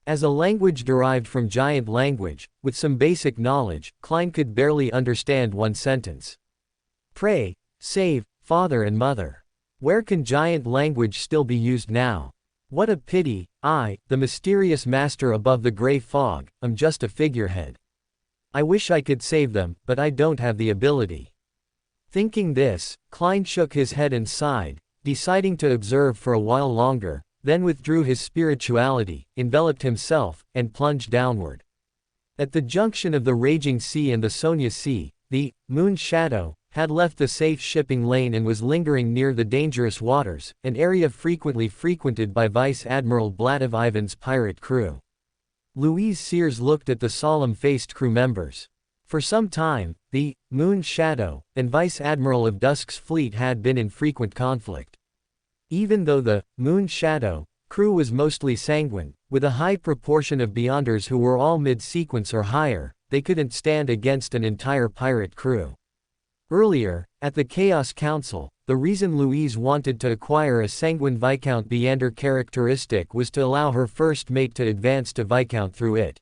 As a language derived from giant language, with some basic knowledge, Klein could barely understand one sentence. Pray, save, father and mother. Where can giant language still be used now? What a pity, I, the mysterious master above the gray fog, am just a figurehead. I wish I could save them, but I don't have the ability. Thinking this, Klein shook his head and sighed, deciding to observe for a while longer, then withdrew his spirituality, enveloped himself, and plunged downward. At the junction of the Raging Sea and the Sonia Sea, the Moon Shadow had left the safe shipping lane and was lingering near the dangerous waters, an area frequently frequented by Vice Admiral Blatov Ivan's pirate crew. Louise Sears looked at the solemn-faced crew members. For some time, the Moon Shadow and Vice Admiral of Dusk's fleet had been in frequent conflict. Even though the Moon Shadow crew was mostly sanguine, with a high proportion of Beyonders who were all mid-sequence or higher, they couldn't stand against an entire pirate crew. Earlier, at the Chaos Council, the reason Louise wanted to acquire a sanguine Viscount Beyonder characteristic was to allow her first mate to advance to Viscount through it.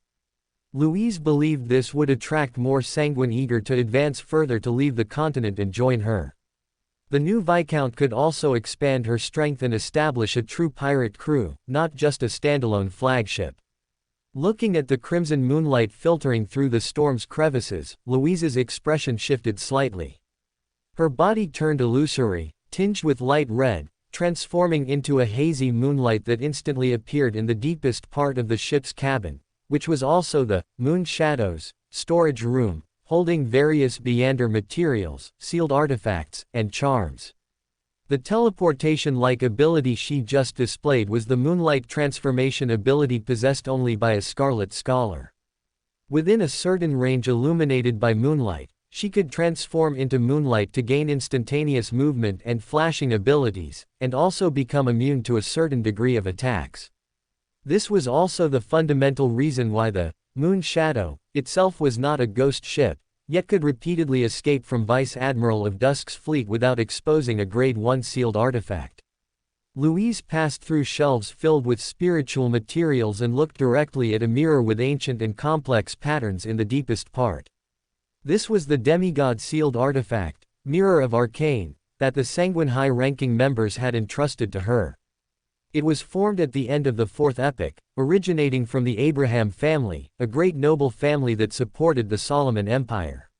Louise believed this would attract more sanguine eager to advance further to leave the continent and join her. The new Viscount could also expand her strength and establish a true pirate crew, not just a standalone flagship. Looking at the crimson moonlight filtering through the storm's crevices, Louise's expression shifted slightly. Her body turned illusory, tinged with light red, transforming into a hazy moonlight that instantly appeared in the deepest part of the ship's cabin, which was also the Moon Shadow's storage room, holding various Beyonder materials, sealed artifacts, and charms. The teleportation-like ability she just displayed was the moonlight transformation ability possessed only by a Scarlet Scholar. Within a certain range illuminated by moonlight, she could transform into moonlight to gain instantaneous movement and flashing abilities, and also become immune to a certain degree of attacks. This was also the fundamental reason why the Moon Shadow itself was not a ghost ship, yet could repeatedly escape from Vice Admiral of Dusk's fleet without exposing a Grade 1 sealed artifact. Louise passed through shelves filled with spiritual materials and looked directly at a mirror with ancient and complex patterns in the deepest part. This was the demigod sealed artifact, Mirror of Arcane, that the sanguine high-ranking members had entrusted to her. It was formed at the end of the Fourth Epoch, originating from the Abraham family, a great noble family that supported the Solomon Empire.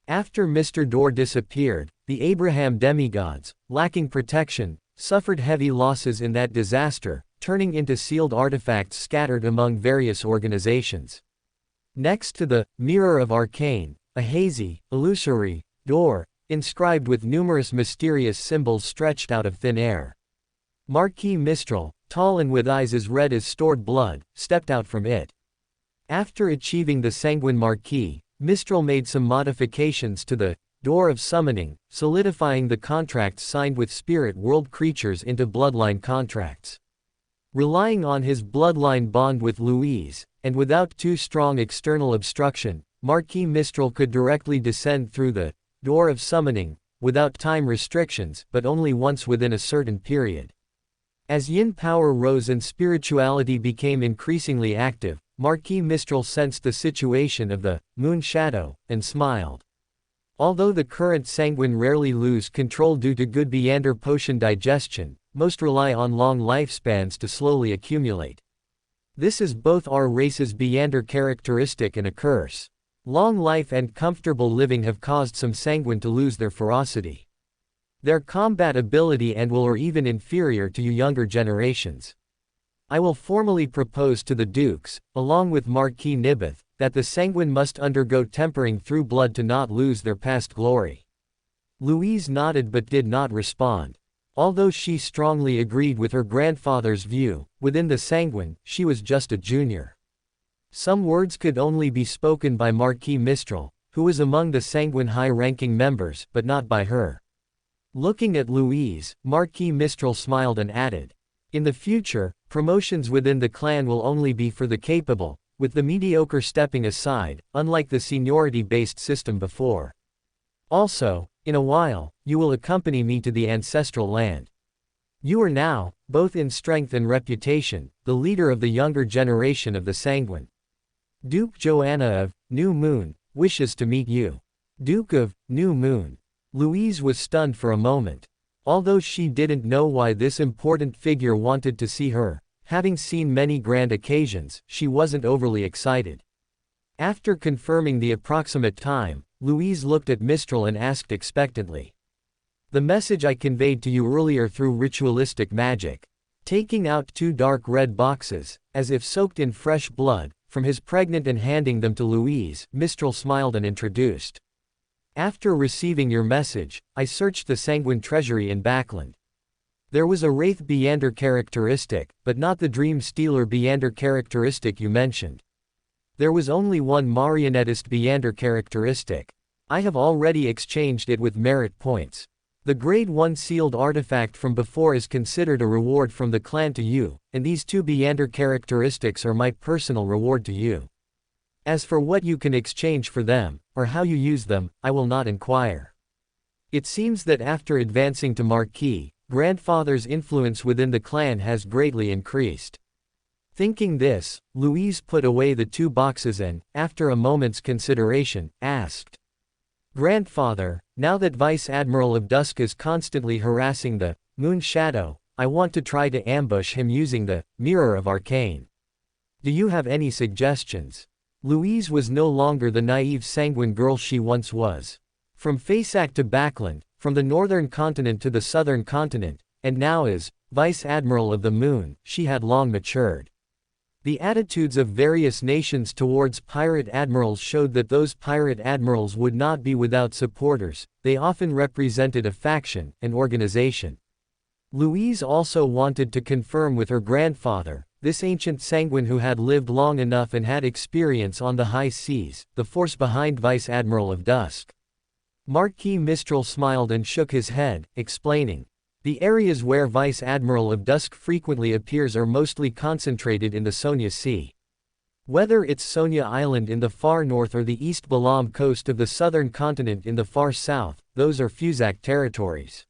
After Mr. Dor disappeared, the Abraham demigods, lacking protection, suffered heavy losses in that disaster, turning into sealed artifacts scattered among various organizations. Next to the Mirror of Arcane, a hazy, illusory door, inscribed with numerous mysterious symbols stretched out of thin air. Marquis Mistral, tall and with eyes as red as stored blood, stepped out from it. After achieving the Sanguine Marquis, Mistral made some modifications to the Door of Summoning, solidifying the contracts signed with spirit world creatures into bloodline contracts. Relying on his bloodline bond with Louise, and without too strong external obstruction, Marquis Mistral could directly descend through the Door of Summoning, without time restrictions, but only once within a certain period. As yin power rose and spirituality became increasingly active, Marquis Mistral sensed the situation of the moon shadow, and smiled. Although the current sanguine rarely lose control due to good Beander potion digestion, most rely on long lifespans to slowly accumulate. This is both our race's Beander characteristic and a curse. Long life and comfortable living have caused some sanguine to lose their ferocity. Their combat ability and will are even inferior to you younger generations. I will formally propose to the Dukes, along with Marquis Nibeth, that the sanguine must undergo tempering through blood to not lose their past glory. Louise nodded but did not respond. Although she strongly agreed with her grandfather's view, within the sanguine, she was just a junior. Some words could only be spoken by Marquis Mistral, who was among the sanguine high-ranking members, but not by her. Looking at Louise, Marquis Mistral smiled and added, "In the future, promotions within the clan will only be for the capable, with the mediocre stepping aside, unlike the seniority-based system before. Also, in a while, you will accompany me to the ancestral land. You are now, both in strength and reputation, the leader of the younger generation of the sanguine. Duke Joanna of New Moon wishes to meet you." Duke of New Moon. Louise was stunned for a moment. Although she didn't know why this important figure wanted to see her, having seen many grand occasions, she wasn't overly excited. After confirming the approximate time, Louise looked at Mistral and asked expectantly, "The message I conveyed to you earlier through ritualistic magic." Taking out two dark red boxes, as if soaked in fresh blood, from his pregnant and handing them to Louise, Mistral smiled and introduced. "After receiving your message, I searched the Sanguine Treasury in Backland. There was a Wraith Beander characteristic, but not the Dream Stealer Beander characteristic you mentioned. There was only one Marionettist Beander characteristic. I have already exchanged it with merit points. The Grade 1 sealed artifact from before is considered a reward from the clan to you, and these two Beander characteristics are my personal reward to you. As for what you can exchange for them, or how you use them, I will not inquire." It seems that after advancing to Marquis, grandfather's influence within the clan has greatly increased. Thinking this, Louise put away the two boxes and, after a moment's consideration, asked, "Grandfather, now that Vice Admiral of Dusk is constantly harassing the Moon Shadow, I want to try to ambush him using the Mirror of Arcane. Do you have any suggestions?" Louise was no longer the naive sanguine girl she once was. From Faceac to Backland, from the northern continent to the southern continent, and now as Vice Admiral of the Moon, she had long matured. The attitudes of various nations towards pirate admirals showed that those pirate admirals would not be without supporters. They often represented a faction, an organization. Louise also wanted to confirm with her grandfather, this ancient sanguine who had lived long enough and had experience on the high seas, the force behind Vice Admiral of Dusk. Marquis Mistral smiled and shook his head, explaining, "The areas where Vice Admiral of Dusk frequently appears are mostly concentrated in the Sonia Sea. Whether it's Sonia Island in the far north or the East Balam coast of the southern continent in the far south, those are Fusac territories.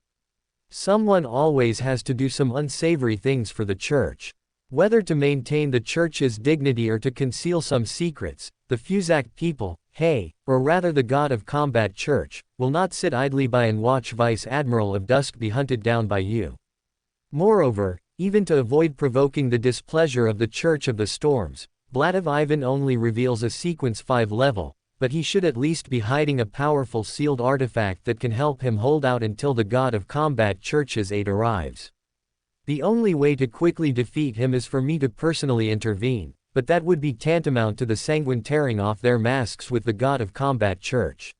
Someone always has to do some unsavory things for the church. Whether to maintain the church's dignity or to conceal some secrets, the Fusac people, or rather the god of combat church, will not sit idly by and watch Vice Admiral of Dusk be hunted down by you. Moreover, even to avoid provoking the displeasure of the Church of the Storms, Vladiv Ivan only reveals a Sequence 5 level, but he should at least be hiding a powerful sealed artifact that can help him hold out until the god of combat church's aid arrives. The only way to quickly defeat him is for me to personally intervene, but that would be tantamount to the Sanguine tearing off their masks with the God of Combat Church.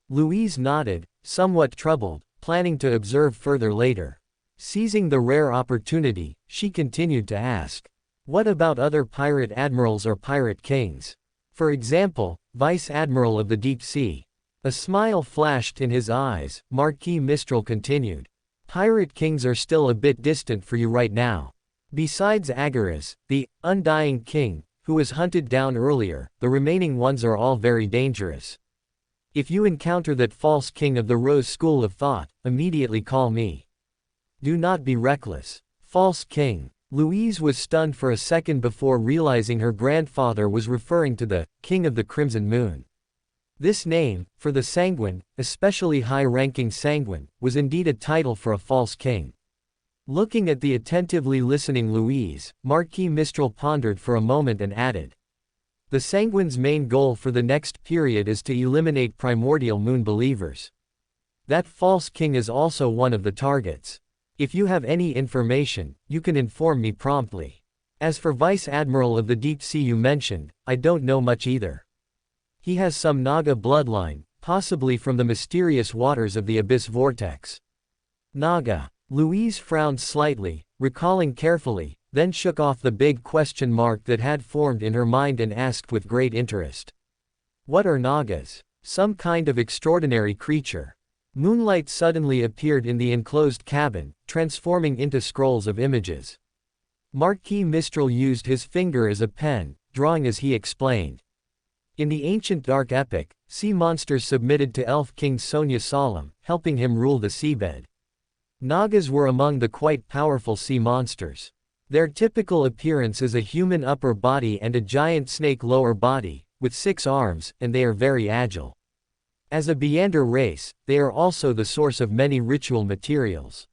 Louise nodded, somewhat troubled, planning to observe further later. Seizing the rare opportunity, she continued to ask, what about other pirate admirals or pirate kings? For example, Vice Admiral of the Deep Sea. A smile flashed in his eyes. Marquis Mistral continued. Pirate kings are still a bit distant for you right now. Besides Agaris, the Undying King, who was hunted down earlier, the remaining ones are all very dangerous. If you encounter that false king of the Rose School of Thought, immediately call me. Do not be reckless. False king. Louise was stunned for a second before realizing her grandfather was referring to the King of the Crimson Moon. This name, for the Sanguine, especially high-ranking Sanguine, was indeed a title for a false king. Looking at the attentively listening Louise, Marquis Mistral pondered for a moment and added. The Sanguine's main goal for the next period is to eliminate primordial moon believers. That false king is also one of the targets. If you have any information, you can inform me promptly. As for Vice Admiral of the Deep Sea you mentioned, I don't know much either. He has some Naga bloodline, possibly from the mysterious waters of the Abyss Vortex. Naga. Louise frowned slightly, recalling carefully, then shook off the big question mark that had formed in her mind and asked with great interest. What are Nagas? Some kind of extraordinary creature. Moonlight suddenly appeared in the enclosed cabin, transforming into scrolls of images. Marquis Mistral used his finger as a pen, drawing as he explained. In the ancient dark epic, sea monsters submitted to Elf King Sonia Solemn, helping him rule the seabed. Nagas were among the quite powerful sea monsters. Their typical appearance is a human upper body and a giant snake lower body, with 6 arms, and they are very agile. As a Beander race, they are also the source of many ritual materials.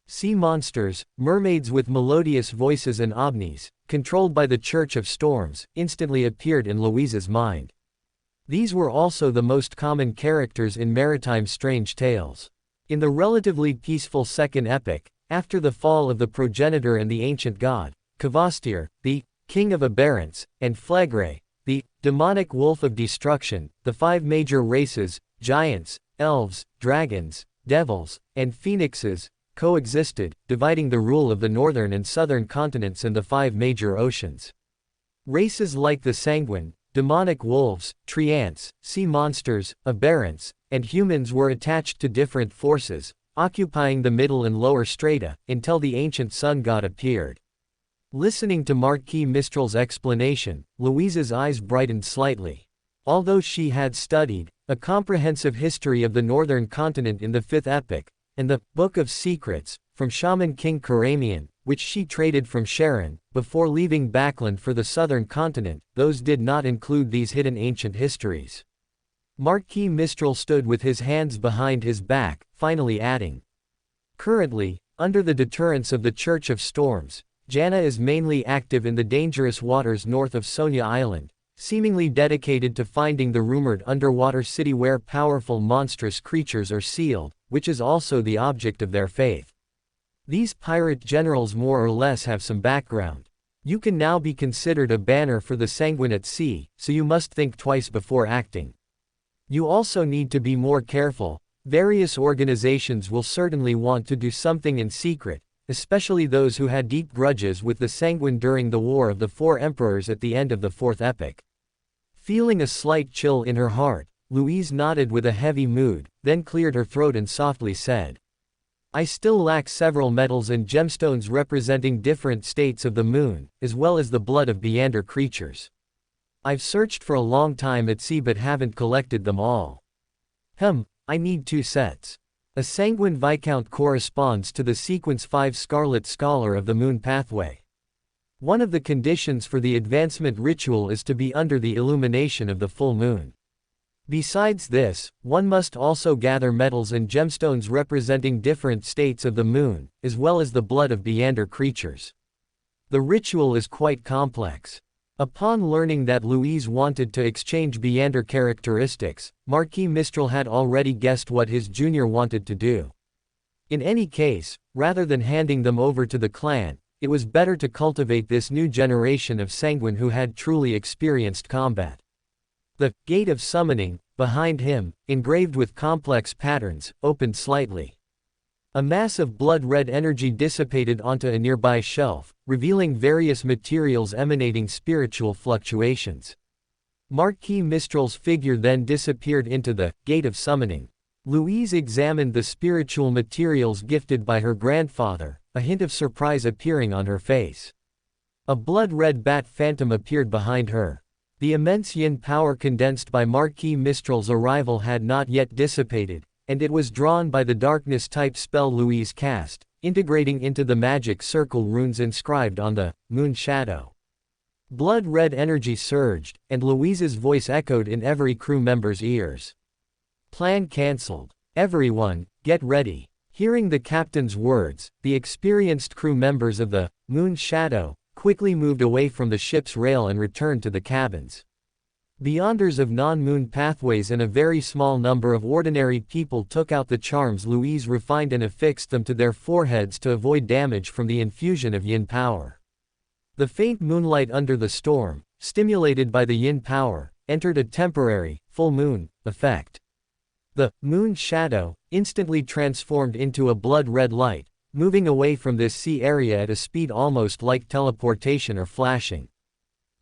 Sea monsters, mermaids with melodious voices and omnis, controlled by the Church of Storms, instantly appeared in Louise's mind. These were also the most common characters in maritime strange tales. In the relatively peaceful second epic, after the fall of the progenitor and the ancient god, Kvastir, the king of aberrance, and Phlegre, the demonic wolf of destruction, the 5 major races, giants, elves, dragons, devils, and phoenixes, coexisted, dividing the rule of the northern and southern continents and the 5 major oceans. Races like the Sanguine, demonic wolves, treants, sea monsters, aberrants, and humans were attached to different forces, occupying the middle and lower strata, until the ancient sun god appeared. Listening to Marquis Mistral's explanation, Louise's eyes brightened slightly. Although she had studied a comprehensive history of the northern continent in the 5th epic, and the Book of Secrets, from Shaman King Karamian, which she traded from Sharon, before leaving Backland for the southern continent, those did not include these hidden ancient histories. Marquis Mistral stood with his hands behind his back, finally adding. Currently, under the deterrence of the Church of Storms, Jana is mainly active in the dangerous waters north of Sonia Island, seemingly dedicated to finding the rumored underwater city where powerful monstrous creatures are sealed, which is also the object of their faith. These pirate generals more or less have some background. You can now be considered a banner for the Sanguine at sea, so you must think twice before acting. You also need to be more careful. Various organizations will certainly want to do something in secret, especially those who had deep grudges with the Sanguine during the War of the 4 Emperors at the end of the 4th epic. Feeling a slight chill in her heart, Louise nodded with a heavy mood, then cleared her throat and softly said. I still lack several metals and gemstones representing different states of the moon, as well as the blood of Beander creatures. I've searched for a long time at sea but haven't collected them all. I need 2 sets. A Sanguine Viscount corresponds to the Sequence 5 Scarlet Scholar of the Moon Pathway. One of the conditions for the advancement ritual is to be under the illumination of the full moon. Besides this, one must also gather metals and gemstones representing different states of the moon, as well as the blood of Beander creatures. The ritual is quite complex. Upon learning that Louise wanted to exchange Beander characteristics, Marquis Mistral had already guessed what his junior wanted to do. In any case, rather than handing them over to the clan, it was better to cultivate this new generation of sanguine who had truly experienced combat. The Gate of Summoning, behind him, engraved with complex patterns, opened slightly. A mass of blood-red energy dissipated onto a nearby shelf, revealing various materials emanating spiritual fluctuations. Marquis Mistral's figure then disappeared into the Gate of Summoning. Louise examined the spiritual materials gifted by her grandfather, a hint of surprise appearing on her face. A blood-red bat phantom appeared behind her. The immense yin power condensed by Marquis Mistral's arrival had not yet dissipated, and it was drawn by the darkness-type spell Louise cast, integrating into the magic circle runes inscribed on the moon shadow. Blood-red energy surged, and Louise's voice echoed in every crew member's ears. Plan cancelled. Everyone, get ready. Hearing the captain's words, the experienced crew members of the moon shadow quickly moved away from the ship's rail and returned to the cabins. Beyonders of non-moon pathways and a very small number of ordinary people took out the charms Louise refined and affixed them to their foreheads to avoid damage from the infusion of yin power. The faint moonlight under the storm, stimulated by the yin power, entered a temporary, full moon effect. The moon shadow instantly transformed into a blood-red light, moving away from this sea area at a speed almost like teleportation or flashing.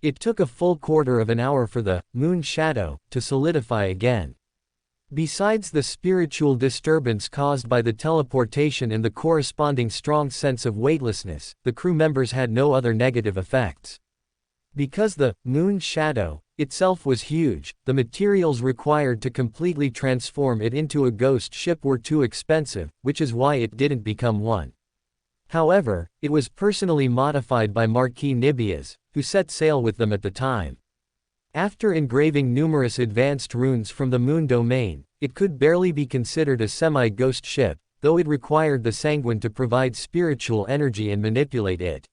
It took a full quarter of an hour for the moon shadow to solidify again. Besides the spiritual disturbance caused by the teleportation and the corresponding strong sense of weightlessness, the crew members had no other negative effects. Because the moon shadow itself was huge, the materials required to completely transform it into a ghost ship were too expensive, which is why it didn't become one. However, it was personally modified by Marquis Nibias, who set sail with them at the time. After engraving numerous advanced runes from the moon domain, it could barely be considered a semi-ghost ship, though it required the sanguine to provide spiritual energy and manipulate it.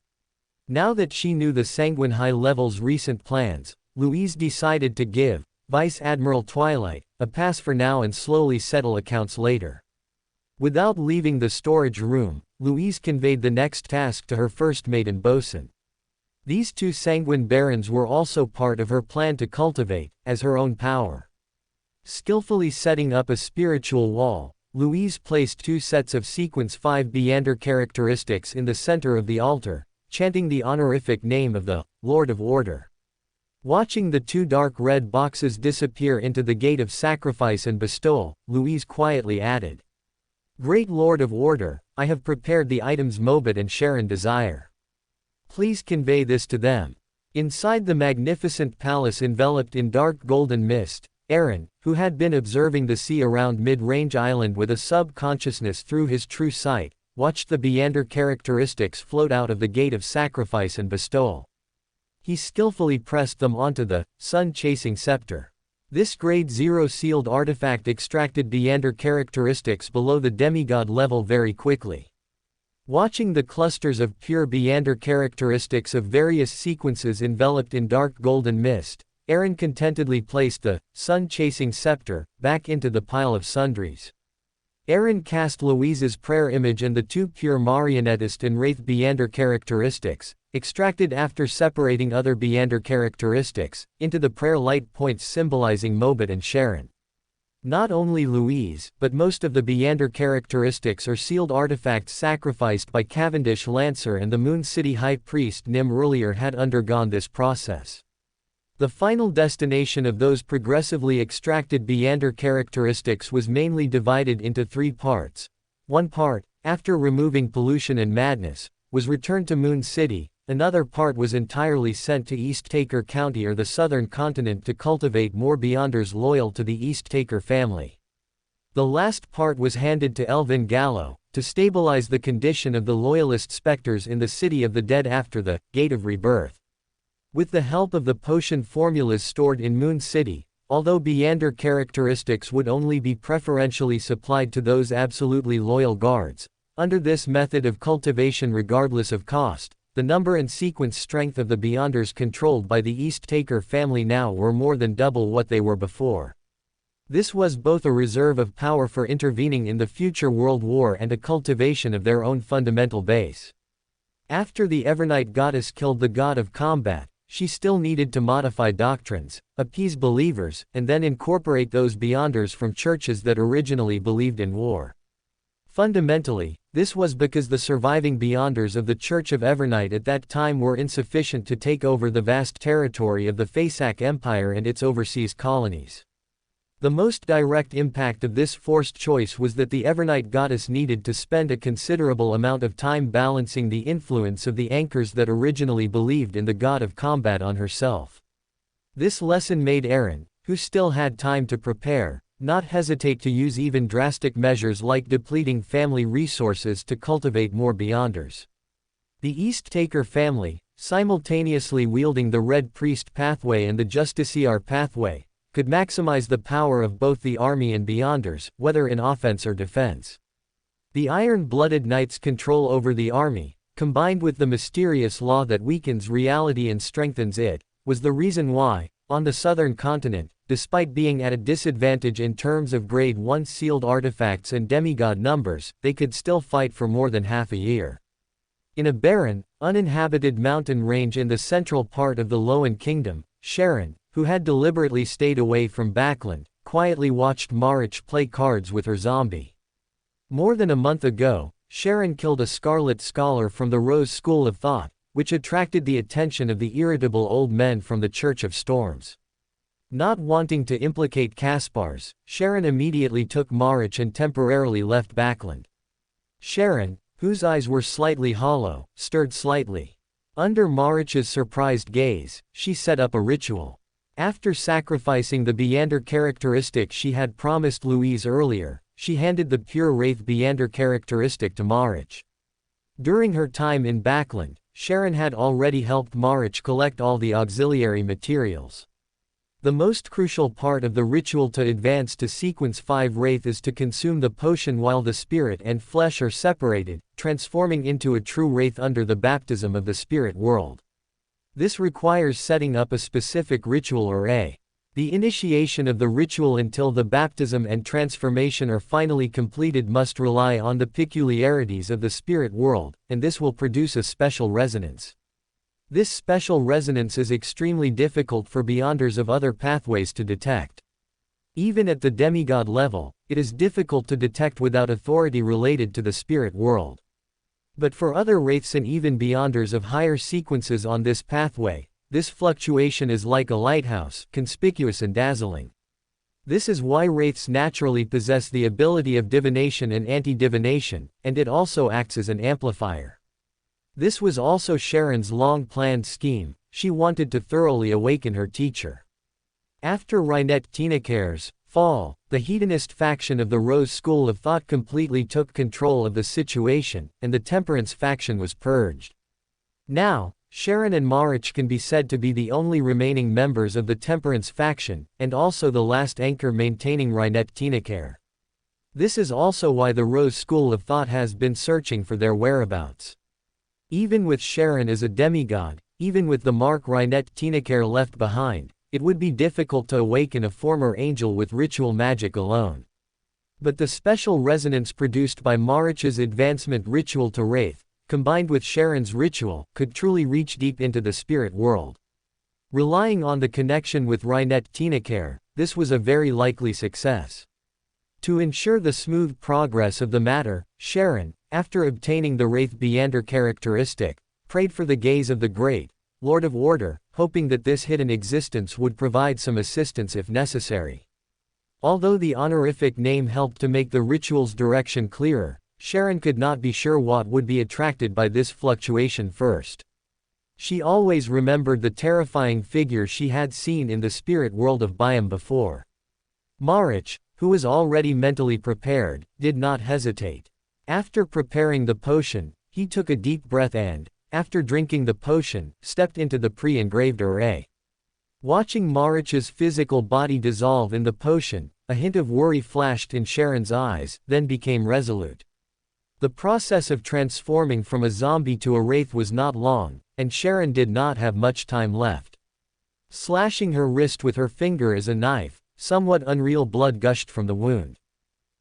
Now that she knew the sanguine high level's recent plans, Louise decided to give Vice Admiral Twilight a pass for now and slowly settle accounts later. Without leaving the storage room, Louise conveyed the next task to her first mate and bosun. These two sanguine barons were also part of her plan to cultivate, as her own power. Skillfully setting up a spiritual wall, Louise placed two sets of Sequence 5 Beander characteristics in the center of the altar, chanting the honorific name of the Lord of Order. Watching the two dark red boxes disappear into the Gate of Sacrifice and Bestowal, Louise quietly added, "Great Lord of Order, I have prepared the items Mobit and Sharon desire. Please convey this to them." Inside the magnificent palace enveloped in dark golden mist, Aaron, who had been observing the sea around Mid-Range Island with a sub-consciousness through his true sight, watched the Beander characteristics float out of the Gate of Sacrifice and Bestowal. He skillfully pressed them onto the sun-chasing scepter. This Grade 0 sealed artifact extracted Beander characteristics below the demigod level very quickly. Watching the clusters of pure Beander characteristics of various sequences enveloped in dark golden mist, Aaron contentedly placed the sun-chasing scepter back into the pile of sundries. Aaron cast Louise's prayer image and the two pure marionettist and wraith Beander characteristics, extracted after separating other Beander characteristics, into the prayer light points symbolizing Mobit and Sharon. Not only Louise, but most of the Beander characteristics are sealed artifacts sacrificed by Cavendish Lancer and the Moon City High Priest Nim earlier had undergone this process. The final destination of those progressively extracted Beander characteristics was mainly divided into three parts. One part, after removing pollution and madness, was returned to Moon City. Another part was entirely sent to East Taker County or the southern continent to cultivate more Beyonders loyal to the East Taker family. The last part was handed to Elvin Gallo, to stabilize the condition of the loyalist specters in the City of the Dead after the Gate of Rebirth. With the help of the potion formulas stored in Moon City, although Beander characteristics would only be preferentially supplied to those absolutely loyal guards, under this method of cultivation regardless of cost, the number and sequence strength of the Beyonders controlled by the East Taker family now were more than double what they were before. This was both a reserve of power for intervening in the future world war and a cultivation of their own fundamental base. After the Evernight goddess killed the god of combat, she still needed to modify doctrines, appease believers, and then incorporate those beyonders from churches that originally believed in war. Fundamentally, this was because the surviving beyonders of the Church of Evernight at that time were insufficient to take over the vast territory of the Faesak Empire and its overseas colonies. The most direct impact of this forced choice was that the Evernight goddess needed to spend a considerable amount of time balancing the influence of the anchors that originally believed in the god of combat on herself. This lesson made Eren, who still had time to prepare, not hesitate to use even drastic measures like depleting family resources to cultivate more beyonders. The East-Taker family, simultaneously wielding the Red Priest pathway and the Justiciar pathway, could maximize the power of both the army and beyonders, whether in offense or defense. The Iron-Blooded Knight's control over the army, combined with the mysterious law that weakens reality and strengthens it, was the reason why, on the southern continent, despite being at a disadvantage in terms of Grade 1 sealed artifacts and demigod numbers, they could still fight for more than half a year. In a barren, uninhabited mountain range in the central part of the Loan Kingdom, Sharon, who had deliberately stayed away from Backland, quietly watched Marich play cards with her zombie. More than a month ago, Sharon killed a Scarlet Scholar from the Rose School of Thought, which attracted the attention of the irritable old men from the Church of Storms. Not wanting to implicate Caspars, Sharon immediately took Marich and temporarily left Backland. Sharon, whose eyes were slightly hollow, stirred slightly. Under Marich's surprised gaze, she set up a ritual. After sacrificing the Beyander characteristic she had promised Louise earlier, she handed the pure Wraith Beyander characteristic to Marich. During her time in Backland, Sharon had already helped Marich collect all the auxiliary materials. The most crucial part of the ritual to advance to Sequence 5 Wraith is to consume the potion while the spirit and flesh are separated, transforming into a true Wraith under the baptism of the spirit world. This requires setting up a specific ritual array. The initiation of the ritual until the baptism and transformation are finally completed must rely on the peculiarities of the spirit world, and this will produce a special resonance. This special resonance is extremely difficult for beyonders of other pathways to detect. Even at the demigod level, it is difficult to detect without authority related to the spirit world. But for other wraiths and even beyonders of higher sequences on this pathway, this fluctuation is like a lighthouse, conspicuous and dazzling. This is why wraiths naturally possess the ability of divination and anti-divination, and it also acts as an amplifier. This was also Sharon's long-planned scheme. She wanted to thoroughly awaken her teacher. After Rynette Tinaker's fall, the hedonist faction of the Rose School of Thought completely took control of the situation, and the Temperance faction was purged. Now, Sharon and Marich can be said to be the only remaining members of the Temperance faction, and also the last anchor maintaining Rynette Tinaker. This is also why the Rose School of Thought has been searching for their whereabouts. Even with Sharon as a demigod, even with the mark Rynette Tinaker left behind, it would be difficult to awaken a former angel with ritual magic alone. But the special resonance produced by Marich's advancement ritual to Wraith, combined with Sharon's ritual, could truly reach deep into the spirit world. Relying on the connection with Rynette Tinaker, this was a very likely success. To ensure the smooth progress of the matter, Sharon, after obtaining the Wraith Beyander characteristic, prayed for the gaze of the Great Lord of Order, hoping that this hidden existence would provide some assistance if necessary. Although the honorific name helped to make the ritual's direction clearer, Sharon could not be sure what would be attracted by this fluctuation first. She always remembered the terrifying figure she had seen in the spirit world of Byam before. Marich, who was already mentally prepared, did not hesitate. After preparing the potion, he took a deep breath and, after drinking the potion, stepped into the pre-engraved array. Watching Marich's physical body dissolve in the potion, a hint of worry flashed in Sharon's eyes, then became resolute. The process of transforming from a zombie to a wraith was not long, and Sharon did not have much time left. Slashing her wrist with her finger as a knife, somewhat unreal blood gushed from the wound.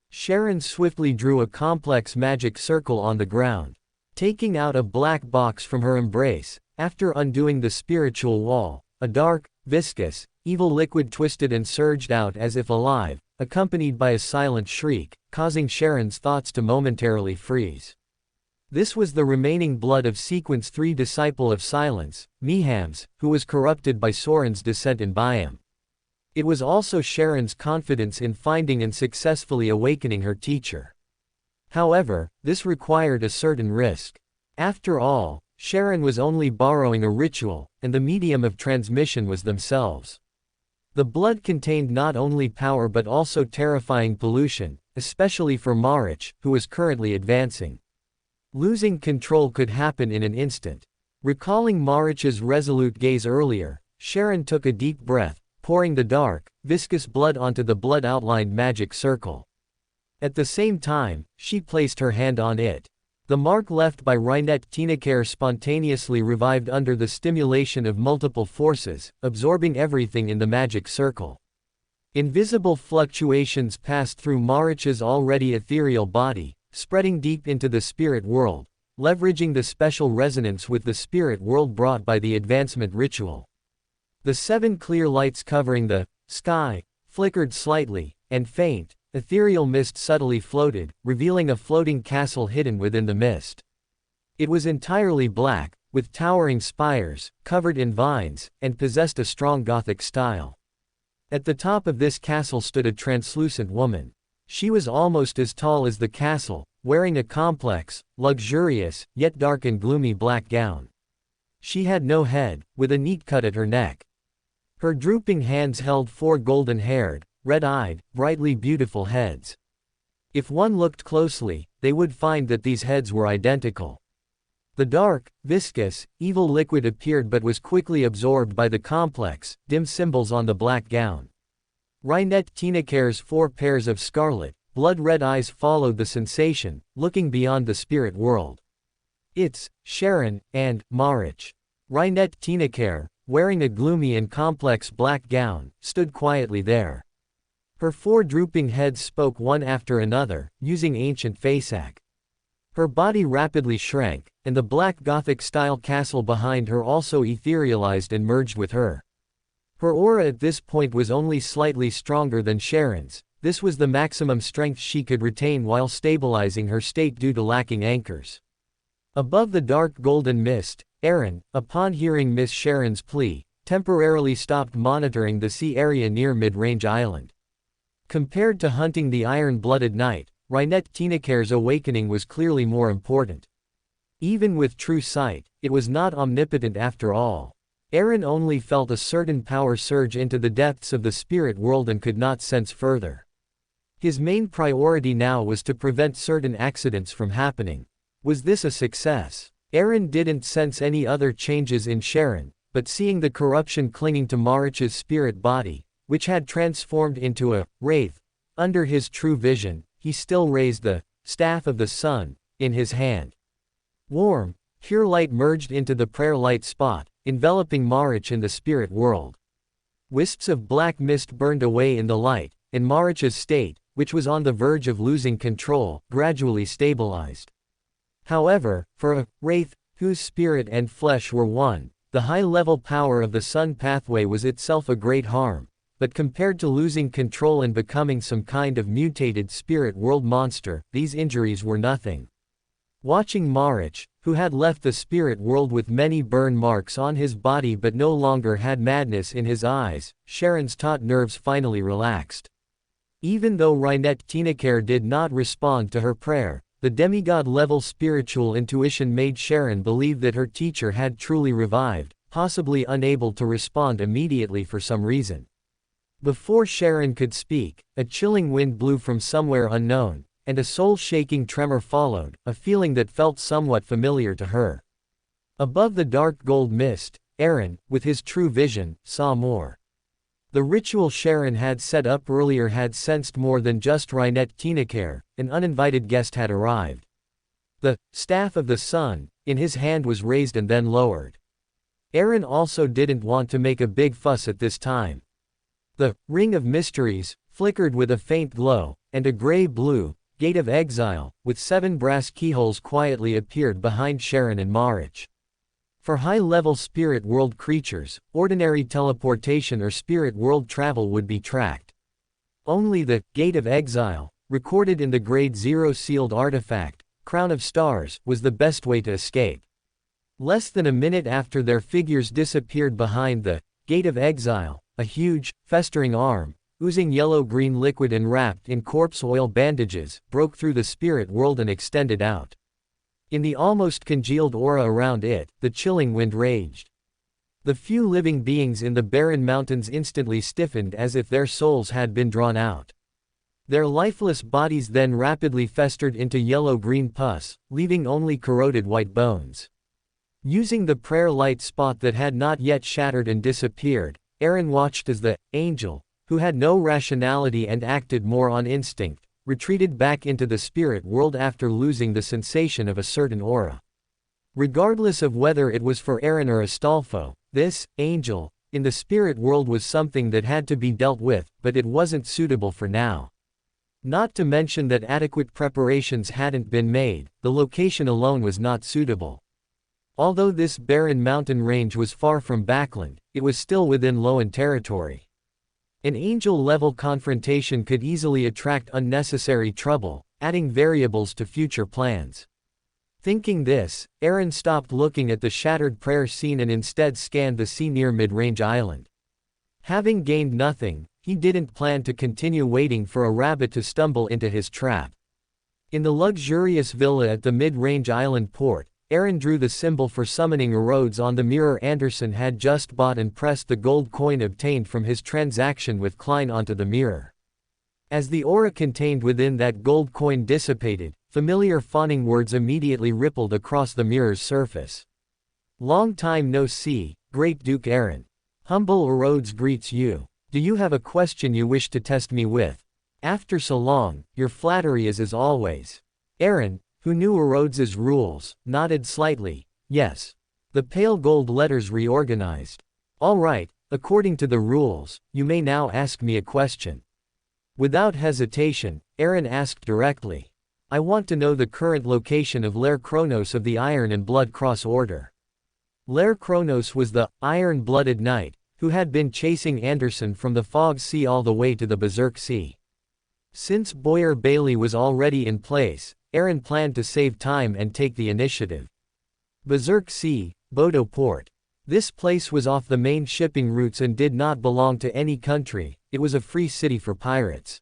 Sharon swiftly drew a complex magic circle on the ground. Taking out a black box from her embrace, after undoing the spiritual wall, a dark, viscous, evil liquid twisted and surged out as if alive, accompanied by a silent shriek, causing Sharon's thoughts to momentarily freeze. This was the remaining blood of Sequence 3 disciple of Silence, Mihams, who was corrupted by Soren's descent in Byam. It was also Sharon's confidence in finding and successfully awakening her teacher. However, this required a certain risk. After all, Sharon was only borrowing a ritual, and the medium of transmission was themselves. The blood contained not only power but also terrifying pollution, especially for Marich, who was currently advancing. Losing control could happen in an instant. Recalling Marich's resolute gaze earlier, Sharon took a deep breath, pouring the dark, viscous blood onto the blood-outlined magic circle. At the same time, she placed her hand on it. The mark left by Rynette Tinacare spontaneously revived under the stimulation of multiple forces, absorbing everything in the magic circle. Invisible fluctuations passed through Marich's already ethereal body, spreading deep into the spirit world, leveraging the special resonance with the spirit world brought by the advancement ritual. The 7 clear lights covering the sky flickered slightly, and faint, ethereal mist subtly floated, revealing a floating castle hidden within the mist. It was entirely black, with towering spires, covered in vines, and possessed a strong Gothic style. At the top of this castle stood a translucent woman. She was almost as tall as the castle, wearing a complex, luxurious, yet dark and gloomy black gown. She had no head, with a neat cut at her neck. Her drooping hands held 4 golden-haired, red-eyed, brightly beautiful heads. If one looked closely, they would find that these heads were identical. The dark, viscous, evil liquid appeared but was quickly absorbed by the complex, dim symbols on the black gown. Rynette Tinacare's 4 pairs of scarlet, blood-red eyes followed the sensation, looking beyond the spirit world. It's Sharon and Marich. Rynette Tinacare, wearing a gloomy and complex black gown, stood quietly there. Her 4 drooping heads spoke one after another, using ancient Fasak. Her body rapidly shrank, and the black Gothic-style castle behind her also etherealized and merged with her. Her aura at this point was only slightly stronger than Sharon's. This was the maximum strength she could retain while stabilizing her state due to lacking anchors. Above the dark golden mist, Aaron, upon hearing Miss Sharon's plea, temporarily stopped monitoring the sea area near Mid-Range Island. Compared to hunting the iron-blooded knight, Rynette Tinacare's awakening was clearly more important. Even with true sight, it was not omnipotent after all. Aaron only felt a certain power surge into the depths of the spirit world and could not sense further. His main priority now was to prevent certain accidents from happening. Was this a success? Aaron didn't sense any other changes in Sharon, but seeing the corruption clinging to Marich's spirit body, which had transformed into a wraith, under his true vision, he still raised the staff of the sun in his hand. Warm, pure light merged into the prayer light spot, enveloping Marich in the spirit world. Wisps of black mist burned away in the light, and Marich's state, which was on the verge of losing control, gradually stabilized. However, for a wraith, whose spirit and flesh were one, the high-level power of the sun pathway was itself a great harm. But compared to losing control and becoming some kind of mutated spirit world monster, these injuries were nothing. Watching Marich, who had left the spirit world with many burn marks on his body but no longer had madness in his eyes, Sharon's taut nerves finally relaxed. Even though Rynette Tinacare did not respond to her prayer, the demigod-level spiritual intuition made Sharon believe that her teacher had truly revived, possibly unable to respond immediately for some reason. Before Sharon could speak, a chilling wind blew from somewhere unknown, and a soul-shaking tremor followed, a feeling that felt somewhat familiar to her. Above the dark gold mist, Aaron, with his true vision, saw more. The ritual Sharon had set up earlier had sensed more than just Rynette Tinacare. An uninvited guest had arrived. The staff of the sun, in his hand, was raised and then lowered. Aaron also didn't want to make a big fuss at this time. The ring of mysteries flickered with a faint glow, and a gray-blue gate of exile, with 7 brass keyholes quietly appeared behind Sharon and Marich. For high-level spirit world creatures, ordinary teleportation or spirit world travel would be tracked. Only the Gate of Exile, recorded in the Grade 0 sealed artifact, Crown of Stars, was the best way to escape. Less than a minute after their figures disappeared behind the Gate of Exile, a huge, festering arm, oozing yellow-green liquid and wrapped in corpse oil bandages, broke through the spirit world and extended out. In the almost congealed aura around it, the chilling wind raged. The few living beings in the barren mountains instantly stiffened as if their souls had been drawn out. Their lifeless bodies then rapidly festered into yellow-green pus, leaving only corroded white bones. Using the prayer light spot that had not yet shattered and disappeared, Aaron watched as the angel, who had no rationality and acted more on instinct, retreated back into the spirit world after losing the sensation of a certain aura. Regardless of whether it was for Aaron or Astolfo, this angel in the spirit world was something that had to be dealt with, but it wasn't suitable for now. Not to mention that adequate preparations hadn't been made, the location alone was not suitable. Although this barren mountain range was far from backland, it was still within LotM territory. An angel-level confrontation could easily attract unnecessary trouble, adding variables to future plans. Thinking this, Aaron stopped looking at the shattered prayer scene and instead scanned the sea near mid-range island. Having gained nothing, he didn't plan to continue waiting for a rabbit to stumble into his trap. In the luxurious villa at the mid-range island port, Aaron drew the symbol for summoning erodes on the mirror Anderson had just bought and pressed the gold coin obtained from his transaction with Klein onto the mirror. As the aura contained within that gold coin dissipated, familiar fawning words immediately rippled across the mirror's surface. Long time no see, Great Duke Aaron. Humble erodes greets you. Do you have a question you wish to test me with? After so long, your flattery is as always. Aaron, who knew erodes' rules, nodded slightly. Yes. The pale gold letters reorganized. All right, according to the rules, you may now ask me a question. Without hesitation, Aaron asked directly. I want to know the current location of Lair Kronos of the Iron and Blood Cross Order. Lair Kronos was the iron-blooded knight, who had been chasing Anderson from the Fog Sea all the way to the Berserk Sea. Since Boyer Bailey was already in place, Aaron planned to save time and take the initiative. Berserk Sea, Bodo Port. This place was off the main shipping routes and did not belong to any country, it was a free city for pirates.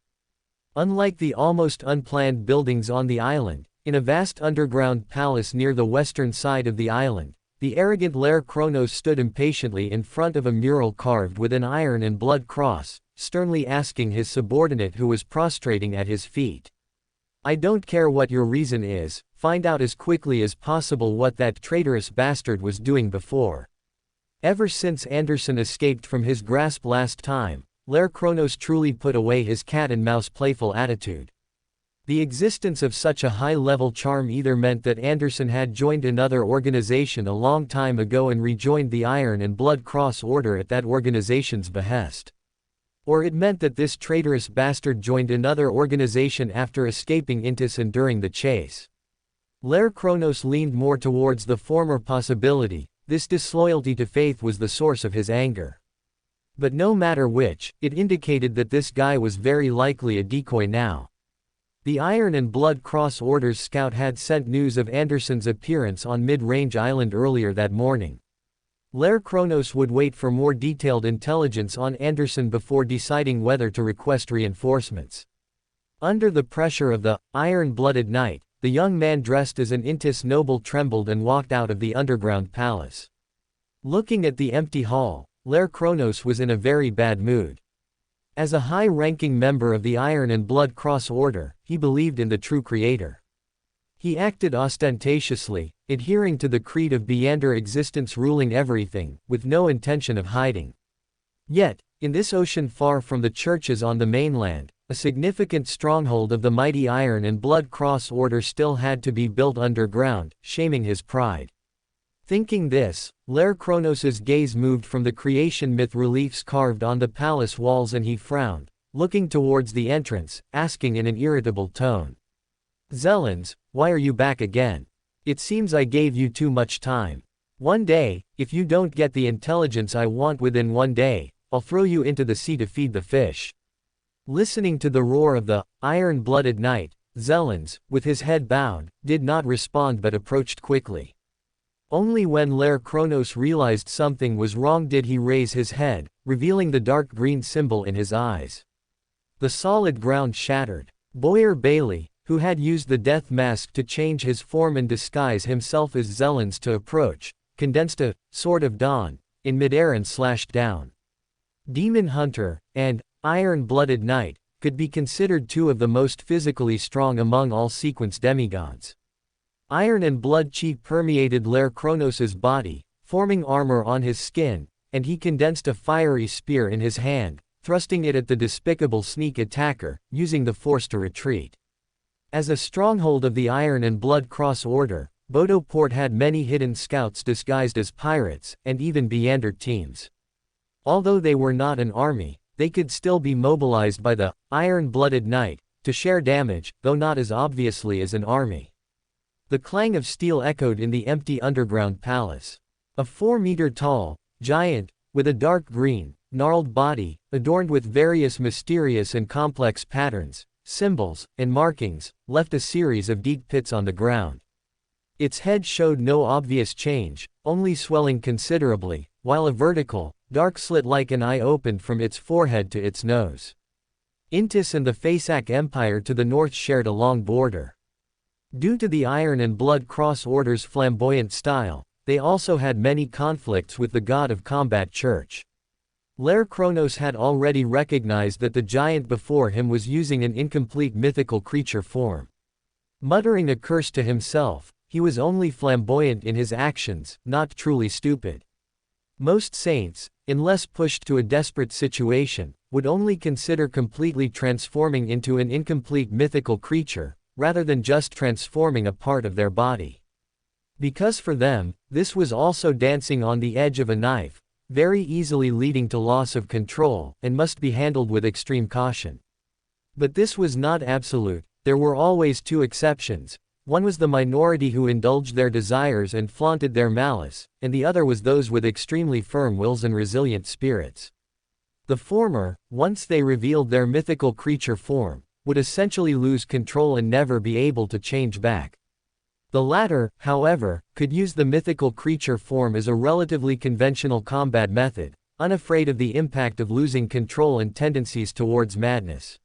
Unlike the almost unplanned buildings on the island, in a vast underground palace near the western side of the island, the arrogant Lair Kronos stood impatiently in front of a mural carved with an iron and blood cross, sternly asking his subordinate who was prostrating at his feet. I don't care what your reason is, find out as quickly as possible what that traitorous bastard was doing before. Ever since Anderson escaped from his grasp last time, Lair Kronos truly put away his cat-and-mouse playful attitude. The existence of such a high-level charm either meant that Anderson had joined another organization a long time ago and rejoined the Iron and Blood Cross Order at that organization's behest. Or it meant that this traitorous bastard joined another organization after escaping Intis and during the chase. Lair Kronos leaned more towards the former possibility. This disloyalty to faith was the source of his anger. But no matter which, it indicated that this guy was very likely a decoy now. The Iron and Blood Cross Order's scout had sent news of Anderson's appearance on Mid-Range Island earlier that morning. Lair Kronos would wait for more detailed intelligence on Anderson before deciding whether to request reinforcements. Under the pressure of the iron-blooded knight, the young man dressed as an Intis noble trembled and walked out of the underground palace. Looking at the empty hall, Lair Kronos was in a very bad mood. As a high-ranking member of the Iron and Blood Cross Order, he believed in the true creator. He acted ostentatiously, adhering to the creed of Beyonder existence ruling everything, with no intention of hiding. Yet, in this ocean far from the churches on the mainland, a significant stronghold of the mighty Iron and Blood Cross Order still had to be built underground, shaming his pride. Thinking this, Lair Kronos' gaze moved from the creation myth reliefs carved on the palace walls and he frowned, looking towards the entrance, asking in an irritable tone. Zelens, why are you back again? It seems I gave you too much time. One day, if you don't get the intelligence I want within one day, I'll throw you into the sea to feed the fish. Listening to the roar of the iron-blooded knight, Zelens, with his head bowed, did not respond but approached quickly. Only when Lair Kronos realized something was wrong did he raise his head, revealing the dark green symbol in his eyes. The solid ground shattered. Boyer Bailey, who had used the death mask to change his form and disguise himself as Zelens to approach, condensed a sword of dawn in midair and slashed down. Demon Hunter and Iron-Blooded Knight could be considered two of the most physically strong among all sequence demigods. Iron and blood chi permeated Lair Kronos' body, forming armor on his skin, and he condensed a fiery spear in his hand, thrusting it at the despicable sneak attacker, using the force to retreat. As a stronghold of the Iron and Blood Cross Order, Bodo Port had many hidden scouts disguised as pirates, and even Beander teams. Although they were not an army, they could still be mobilized by the Iron-Blooded Knight to share damage, though not as obviously as an army. The clang of steel echoed in the empty underground palace. A 4-meter-tall giant, with a dark green, gnarled body, adorned with various mysterious and complex patterns, symbols, and markings, left a series of deep pits on the ground. Its head showed no obvious change, only swelling considerably, while a vertical, dark slit like an eye opened from its forehead to its nose. Intis and the Fasak Empire to the north shared a long border. Due to the Iron and Blood Cross Order's flamboyant style, they also had many conflicts with the god of combat church. Lair Kronos had already recognized that the giant before him was using an incomplete mythical creature form. Muttering a curse to himself, he was only flamboyant in his actions, not truly stupid. Most saints, unless pushed to a desperate situation, would only consider completely transforming into an incomplete mythical creature, rather than just transforming a part of their body. Because for them, this was also dancing on the edge of a knife, very easily leading to loss of control, and must be handled with extreme caution. But this was not absolute, there were always two exceptions. One was the minority who indulged their desires and flaunted their malice, and the other was those with extremely firm wills and resilient spirits. The former, once they revealed their mythical creature form, would essentially lose control and never be able to change back. The latter, however, could use the mythical creature form as a relatively conventional combat method, unafraid of the impact of losing control and tendencies towards madness.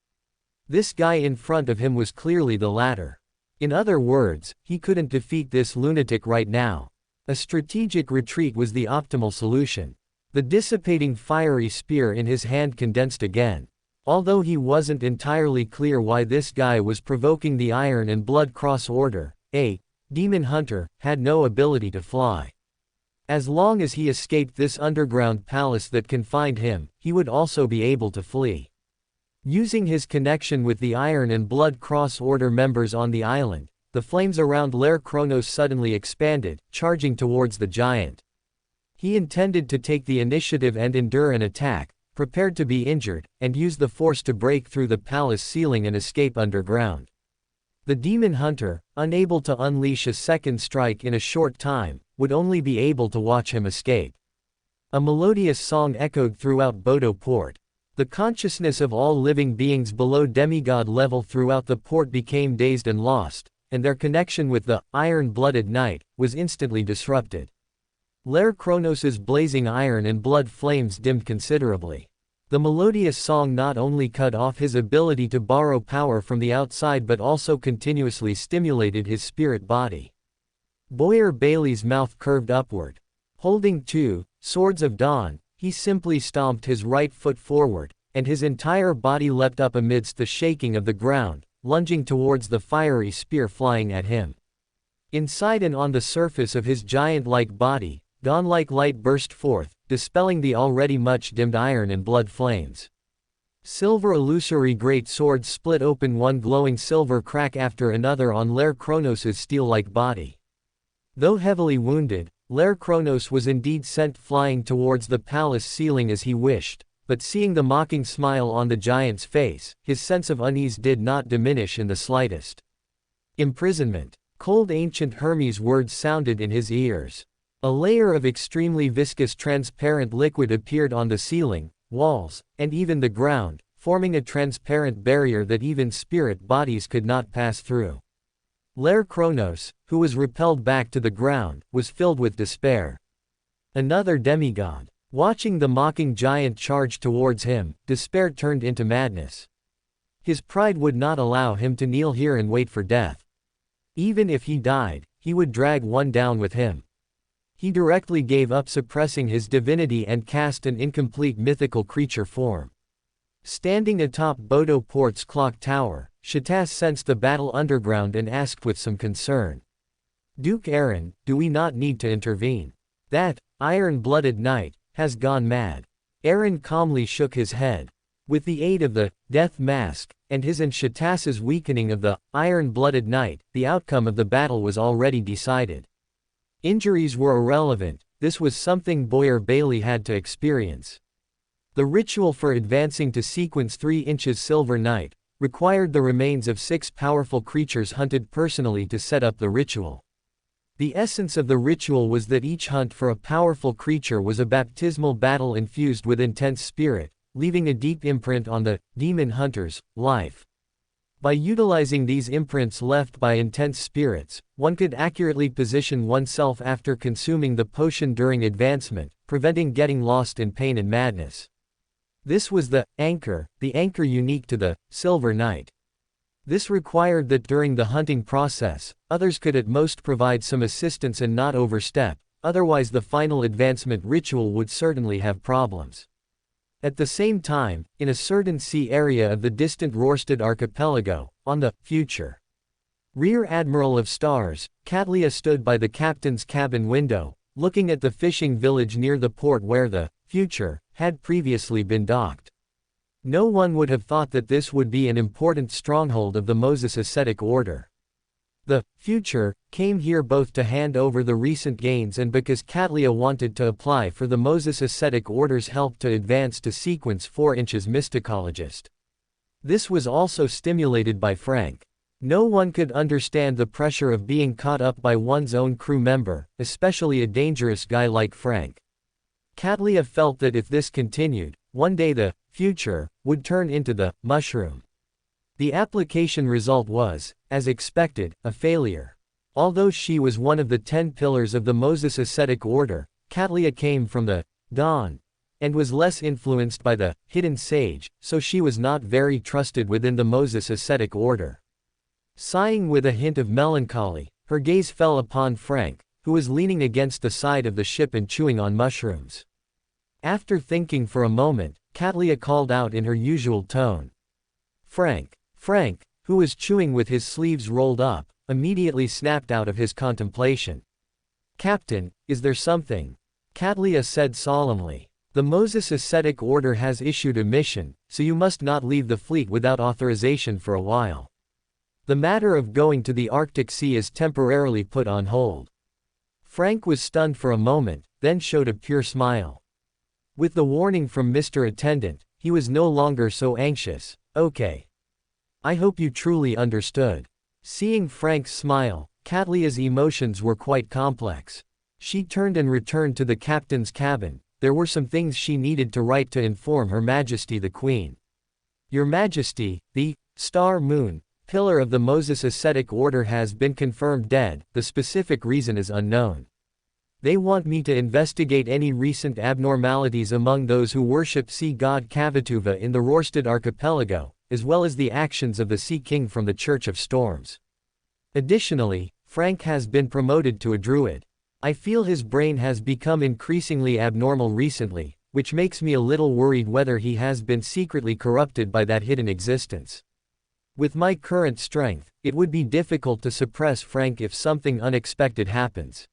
This guy in front of him was clearly the latter. In other words, he couldn't defeat this lunatic right now. A strategic retreat was the optimal solution. The dissipating fiery spear in his hand condensed again. Although he wasn't entirely clear why this guy was provoking the Iron and Blood Cross Order, a demon hunter had no ability to fly. As long as he escaped this underground palace that confined him, he would also be able to flee. Using his connection with the Iron and Blood Cross Order members on the island, the flames around Lair Kronos suddenly expanded, charging towards the giant. He intended to take the initiative and endure an attack, prepared to be injured, and use the force to break through the palace ceiling and escape underground. The demon hunter, unable to unleash a second strike in a short time, would only be able to watch him escape. A melodious song echoed throughout Bodo Port. The consciousness of all living beings below demigod level throughout the port became dazed and lost, and their connection with the Iron-Blooded Knight was instantly disrupted. Lair Kronos' blazing iron and blood flames dimmed considerably. The melodious song not only cut off his ability to borrow power from the outside but also continuously stimulated his spirit body. Boyer Bailey's mouth curved upward. Holding two swords of dawn, he simply stomped his right foot forward, and his entire body leapt up amidst the shaking of the ground, lunging towards the fiery spear flying at him. Inside and on the surface of his giant-like body, dawn-like light burst forth, dispelling the already much-dimmed iron and blood flames. Silver illusory great swords split open one glowing silver crack after another on Lair Kronos' steel-like body. Though heavily wounded, Lair Kronos was indeed sent flying towards the palace ceiling as he wished, but seeing the mocking smile on the giant's face, his sense of unease did not diminish in the slightest. Imprisonment. Cold ancient Hermes' words sounded in his ears. A layer of extremely viscous transparent liquid appeared on the ceiling, walls, and even the ground, forming a transparent barrier that even spirit bodies could not pass through. Lair Kronos, who was repelled back to the ground, was filled with despair. Another demigod. Watching the mocking giant charge towards him, despair turned into madness. His pride would not allow him to kneel here and wait for death. Even if he died, he would drag one down with him. He directly gave up suppressing his divinity and cast an incomplete mythical creature form. Standing atop Bodo Port's clock tower, Shatas sensed the battle underground and asked with some concern. Duke Aaron, do we not need to intervene? That iron-blooded knight has gone mad. Aaron calmly shook his head. With the aid of the death mask, and his and Shatas's weakening of the iron-blooded knight, the outcome of the battle was already decided. Injuries were irrelevant, this was something Boyer Bailey had to experience. The ritual for advancing to sequence 3 inches Silver Knight required the remains of 6 powerful creatures hunted personally to set up the ritual. The essence of the ritual was that each hunt for a powerful creature was a baptismal battle infused with intense spirit, leaving a deep imprint on the demon hunter's life. By utilizing these imprints left by intense spirits, one could accurately position oneself after consuming the potion during advancement, preventing getting lost in pain and madness. This was the anchor unique to the Silver Knight. This required that during the hunting process, others could at most provide some assistance and not overstep, otherwise the final advancement ritual would certainly have problems. At the same time, in a certain sea area of the distant Rorstad archipelago, on the future Rear Admiral of Stars, Katlia stood by the captain's cabin window, looking at the fishing village near the port where the future had previously been docked. No one would have thought that this would be an important stronghold of the Moses ascetic order. The future came here both to hand over the recent gains and because Katlia wanted to apply for the Moses ascetic order's help to advance to sequence 4 inches mysticologist. This was also stimulated by Frank. No one could understand the pressure of being caught up by one's own crew member, especially a dangerous guy like Frank. Katlia felt that if this continued, one day the future would turn into the mushroom. The application result was, as expected, a failure. Although she was one of the 10 pillars of the Moses ascetic order, Katlia came from the dawn and was less influenced by the hidden sage, so she was not very trusted within the Moses ascetic order. Sighing with a hint of melancholy, her gaze fell upon Frank, who was leaning against the side of the ship and chewing on mushrooms. After thinking for a moment, Katlia called out in her usual tone. Frank, who was chewing with his sleeves rolled up, immediately snapped out of his contemplation. Captain, is there something? Katlia said solemnly. The Moses ascetic order has issued a mission, so you must not leave the fleet without authorization for a while. The matter of going to the Arctic Sea is temporarily put on hold. Frank was stunned for a moment, then showed a pure smile. With the warning from Mr. Attendant, he was no longer so anxious. Okay. I hope you truly understood. Seeing Frank's smile, Katlia's emotions were quite complex. She turned and returned to the captain's cabin. There were some things she needed to write to inform Her Majesty the Queen. Your Majesty, the Star Moon pillar of the Moses ascetic order has been confirmed dead, the specific reason is unknown. They want me to investigate any recent abnormalities among those who worship sea god Kavituva in the Rorstad archipelago, as well as the actions of the Sea King from the Church of Storms. Additionally, Frank has been promoted to a druid. I feel his brain has become increasingly abnormal recently, which makes me a little worried whether he has been secretly corrupted by that hidden existence. With my current strength, it would be difficult to suppress Frank if something unexpected happens.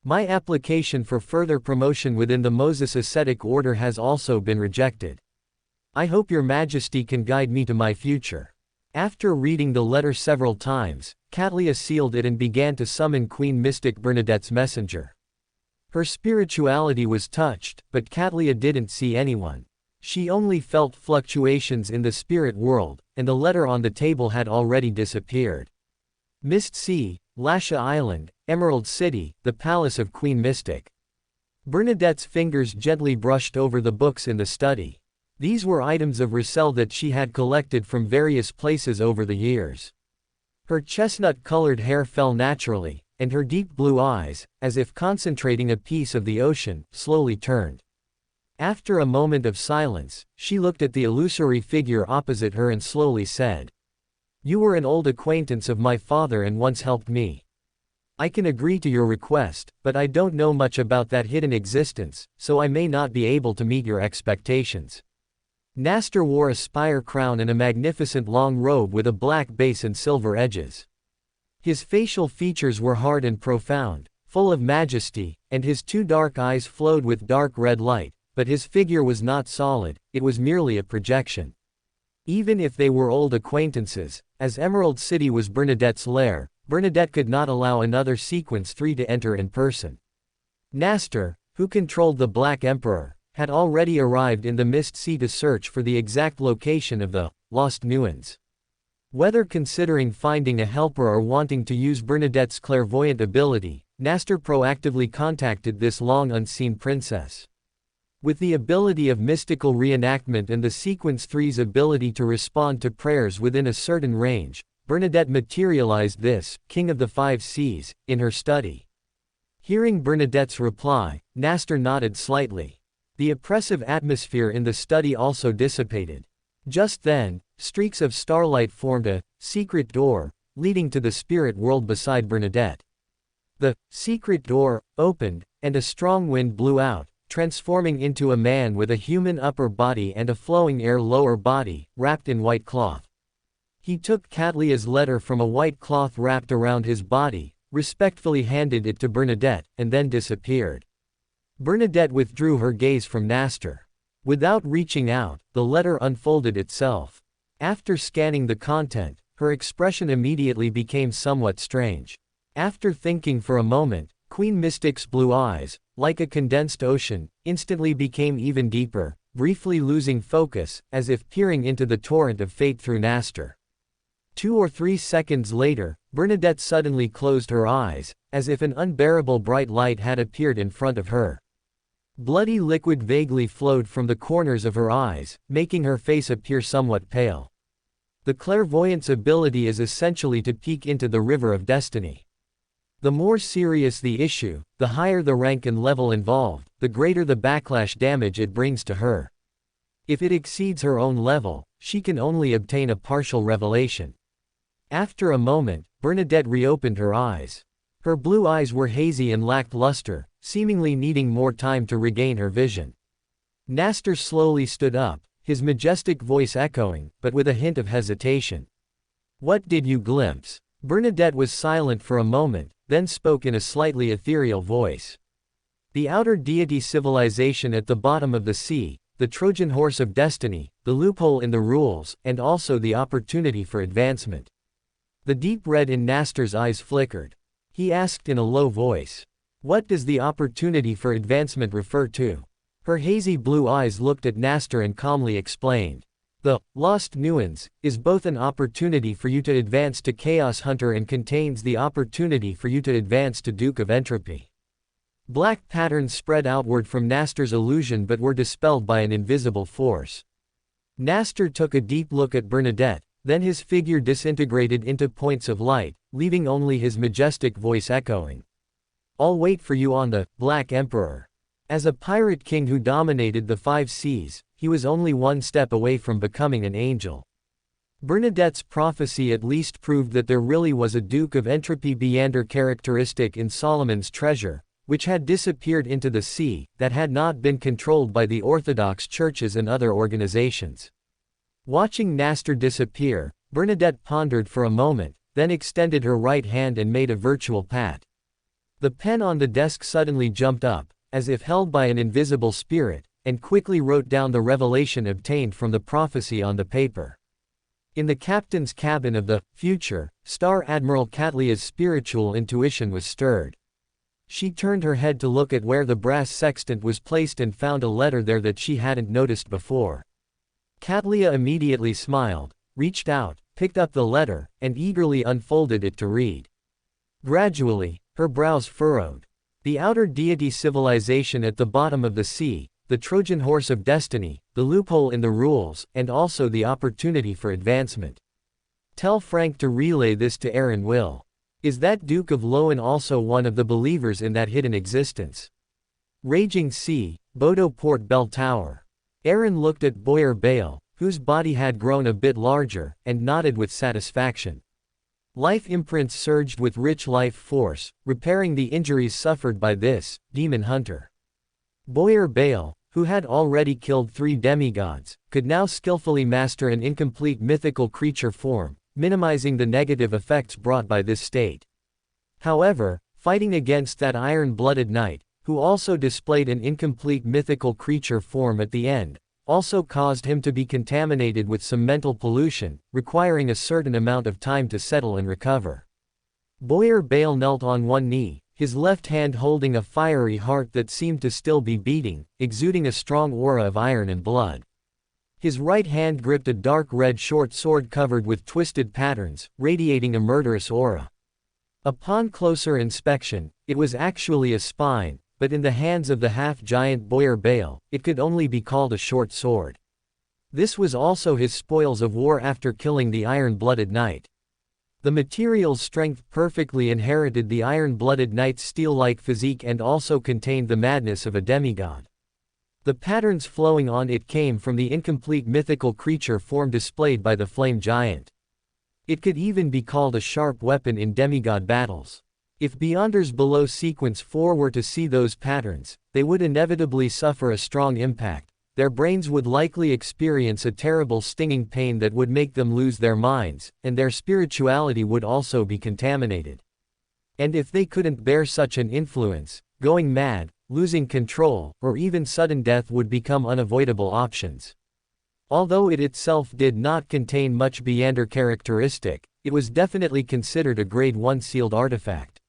My application for further promotion within the Moses ascetic order has also been rejected. I hope Your Majesty can guide me to my future. After reading the letter several times, Katlia sealed it and began to summon Queen Mystic Bernadette's messenger. Her spirituality was touched, but Katlia didn't see anyone. She only felt fluctuations in the spirit world, and the letter on the table had already disappeared. Mist Sea, Lasha Island, Emerald City, the Palace of Queen Mystic. Bernadette's fingers gently brushed over the books in the study. These were items of resell that she had collected from various places over the years. Her chestnut-colored hair fell naturally, and her deep blue eyes, as if concentrating a piece of the ocean, slowly turned. After a moment of silence, she looked at the illusory figure opposite her and slowly said, "You were an old acquaintance of my father and once helped me. I can agree to your request, but I don't know much about that hidden existence, so I may not be able to meet your expectations." Nastor wore a spire crown and a magnificent long robe with a black base and silver edges. His facial features were hard and profound, full of majesty, and his two dark eyes flowed with dark red light, but his figure was not solid, it was merely a projection. Even if they were old acquaintances, as Emerald City was Bernadette's lair, Bernadette could not allow another Sequence 3 to enter in person. Nastor, who controlled the Black Emperor, had already arrived in the Mist Sea to search for the exact location of the lost nuance. Whether considering finding a helper or wanting to use Bernadette's clairvoyant ability, Nastor proactively contacted this long-unseen princess. With the ability of mystical reenactment and the Sequence 3's ability to respond to prayers within a certain range, Bernadette materialized this, King of the Five Seas, in her study. Hearing Bernadette's reply, Nastor nodded slightly. The oppressive atmosphere in the study also dissipated. Just then, streaks of starlight formed a secret door, leading to the spirit world beside Bernadette. The secret door opened, and a strong wind blew out, transforming into a man with a human upper body and a flowing air lower body, wrapped in white cloth. He took Katlia's letter from a white cloth wrapped around his body, respectfully handed it to Bernadette, and then disappeared. Bernadette withdrew her gaze from Nastor. Without reaching out, the letter unfolded itself. After scanning the content, her expression immediately became somewhat strange. After thinking for a moment, Queen Mystic's blue eyes, like a condensed ocean, instantly became even deeper, briefly losing focus, as if peering into the torrent of fate through Nastor. 2 or 3 seconds later, Bernadette suddenly closed her eyes, as if an unbearable bright light had appeared in front of her. Bloody liquid vaguely flowed from the corners of her eyes, making her face appear somewhat pale. The clairvoyant's ability is essentially to peek into the river of destiny. The more serious the issue, the higher the rank and level involved, the greater the backlash damage it brings to her. If it exceeds her own level, she can only obtain a partial revelation. After a moment, Bernadette reopened her eyes. Her blue eyes were hazy and lacked luster, seemingly needing more time to regain her vision. Nastor slowly stood up, his majestic voice echoing, but with a hint of hesitation. "What did you glimpse?" Bernadette was silent for a moment, then spoke in a slightly ethereal voice. "The outer deity civilization at the bottom of the sea, the Trojan horse of destiny, the loophole in the rules, and also the opportunity for advancement." The deep red in Nastor's eyes flickered. He asked in a low voice, "What does the opportunity for advancement refer to?" Her hazy blue eyes looked at Nastor and calmly explained. "The lost nuance is both an opportunity for you to advance to Chaos Hunter and contains the opportunity for you to advance to Duke of Entropy." Black patterns spread outward from Nastor's illusion but were dispelled by an invisible force. Nastor took a deep look at Bernadette, then his figure disintegrated into points of light, leaving only his majestic voice echoing. "I'll wait for you on the Black Emperor." As a pirate king who dominated the 5 seas, he was only one step away from becoming an angel. Bernadette's prophecy at least proved that there really was a Duke of Entropy Beander characteristic in Solomon's treasure, which had disappeared into the sea, that had not been controlled by the Orthodox churches and other organizations. Watching Nastor disappear, Bernadette pondered for a moment, then extended her right hand and made a virtual pat. The pen on the desk suddenly jumped up, as if held by an invisible spirit, and quickly wrote down the revelation obtained from the prophecy on the paper. In the captain's cabin of the future, Star Admiral Katlia's spiritual intuition was stirred. She turned her head to look at where the brass sextant was placed and found a letter there that she hadn't noticed before. Katlia immediately smiled, reached out, picked up the letter, and eagerly unfolded it to read. Gradually, her brows furrowed. The outer deity civilization at the bottom of the sea, the Trojan horse of destiny, the loophole in the rules, and also the opportunity for advancement. Tell Frank to relay this to Aaron Will. Is that Duke of Loan also one of the believers in that hidden existence? Raging Sea, Bodo Port Bell Tower. Aaron looked at Boyer Bale, whose body had grown a bit larger, and nodded with satisfaction. Life imprints surged with rich life force, repairing the injuries suffered by this demon hunter. Boyer Bale, who had already killed 3 demigods, could now skillfully master an incomplete mythical creature form, minimizing the negative effects brought by this state. However, fighting against that iron-blooded knight, who also displayed an incomplete mythical creature form at the end, also caused him to be contaminated with some mental pollution, requiring a certain amount of time to settle and recover. Boyer Bale knelt on one knee, his left hand holding a fiery heart that seemed to still be beating, exuding a strong aura of iron and blood. His right hand gripped a dark red short sword covered with twisted patterns, radiating a murderous aura. Upon closer inspection, it was actually a spine, but in the hands of the half-giant Boyer Bale, it could only be called a short sword. This was also his spoils of war after killing the iron-blooded knight. The material's strength perfectly inherited the iron-blooded knight's steel-like physique and also contained the madness of a demigod. The patterns flowing on it came from the incomplete mythical creature form displayed by the flame giant. It could even be called a sharp weapon in demigod battles. If Beyonders below sequence 4 were to see those patterns, they would inevitably suffer a strong impact. Their brains would likely experience a terrible stinging pain that would make them lose their minds, and their spirituality would also be contaminated. And if they couldn't bear such an influence, going mad, losing control, or even sudden death would become unavoidable options. Although it itself did not contain much Beander characteristic, it was definitely considered a Grade 1 sealed artifact.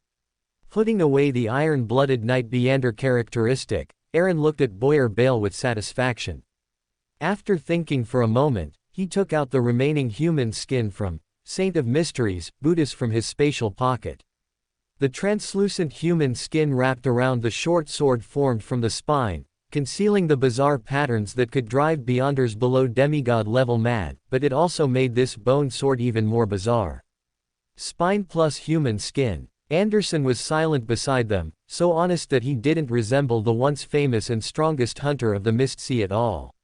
Putting away the iron-blooded knight Beander characteristic, Aaron looked at Boyer Bale with satisfaction. After thinking for a moment, he took out the remaining human skin from Saint of Mysteries, Buddhist from his spatial pocket. The translucent human skin wrapped around the short sword formed from the spine, concealing the bizarre patterns that could drive Beyonders below demigod level mad, but it also made this bone sword even more bizarre. Spine plus human skin. Anderson was silent beside them, so honest that he didn't resemble the once famous and strongest hunter of the Mist Sea at all.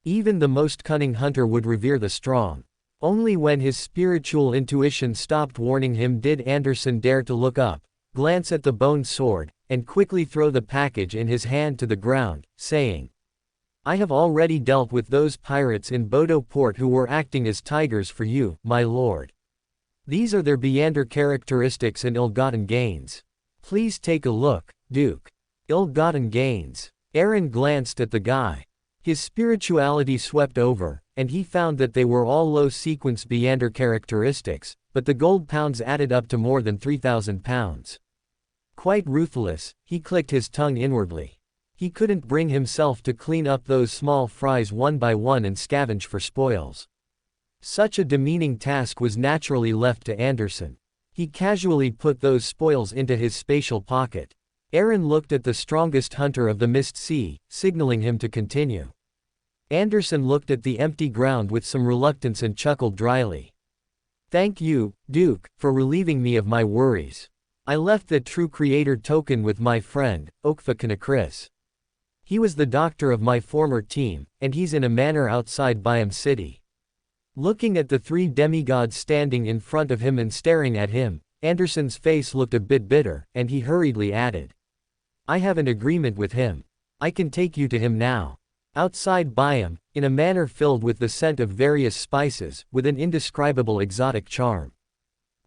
Even the most cunning hunter would revere the strong. Only when his spiritual intuition stopped warning him did Anderson dare to look up, glance at the bone sword, and quickly throw the package in his hand to the ground, saying, "I have already dealt with those pirates in Bodo Port who were acting as tigers for you, my lord. These are their Beander characteristics and ill-gotten gains. Please take a look, Duke." Ill-gotten gains. Aaron glanced at the guy. His spirituality swept over, and he found that they were all low-sequence Beander characteristics, but the gold pounds added up to more than 3,000 pounds. Quite ruthless, he clicked his tongue inwardly. He couldn't bring himself to clean up those small fries one by one and scavenge for spoils. Such a demeaning task was naturally left to Anderson. He casually put those spoils into his spatial pocket. Aaron looked at the strongest hunter of the Mist Sea, signaling him to continue. Anderson looked at the empty ground with some reluctance and chuckled dryly. "Thank you, Duke, for relieving me of my worries. I left the True Creator token with my friend, Okfakanakris. He was the doctor of my former team, and he's in a manor outside Byam City." Looking at the 3 demigods standing in front of him and staring at him, Anderson's face looked a bit bitter, and he hurriedly added, "I have an agreement with him. I can take you to him now." Outside Byam, in a manor filled with the scent of various spices, with an indescribable exotic charm.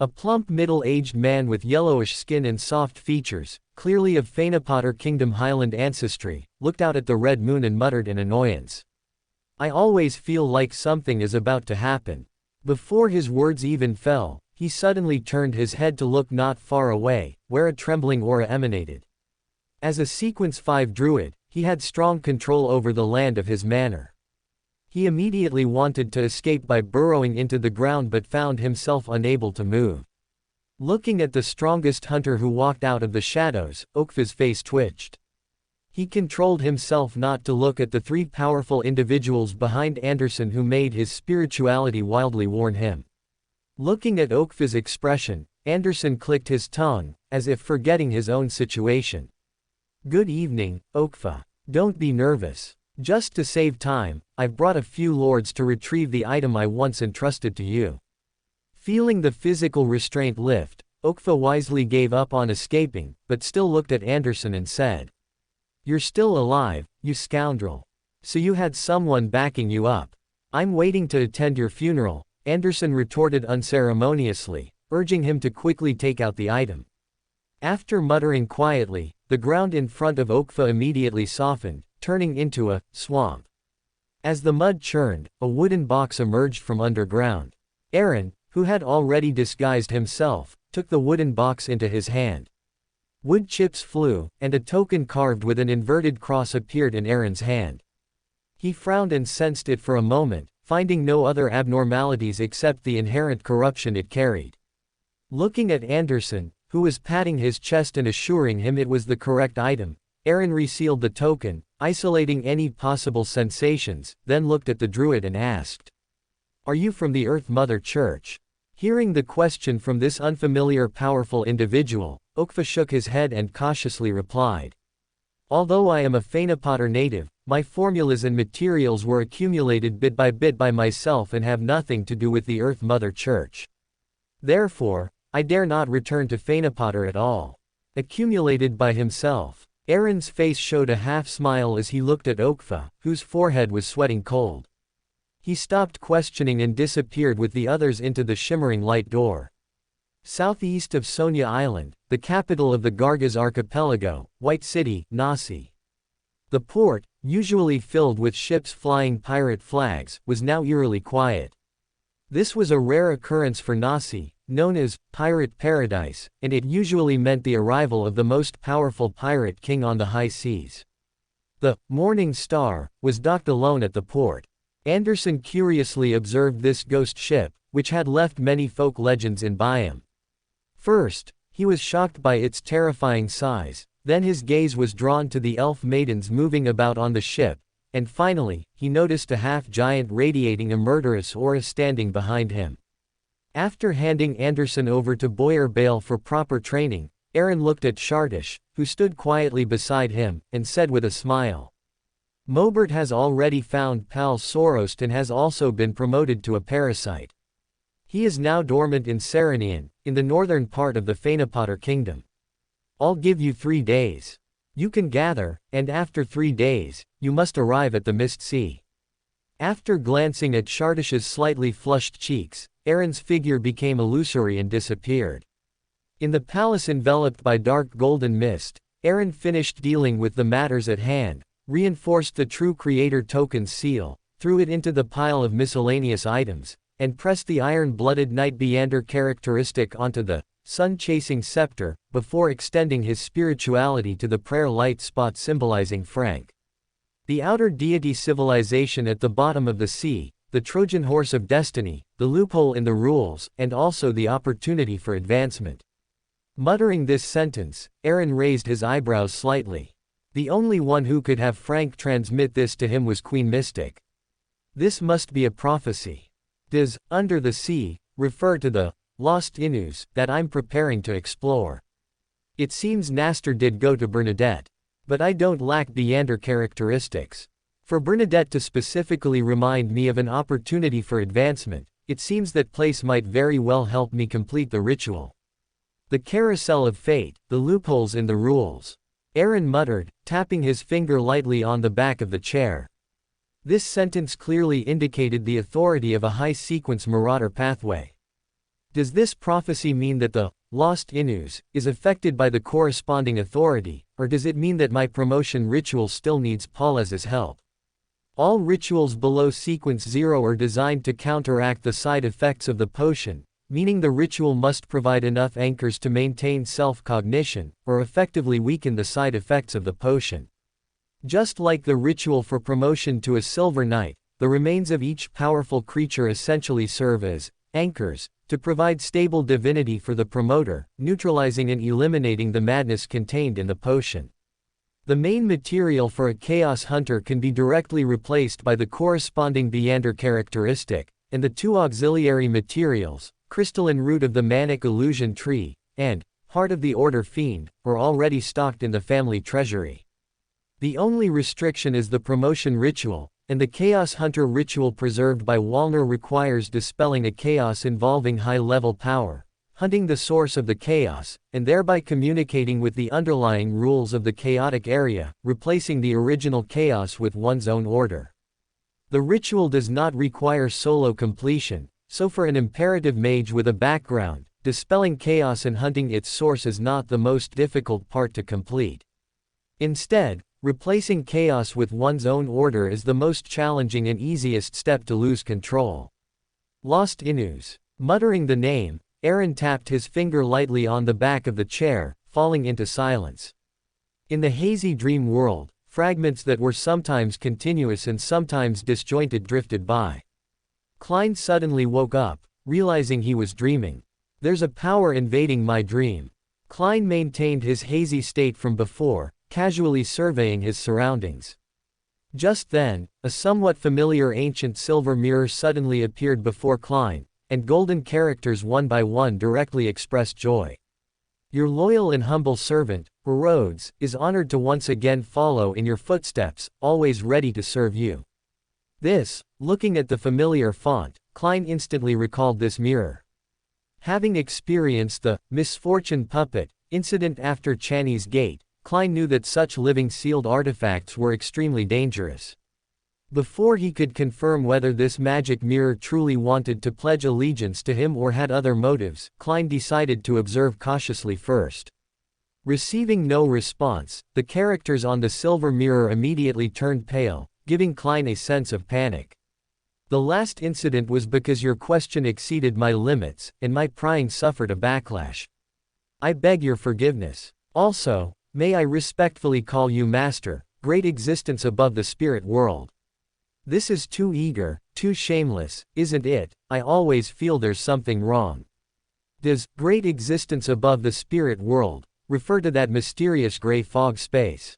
A plump middle-aged man with yellowish skin and soft features, clearly of Fanapotter Kingdom Highland ancestry, looked out at the red moon and muttered in annoyance. "I always feel like something is about to happen." Before his words even fell, He suddenly turned his head to look not far away, where a trembling aura emanated. As a Sequence 5 druid, he had strong control over the land of his manor. He immediately wanted to escape by burrowing into the ground but found himself unable to move. Looking at the strongest hunter who walked out of the shadows, Okfa's face twitched. He controlled himself not to look at the three powerful individuals behind Anderson who made his spirituality wildly warn him. Looking at Okfa's expression, Anderson clicked his tongue, as if forgetting his own situation. "Good evening, Okfa. Don't be nervous. Just to save time, I've brought a few lords to retrieve the item I once entrusted to you." Feeling the physical restraint lift, Okfa wisely gave up on escaping, but still looked at Anderson and said, "You're still alive, you scoundrel. So you had someone backing you up. I'm waiting to attend your funeral," Anderson retorted unceremoniously, urging him to quickly take out the item. After muttering quietly, the ground in front of Okfa immediately softened, turning into a swamp. As the mud churned, a wooden box emerged from underground. Aaron, who had already disguised himself, took the wooden box into his hand. Wood chips flew, and a token carved with an inverted cross appeared in Aaron's hand. He frowned and sensed it for a moment, finding no other abnormalities except the inherent corruption it carried. Looking at Anderson, who was patting his chest and assuring him it was the correct item, Aaron resealed the token, isolating any possible sensations, then looked at the druid and asked, "Are you from the Earth Mother Church?" Hearing the question from this unfamiliar powerful individual, Okfa shook his head and cautiously replied, "Although I am a Phaenopotter native, my formulas and materials were accumulated bit by myself and have nothing to do with the Earth Mother Church. Therefore, I dare not return to Phaenopotter at all." Accumulated by himself. Aaron's face showed a half-smile as he looked at Okfa, whose forehead was sweating cold. He stopped questioning and disappeared with the others into the shimmering light door. Southeast of Sonia Island, the capital of the Gargaz archipelago, White City, Nasi. The port, usually filled with ships flying pirate flags, was now eerily quiet. This was a rare occurrence for Nasi, known as Pirate Paradise, and it usually meant the arrival of the most powerful pirate king on the high seas. The Morning Star was docked alone at the port. Anderson curiously observed this ghost ship, which had left many folk legends in Byam. First, he was shocked by its terrifying size, then his gaze was drawn to the elf maidens moving about on the ship, and finally, he noticed a half-giant radiating a murderous aura standing behind him. After handing Anderson over to Boyer Bale for proper training, Aaron looked at Shartish, who stood quietly beside him, and said with a smile, "Mobert has already found Pal Sorost and has also been promoted to a parasite. He is now dormant in Serenian, in the northern part of the Phaenopotter kingdom. I'll give you 3 days. You can gather, and after 3 days, you must arrive at the Mist Sea." After glancing at Shartish's slightly flushed cheeks, Aaron's figure became illusory and disappeared. In the palace enveloped by dark golden mist, Aaron finished dealing with the matters at hand, reinforced the True Creator token's seal, threw it into the pile of miscellaneous items, and pressed the iron-blooded Knight Beander characteristic onto the sun-chasing scepter, before extending his spirituality to the prayer light spot symbolizing Frank. The outer deity civilization at the bottom of the sea, the Trojan horse of destiny, the loophole in the rules, and also the opportunity for advancement. Muttering this sentence, Aaron raised his eyebrows slightly. The only one who could have Frank transmit this to him was Queen Mystic. This must be a prophecy. Does "under the sea" refer to the lost Inus that I'm preparing to explore? It seems Nastor did go to Bernadette. But I don't lack Beander characteristics. For Bernadette to specifically remind me of an opportunity for advancement, it seems that place might very well help me complete the ritual. The carousel of fate, the loopholes in the rules. Aaron muttered, tapping his finger lightly on the back of the chair. This sentence clearly indicated the authority of a high-sequence marauder pathway. Does this prophecy mean that the lost Inus is affected by the corresponding authority, or does it mean that my promotion ritual still needs Paulez's help? All rituals below sequence 0 are designed to counteract the side effects of the potion, meaning the ritual must provide enough anchors to maintain self-cognition, or effectively weaken the side effects of the potion. Just like the ritual for promotion to a silver knight, the remains of each powerful creature essentially serve as anchors to provide stable divinity for the promoter, neutralizing and eliminating the madness contained in the potion. The main material for a Chaos Hunter can be directly replaced by the corresponding Beander characteristic, and the two auxiliary materials, Crystalline Root of the Manic Illusion Tree, and Heart of the Order Fiend, are already stocked in the family treasury. The only restriction is the promotion ritual, and the Chaos Hunter ritual preserved by Walner requires dispelling a chaos involving high-level power, hunting the source of the chaos, and thereby communicating with the underlying rules of the chaotic area, replacing the original chaos with one's own order. The ritual does not require solo completion, so for an imperative mage with a background, dispelling chaos and hunting its source is not the most difficult part to complete. Instead, replacing chaos with one's own order is the most challenging and easiest step to lose control. Lost Inus. Muttering the name, Aaron tapped his finger lightly on the back of the chair, falling into silence. In the hazy dream world, fragments that were sometimes continuous and sometimes disjointed drifted by. Klein suddenly woke up, realizing he was dreaming. There's a power invading my dream. Klein maintained his hazy state from before, casually surveying his surroundings. Just then, a somewhat familiar ancient silver mirror suddenly appeared before Klein, and golden characters one by one directly expressed joy. Your loyal and humble servant, Rhodes, is honored to once again follow in your footsteps, always ready to serve you. This, looking at the familiar font, Klein instantly recalled this mirror. Having experienced the misfortune puppet incident after Channy's Gate, Klein knew that such living sealed artifacts were extremely dangerous. Before he could confirm whether this magic mirror truly wanted to pledge allegiance to him or had other motives, Klein decided to observe cautiously first. Receiving no response, the characters on the silver mirror immediately turned pale, giving Klein a sense of panic. The last incident was because your question exceeded my limits, and my prying suffered a backlash. I beg your forgiveness. Also, may I respectfully call you Master, great existence above the spirit world. This is too eager, too shameless, isn't it? I always feel there's something wrong. Does great existence above the spirit world refer to that mysterious gray fog space?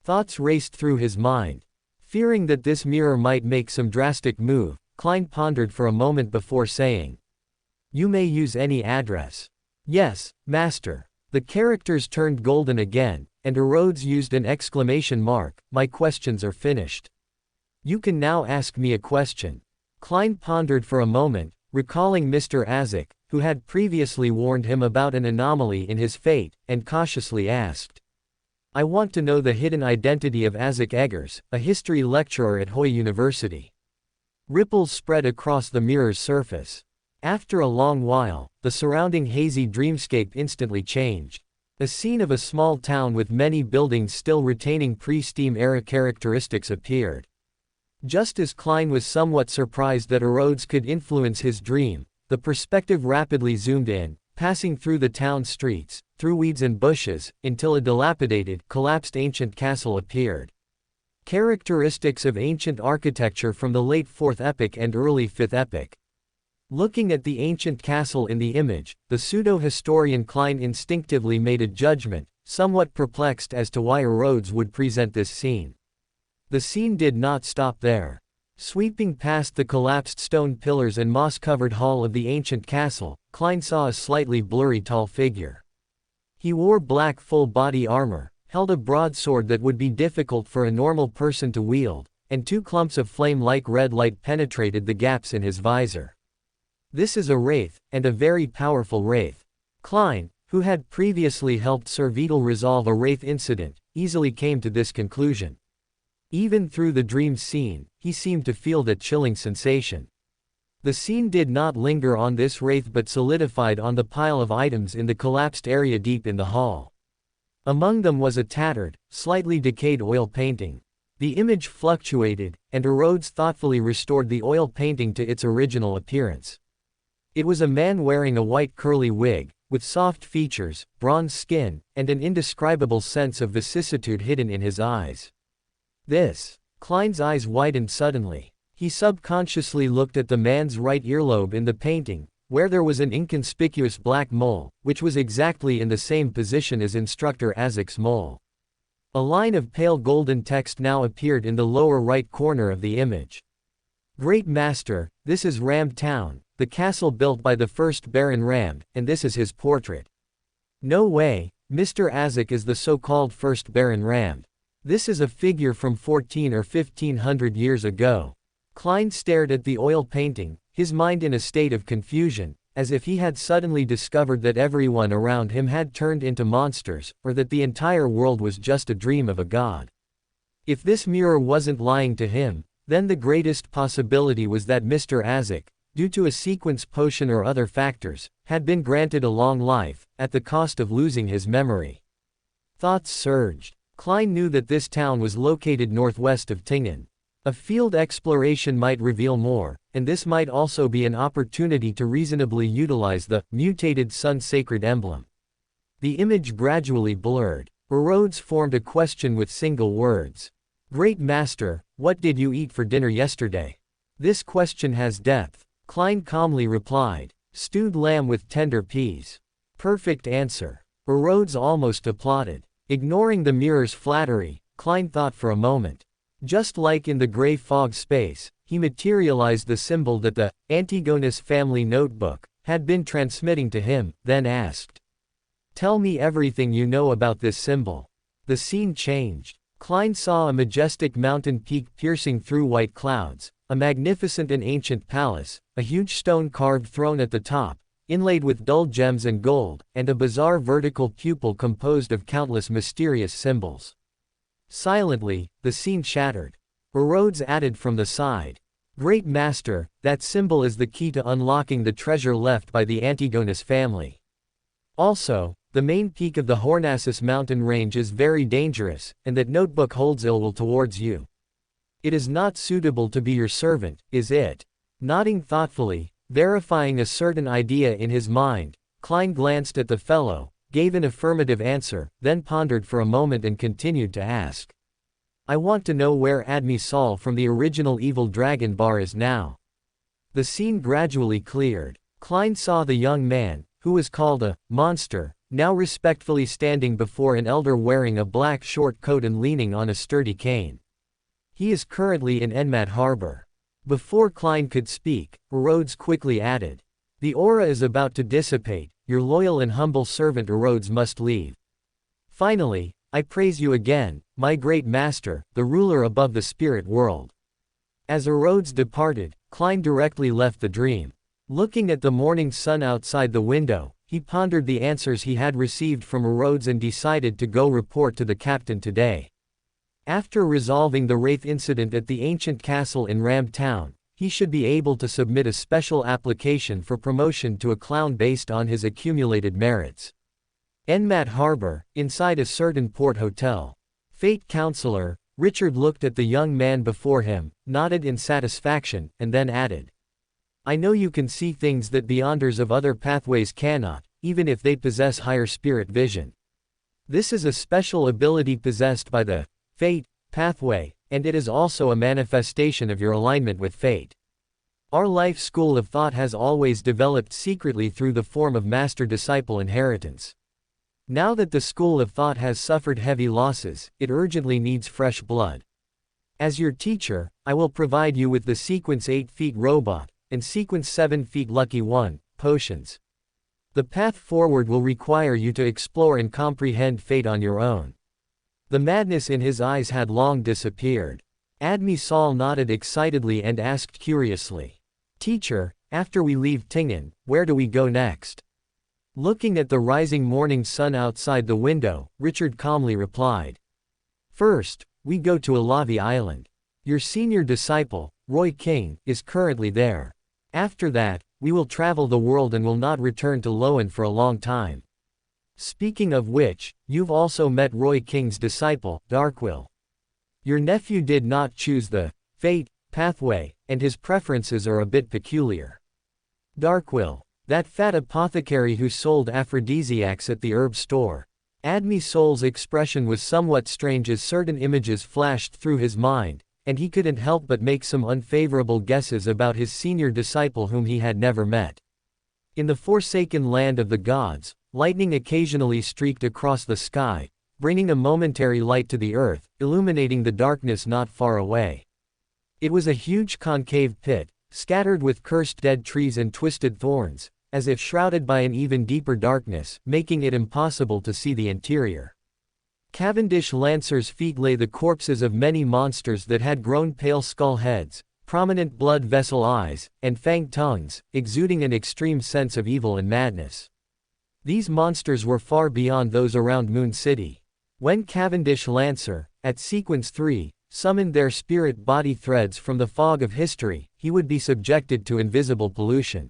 Thoughts raced through his mind. Fearing that this mirror might make some drastic move, Klein pondered for a moment before saying, "You may use any address." "Yes, Master." The characters turned golden again, and Rhodes used an exclamation mark. "My questions are finished. You can now ask me a question." Klein pondered for a moment, recalling Mr. Azek, who had previously warned him about an anomaly in his fate, and cautiously asked, "I want to know the hidden identity of Azek Eggers, a history lecturer at Hoy University." Ripples spread across the mirror's surface. After a long while, the surrounding hazy dreamscape instantly changed. A scene of a small town with many buildings still retaining pre-Steam era characteristics appeared. Just as Klein was somewhat surprised that Rhodes could influence his dream, the perspective rapidly zoomed in, passing through the town streets, through weeds and bushes, until a dilapidated, collapsed ancient castle appeared. Characteristics of ancient architecture from the late 4th epoch and early 5th epoch. Looking at the ancient castle in the image, the pseudo-historian Klein instinctively made a judgment, somewhat perplexed as to why Rhodes would present this scene. The scene did not stop there. Sweeping past the collapsed stone pillars and moss-covered hall of the ancient castle, Klein saw a slightly blurry tall figure. He wore black full-body armor, held a broadsword that would be difficult for a normal person to wield, and two clumps of flame-like red light penetrated the gaps in his visor. This is a wraith, and a very powerful wraith. Klein, who had previously helped Sir Vidal resolve a wraith incident, easily came to this conclusion. Even through the dream scene, he seemed to feel that chilling sensation. The scene did not linger on this wraith but solidified on the pile of items in the collapsed area deep in the hall. Among them was a tattered, slightly decayed oil painting. The image fluctuated, and Rhodes thoughtfully restored the oil painting to its original appearance. It was a man wearing a white curly wig, with soft features, bronze skin, and an indescribable sense of vicissitude hidden in his eyes. Klein's eyes widened suddenly. He subconsciously looked at the man's right earlobe in the painting, where there was an inconspicuous black mole, which was exactly in the same position as Instructor Azek's mole. A line of pale golden text now appeared in the lower right corner of the image. Great Master, this is Ram Town, the castle built by the first Baron Ram, and this is his portrait. No way, Mr. Azek is the so-called first Baron Ram. This is a figure from 14 or 1500 years ago. Klein stared at the oil painting, his mind in a state of confusion, as if he had suddenly discovered that everyone around him had turned into monsters, or that the entire world was just a dream of a god. If this mirror wasn't lying to him, then the greatest possibility was that Mr. Azek, due to a sequence potion or other factors, had been granted a long life, at the cost of losing his memory. Thoughts surged. Klein knew that this town was located northwest of Tingen. A field exploration might reveal more, and this might also be an opportunity to reasonably utilize the mutated sun sacred emblem. The image gradually blurred. Rhodes formed a question with single words. Great Master, what did you eat for dinner yesterday? This question has depth. Klein calmly replied. Stewed lamb with tender peas. Perfect answer. Rhodes almost applauded. Ignoring the mirror's flattery, Klein thought for a moment. Just like in the gray fog space, he materialized the symbol that the Antigonus family notebook had been transmitting to him, then asked. Tell me everything you know about this symbol. The scene changed. Klein saw a majestic mountain peak piercing through white clouds, a magnificent and ancient palace, a huge stone carved throne at the top, inlaid with dull gems and gold, and a bizarre vertical pupil composed of countless mysterious symbols. Silently, the scene shattered. Rhodes added from the side. Great Master, that symbol is the key to unlocking the treasure left by the Antigonus family. Also, the main peak of the Hornassus mountain range is very dangerous, and that notebook holds ill will towards you. It is not suitable to be your servant, is it? Nodding thoughtfully, verifying a certain idea in his mind, Klein glanced at the fellow, gave an affirmative answer, then pondered for a moment and continued to ask. I want to know where Admi Sol from the original Evil Dragon Bar is now. The scene gradually cleared. Klein saw the young man, who was called a monster, now respectfully standing before an elder wearing a black short coat and leaning on a sturdy cane. He is currently in Enmat Harbor. Before Klein could speak, Rhodes quickly added. The aura is about to dissipate, your loyal and humble servant Rhodes must leave. Finally, I praise you again, my great master, the ruler above the spirit world. As Rhodes departed, Klein directly left the dream. Looking at the morning sun outside the window, he pondered the answers he had received from Rhodes and decided to go report to the captain today. After resolving the Wraith incident at the ancient castle in Ram Town, he should be able to submit a special application for promotion to a clown based on his accumulated merits. Enmat Harbor, inside a certain port hotel. Fate Counselor, Richard looked at the young man before him, nodded in satisfaction, and then added. I know you can see things that beyonders of other pathways cannot, even if they possess higher spirit vision. This is a special ability possessed by the Fate pathway, and it is also a manifestation of your alignment with fate. Our life school of thought has always developed secretly through the form of master-disciple inheritance. Now that the school of thought has suffered heavy losses, it urgently needs fresh blood. As your teacher, I will provide you with the Sequence 8 Feet Robot, and Sequence 7 Feet Lucky 1, potions. The path forward will require you to explore and comprehend fate on your own. The madness in his eyes had long disappeared. Admi Sol nodded excitedly and asked curiously. Teacher, after we leave Tingen, where do we go next? Looking at the rising morning sun outside the window, Richard calmly replied. First, we go to Alavi Island. Your senior disciple, Roy King, is currently there. After that, we will travel the world and will not return to Loan for a long time. Speaking of which, you've also met Roy King's disciple, Darkwill. Your nephew did not choose the Fate pathway, and his preferences are a bit peculiar. Darkwill. That fat apothecary who sold aphrodisiacs at the herb store. Admi Soul's expression was somewhat strange as certain images flashed through his mind, and he couldn't help but make some unfavorable guesses about his senior disciple whom he had never met. In the forsaken land of the gods, lightning occasionally streaked across the sky, bringing a momentary light to the earth, illuminating the darkness not far away. It was a huge concave pit, scattered with cursed dead trees and twisted thorns, as if shrouded by an even deeper darkness, making it impossible to see the interior. Cavendish Lancer's feet lay the corpses of many monsters that had grown pale skull heads, prominent blood vessel eyes, and fanged tongues, exuding an extreme sense of evil and madness. These monsters were far beyond those around Moon City. When Cavendish Lancer, at Sequence 3, summoned their spirit body threads from the fog of history, he would be subjected to invisible pollution.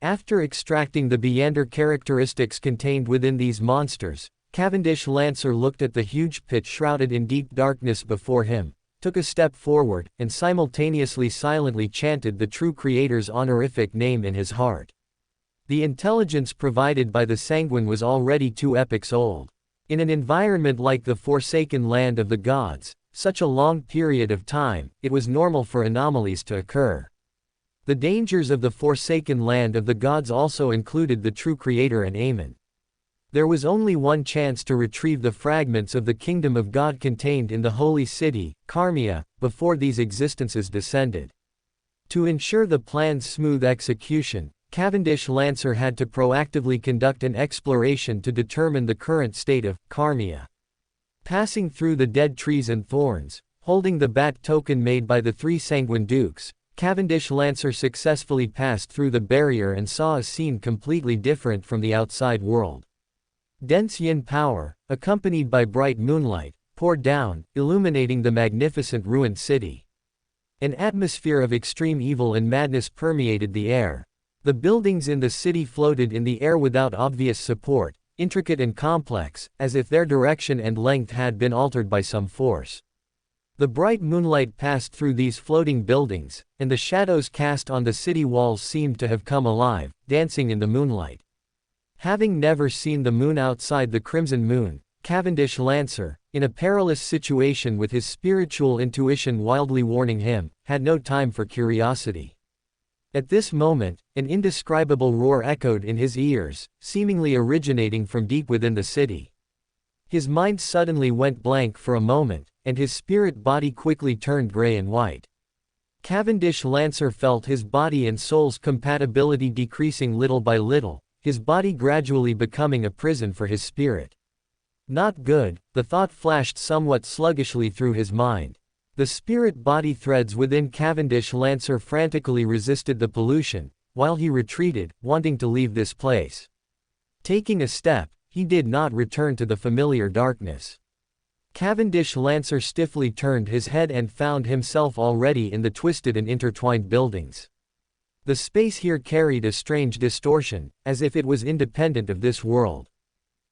After extracting the Beander characteristics contained within these monsters, Cavendish Lancer looked at the huge pit shrouded in deep darkness before him, took a step forward, and simultaneously silently chanted the true creator's honorific name in his heart. The intelligence provided by the Sanguine was already 2 epochs old. In an environment like the forsaken land of the gods, such a long period of time, it was normal for anomalies to occur. The dangers of the forsaken land of the gods also included the true creator and Amen. There was only one chance to retrieve the fragments of the kingdom of God contained in the holy city, Karmia, before these existences descended. To ensure the plan's smooth execution, Cavendish Lancer had to proactively conduct an exploration to determine the current state of Karmia. Passing through the dead trees and thorns, holding the bat token made by the 3 Sanguine Dukes, Cavendish Lancer successfully passed through the barrier and saw a scene completely different from the outside world. Dense yin power, accompanied by bright moonlight, poured down, illuminating the magnificent ruined city. An atmosphere of extreme evil and madness permeated the air. The buildings in the city floated in the air without obvious support, intricate and complex, as if their direction and length had been altered by some force. The bright moonlight passed through these floating buildings, and the shadows cast on the city walls seemed to have come alive, dancing in the moonlight. Having never seen the moon outside the crimson moon, Cavendish Lancer, in a perilous situation with his spiritual intuition wildly warning him, had no time for curiosity. At this moment, an indescribable roar echoed in his ears, seemingly originating from deep within the city. His mind suddenly went blank for a moment, and his spirit body quickly turned gray and white. Cavendish Lancer felt his body and soul's compatibility decreasing little by little, his body gradually becoming a prison for his spirit. Not good, the thought flashed somewhat sluggishly through his mind. The spirit body threads within Cavendish Lancer frantically resisted the pollution, while he retreated, wanting to leave this place. Taking a step, he did not return to the familiar darkness. Cavendish Lancer stiffly turned his head and found himself already in the twisted and intertwined buildings. The space here carried a strange distortion, as if it was independent of this world.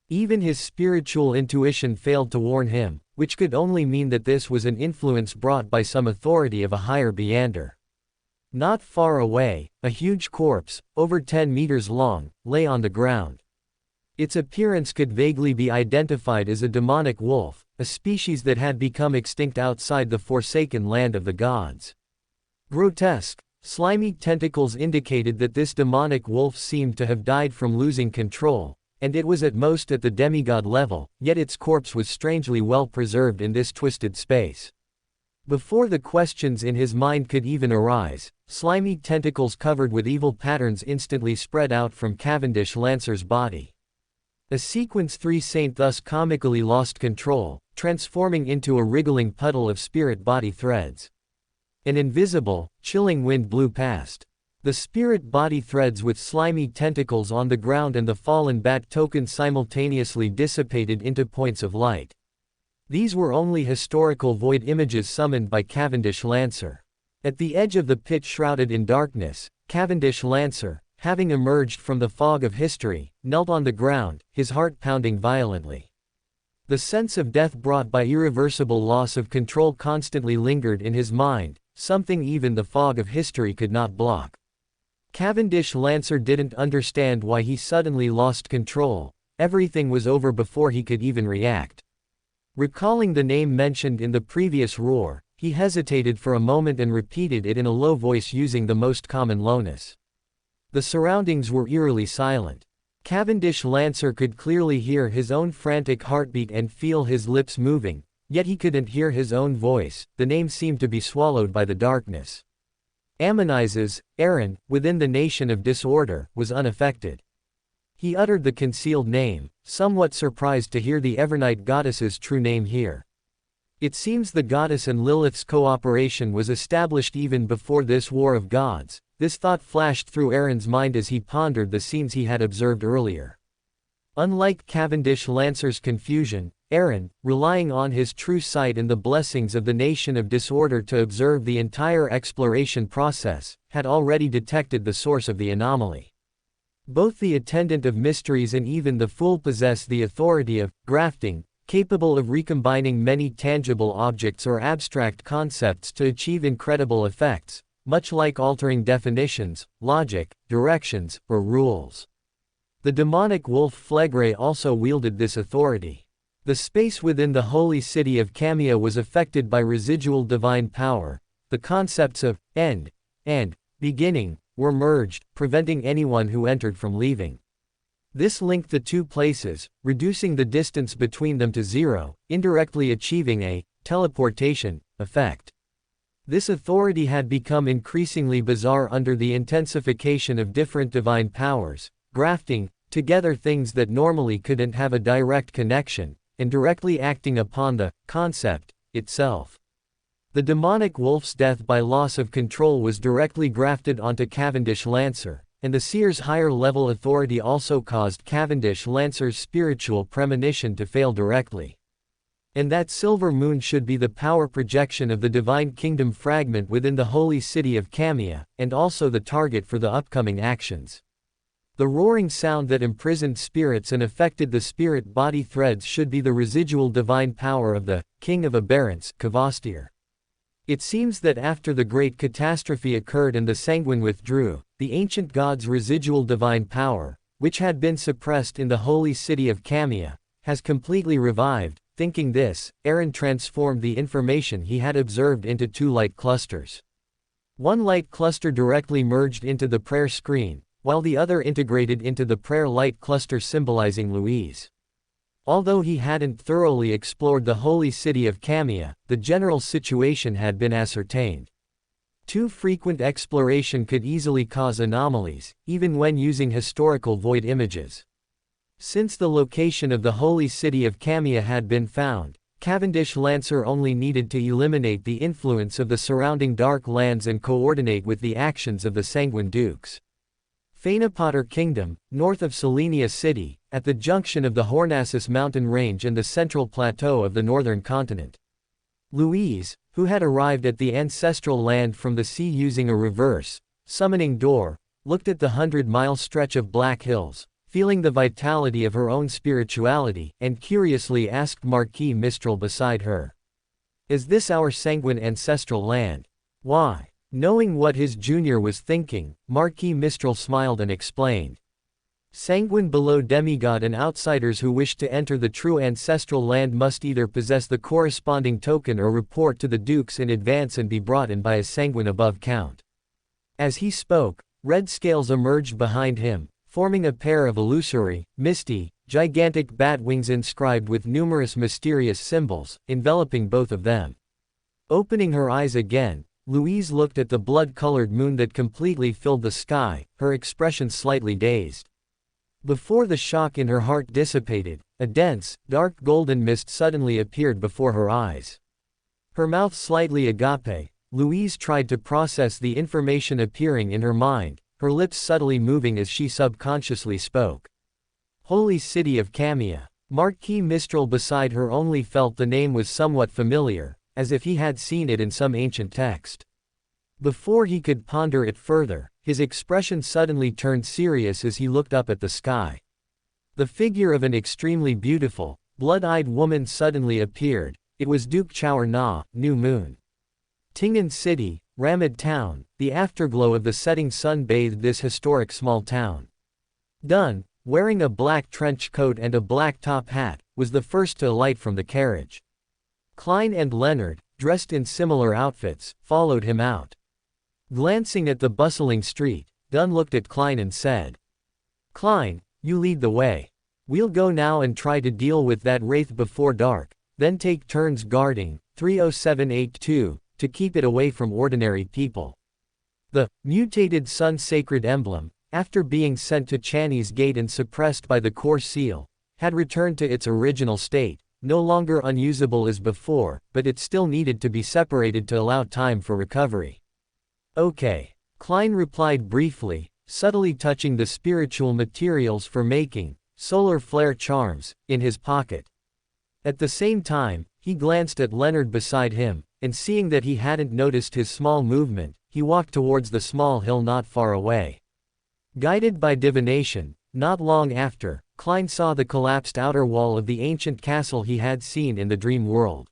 Even his spiritual intuition failed to warn him, which could only mean that this was an influence brought by some authority of a higher Beander. Not far away, a huge corpse, over 10 meters long, lay on the ground. Its appearance could vaguely be identified as a demonic wolf, a species that had become extinct outside the forsaken land of the gods. Grotesque, slimy tentacles indicated that this demonic wolf seemed to have died from losing control, and it was at most at the demigod level, yet its corpse was strangely well preserved in this twisted space. Before the questions in his mind could even arise, slimy tentacles covered with evil patterns instantly spread out from Cavendish Lancer's body. A Sequence 3 saint thus comically lost control, transforming into a wriggling puddle of spirit body threads. An invisible, chilling wind blew past. The spirit body threads with slimy tentacles on the ground and the fallen bat token simultaneously dissipated into points of light. These were only historical void images summoned by Cavendish Lancer. At the edge of the pit shrouded in darkness, Cavendish Lancer, having emerged from the fog of history, knelt on the ground, his heart pounding violently. The sense of death brought by irreversible loss of control constantly lingered in his mind, something even the fog of history could not block. Cavendish Lancer didn't understand why he suddenly lost control. Everything was over before he could even react. Recalling the name mentioned in the previous roar, he hesitated for a moment and repeated it in a low voice using the most common lowness. The surroundings were eerily silent. Cavendish Lancer could clearly hear his own frantic heartbeat and feel his lips moving, yet he couldn't hear his own voice. The name seemed to be swallowed by the darkness. Ammonizes, Aaron, within the nation of disorder, was unaffected. He uttered the concealed name, somewhat surprised to hear the Evernight goddess's true name here. It seems the goddess and Lilith's cooperation was established even before this war of gods. This thought flashed through Aaron's mind as he pondered the scenes he had observed earlier. Unlike Cavendish Lancer's confusion, Aaron, relying on his true sight and the blessings of the nation of disorder to observe the entire exploration process, had already detected the source of the anomaly. Both the attendant of mysteries and even the fool possess the authority of grafting, capable of recombining many tangible objects or abstract concepts to achieve incredible effects, much like altering definitions, logic, directions, or rules. The demonic wolf Phlegre also wielded this authority. The space within the holy city of Kamia was affected by residual divine power. The concepts of end and beginning were merged, preventing anyone who entered from leaving. This linked the two places, reducing the distance between them to zero, indirectly achieving a teleportation effect. This authority had become increasingly bizarre under the intensification of different divine powers, grafting together things that normally couldn't have a direct connection, and directly acting upon the concept itself. The demonic wolf's death by loss of control was directly grafted onto Cavendish Lancer, and the seer's higher-level authority also caused Cavendish Lancer's spiritual premonition to fail directly. And that silver moon should be the power projection of the Divine Kingdom fragment within the holy city of Kamia, and also the target for the upcoming actions. The roaring sound that imprisoned spirits and affected the spirit-body threads should be the residual divine power of the King of Aberrance, Kvastir. It seems that after the great catastrophe occurred and the Sanguine withdrew, the ancient god's residual divine power, which had been suppressed in the holy city of Kamia, has completely revived. Thinking this, Aaron transformed the information he had observed into two light clusters. One light cluster directly merged into the prayer screen, while the other integrated into the prayer light cluster symbolizing Louise. Although he hadn't thoroughly explored the holy city of Kamia, the general situation had been ascertained. Too frequent exploration could easily cause anomalies, even when using historical void images. Since the location of the holy city of Kamia had been found, Cavendish Lancer only needed to eliminate the influence of the surrounding dark lands and coordinate with the actions of the Sanguine Dukes. Phaenopotter Kingdom, north of Selenia City, at the junction of the Hornassus mountain range and the central plateau of the northern continent. Louise, who had arrived at the ancestral land from the sea using a reverse summoning door, looked at the 100-mile stretch of black hills, feeling the vitality of her own spirituality, and curiously asked Marquis Mistral beside her. "Is this our Sanguine ancestral land?" "Why?" Knowing what his junior was thinking, Marquis Mistral smiled and explained. "Sanguine below demigod and outsiders who wish to enter the true ancestral land must either possess the corresponding token or report to the dukes in advance and be brought in by a sanguine above count." As he spoke, red scales emerged behind him, forming a pair of illusory, misty, gigantic bat wings inscribed with numerous mysterious symbols, enveloping both of them. Opening her eyes again, Louise looked at the blood-colored moon that completely filled the sky, her expression slightly dazed. Before the shock in her heart dissipated, a dense, dark golden mist suddenly appeared before her eyes. Her mouth slightly agape, Louise tried to process the information appearing in her mind, her lips subtly moving as she subconsciously spoke. Holy City of Kamia. Marquis Mistral beside her only felt the name was somewhat familiar, as if he had seen it in some ancient text. Before he could ponder it further, his expression suddenly turned serious as he looked up at the sky. The figure of an extremely beautiful, blood-eyed woman suddenly appeared. It was Duke Chowr Na, New Moon. Ting'an City, Ramad town. The afterglow of the setting sun bathed this historic small town. Dunn, wearing a black trench coat and a black top hat, was the first to alight from the carriage. Klein and Leonard, dressed in similar outfits, followed him out. Glancing at the bustling street, Dunn looked at Klein and said, "Klein, you lead the way. We'll go now and try to deal with that wraith before dark, then take turns guarding 30782 to keep it away from ordinary people." The mutated sun sacred emblem, after being sent to Channy's gate and suppressed by the core seal, had returned to its original state, no longer unusable as before, but it still needed to be separated to allow time for recovery. "Okay," Klein replied briefly, subtly touching the spiritual materials for making solar flare charms in his pocket. At the same time, he glanced at Leonard beside him, and seeing that he hadn't noticed his small movement, he walked towards the small hill not far away. Guided by divination, not long after, Klein saw the collapsed outer wall of the ancient castle he had seen in the dream world.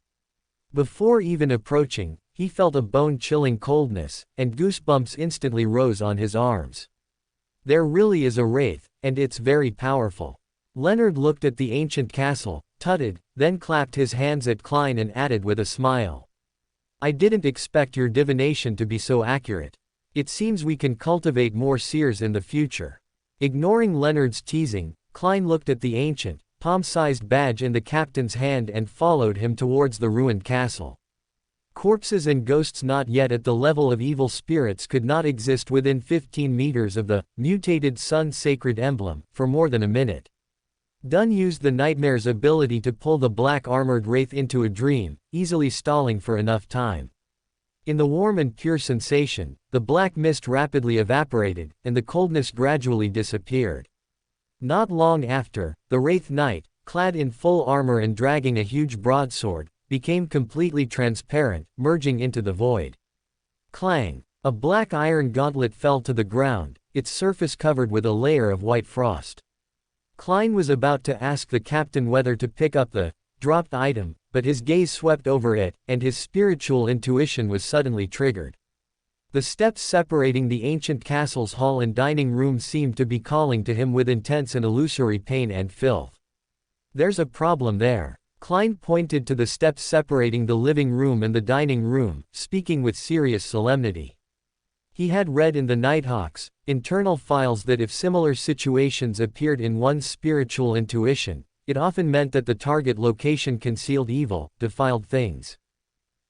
Before even approaching, he felt a bone-chilling coldness, and goosebumps instantly rose on his arms. There really is a wraith, and it's very powerful. Leonard looked at the ancient castle, tutted, then clapped his hands at Klein and added with a smile, "I didn't expect your divination to be so accurate. It seems we can cultivate more seers in the future." Ignoring Leonard's teasing, Klein looked at the ancient, palm-sized badge in the captain's hand and followed him towards the ruined castle. Corpses and ghosts not yet at the level of evil spirits could not exist within 15 meters of the mutated sun sacred emblem for more than a minute. Dunn used the nightmare's ability to pull the black armored wraith into a dream, easily stalling for enough time. In the warm and pure sensation, the black mist rapidly evaporated, and the coldness gradually disappeared. Not long after, the wraith knight, clad in full armor and dragging a huge broadsword, became completely transparent, merging into the void. Clang! A black iron gauntlet fell to the ground, its surface covered with a layer of white frost. Klein was about to ask the captain whether to pick up the dropped item, but his gaze swept over it, and his spiritual intuition was suddenly triggered. The steps separating the ancient castle's hall and dining room seemed to be calling to him with intense and illusory pain and filth. "There's a problem there." Klein pointed to the steps separating the living room and the dining room, speaking with serious solemnity. He had read in the Nighthawk's internal files that if similar situations appeared in one's spiritual intuition, it often meant that the target location concealed evil, defiled things.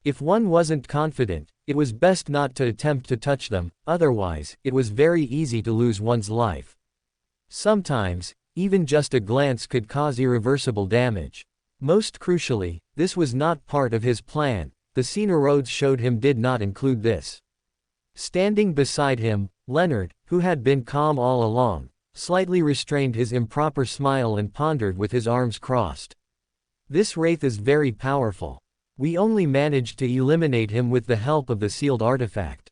If one wasn't confident, it was best not to attempt to touch them, otherwise, it was very easy to lose one's life. Sometimes, even just a glance could cause irreversible damage. Most crucially, this was not part of his plan. The scene Rhodes showed him did not include this. Standing beside him, Leonard, who had been calm all along, slightly restrained his improper smile and pondered with his arms crossed. "This wraith is very powerful. We only managed to eliminate him with the help of the sealed artifact.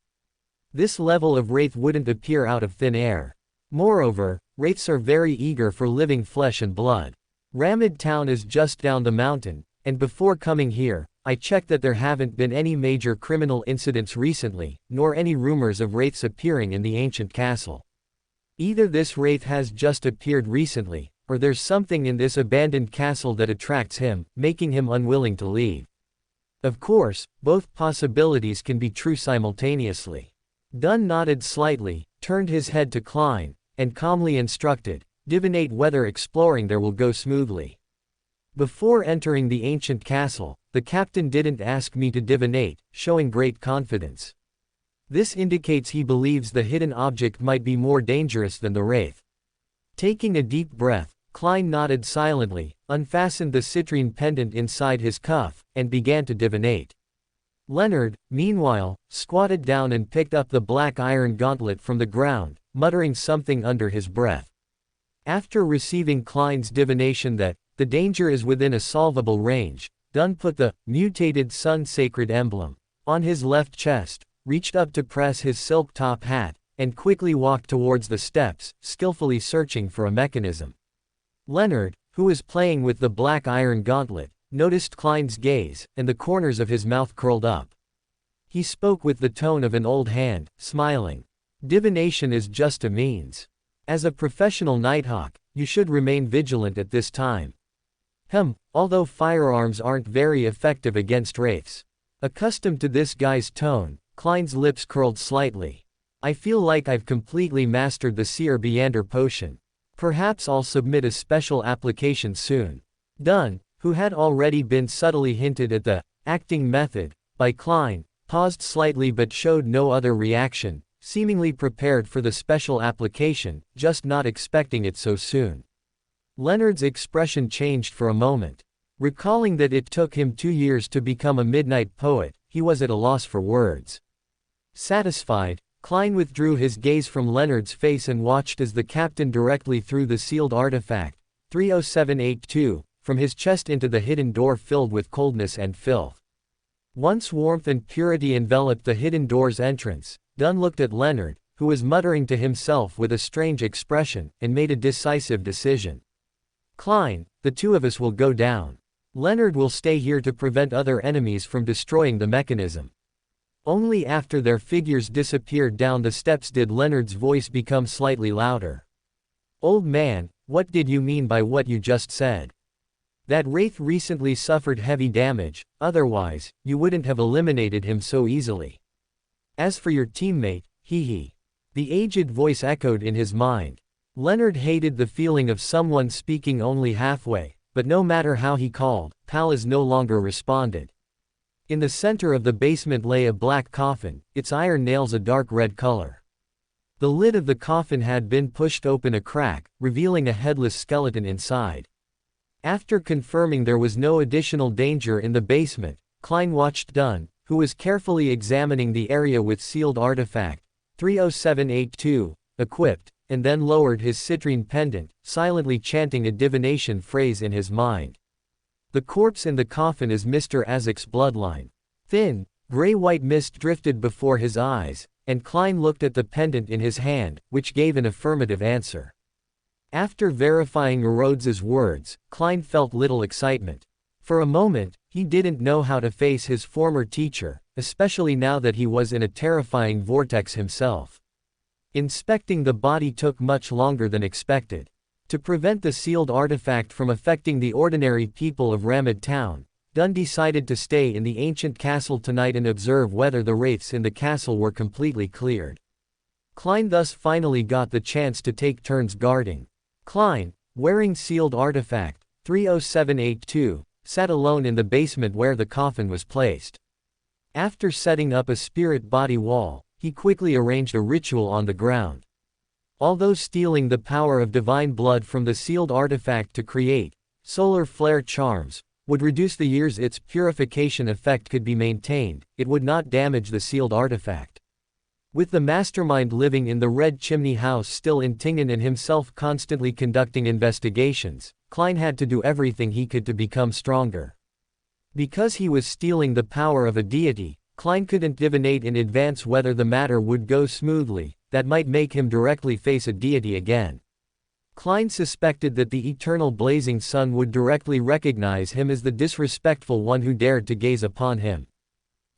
This level of wraith wouldn't appear out of thin air. Moreover, wraiths are very eager for living flesh and blood. Ramad town is just down the mountain, and before coming here, I checked that there haven't been any major criminal incidents recently, nor any rumors of wraiths appearing in the ancient castle. Either this wraith has just appeared recently, or there's something in this abandoned castle that attracts him, making him unwilling to leave. Of course, both possibilities can be true simultaneously." Dunn nodded slightly, turned his head to Klein, and calmly instructed, "Divinate whether exploring there will go smoothly." Before entering the ancient castle, the captain didn't ask me to divinate, showing great confidence. This indicates he believes the hidden object might be more dangerous than the wraith. Taking a deep breath, Klein nodded silently, unfastened the citrine pendant inside his cuff, and began to divinate. Leonard, meanwhile, squatted down and picked up the black iron gauntlet from the ground, muttering something under his breath. After receiving Klein's divination that the danger is within a solvable range, Dunn put the mutated sun sacred emblem on his left chest, reached up to press his silk top hat, and quickly walked towards the steps, skillfully searching for a mechanism. Leonard, who was playing with the black iron gauntlet, noticed Klein's gaze, and the corners of his mouth curled up. He spoke with the tone of an old hand, smiling. Divination is just a means. As a professional nighthawk, you should remain vigilant at this time. Although firearms aren't very effective against wraiths. Accustomed to this guy's tone, Klein's lips curled slightly. I feel like I've completely mastered the Seer Beander potion. Perhaps I'll submit a special application soon. Dunn, who had already been subtly hinted at the acting method by Klein, paused slightly but showed no other reaction, seemingly prepared for the special application, just not expecting it so soon. Leonard's expression changed for a moment. Recalling that it took him 2 years to become a midnight poet, he was at a loss for words. Satisfied, Klein withdrew his gaze from Leonard's face and watched as the captain directly threw the sealed artifact, 30782, from his chest into the hidden door filled with coldness and filth. Once warmth and purity enveloped the hidden door's entrance, Dunn looked at Leonard, who was muttering to himself with a strange expression, and made a decisive decision. Klein, the two of us will go down. Leonard will stay here to prevent other enemies from destroying the mechanism. Only after their figures disappeared down the steps did Leonard's voice become slightly louder. Old man, what did you mean by what you just said? That wraith recently suffered heavy damage, otherwise, you wouldn't have eliminated him so easily. As for your teammate, hee. The aged voice echoed in his mind. Leonard hated the feeling of someone speaking only halfway, but no matter how he called, Pallas no longer responded. In the center of the basement lay a black coffin, its iron nails a dark red color. The lid of the coffin had been pushed open a crack, revealing a headless skeleton inside. After confirming there was no additional danger in the basement, Klein watched Dunn, who was carefully examining the area with sealed artifact, 30782, equipped, and then lowered his citrine pendant, silently chanting a divination phrase in his mind. The corpse in the coffin is Mr. Azek's bloodline. Thin, gray-white mist drifted before his eyes, and Klein looked at the pendant in his hand, which gave an affirmative answer. After verifying Rhodes's words, Klein felt little excitement. For a moment, he didn't know how to face his former teacher, especially now that he was in a terrifying vortex himself. Inspecting the body took much longer than expected. To prevent the sealed artifact from affecting the ordinary people of Ramad Town, Dunn decided to stay in the ancient castle tonight and observe whether the wraiths in the castle were completely cleared. Klein thus finally got the chance to take turns guarding. Klein, wearing sealed artifact, 30782, sat alone in the basement where the coffin was placed. After setting up a spirit body wall, he quickly arranged a ritual on the ground. Although stealing the power of divine blood from the sealed artifact to create solar flare charms would reduce the years its purification effect could be maintained, it would not damage the sealed artifact. With the mastermind living in the Red Chimney House still in Tingen and himself constantly conducting investigations, Klein had to do everything he could to become stronger. Because he was stealing the power of a deity, Klein couldn't divinate in advance whether the matter would go smoothly, that might make him directly face a deity again. Klein suspected that the eternal blazing sun would directly recognize him as the disrespectful one who dared to gaze upon him.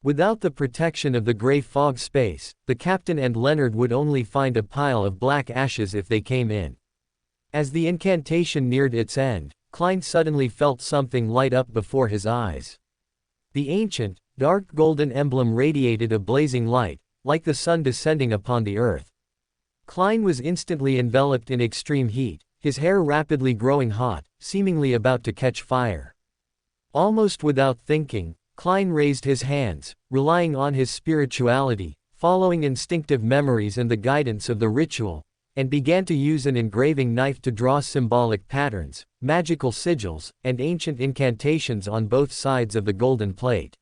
Without the protection of the gray fog space, the captain and Leonard would only find a pile of black ashes if they came in. As the incantation neared its end, Klein suddenly felt something light up before his eyes. The ancient, dark golden emblem radiated a blazing light, like the sun descending upon the earth. Klein was instantly enveloped in extreme heat, his hair rapidly growing hot, seemingly about to catch fire. Almost without thinking, Klein raised his hands, relying on his spirituality, following instinctive memories and the guidance of the ritual, and began to use an engraving knife to draw symbolic patterns, magical sigils, and ancient incantations on both sides of the golden plate.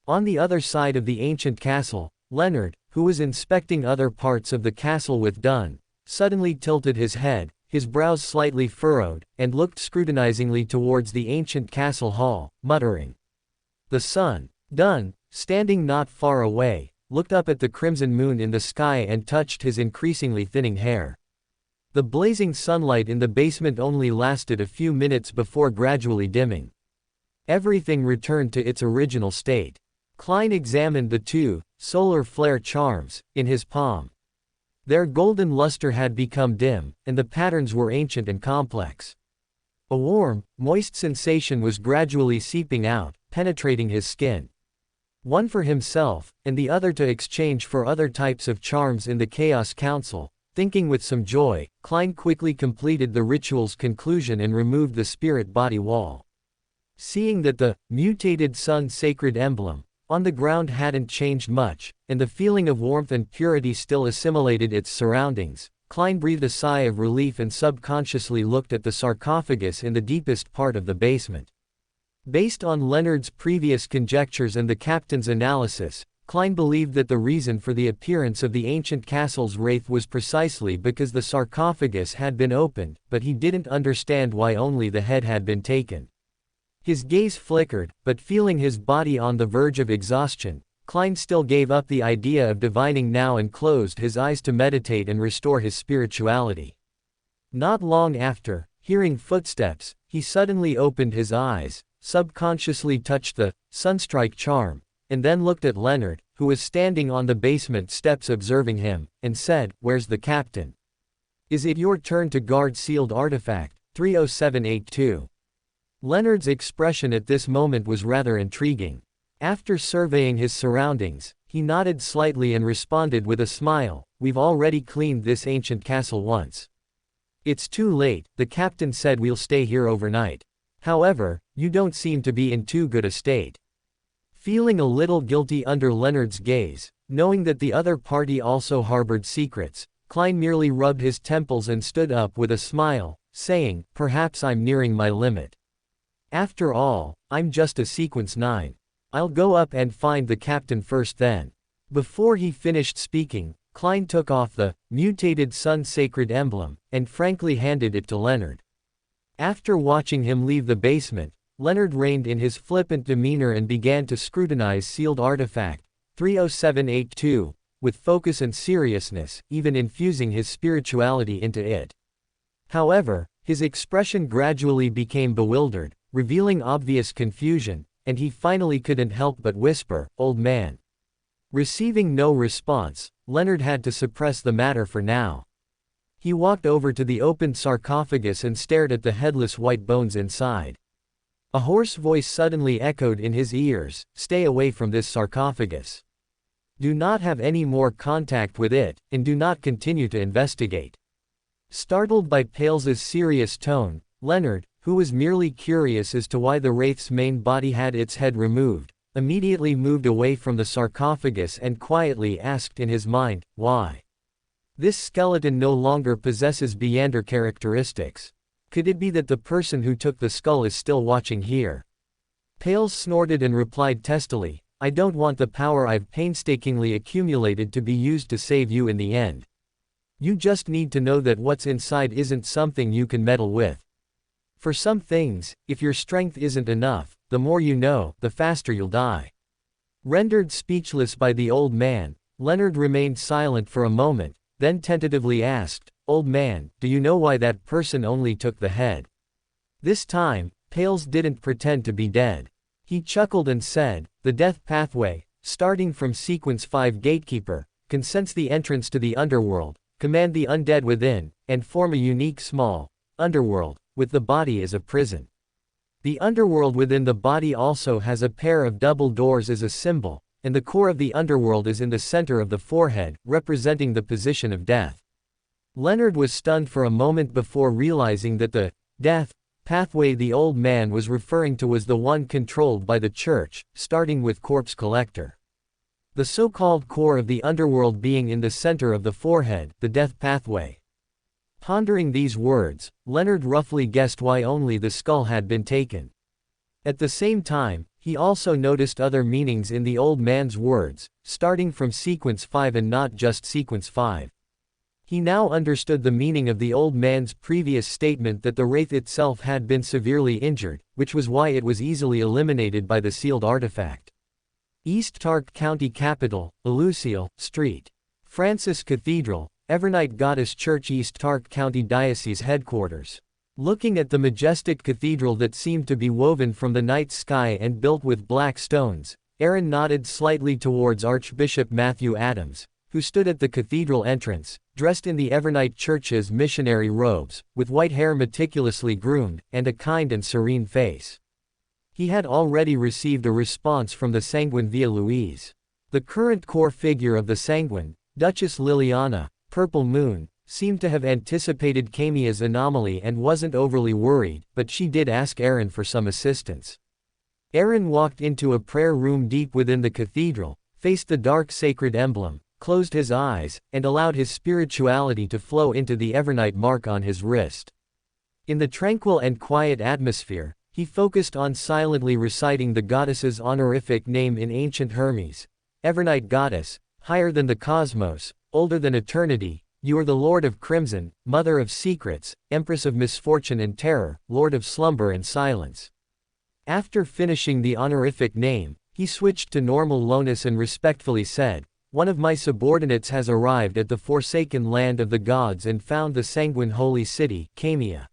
On the other side of the ancient castle, Leonard, who was inspecting other parts of the castle with Dunn, suddenly tilted his head, his brows slightly furrowed, and looked scrutinizingly towards the ancient castle hall, muttering. The sun. Dunn, standing not far away, looked up at the crimson moon in the sky and touched his increasingly thinning hair. The blazing sunlight in the basement only lasted a few minutes before gradually dimming. Everything returned to its original state. Klein examined the two solar flare charms in his palm. Their golden luster had become dim, and the patterns were ancient and complex. A warm, moist sensation was gradually seeping out, penetrating his skin. One for himself, and the other to exchange for other types of charms in the Chaos Council. Thinking with some joy, Klein quickly completed the ritual's conclusion and removed the spirit body wall. Seeing that the mutated sun sacred emblem on the ground hadn't changed much, and the feeling of warmth and purity still assimilated its surroundings, Klein breathed a sigh of relief and subconsciously looked at the sarcophagus in the deepest part of the basement. Based on Leonard's previous conjectures and the captain's analysis, Klein believed that the reason for the appearance of the ancient castle's wraith was precisely because the sarcophagus had been opened, but he didn't understand why only the head had been taken. His gaze flickered, but feeling his body on the verge of exhaustion, Klein still gave up the idea of divining now and closed his eyes to meditate and restore his spirituality. Not long after, hearing footsteps, he suddenly opened his eyes, subconsciously touched the sunstrike charm, and then looked at Leonard, who was standing on the basement steps observing him, and said, "Where's the captain? Is it your turn to guard sealed artifact, 30782? Leonard's expression at this moment was rather intriguing. After surveying his surroundings, he nodded slightly and responded with a smile, "We've already cleaned this ancient castle once. It's too late, the captain said we'll stay here overnight. However, you don't seem to be in too good a state." Feeling a little guilty under Leonard's gaze, knowing that the other party also harbored secrets, Klein merely rubbed his temples and stood up with a smile, saying, "Perhaps I'm nearing my limit. After all, I'm just a sequence 9. I'll go up and find the captain first then." Before he finished speaking, Klein took off the mutated sun sacred emblem, and frankly handed it to Leonard. After watching him leave the basement, Leonard reined in his flippant demeanor and began to scrutinize sealed artifact, 30782, with focus and seriousness, even infusing his spirituality into it. However, his expression gradually became bewildered, revealing obvious confusion, and he finally couldn't help but whisper, "Old man." Receiving no response, Leonard had to suppress the matter for now. He walked over to the opened sarcophagus and stared at the headless white bones inside. A hoarse voice suddenly echoed in his ears, "Stay away from this sarcophagus. Do not have any more contact with it, and do not continue to investigate." Startled by Pales's serious tone, Leonard, who was merely curious as to why the wraith's main body had its head removed, immediately moved away from the sarcophagus and quietly asked in his mind, "Why? This skeleton no longer possesses Beander characteristics. Could it be that the person who took the skull is still watching here?" Pales snorted and replied testily, "I don't want the power I've painstakingly accumulated to be used to save you in the end. You just need to know that what's inside isn't something you can meddle with. For some things, if your strength isn't enough, the more you know, the faster you'll die." Rendered speechless by the old man, Leonard remained silent for a moment, then tentatively asked, "Old man, do you know why that person only took the head?" This time, Pales didn't pretend to be dead. He chuckled and said, "The death pathway, starting from sequence 5 gatekeeper, can sense the entrance to the underworld, command the undead within, and form a unique small underworld, with the body as a prison. The underworld within the body also has a pair of double doors as a symbol, and the core of the underworld is in the center of the forehead, representing the position of death." Leonard was stunned for a moment before realizing that the death pathway the old man was referring to was the one controlled by the church, starting with Corpse Collector. The so-called core of the underworld being in the center of the forehead, the death pathway. Pondering these words, Leonard roughly guessed why only the skull had been taken. At the same time, he also noticed other meanings in the old man's words, starting from sequence 5 and not just sequence 5. He now understood the meaning of the old man's previous statement that the wraith itself had been severely injured, which was why it was easily eliminated by the sealed artifact. East Tark County Capital, Elusiel, Street. Francis Cathedral, Evernight Goddess Church, East Tark County Diocese Headquarters. Looking at the majestic cathedral that seemed to be woven from the night sky and built with black stones, Aaron nodded slightly towards Archbishop Matthew Adams, who stood at the cathedral entrance, dressed in the Evernight Church's missionary robes, with white hair meticulously groomed, and a kind and serene face. He had already received a response from the Sanguine via Louise. The current core figure of the Sanguine, Duchess Liliana, Purple Moon, seemed to have anticipated Camia's anomaly and wasn't overly worried, but she did ask Aaron for some assistance. Aaron walked into a prayer room deep within the cathedral, faced the dark sacred emblem, closed his eyes, and allowed his spirituality to flow into the Evernight mark on his wrist. In the tranquil and quiet atmosphere, he focused on silently reciting the goddess's honorific name in ancient Hermes. Evernight goddess, higher than the cosmos, older than eternity, you are the Lord of Crimson, Mother of Secrets, Empress of Misfortune and Terror, Lord of Slumber and Silence. After finishing the honorific name, he switched to normal lowness and respectfully said, "One of my subordinates has arrived at the forsaken land of the gods and found the Sanguine holy city, Camia.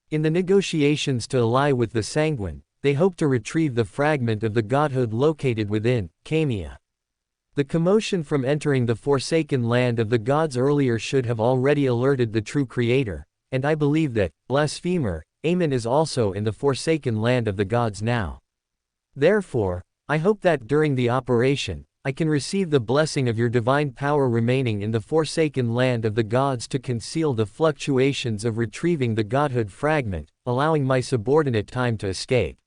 In the negotiations to ally with the Sanguine, they hope to retrieve the fragment of the godhood located within, Camia. The commotion from entering the forsaken land of the gods earlier should have already alerted the true creator, and I believe that, blasphemer, Amen is also in the forsaken land of the gods now. Therefore, I hope that during the operation, I can receive the blessing of your divine power remaining in the forsaken land of the gods to conceal the fluctuations of retrieving the godhood fragment, allowing my subordinate time to escape."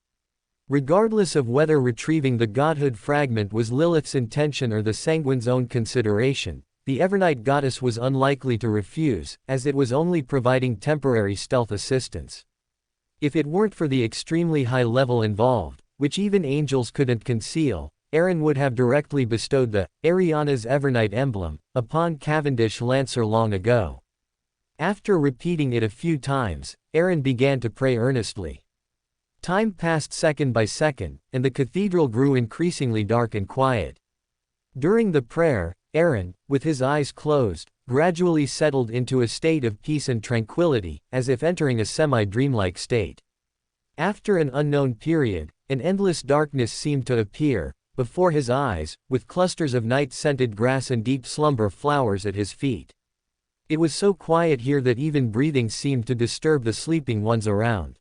Regardless of whether retrieving the godhood fragment was Lilith's intention or the Sanguine's own consideration, the Evernight goddess was unlikely to refuse, as it was only providing temporary stealth assistance. If it weren't for the extremely high level involved, which even angels couldn't conceal, Aaron would have directly bestowed the Ariana's Evernight emblem upon Cavendish Lancer long ago. After repeating it a few times, Aaron began to pray earnestly. Time passed second by second, and the cathedral grew increasingly dark and quiet. During the prayer, Aaron, with his eyes closed, gradually settled into a state of peace and tranquility, as if entering a semi-dreamlike state. After an unknown period, an endless darkness seemed to appear before his eyes, with clusters of night-scented grass and deep slumber flowers at his feet. It was so quiet here that even breathing seemed to disturb the sleeping ones around.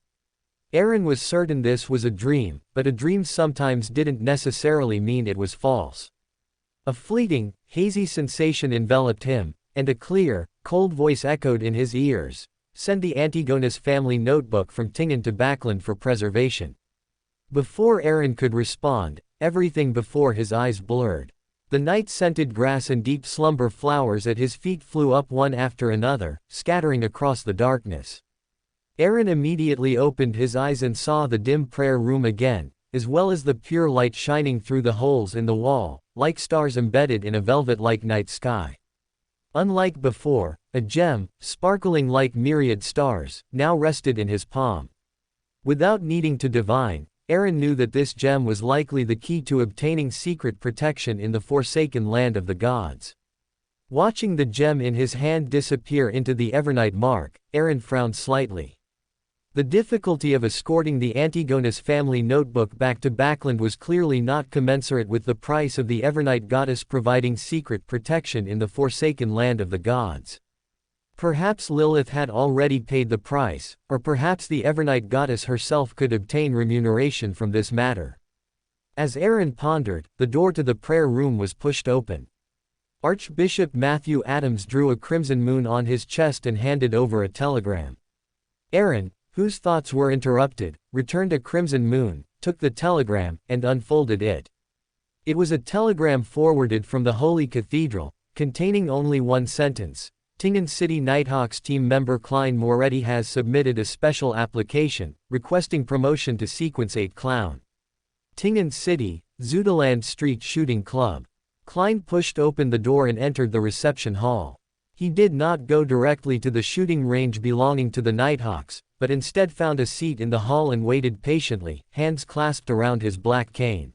Aaron was certain this was a dream, but a dream sometimes didn't necessarily mean it was false. A fleeting, hazy sensation enveloped him, and a clear, cold voice echoed in his ears. "Send the Antigonus family notebook from Tingen to Backland for preservation." Before Aaron could respond, everything before his eyes blurred. The night-scented grass and deep slumber flowers at his feet flew up one after another, scattering across the darkness. Aaron immediately opened his eyes and saw the dim prayer room again, as well as the pure light shining through the holes in the wall, like stars embedded in a velvet-like night sky. Unlike before, a gem, sparkling like myriad stars, now rested in his palm. Without needing to divine, Aaron knew that this gem was likely the key to obtaining secret protection in the forsaken land of the gods. Watching the gem in his hand disappear into the Evernight mark, Aaron frowned slightly. The difficulty of escorting the Antigonus family notebook back to Backland was clearly not commensurate with the price of the Evernight goddess providing secret protection in the forsaken land of the gods. Perhaps Lilith had already paid the price, or perhaps the Evernight goddess herself could obtain remuneration from this matter. As Aaron pondered, the door to the prayer room was pushed open. Archbishop Matthew Adams drew a crimson moon on his chest and handed over a telegram. Aaron, whose thoughts were interrupted, returned a crimson moon, took the telegram, and unfolded it. It was a telegram forwarded from the Holy Cathedral, containing only one sentence. Tingen City Nighthawks team member Klein Moretti has submitted a special application, requesting promotion to Sequence 8 Clown. Tingen City, Zudaland Street Shooting Club. Klein pushed open the door and entered the reception hall. He did not go directly to the shooting range belonging to the Nighthawks, but instead found a seat in the hall and waited patiently, hands clasped around his black cane.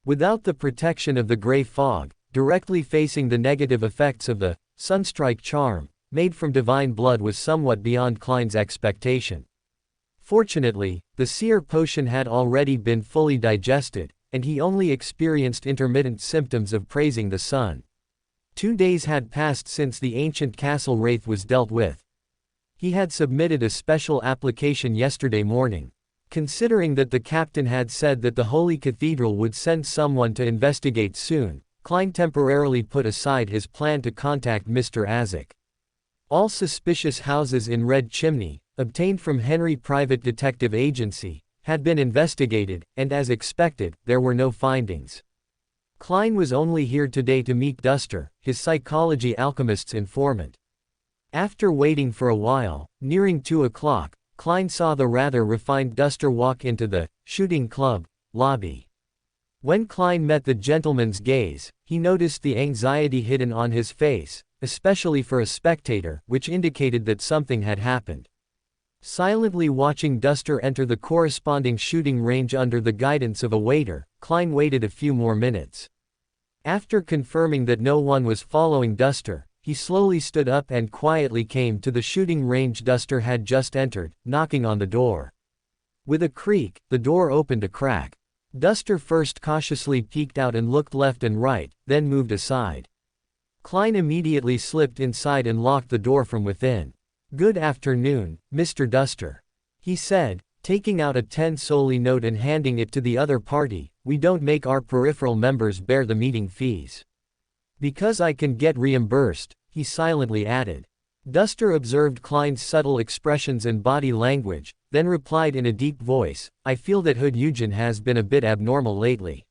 Without the protection of the gray fog, directly facing the negative effects of the Sunstrike charm, made from divine blood was somewhat beyond Klein's expectation. Fortunately, the seer potion had already been fully digested, and he only experienced intermittent symptoms of praising the sun. 2 days had passed since the ancient castle wraith was dealt with. He had submitted a special application yesterday morning. Considering that the captain had said that the Holy Cathedral would send someone to investigate soon, Klein temporarily put aside his plan to contact Mr. Azek. All suspicious houses in Red Chimney, obtained from Henry Private Detective Agency, had been investigated, and as expected, there were no findings. Klein was only here today to meet Duster, his psychology alchemist's informant. After waiting for a while, nearing 2 o'clock, Klein saw the rather refined Duster walk into the shooting club lobby. When Klein met the gentleman's gaze, he noticed the anxiety hidden on his face, especially for a spectator, which indicated that something had happened. Silently watching Duster enter the corresponding shooting range under the guidance of a waiter, Klein waited a few more minutes. After confirming that no one was following Duster, he slowly stood up and quietly came to the shooting range Duster had just entered, knocking on the door. With a creak, the door opened a crack. Duster first cautiously peeked out and looked left and right, then moved aside. Klein immediately slipped inside and locked the door from within. "Good afternoon, Mr. Duster," he said, taking out a 10 solely note and handing it to the other party. "We don't make our peripheral members bear the meeting fees. Because I can get reimbursed," he silently added. Duster observed Klein's subtle expressions and body language, then replied in a deep voice, "I feel that Hood Eugen has been a bit abnormal lately."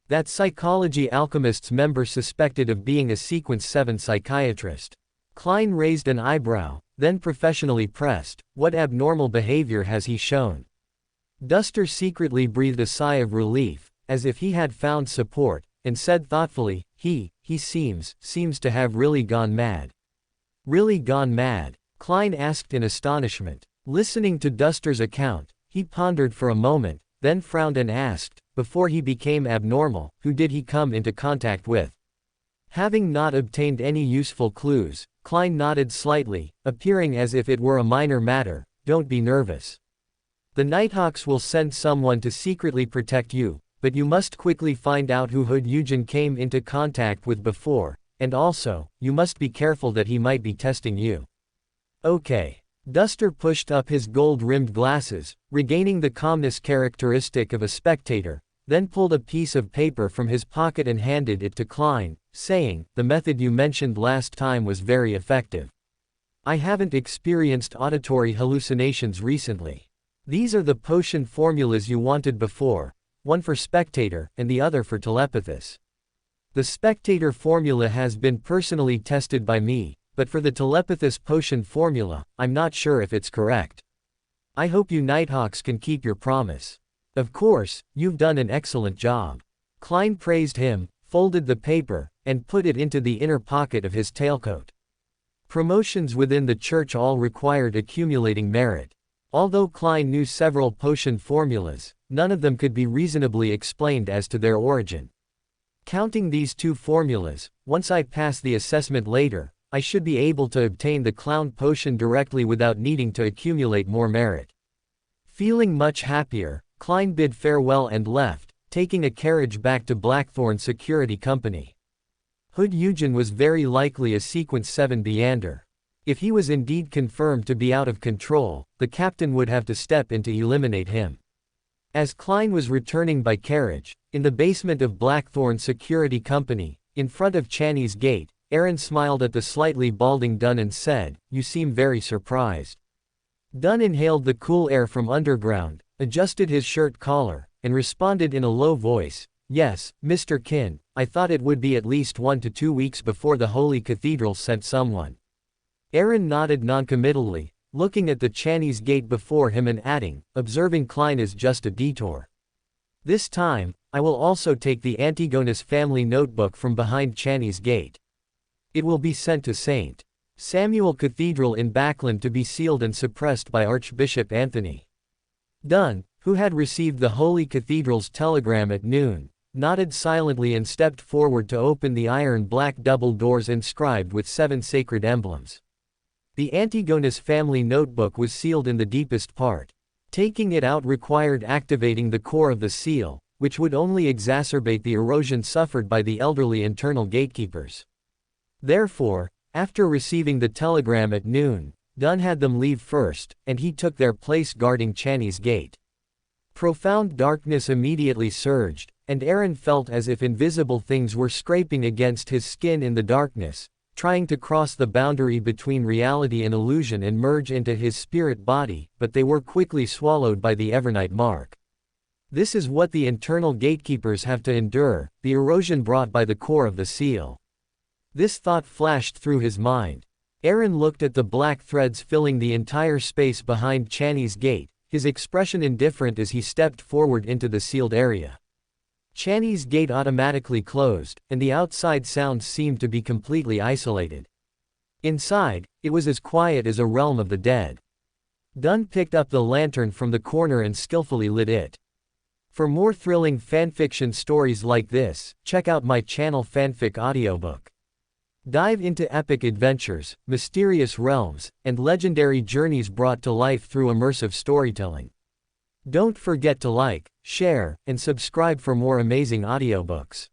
That psychology alchemist's member suspected of being a Sequence 7 psychiatrist. Klein raised an eyebrow, then professionally pressed, "What abnormal behavior has he shown?" Duster secretly breathed a sigh of relief, as if he had found support, and said thoughtfully, He seems to have really gone mad." "Really gone mad?" Klein asked in astonishment. Listening to Duster's account, he pondered for a moment, then frowned and asked, "Before he became abnormal, who did he come into contact with?" Having not obtained any useful clues, Klein nodded slightly, appearing as if it were a minor matter. "Don't be nervous. The Nighthawks will send someone to secretly protect you, but you must quickly find out who Hood Eugen came into contact with before, and also, you must be careful that he might be testing you." "Okay." Duster pushed up his gold-rimmed glasses, regaining the calmness characteristic of a spectator, then pulled a piece of paper from his pocket and handed it to Klein, saying, "The method you mentioned last time was very effective. I haven't experienced auditory hallucinations recently. These are the potion formulas you wanted before, one for spectator, and the other for telepathist. The spectator formula has been personally tested by me, but for the telepathist potion formula, I'm not sure if it's correct. I hope you Nighthawks can keep your promise. Of course, you've done an excellent job." Klein praised him, folded the paper, and put it into the inner pocket of his tailcoat. Promotions within the church all required accumulating merit. Although Klein knew several potion formulas, none of them could be reasonably explained as to their origin. "Counting these 2 formulas, once I pass the assessment later, I should be able to obtain the clown potion directly without needing to accumulate more merit." Feeling much happier, Klein bid farewell and left, taking a carriage back to Blackthorn Security Company. Hood Eugen was very likely a Sequence 7 Beander. If he was indeed confirmed to be out of control, the captain would have to step in to eliminate him. As Klein was returning by carriage, in the basement of Blackthorn Security Company, in front of Channy's gate, Aaron smiled at the slightly balding Dunn and said, "You seem very surprised." Dunn inhaled the cool air from underground, adjusted his shirt collar, and responded in a low voice, "Yes, Mr. Kin, I thought it would be at least 1 to 2 weeks before the Holy Cathedral sent someone." Aaron nodded noncommittally, looking at the Channy's gate before him and adding, "Observing Klein is just a detour. This time, I will also take the Antigonus family notebook from behind Channy's gate. It will be sent to St. Samuel Cathedral in Backland to be sealed and suppressed by Archbishop Anthony." Dunn, who had received the Holy Cathedral's telegram at noon, nodded silently and stepped forward to open the iron black double doors inscribed with 7 sacred emblems. The Antigonus family notebook was sealed in the deepest part. Taking it out required activating the core of the seal, which would only exacerbate the erosion suffered by the elderly internal gatekeepers. Therefore, after receiving the telegram at noon, Dunn had them leave first, and he took their place guarding Channy's gate. Profound darkness immediately surged, and Aaron felt as if invisible things were scraping against his skin in the darkness, trying to cross the boundary between reality and illusion and merge into his spirit body, but they were quickly swallowed by the Evernight mark. This is what the internal gatekeepers have to endure, the erosion brought by the core of the seal. This thought flashed through his mind. Aaron looked at the black threads filling the entire space behind Channy's gate, his expression indifferent as he stepped forward into the sealed area. Channy's gate automatically closed, and the outside sounds seemed to be completely isolated. Inside, it was as quiet as a realm of the dead. Dunn picked up the lantern from the corner and skillfully lit it. For more thrilling fanfiction stories like this, check out my channel Fanfic Audiobook. Dive into epic adventures, mysterious realms, and legendary journeys brought to life through immersive storytelling. Don't forget to like, share, and subscribe for more amazing audiobooks.